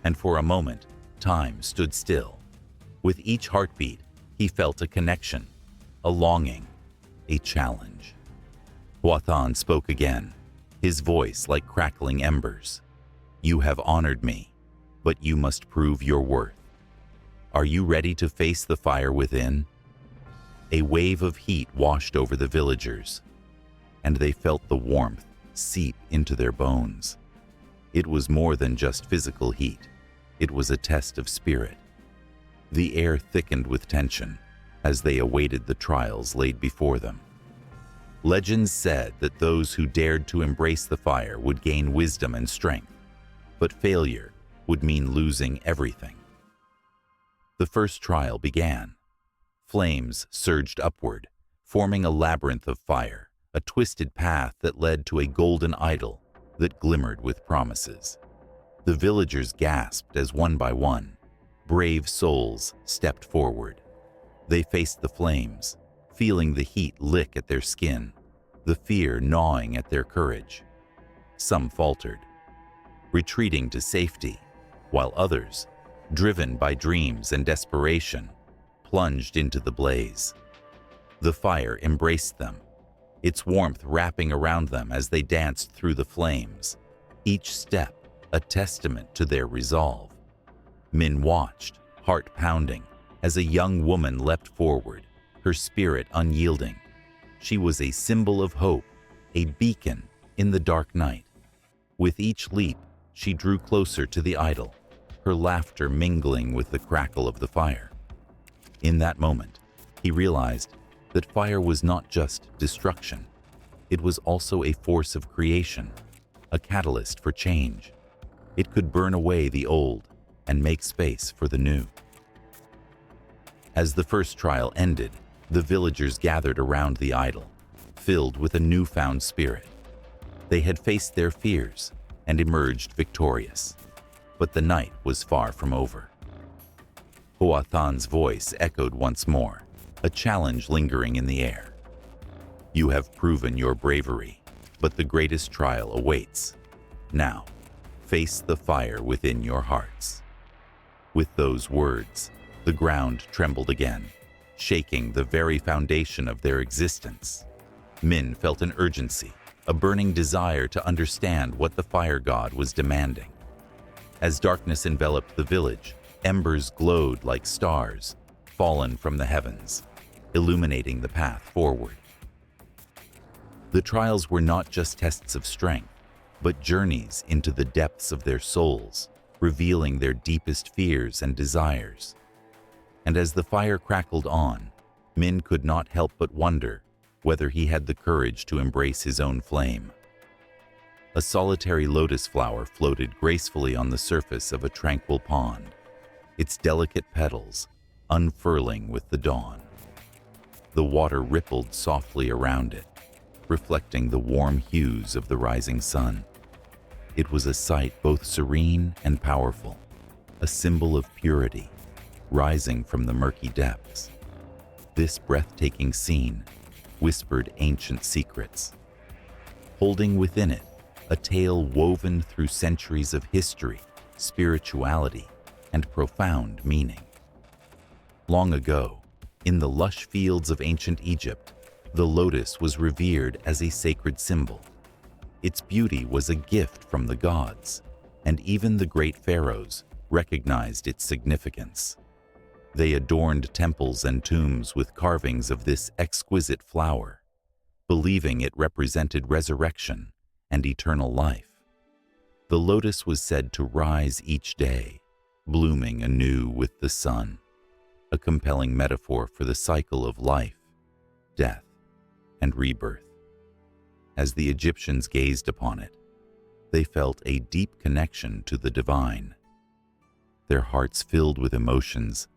and for a moment, time stood still. With each heartbeat, he felt a connection, a longing, a challenge. Hoathan spoke again, his voice like crackling embers. "You have honored me, but you must prove your worth. Are you ready to face the fire within?" A wave of heat washed over the villagers, and they felt the warmth seep into their bones. It was more than just physical heat. It was a test of spirit. The air thickened with tension as they awaited the trials laid before them. Legends said that those who dared to embrace the fire would gain wisdom and strength, but failure would mean losing everything. The first trial began. Flames surged upward, forming a labyrinth of fire, a twisted path that led to a golden idol that glimmered with promises. The villagers gasped as one by one, brave souls stepped forward. They faced the flames, feeling the heat lick at their skin, the fear gnawing at their courage. Some faltered, retreating to safety, while others, driven by dreams and desperation, plunged into the blaze. The fire embraced them, its warmth wrapping around them as they danced through the flames, each step a testament to their resolve. Min watched, heart pounding, as a young woman leapt forward, her spirit unyielding. She was a symbol of hope, a beacon in the dark night. With each leap, she drew closer to the idol, her laughter mingling with the crackle of the fire. In that moment, he realized that fire was not just destruction. It was also a force of creation, a catalyst for change. It could burn away the old and make space for the new. As the first trial ended, the villagers gathered around the idol, filled with a newfound spirit. They had faced their fears and emerged victorious. But the night was far from over. Hoathan's voice echoed once more, a challenge lingering in the air. "You have proven your bravery, but the greatest trial awaits. Now, face the fire within your hearts." With those words, the ground trembled again, shaking the very foundation of their existence. Min felt an urgency, a burning desire to understand what the fire god was demanding. As darkness enveloped the village, embers glowed like stars, fallen from the heavens. illuminating the path forward. The trials were not just tests of strength, but journeys into the depths of their souls, revealing their deepest fears and desires. And as the fire crackled on, Min could not help but wonder whether he had the courage to embrace his own flame. A solitary lotus flower floated gracefully on the surface of a tranquil pond, its delicate petals unfurling with the dawn. The water rippled softly around it, reflecting the warm hues of the rising sun. It was a sight both serene and powerful, a symbol of purity, rising from the murky depths. This breathtaking scene whispered ancient secrets, holding within it a tale woven through centuries of history, spirituality, and profound meaning. Long ago, in the lush fields of ancient Egypt, the lotus was revered as a sacred symbol. Its beauty was a gift from the gods, and even the great pharaohs recognized its significance. They adorned temples and tombs with carvings of this exquisite flower, believing it represented resurrection and eternal life. The lotus was said to rise each day, blooming anew with the sun, a compelling metaphor for the cycle of life, death, and rebirth. As the Egyptians gazed upon it, they felt a deep connection to the divine, their hearts filled with emotions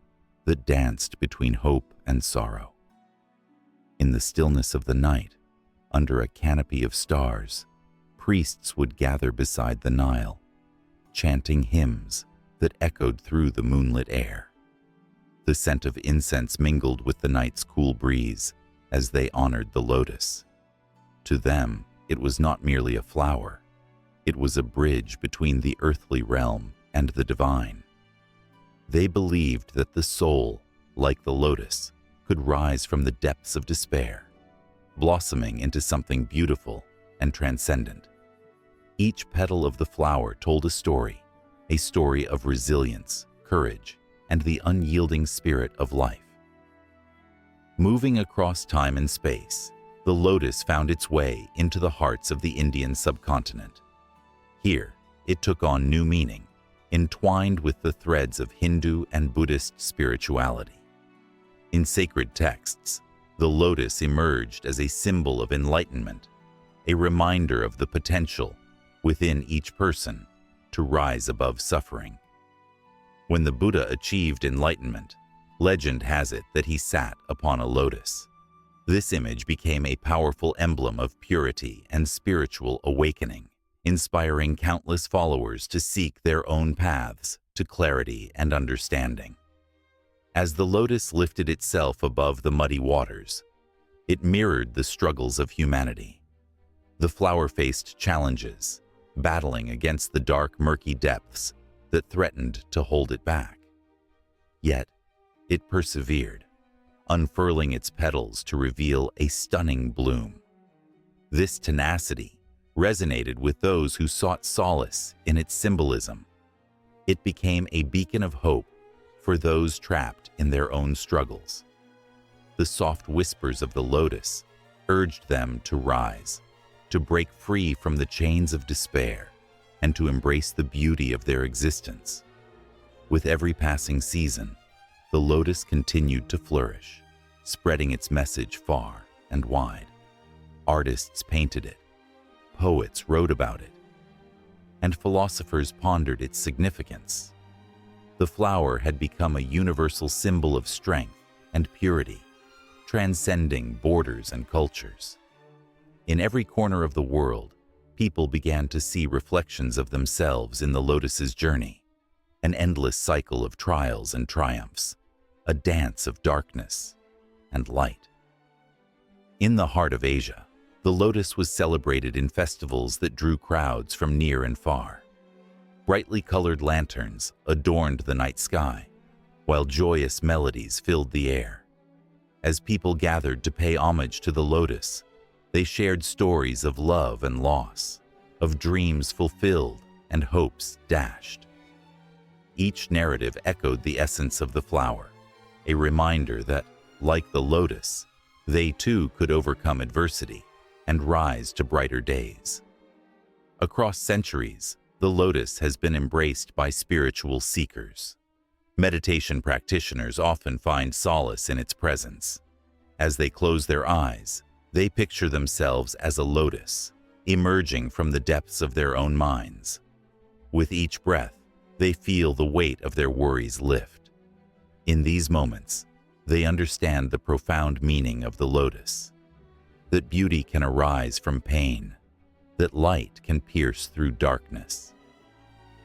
that danced between hope and sorrow. In the stillness of the night, under a canopy of stars, priests would gather beside the Nile, chanting hymns that echoed through the moonlit air. The scent of incense mingled with the night's cool breeze as they honored the lotus. To them, it was not merely a flower. It was a bridge between the earthly realm and the divine. They believed that the soul, like the lotus, could rise from the depths of despair, blossoming into something beautiful and transcendent. Each petal of the flower told a story of resilience, courage, and the unyielding spirit of life. Moving across time and space, the lotus found its way into the hearts of the Indian subcontinent. Here, it took on new meaning, entwined with the threads of Hindu and Buddhist spirituality. In sacred texts, the lotus emerged as a symbol of enlightenment, a reminder of the potential within each person to rise above suffering. When the Buddha achieved enlightenment, legend has it that he sat upon a lotus. This image became a powerful emblem of purity and spiritual awakening, inspiring countless followers to seek their own paths to clarity and understanding. As the lotus lifted itself above the muddy waters, it mirrored the struggles of humanity. The flower faced challenges, battling against the dark, murky depths that threatened to hold it back. Yet, it persevered, unfurling its petals to reveal a stunning bloom. This tenacity resonated with those who sought solace in its symbolism. It became a beacon of hope for those trapped in their own struggles. The soft whispers of the lotus urged them to rise, to break free from the chains of despair, and to embrace the beauty of their existence. With every passing season, the lotus continued to flourish, spreading its message far and wide. Artists painted it, poets wrote about it, and philosophers pondered its significance. The flower had become a universal symbol of strength and purity, transcending borders and cultures. In every corner of the world, people began to see reflections of themselves in the lotus's journey, an endless cycle of trials and triumphs, a dance of darkness and light. In the heart of Asia, the lotus was celebrated in festivals that drew crowds from near and far. Brightly colored lanterns adorned the night sky, while joyous melodies filled the air. As people gathered to pay homage to the lotus, they shared stories of love and loss, of dreams fulfilled and hopes dashed. Each narrative echoed the essence of the flower, a reminder that like the lotus, they too could overcome adversity and rise to brighter days. Across centuries, the lotus has been embraced by spiritual seekers. Meditation practitioners often find solace in its presence. As they close their eyes, they picture themselves as a lotus, emerging from the depths of their own minds. With each breath, they feel the weight of their worries lift. In these moments, they understand the profound meaning of the lotus, that beauty can arise from pain, that light can pierce through darkness.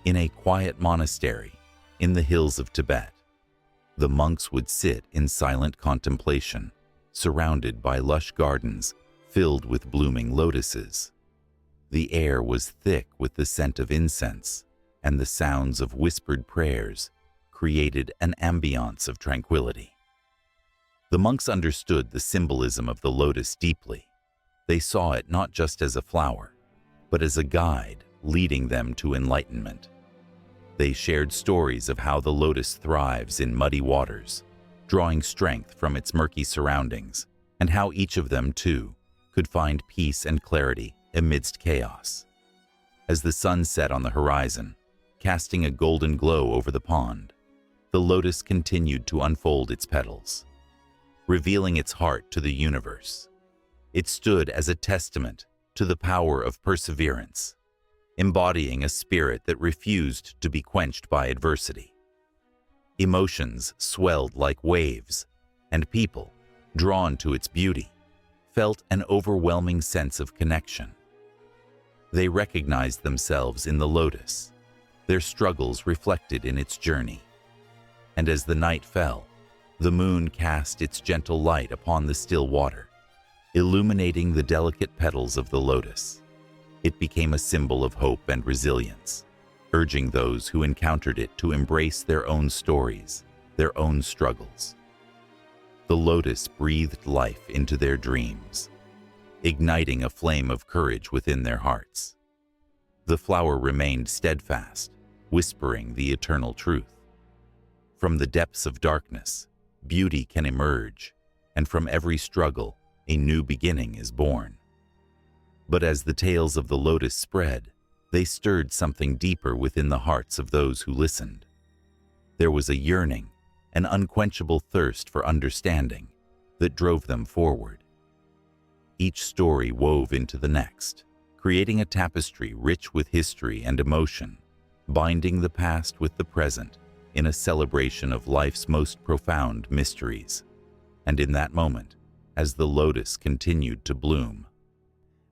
In a quiet monastery in the hills of Tibet, the monks would sit in silent contemplation, surrounded by lush gardens filled with blooming lotuses. The air was thick with the scent of incense, and the sounds of whispered prayers created an ambiance of tranquility. The monks understood the symbolism of the lotus deeply. They saw it not just as a flower, but as a guide leading them to enlightenment. They shared stories of how the lotus thrives in muddy waters, drawing strength from its murky surroundings, and how each of them, too, could find peace and clarity amidst chaos. As the sun set on the horizon, casting a golden glow over the pond, the lotus continued to unfold its petals, revealing its heart to the universe. It stood as a testament to the power of perseverance, embodying a spirit that refused to be quenched by adversity. Emotions swelled like waves, and people, drawn to its beauty, felt an overwhelming sense of connection. They recognized themselves in the lotus, their struggles reflected in its journey. And as the night fell, the moon cast its gentle light upon the still water, illuminating the delicate petals of the lotus. It became a symbol of hope and resilience, urging those who encountered it to embrace their own stories, their own struggles. The lotus breathed life into their dreams, igniting a flame of courage within their hearts. The flower remained steadfast, whispering the eternal truth. From the depths of darkness, beauty can emerge, and from every struggle, a new beginning is born. But as the tales of the lotus spread, they stirred something deeper within the hearts of those who listened. There was a yearning, an unquenchable thirst for understanding that drove them forward. Each story wove into the next, creating a tapestry rich with history and emotion, binding the past with the present in a celebration of life's most profound mysteries. And in that moment, as the lotus continued to bloom,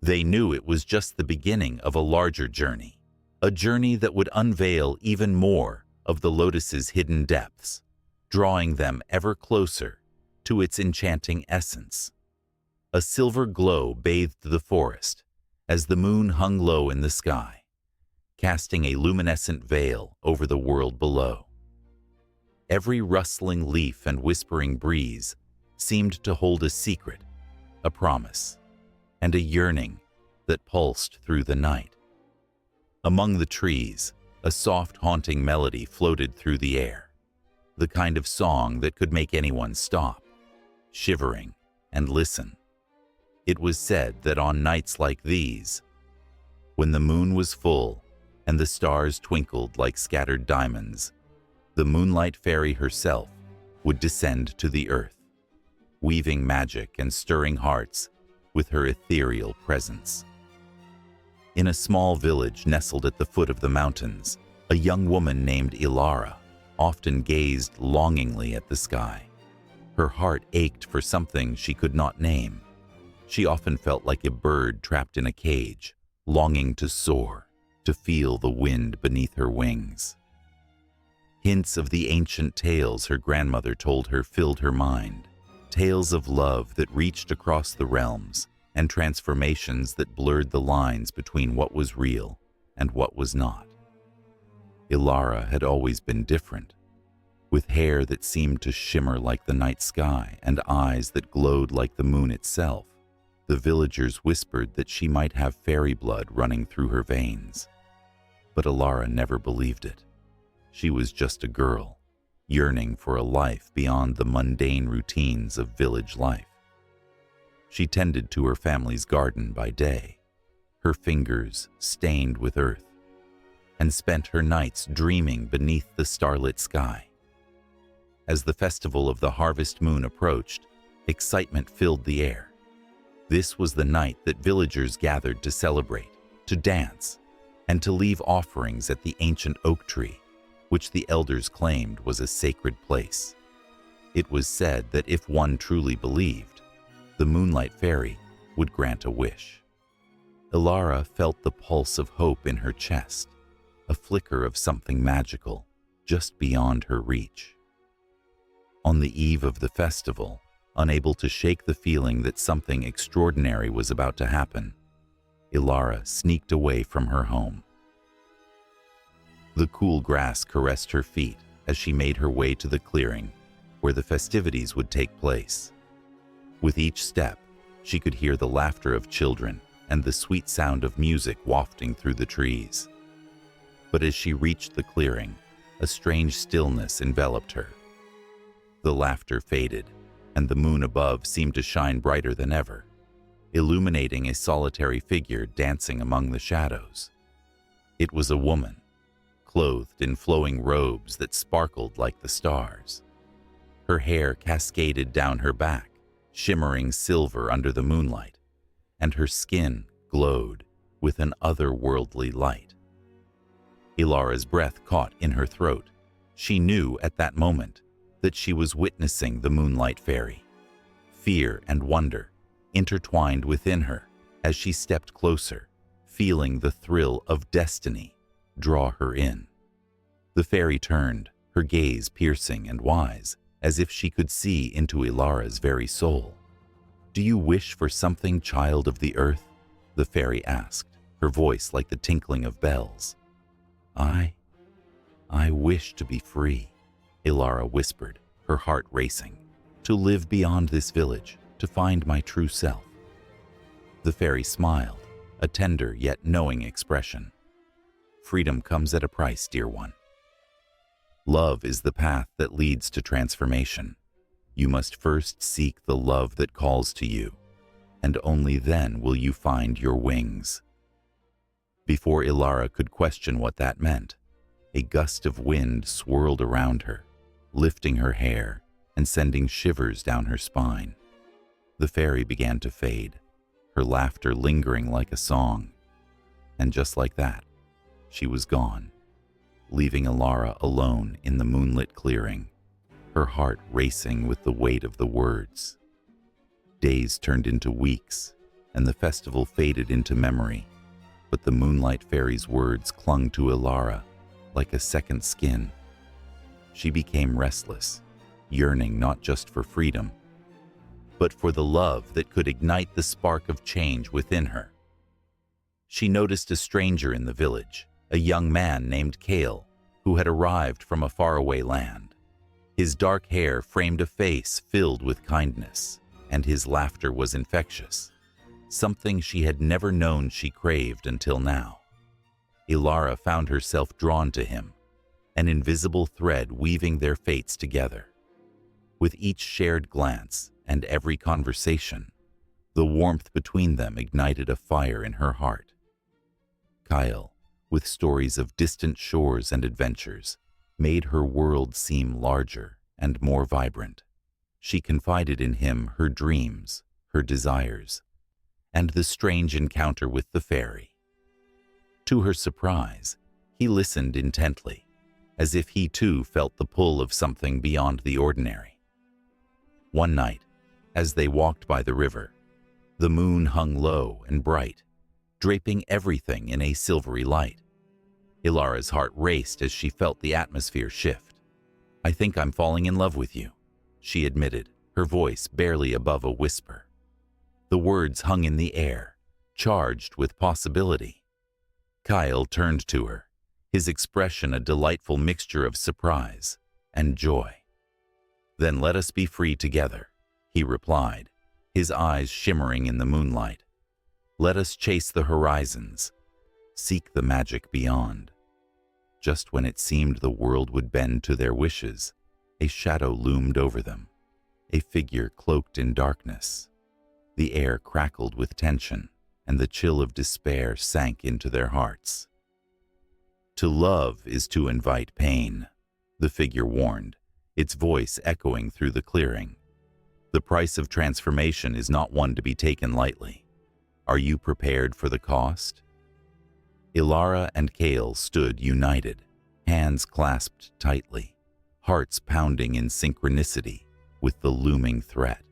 they knew it was just the beginning of a larger journey, a journey that would unveil even more of the lotus's hidden depths, drawing them ever closer to its enchanting essence. A silver glow bathed the forest as the moon hung low in the sky, casting a luminescent veil over the world below. Every rustling leaf and whispering breeze seemed to hold a secret, a promise, and a yearning that pulsed through the night. Among the trees, a soft, haunting melody floated through the air, the kind of song that could make anyone stop, shivering, and listen. It was said that on nights like these, when the moon was full and the stars twinkled like scattered diamonds, the moonlight fairy herself would descend to the earth, weaving magic and stirring hearts with her ethereal presence. In a small village nestled at the foot of the mountains, a young woman named Ilara often gazed longingly at the sky. Her heart ached for something she could not name. She often felt like a bird trapped in a cage, longing to soar, to feel the wind beneath her wings. Hints of the ancient tales her grandmother told her filled her mind, tales of love that reached across the realms and transformations that blurred the lines between what was real and what was not. Ilara had always been different, with hair that seemed to shimmer like the night sky and eyes that glowed like the moon itself. The villagers whispered that she might have fairy blood running through her veins. But Ilara never believed it. She was just a girl, yearning for a life beyond the mundane routines of village life. She tended to her family's garden by day, her fingers stained with earth, and spent her nights dreaming beneath the starlit sky. As the festival of the harvest moon approached, excitement filled the air. This was the night that villagers gathered to celebrate, to dance, and to leave offerings at the ancient oak tree, which the elders claimed was a sacred place. It was said that if one truly believed, the Moonlight Fairy would grant a wish. Ilara felt the pulse of hope in her chest, a flicker of something magical just beyond her reach. On the eve of the festival, unable to shake the feeling that something extraordinary was about to happen, Ilara sneaked away from her home. The cool grass caressed her feet as she made her way to the clearing where the festivities would take place. With each step, she could hear the laughter of children and the sweet sound of music wafting through the trees. But as she reached the clearing, a strange stillness enveloped her. The laughter faded, and the moon above seemed to shine brighter than ever, illuminating a solitary figure dancing among the shadows. It was a woman, clothed in flowing robes that sparkled like the stars. Her hair cascaded down her back, shimmering silver under the moonlight, and her skin glowed with an otherworldly light. Ilara's breath caught in her throat. She knew at that moment that she was witnessing the Moonlight Fairy. Fear and wonder intertwined within her as she stepped closer, feeling the thrill of destiny draw her in. The fairy turned, her gaze piercing and wise, as if she could see into Ilara's very soul. "Do you wish for something, child of the earth?" the fairy asked, her voice like the tinkling of bells. I wish to be free," Ilara whispered, her heart racing, "to live beyond this village, to find my true self." The fairy smiled, a tender yet knowing expression. "Freedom comes at a price, dear one. Love is the path that leads to transformation. You must first seek the love that calls to you, and only then will you find your wings." Before Ilara could question what that meant, a gust of wind swirled around her, lifting her hair and sending shivers down her spine. The fairy began to fade, her laughter lingering like a song. And just like that, she was gone, leaving Ilara alone in the moonlit clearing, her heart racing with the weight of the words. Days turned into weeks, and the festival faded into memory, but the Moonlight Fairy's words clung to Ilara like a second skin. She became restless, yearning not just for freedom, but for the love that could ignite the spark of change within her. She noticed a stranger in the village, a young man named Kale, who had arrived from a faraway land. His dark hair framed a face filled with kindness, and his laughter was infectious, something she had never known she craved until now. Ilara found herself drawn to him, an invisible thread weaving their fates together. With each shared glance and every conversation, the warmth between them ignited a fire in her heart. Kyle, with stories of distant shores and adventures, made her world seem larger and more vibrant. She confided in him her dreams, her desires, and the strange encounter with the fairy. To her surprise, he listened intently, as if he too felt the pull of something beyond the ordinary. One night, as they walked by the river, the moon hung low and bright, draping everything in a silvery light. Ilara's heart raced as she felt the atmosphere shift. "I think I'm falling in love with you," she admitted, her voice barely above a whisper. The words hung in the air, charged with possibility. Kyle turned to her, his expression a delightful mixture of surprise and joy. "Then let us be free together," he replied, his eyes shimmering in the moonlight. "Let us chase the horizons, seek the magic beyond." Just when it seemed the world would bend to their wishes, A shadow loomed over them, a figure cloaked in darkness. The air crackled with tension, and the chill of despair sank into their hearts. "To love is to invite pain," the figure warned, its voice echoing through the clearing. "The price of transformation is not one to be taken lightly. Are you prepared for the cost?" Ilara and Kale stood united, hands clasped tightly, hearts pounding in synchronicity with the looming threat.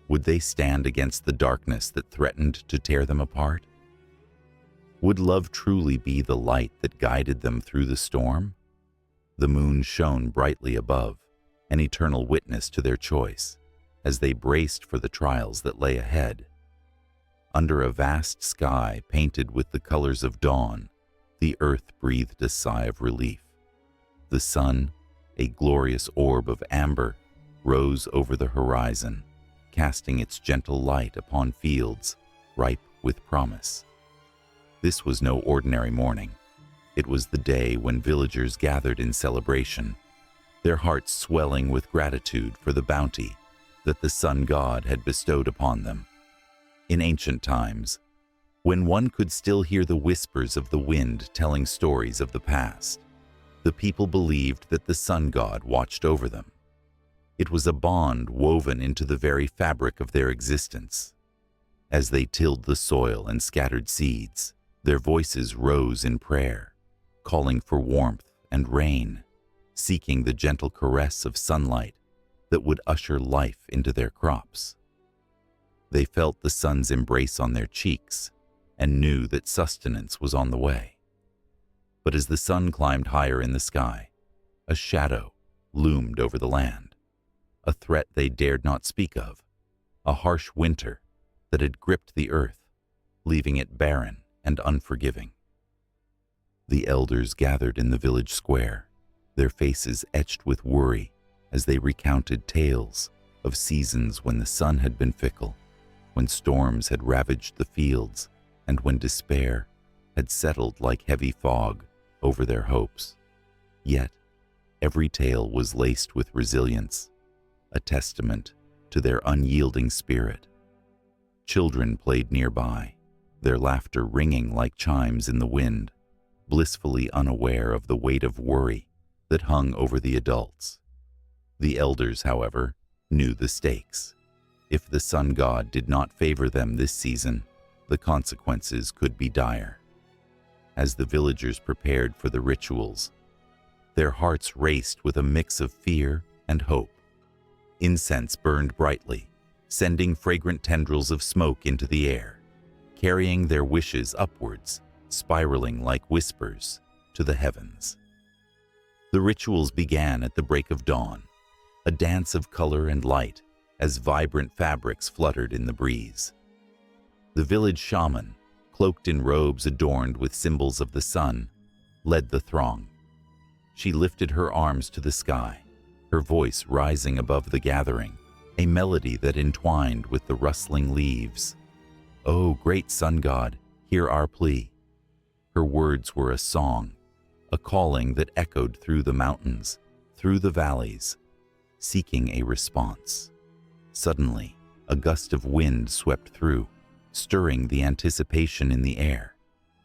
Would they stand against the darkness that threatened to tear them apart? Would love truly be the light that guided them through the storm? The moon shone brightly above, an eternal witness to their choice, as they braced for the trials that lay ahead. Under a vast sky painted with the colors of dawn, the earth breathed a sigh of relief. The sun, a glorious orb of amber, rose over the horizon, casting its gentle light upon fields ripe with promise. This was no ordinary morning. It was the day when villagers gathered in celebration, their hearts swelling with gratitude for the bounty that the sun god had bestowed upon them. In ancient times, when one could still hear the whispers of the wind telling stories of the past, the people believed that the sun god watched over them. It was a bond woven into the very fabric of their existence. As they tilled the soil and scattered seeds, their voices rose in prayer, calling for warmth and rain, seeking the gentle caress of sunlight that would usher life into their crops. They felt the sun's embrace on their cheeks and knew that sustenance was on the way. But as the sun climbed higher in the sky, a shadow loomed over the land, a threat they dared not speak of, a harsh winter that had gripped the earth, leaving it barren and unforgiving. The elders gathered in the village square, their faces etched with worry as they recounted tales of seasons when the sun had been fickle, when storms had ravaged the fields, and when despair had settled like heavy fog over their hopes. Yet, every tale was laced with resilience, a testament to their unyielding spirit. Children played nearby, their laughter ringing like chimes in the wind, blissfully unaware of the weight of worry that hung over the adults. The elders, however, knew the stakes. If the sun god did not favor them this season, the consequences could be dire. As the villagers prepared for the rituals, their hearts raced with a mix of fear and hope. Incense burned brightly, sending fragrant tendrils of smoke into the air, carrying their wishes upwards, spiraling like whispers to the heavens. The rituals began at the break of dawn, a dance of color and light as vibrant fabrics fluttered in the breeze. The village shaman, cloaked in robes adorned with symbols of the sun, led the throng. She lifted her arms to the sky, her voice rising above the gathering, a melody that entwined with the rustling leaves. "O great sun god, hear our plea." Her words were a song, a calling that echoed through the mountains, through the valleys, seeking a response. Suddenly, a gust of wind swept through, stirring the anticipation in the air.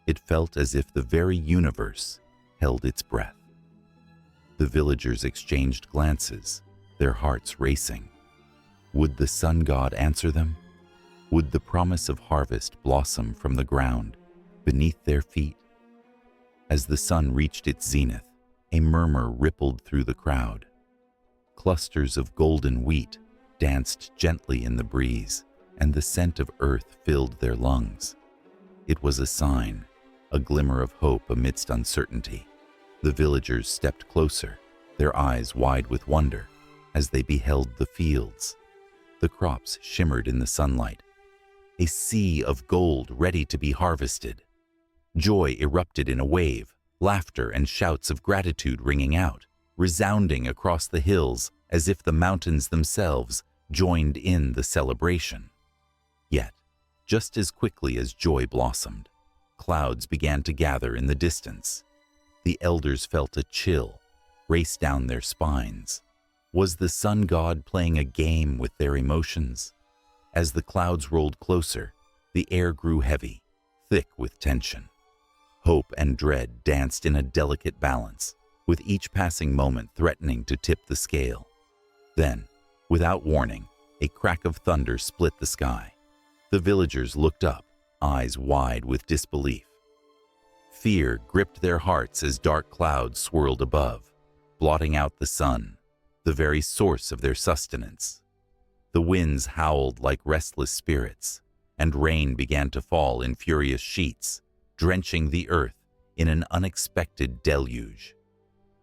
It felt as if the very universe held its breath. The villagers exchanged glances, their hearts racing. Would the sun god answer them? Would the promise of harvest blossom from the ground beneath their feet? As the sun reached its zenith, a murmur rippled through the crowd. Clusters of golden wheat danced gently in the breeze, and the scent of earth filled their lungs. It was a sign, a glimmer of hope amidst uncertainty. The villagers stepped closer, their eyes wide with wonder, as they beheld the fields. The crops shimmered in the sunlight, a sea of gold ready to be harvested. Joy erupted in a wave, laughter and shouts of gratitude ringing out, resounding across the hills as if the mountains themselves joined in the celebration. Yet, just as quickly as joy blossomed, clouds began to gather in the distance. The elders felt a chill race down their spines, Was the sun god playing a game with their emotions? As the clouds rolled closer, the air grew heavy, thick with tension. Hope and dread danced in a delicate balance, with each passing moment threatening to tip the scale. Then, without warning, a crack of thunder split the sky. The villagers looked up, eyes wide with disbelief. Fear gripped their hearts as dark clouds swirled above, blotting out the sun, the very source of their sustenance. The winds howled like restless spirits, and rain began to fall in furious sheets, drenching the earth in an unexpected deluge.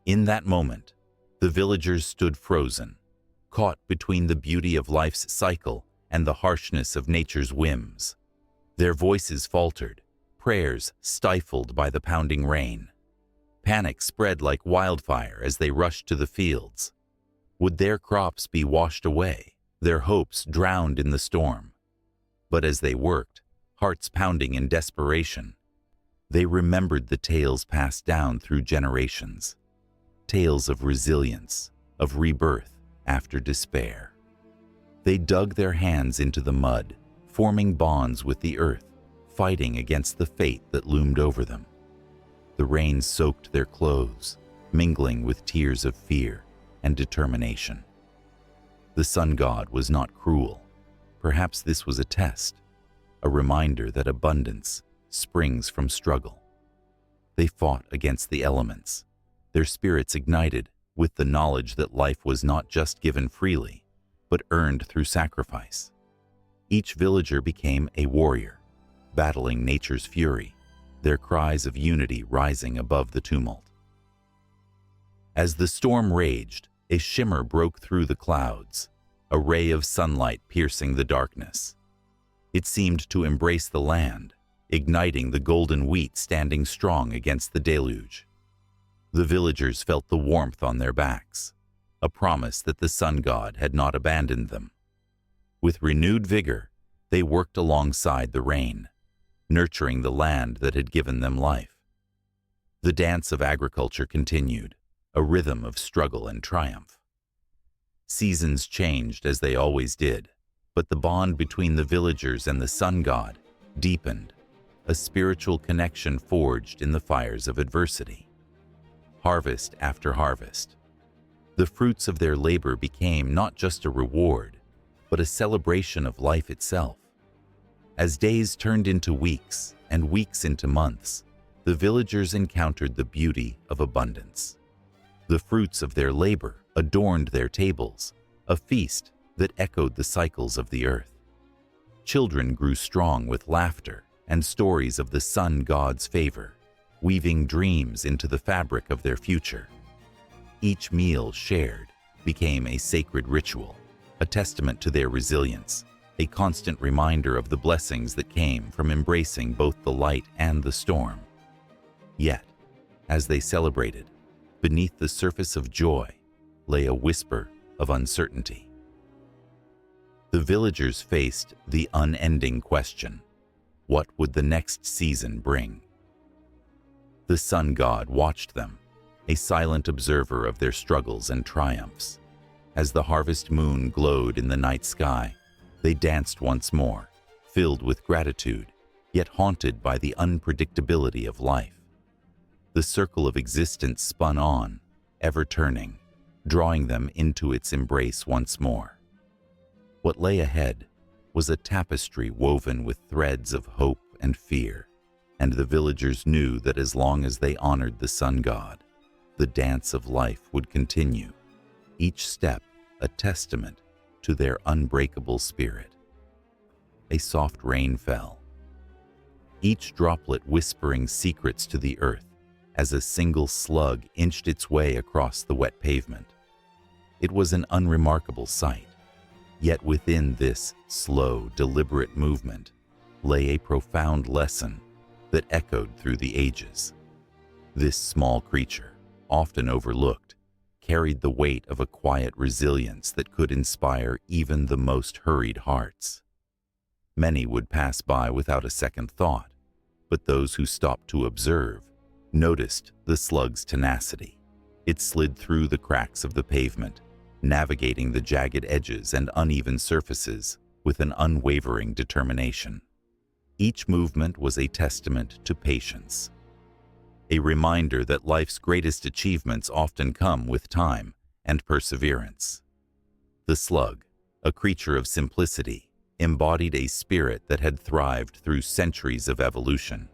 In that moment, the villagers stood frozen, caught between the beauty of life's cycle and the harshness of nature's whims. Their voices faltered, prayers stifled by the pounding rain. Panic spread like wildfire as they rushed to the fields. Would their crops be washed away, their hopes drowned in the storm? But as they worked, hearts pounding in desperation, they remembered the tales passed down through generations. Tales of resilience, of rebirth after despair. They dug their hands into the mud, forming bonds with the earth, fighting against the fate that loomed over them. The rain soaked their clothes, mingling with tears of fear and determination. The sun god was not cruel. Perhaps this was a test, a reminder that abundance springs from struggle. They fought against the elements, their spirits ignited with the knowledge that life was not just given freely, but earned through sacrifice. Each villager became a warrior, battling nature's fury, their cries of unity rising above the tumult. As the storm raged, a shimmer broke through the clouds, a ray of sunlight piercing the darkness. It seemed to embrace the land, igniting the golden wheat standing strong against the deluge. The villagers felt the warmth on their backs, a promise that the sun god had not abandoned them. With renewed vigor, they worked alongside the rain, nurturing the land that had given them life. The dance of agriculture continued, a rhythm of struggle and triumph. Seasons changed as they always did, but the bond between the villagers and the sun god deepened, a spiritual connection forged in the fires of adversity. Harvest after harvest, the fruits of their labor became not just a reward, but a celebration of life itself. As days turned into weeks and weeks into months, the villagers encountered the beauty of abundance. The fruits of their labor adorned their tables, a feast that echoed the cycles of the earth. Children grew strong with laughter and stories of the sun god's favor, weaving dreams into the fabric of their future. Each meal shared became a sacred ritual, a testament to their resilience, a constant reminder of the blessings that came from embracing both the light and the storm. Yet, as they celebrated, beneath the surface of joy lay a whisper of uncertainty. The villagers faced the unending question: what would the next season bring? The sun god watched them, a silent observer of their struggles and triumphs. As the harvest moon glowed in the night sky, they danced once more, filled with gratitude, yet haunted by the unpredictability of life. The circle of existence spun on, ever turning, drawing them into its embrace once more. What lay ahead was a tapestry woven with threads of hope and fear, and the villagers knew that as long as they honored the sun god, the dance of life would continue, each step a testament to their unbreakable spirit. A soft rain fell, each droplet whispering secrets to the earth as a single slug inched its way across the wet pavement. It was an unremarkable sight, yet within this slow, deliberate movement lay a profound lesson that echoed through the ages. This small creature, often overlooked, carried the weight of a quiet resilience that could inspire even the most hurried hearts. Many would pass by without a second thought, but those who stopped to observe noticed the slug's tenacity. It slid through the cracks of the pavement, navigating the jagged edges and uneven surfaces with an unwavering determination. Each movement was a testament to patience, a reminder that life's greatest achievements often come with time and perseverance. The slug, a creature of simplicity, embodied a spirit that had thrived through centuries of evolution,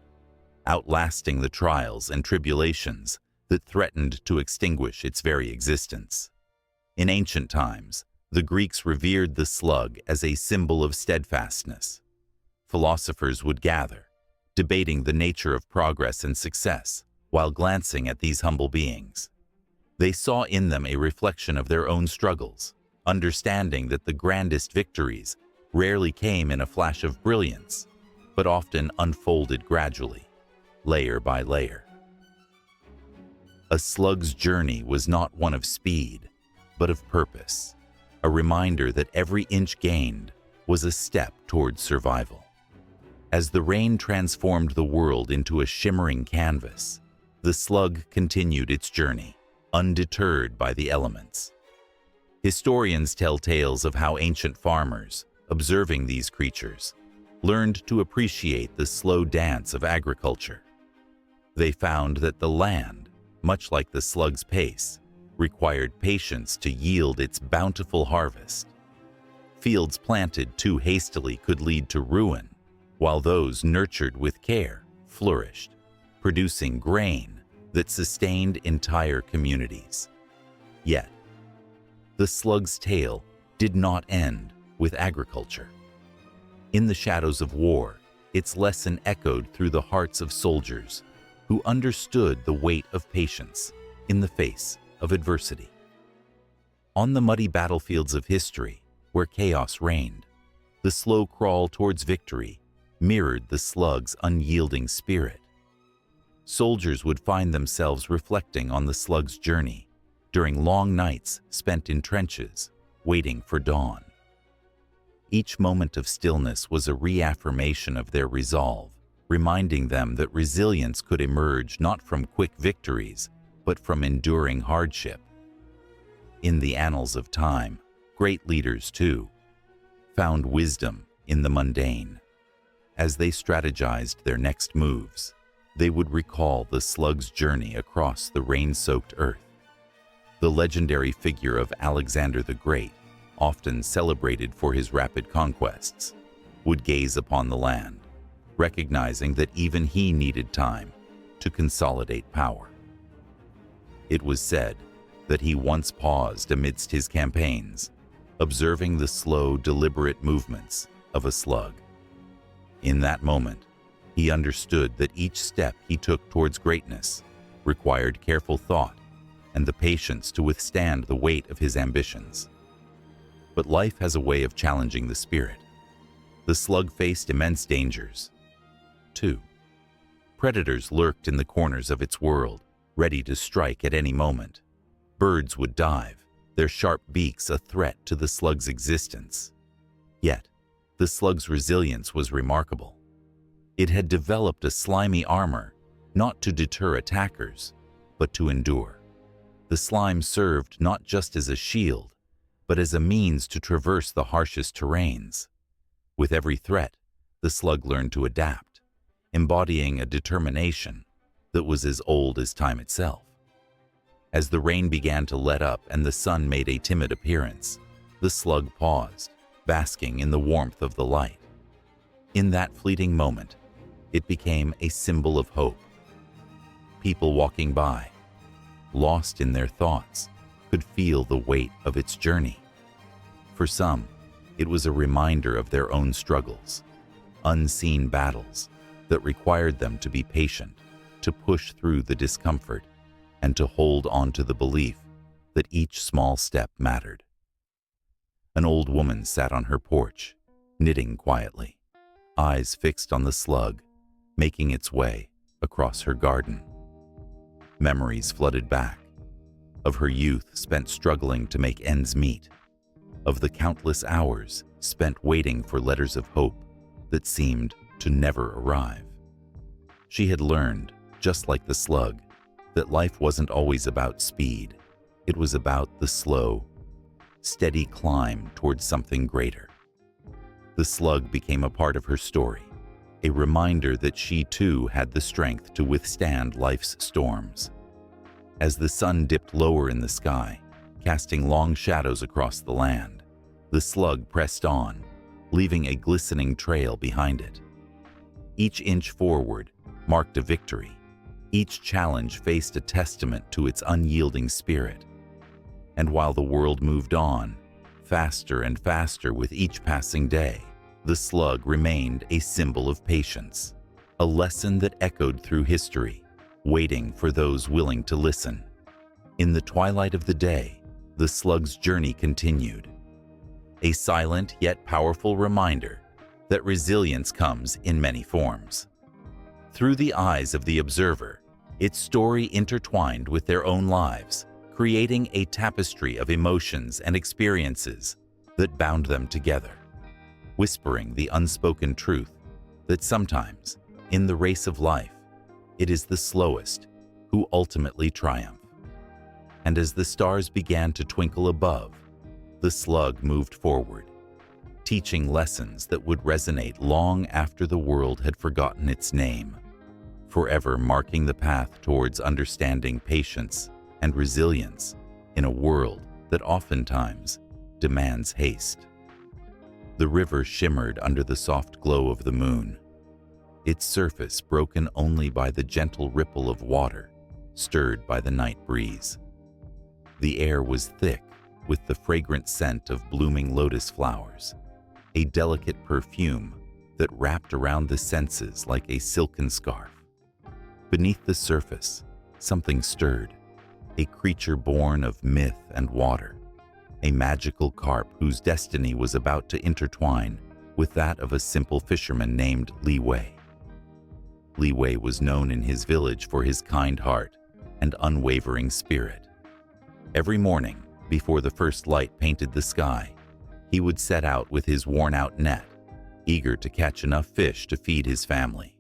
outlasting the trials and tribulations that threatened to extinguish its very existence. In ancient times, the Greeks revered the slug as a symbol of steadfastness. Philosophers would gather, debating the nature of progress and success, while glancing at these humble beings. They saw in them a reflection of their own struggles, understanding that the grandest victories rarely came in a flash of brilliance, but often unfolded gradually, layer by layer. A slug's journey was not one of speed, but of purpose, a reminder that every inch gained was a step towards survival. As the rain transformed the world into a shimmering canvas, the slug continued its journey, undeterred by the elements. Historians tell tales of how ancient farmers, observing these creatures, learned to appreciate the slow dance of agriculture. They found that the land, much like the slug's pace, required patience to yield its bountiful harvest. Fields planted too hastily could lead to ruin, while those nurtured with care flourished, producing grain that sustained entire communities. Yet, the slug's tale did not end with agriculture. In the shadows of war, its lesson echoed through the hearts of soldiers who understood the weight of patience in the face of adversity. On the muddy battlefields of history, where chaos reigned, the slow crawl towards victory mirrored the slug's unyielding spirit. Soldiers would find themselves reflecting on the slug's journey during long nights spent in trenches, waiting for dawn. Each moment of stillness was a reaffirmation of their resolve, reminding them that resilience could emerge not from quick victories, but from enduring hardship. In the annals of time, great leaders, too, found wisdom in the mundane. As they strategized their next moves, they would recall the slug's journey across the rain-soaked earth. The legendary figure of Alexander the Great, often celebrated for his rapid conquests, would gaze upon the land, recognizing that even he needed time to consolidate power. It was said that he once paused amidst his campaigns, observing the slow, deliberate movements of a slug. In that moment, he understood that each step he took towards greatness required careful thought and the patience to withstand the weight of his ambitions. But life has a way of challenging the spirit. The slug faced immense dangers. 2. Predators lurked in the corners of its world, ready to strike at any moment. Birds would dive, their sharp beaks a threat to the slug's existence. Yet, the slug's resilience was remarkable. It had developed a slimy armor, not to deter attackers, but to endure. The slime served not just as a shield, but as a means to traverse the harshest terrains. With every threat, the slug learned to adapt, embodying a determination that was as old as time itself. As the rain began to let up and the sun made a timid appearance, the slug paused, basking in the warmth of the light. In that fleeting moment, it became a symbol of hope. People walking by, lost in their thoughts, could feel the weight of its journey. For some, it was a reminder of their own struggles, unseen battles that required them to be patient, to push through the discomfort, and to hold on to the belief that each small step mattered. An old woman sat on her porch, knitting quietly, eyes fixed on the slug, making its way across her garden. Memories flooded back, of her youth spent struggling to make ends meet, of the countless hours spent waiting for letters of hope that seemed to never arrive. She had learned, just like the slug, that life wasn't always about speed. It was about the slow, steady climb towards something greater. The slug became a part of her story, a reminder that she too had the strength to withstand life's storms. As the sun dipped lower in the sky, casting long shadows across the land, the slug pressed on, leaving a glistening trail behind it. Each inch forward marked a victory. Each challenge faced a testament to its unyielding spirit. And while the world moved on, faster and faster with each passing day, the slug remained a symbol of patience, a lesson that echoed through history, waiting for those willing to listen. In the twilight of the day, the slug's journey continued, a silent yet powerful reminder that resilience comes in many forms. Through the eyes of the observer, its story intertwined with their own lives, creating a tapestry of emotions and experiences that bound them together, whispering the unspoken truth that sometimes, in the race of life, it is the slowest who ultimately triumph. And as the stars began to twinkle above, the slug moved forward, teaching lessons that would resonate long after the world had forgotten its name, forever marking the path towards understanding patience and resilience in a world that oftentimes demands haste. The river shimmered under the soft glow of the moon, its surface broken only by the gentle ripple of water stirred by the night breeze. The air was thick with the fragrant scent of blooming lotus flowers, a delicate perfume that wrapped around the senses like a silken scarf. Beneath the surface, something stirred, a creature born of myth and water, a magical carp whose destiny was about to intertwine with that of a simple fisherman named Li Wei. Li Wei was known in his village for his kind heart and unwavering spirit. Every morning, before the first light painted the sky, he would set out with his worn-out net, eager to catch enough fish to feed his family.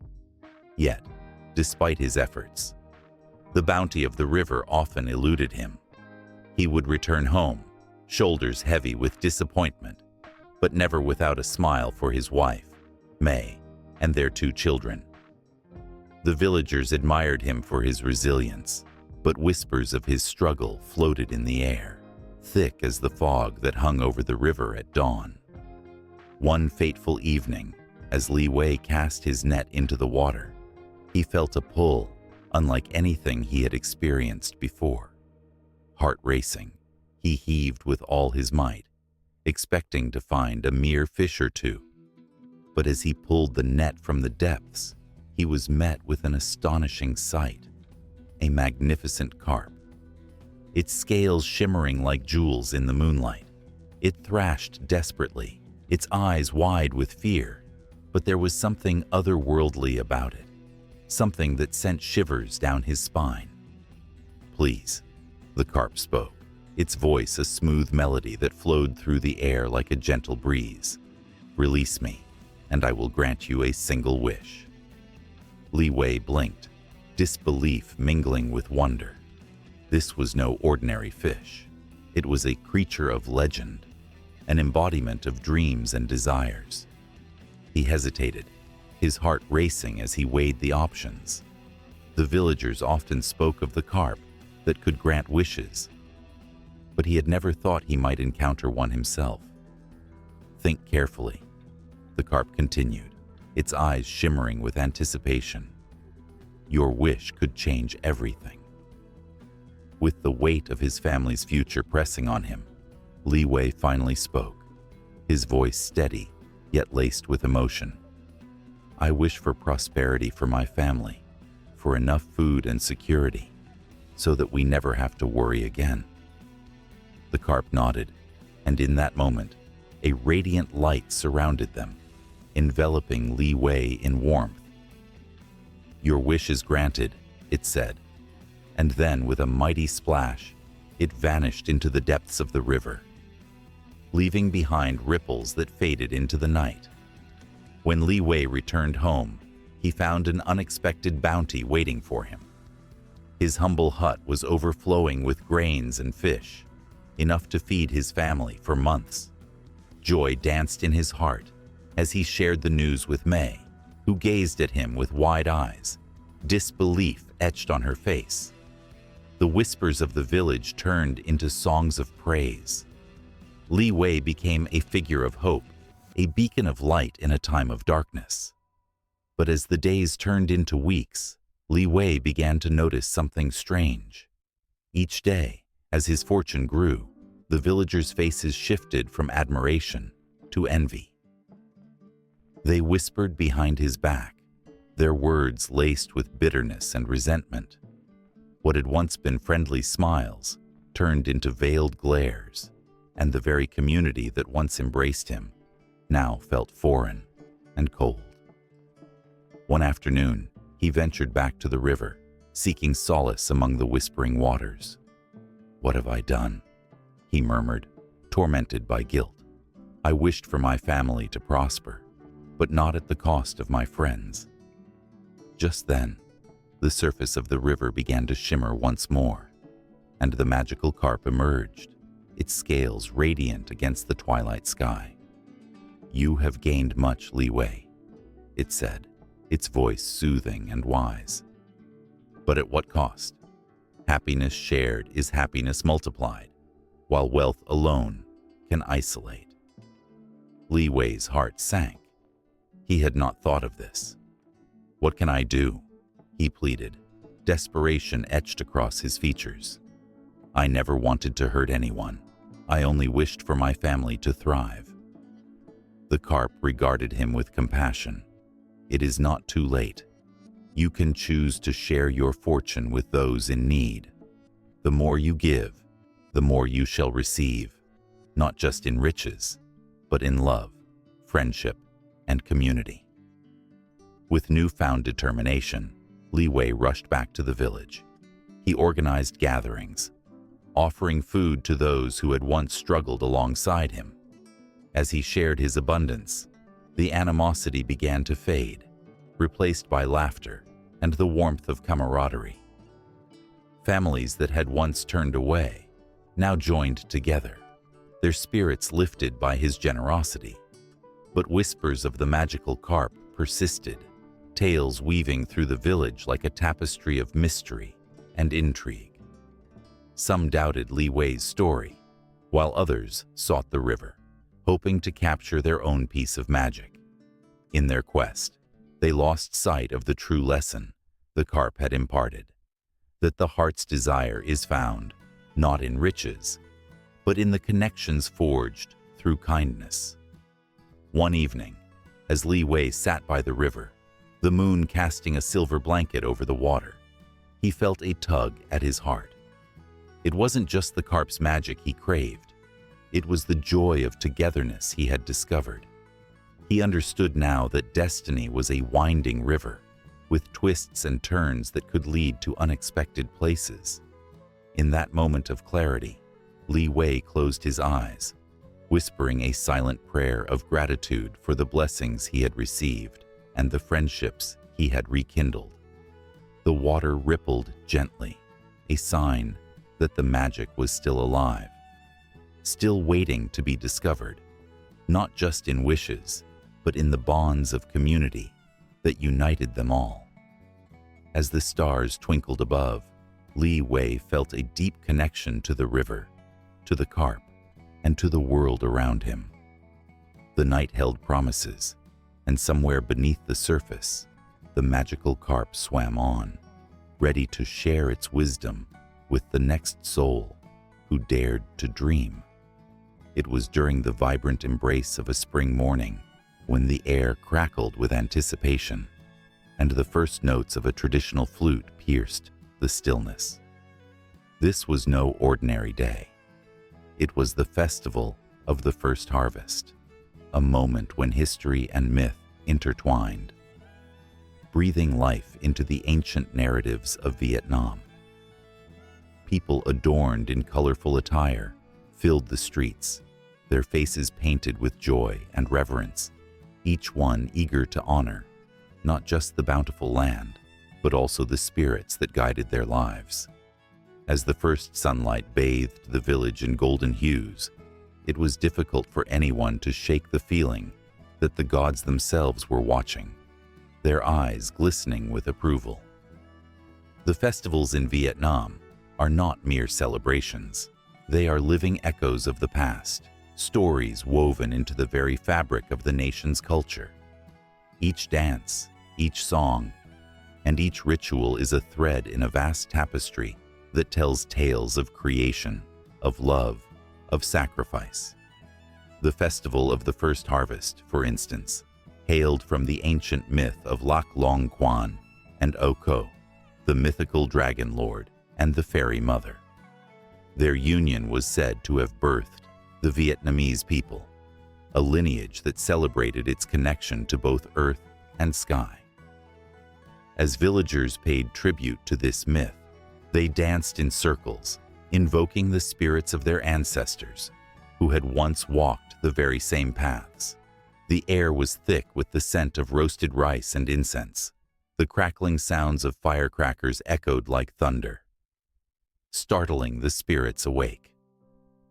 Yet, despite his efforts, the bounty of the river often eluded him. He would return home, shoulders heavy with disappointment, but never without a smile for his wife, May, and their 2 children. The villagers admired him for his resilience, but whispers of his struggle floated in the air, thick as the fog that hung over the river at dawn. One fateful evening, as Li Wei cast his net into the water, he felt a pull unlike anything he had experienced before. Heart racing, he heaved with all his might, expecting to find a mere fish or two. But as he pulled the net from the depths, he was met with an astonishing sight, a magnificent carp. Its scales shimmering like jewels in the moonlight. It thrashed desperately, its eyes wide with fear, but there was something otherworldly about it, something that sent shivers down his spine. "Please," the carp spoke, its voice a smooth melody that flowed through the air like a gentle breeze. "Release me, and I will grant you a single wish." Li Wei blinked, disbelief mingling with wonder. This was no ordinary fish. It was a creature of legend, an embodiment of dreams and desires. He hesitated, his heart racing as he weighed the options. The villagers often spoke of the carp that could grant wishes, but he had never thought he might encounter one himself. "Think carefully," the carp continued, its eyes shimmering with anticipation. "Your wish could change everything." With the weight of his family's future pressing on him, Li Wei finally spoke, his voice steady yet laced with emotion. "I wish for prosperity for my family, for enough food and security, so that we never have to worry again." The carp nodded, and in that moment, a radiant light surrounded them, enveloping Li Wei in warmth. "Your wish is granted," it said, and then with a mighty splash, it vanished into the depths of the river, leaving behind ripples that faded into the night. When Li Wei returned home, he found an unexpected bounty waiting for him. His humble hut was overflowing with grains and fish, enough to feed his family for months. Joy danced in his heart as he shared the news with May, who gazed at him with wide eyes, disbelief etched on her face. The whispers of the village turned into songs of praise. Li Wei became a figure of hope, a beacon of light in a time of darkness. But as the days turned into weeks, Li Wei began to notice something strange. Each day, as his fortune grew, the villagers' faces shifted from admiration to envy. They whispered behind his back, their words laced with bitterness and resentment. What had once been friendly smiles turned into veiled glares, and the very community that once embraced him now felt foreign and cold. One afternoon, he ventured back to the river, seeking solace among the whispering waters. "What have I done?" he murmured, tormented by guilt. "I wished for my family to prosper, but not at the cost of my friends." Just then, the surface of the river began to shimmer once more, and the magical carp emerged, its scales radiant against the twilight sky. "You have gained much, Li Wei," it said, its voice soothing and wise. "But at what cost? Happiness shared is happiness multiplied, while wealth alone can isolate." Li Wei's heart sank. He had not thought of this. "What can I do?" he pleaded, desperation etched across his features. "I never wanted to hurt anyone. I only wished for my family to thrive." The carp regarded him with compassion. "It is not too late. You can choose to share your fortune with those in need. The more you give, the more you shall receive, not just in riches, but in love, friendship, and community." With newfound determination, Li Wei rushed back to the village. He organized gatherings, offering food to those who had once struggled alongside him. As he shared his abundance, the animosity began to fade, replaced by laughter and the warmth of camaraderie. Families that had once turned away now joined together, their spirits lifted by his generosity. But whispers of the magical carp persisted, tales weaving through the village like a tapestry of mystery and intrigue. Some doubted Li Wei's story, while others sought the river, hoping to capture their own piece of magic. In their quest, they lost sight of the true lesson the carp had imparted, that the heart's desire is found not in riches, but in the connections forged through kindness. One evening, as Li Wei sat by the river, the moon casting a silver blanket over the water, he felt a tug at his heart. It wasn't just the carp's magic he craved. It was the joy of togetherness he had discovered. He understood now that destiny was a winding river, with twists and turns that could lead to unexpected places. In that moment of clarity, Li Wei closed his eyes, whispering a silent prayer of gratitude for the blessings he had received and the friendships he had rekindled. The water rippled gently, a sign that the magic was still alive, still waiting to be discovered, not just in wishes, but in the bonds of community that united them all. As the stars twinkled above, Li Wei felt a deep connection to the river, to the carp, and to the world around him. The night held promises, and somewhere beneath the surface, the magical carp swam on, ready to share its wisdom with the next soul who dared to dream. It was during the vibrant embrace of a spring morning, when the air crackled with anticipation, and the first notes of a traditional flute pierced the stillness. This was no ordinary day. It was the festival of the first harvest, a moment when history and myth intertwined, breathing life into the ancient narratives of Vietnam. People adorned in colorful attire filled the streets, their faces painted with joy and reverence, each one eager to honor not just the bountiful land, but also the spirits that guided their lives. As the first sunlight bathed the village in golden hues, it was difficult for anyone to shake the feeling that the gods themselves were watching, their eyes glistening with approval. The festivals in Vietnam are not mere celebrations. They are living echoes of the past, stories woven into the very fabric of the nation's culture. Each dance, each song, and each ritual is a thread in a vast tapestry that tells tales of creation, of love, of sacrifice. The festival of the first harvest, for instance, hailed from the ancient myth of Lac Long Quan and O Ko, the mythical dragon lord and the fairy mother. Their union was said to have birthed the Vietnamese people, a lineage that celebrated its connection to both earth and sky. As villagers paid tribute to this myth, they danced in circles, invoking the spirits of their ancestors, who had once walked the very same paths. The air was thick with the scent of roasted rice and incense. The crackling sounds of firecrackers echoed like thunder, startling the spirits awake.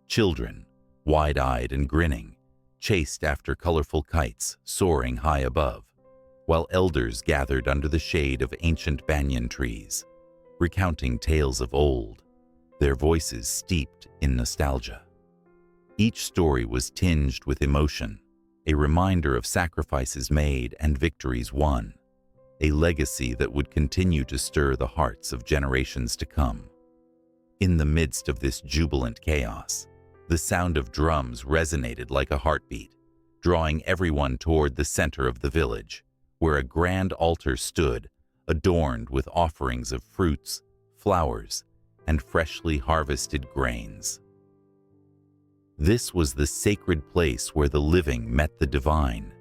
Children, wide-eyed and grinning, chased after colorful kites soaring high above, while elders gathered under the shade of ancient banyan trees, recounting tales of old, their voices steeped in nostalgia. Each story was tinged with emotion, a reminder of sacrifices made and victories won, a legacy that would continue to stir the hearts of generations to come. In the midst of this jubilant chaos, the sound of drums resonated like a heartbeat, drawing everyone toward the center of the village, where a grand altar stood, adorned with offerings of fruits, flowers, and freshly harvested grains. This was the sacred place where the living met the divine,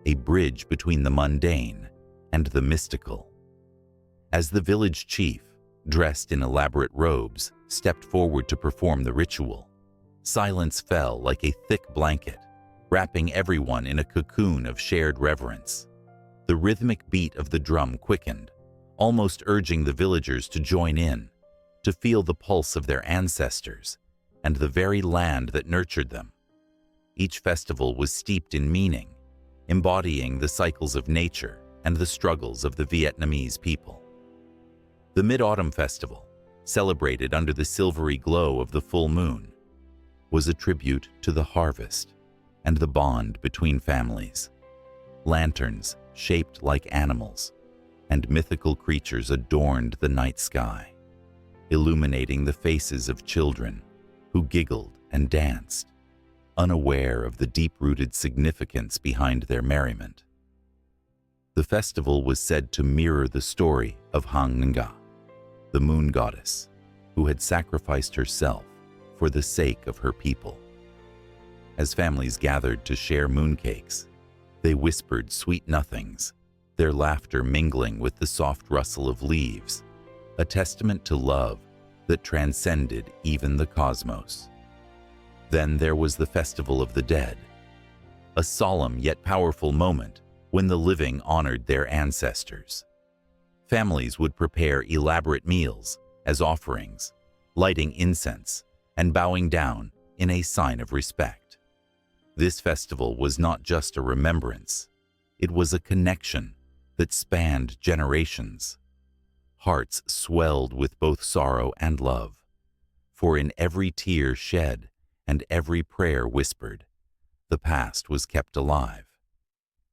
a bridge between the mundane and the mystical. As the village chief, dressed in elaborate robes, stepped forward to perform the ritual, silence fell like a thick blanket, wrapping everyone in a cocoon of shared reverence. The rhythmic beat of the drum quickened, almost urging the villagers to join in, to feel the pulse of their ancestors and the very land that nurtured them. Each festival was steeped in meaning, embodying the cycles of nature and the struggles of the Vietnamese people. The Mid-Autumn Festival, celebrated under the silvery glow of the full moon, was a tribute to the harvest and the bond between families. Lanterns, shaped like animals, and mythical creatures adorned the night sky, illuminating the faces of children who giggled and danced, unaware of the deep-rooted significance behind their merriment. The festival was said to mirror the story of Hang Nga, the moon goddess, who had sacrificed herself for the sake of her people. As families gathered to share mooncakes, they whispered sweet nothings, their laughter mingling with the soft rustle of leaves, a testament to love that transcended even the cosmos. Then there was the Festival of the Dead, a solemn yet powerful moment when the living honored their ancestors. Families would prepare elaborate meals as offerings, lighting incense and bowing down in a sign of respect. This festival was not just a remembrance, it was a connection that spanned generations. Hearts swelled with both sorrow and love, for in every tear shed and every prayer whispered, the past was kept alive.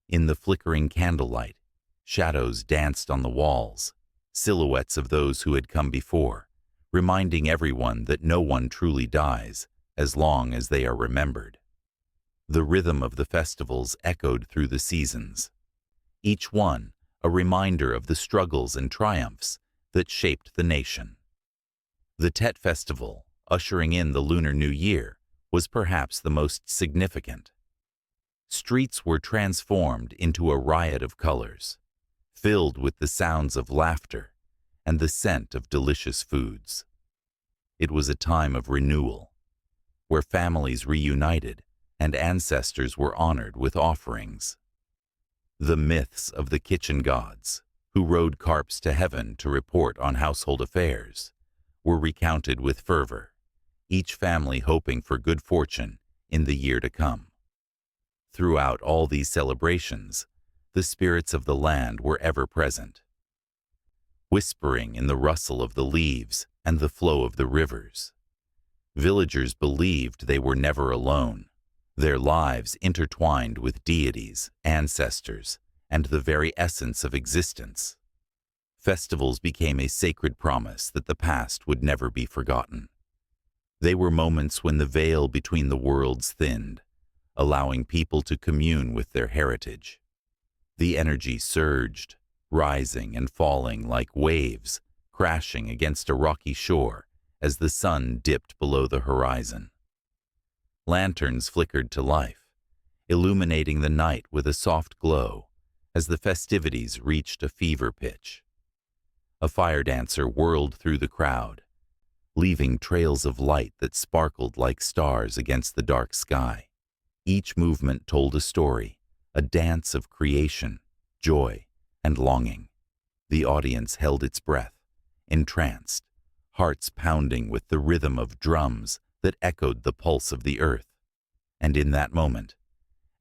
In the flickering candlelight, shadows danced on the walls, silhouettes of those who had come before, reminding everyone that no one truly dies as long as they are remembered. The rhythm of the festivals echoed through the seasons, each one a reminder of the struggles and triumphs that shaped the nation. The Tet Festival, ushering in the Lunar New Year, was perhaps the most significant. Streets were transformed into a riot of colors, filled with the sounds of laughter and the scent of delicious foods. It was a time of renewal, where families reunited and ancestors were honored with offerings. The myths of the kitchen gods, who rode carps to heaven to report on household affairs, were recounted with fervor, each family hoping for good fortune in the year to come. Throughout all these celebrations, the spirits of the land were ever present, whispering in the rustle of the leaves and the flow of the rivers. Villagers believed they were never alone, their lives intertwined with deities, ancestors, and the very essence of existence. Festivals became a sacred promise that the past would never be forgotten. They were moments when the veil between the worlds thinned, allowing people to commune with their heritage. The energy surged, rising and falling like waves crashing against a rocky shore as the sun dipped below the horizon. Lanterns flickered to life, illuminating the night with a soft glow as the festivities reached a fever pitch. A fire dancer whirled through the crowd, leaving trails of light that sparkled like stars against the dark sky. Each movement told a story, a dance of creation, joy, and longing. The audience held its breath, entranced, hearts pounding with the rhythm of drums that echoed the pulse of the earth. And in that moment,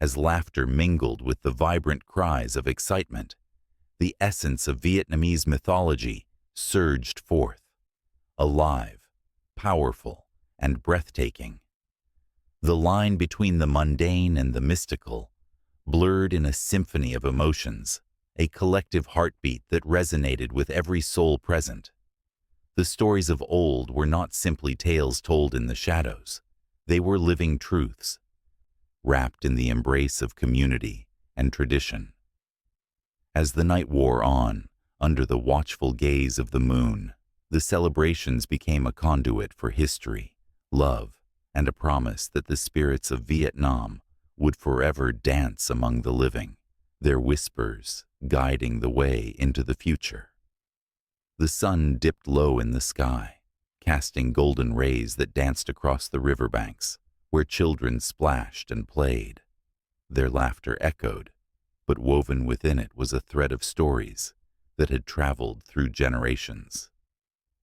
as laughter mingled with the vibrant cries of excitement, the essence of Vietnamese mythology surged forth, alive, powerful, and breathtaking. The line between the mundane and the mystical blurred in a symphony of emotions, a collective heartbeat that resonated with every soul present. The stories of old were not simply tales told in the shadows. They were living truths, wrapped in the embrace of community and tradition. As the night wore on, under the watchful gaze of the moon, the celebrations became a conduit for history, love, and a promise that the spirits of Vietnam would forever dance among the living, their whispers guiding the way into the future. The sun dipped low in the sky, casting golden rays that danced across the riverbanks, where children splashed and played. Their laughter echoed, but woven within it was a thread of stories that had traveled through generations.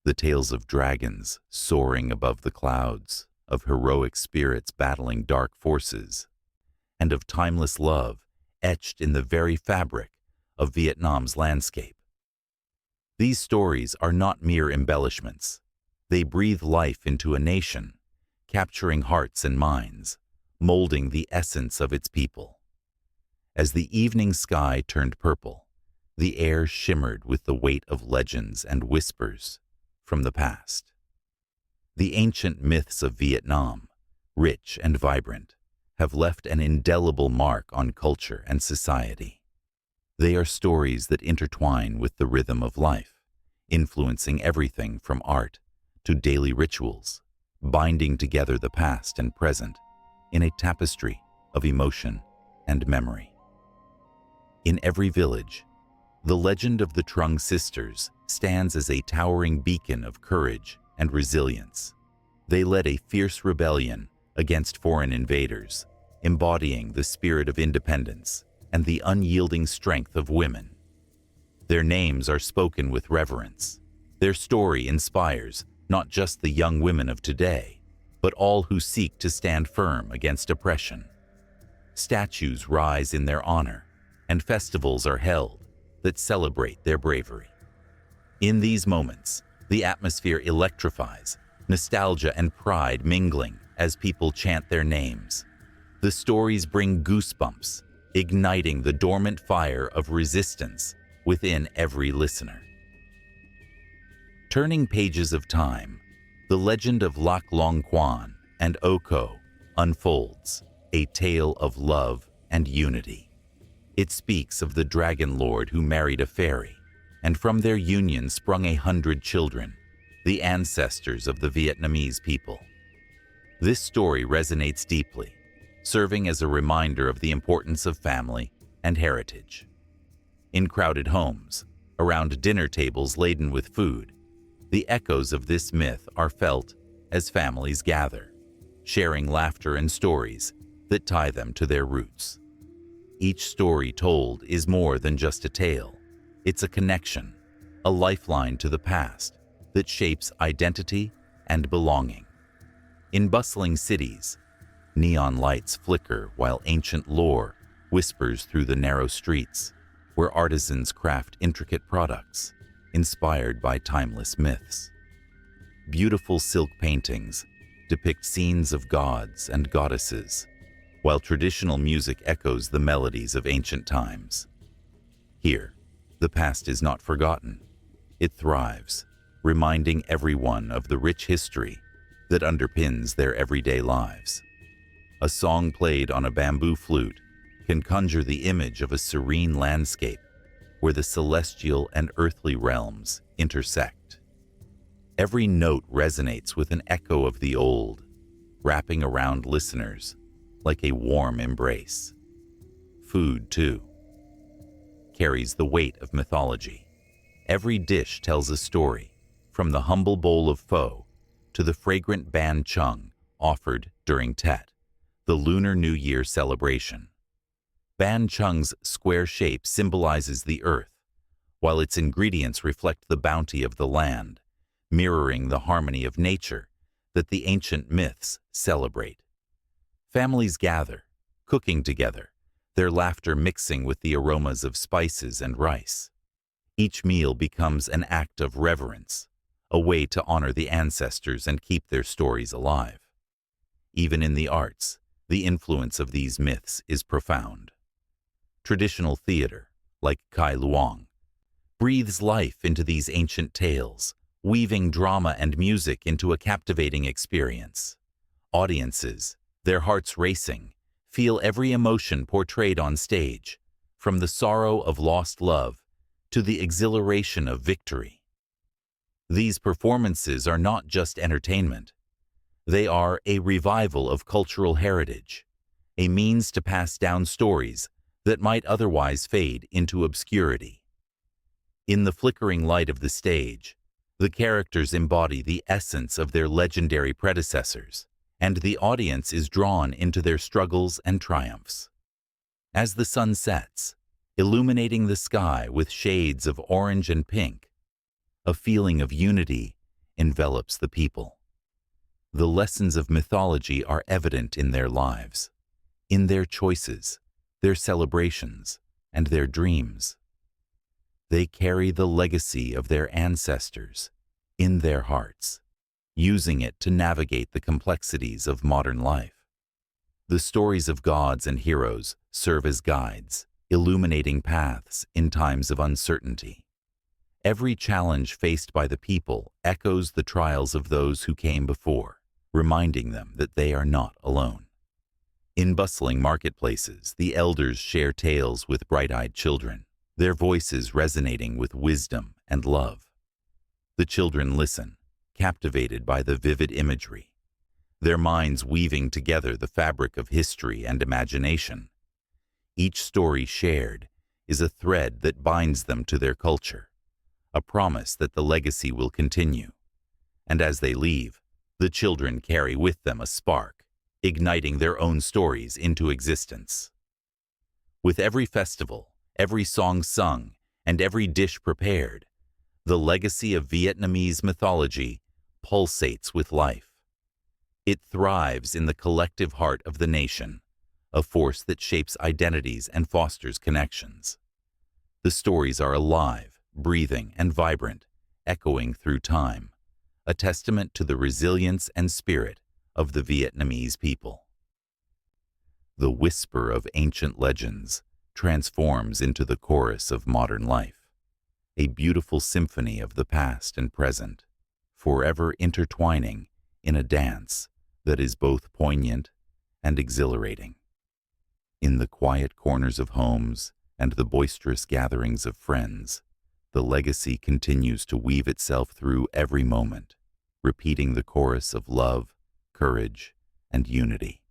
The tales of dragons soaring above the clouds, of heroic spirits battling dark forces, and of timeless love etched in the very fabric of Vietnam's landscape. These stories are not mere embellishments. They breathe life into a nation, capturing hearts and minds, molding the essence of its people. As the evening sky turned purple, the air shimmered with the weight of legends and whispers from the past. The ancient myths of Vietnam, rich and vibrant, have left an indelible mark on culture and society. They are stories that intertwine with the rhythm of life, influencing everything from art to daily rituals, binding together the past and present in a tapestry of emotion and memory. In every village, the legend of the Trung sisters stands as a towering beacon of courage and resilience. They led a fierce rebellion against foreign invaders, embodying the spirit of independence and the unyielding strength of women. Their names are spoken with reverence. Their story inspires not just the young women of today, but all who seek to stand firm against oppression. Statues rise in their honor, and festivals are held that celebrate their bravery. In these moments, the atmosphere electrifies, nostalgia and pride mingling as people chant their names. The stories bring goosebumps, igniting the dormant fire of resistance within every listener. Turning pages of time, the legend of Lac Long Quan and O Co unfolds, a tale of love and unity. It speaks of the dragon lord who married a fairy, and from their union sprung 100 children, the ancestors of the Vietnamese people. This story resonates deeply, serving as a reminder of the importance of family and heritage. In crowded homes, around dinner tables laden with food, the echoes of this myth are felt as families gather, sharing laughter and stories that tie them to their roots. Each story told is more than just a tale. It's a connection, a lifeline to the past, that shapes identity and belonging. In bustling cities, neon lights flicker while ancient lore whispers through the narrow streets, where artisans craft intricate products inspired by timeless myths. Beautiful silk paintings depict scenes of gods and goddesses, while traditional music echoes the melodies of ancient times. Here, the past is not forgotten. It thrives, reminding everyone of the rich history that underpins their everyday lives. A song played on a bamboo flute can conjure the image of a serene landscape where the celestial and earthly realms intersect. Every note resonates with an echo of the old, wrapping around listeners like a warm embrace. Food, too, carries the weight of mythology. Every dish tells a story, from the humble bowl of pho to the fragrant ban chung offered during Tet, the Lunar New Year celebration. Ban chung's square shape symbolizes the earth, while its ingredients reflect the bounty of the land, mirroring the harmony of nature that the ancient myths celebrate. Families gather, cooking together, their laughter mixing with the aromas of spices and rice. Each meal becomes an act of reverence, a way to honor the ancestors and keep their stories alive. Even in the arts, the influence of these myths is profound. Traditional theater, like Kai Luang, breathes life into these ancient tales, weaving drama and music into a captivating experience. Audiences, their hearts racing, feel every emotion portrayed on stage, from the sorrow of lost love to the exhilaration of victory. These performances are not just entertainment. They are a revival of cultural heritage, a means to pass down stories that might otherwise fade into obscurity. In the flickering light of the stage, the characters embody the essence of their legendary predecessors, and the audience is drawn into their struggles and triumphs. As the sun sets, illuminating the sky with shades of orange and pink, a feeling of unity envelops the people. The lessons of mythology are evident in their lives, in their choices, their celebrations, and their dreams. They carry the legacy of their ancestors in their hearts, using it to navigate the complexities of modern life. The stories of gods and heroes serve as guides, illuminating paths in times of uncertainty. Every challenge faced by the people echoes the trials of those who came before, reminding them that they are not alone. In bustling marketplaces, the elders share tales with bright-eyed children, their voices resonating with wisdom and love. The children listen, captivated by the vivid imagery, their minds weaving together the fabric of history and imagination. Each story shared is a thread that binds them to their culture, a promise that the legacy will continue. And as they leave, the children carry with them a spark, igniting their own stories into existence. With every festival, every song sung, and every dish prepared, the legacy of Vietnamese mythology pulsates with life. It thrives in the collective heart of the nation, a force that shapes identities and fosters connections. The stories are alive, breathing, and vibrant, echoing through time, a testament to the resilience and spirit of the Vietnamese people. The whisper of ancient legends transforms into the chorus of modern life, a beautiful symphony of the past and present, forever intertwining in a dance that is both poignant and exhilarating. In the quiet corners of homes and the boisterous gatherings of friends, the legacy continues to weave itself through every moment, repeating the chorus of love, courage, and unity.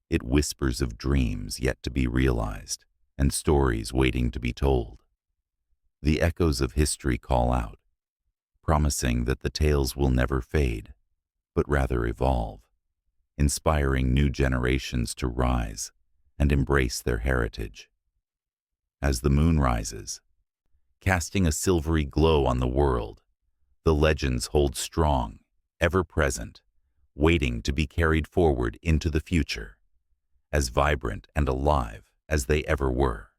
It whispers of dreams yet to be realized and stories waiting to be told. The echoes of history call out, promising that the tales will never fade, but rather evolve, inspiring new generations to rise and embrace their heritage. As the moon rises, casting a silvery glow on the world, The legends hold strong, ever present, waiting to be carried forward into the future, as vibrant and alive as they ever were.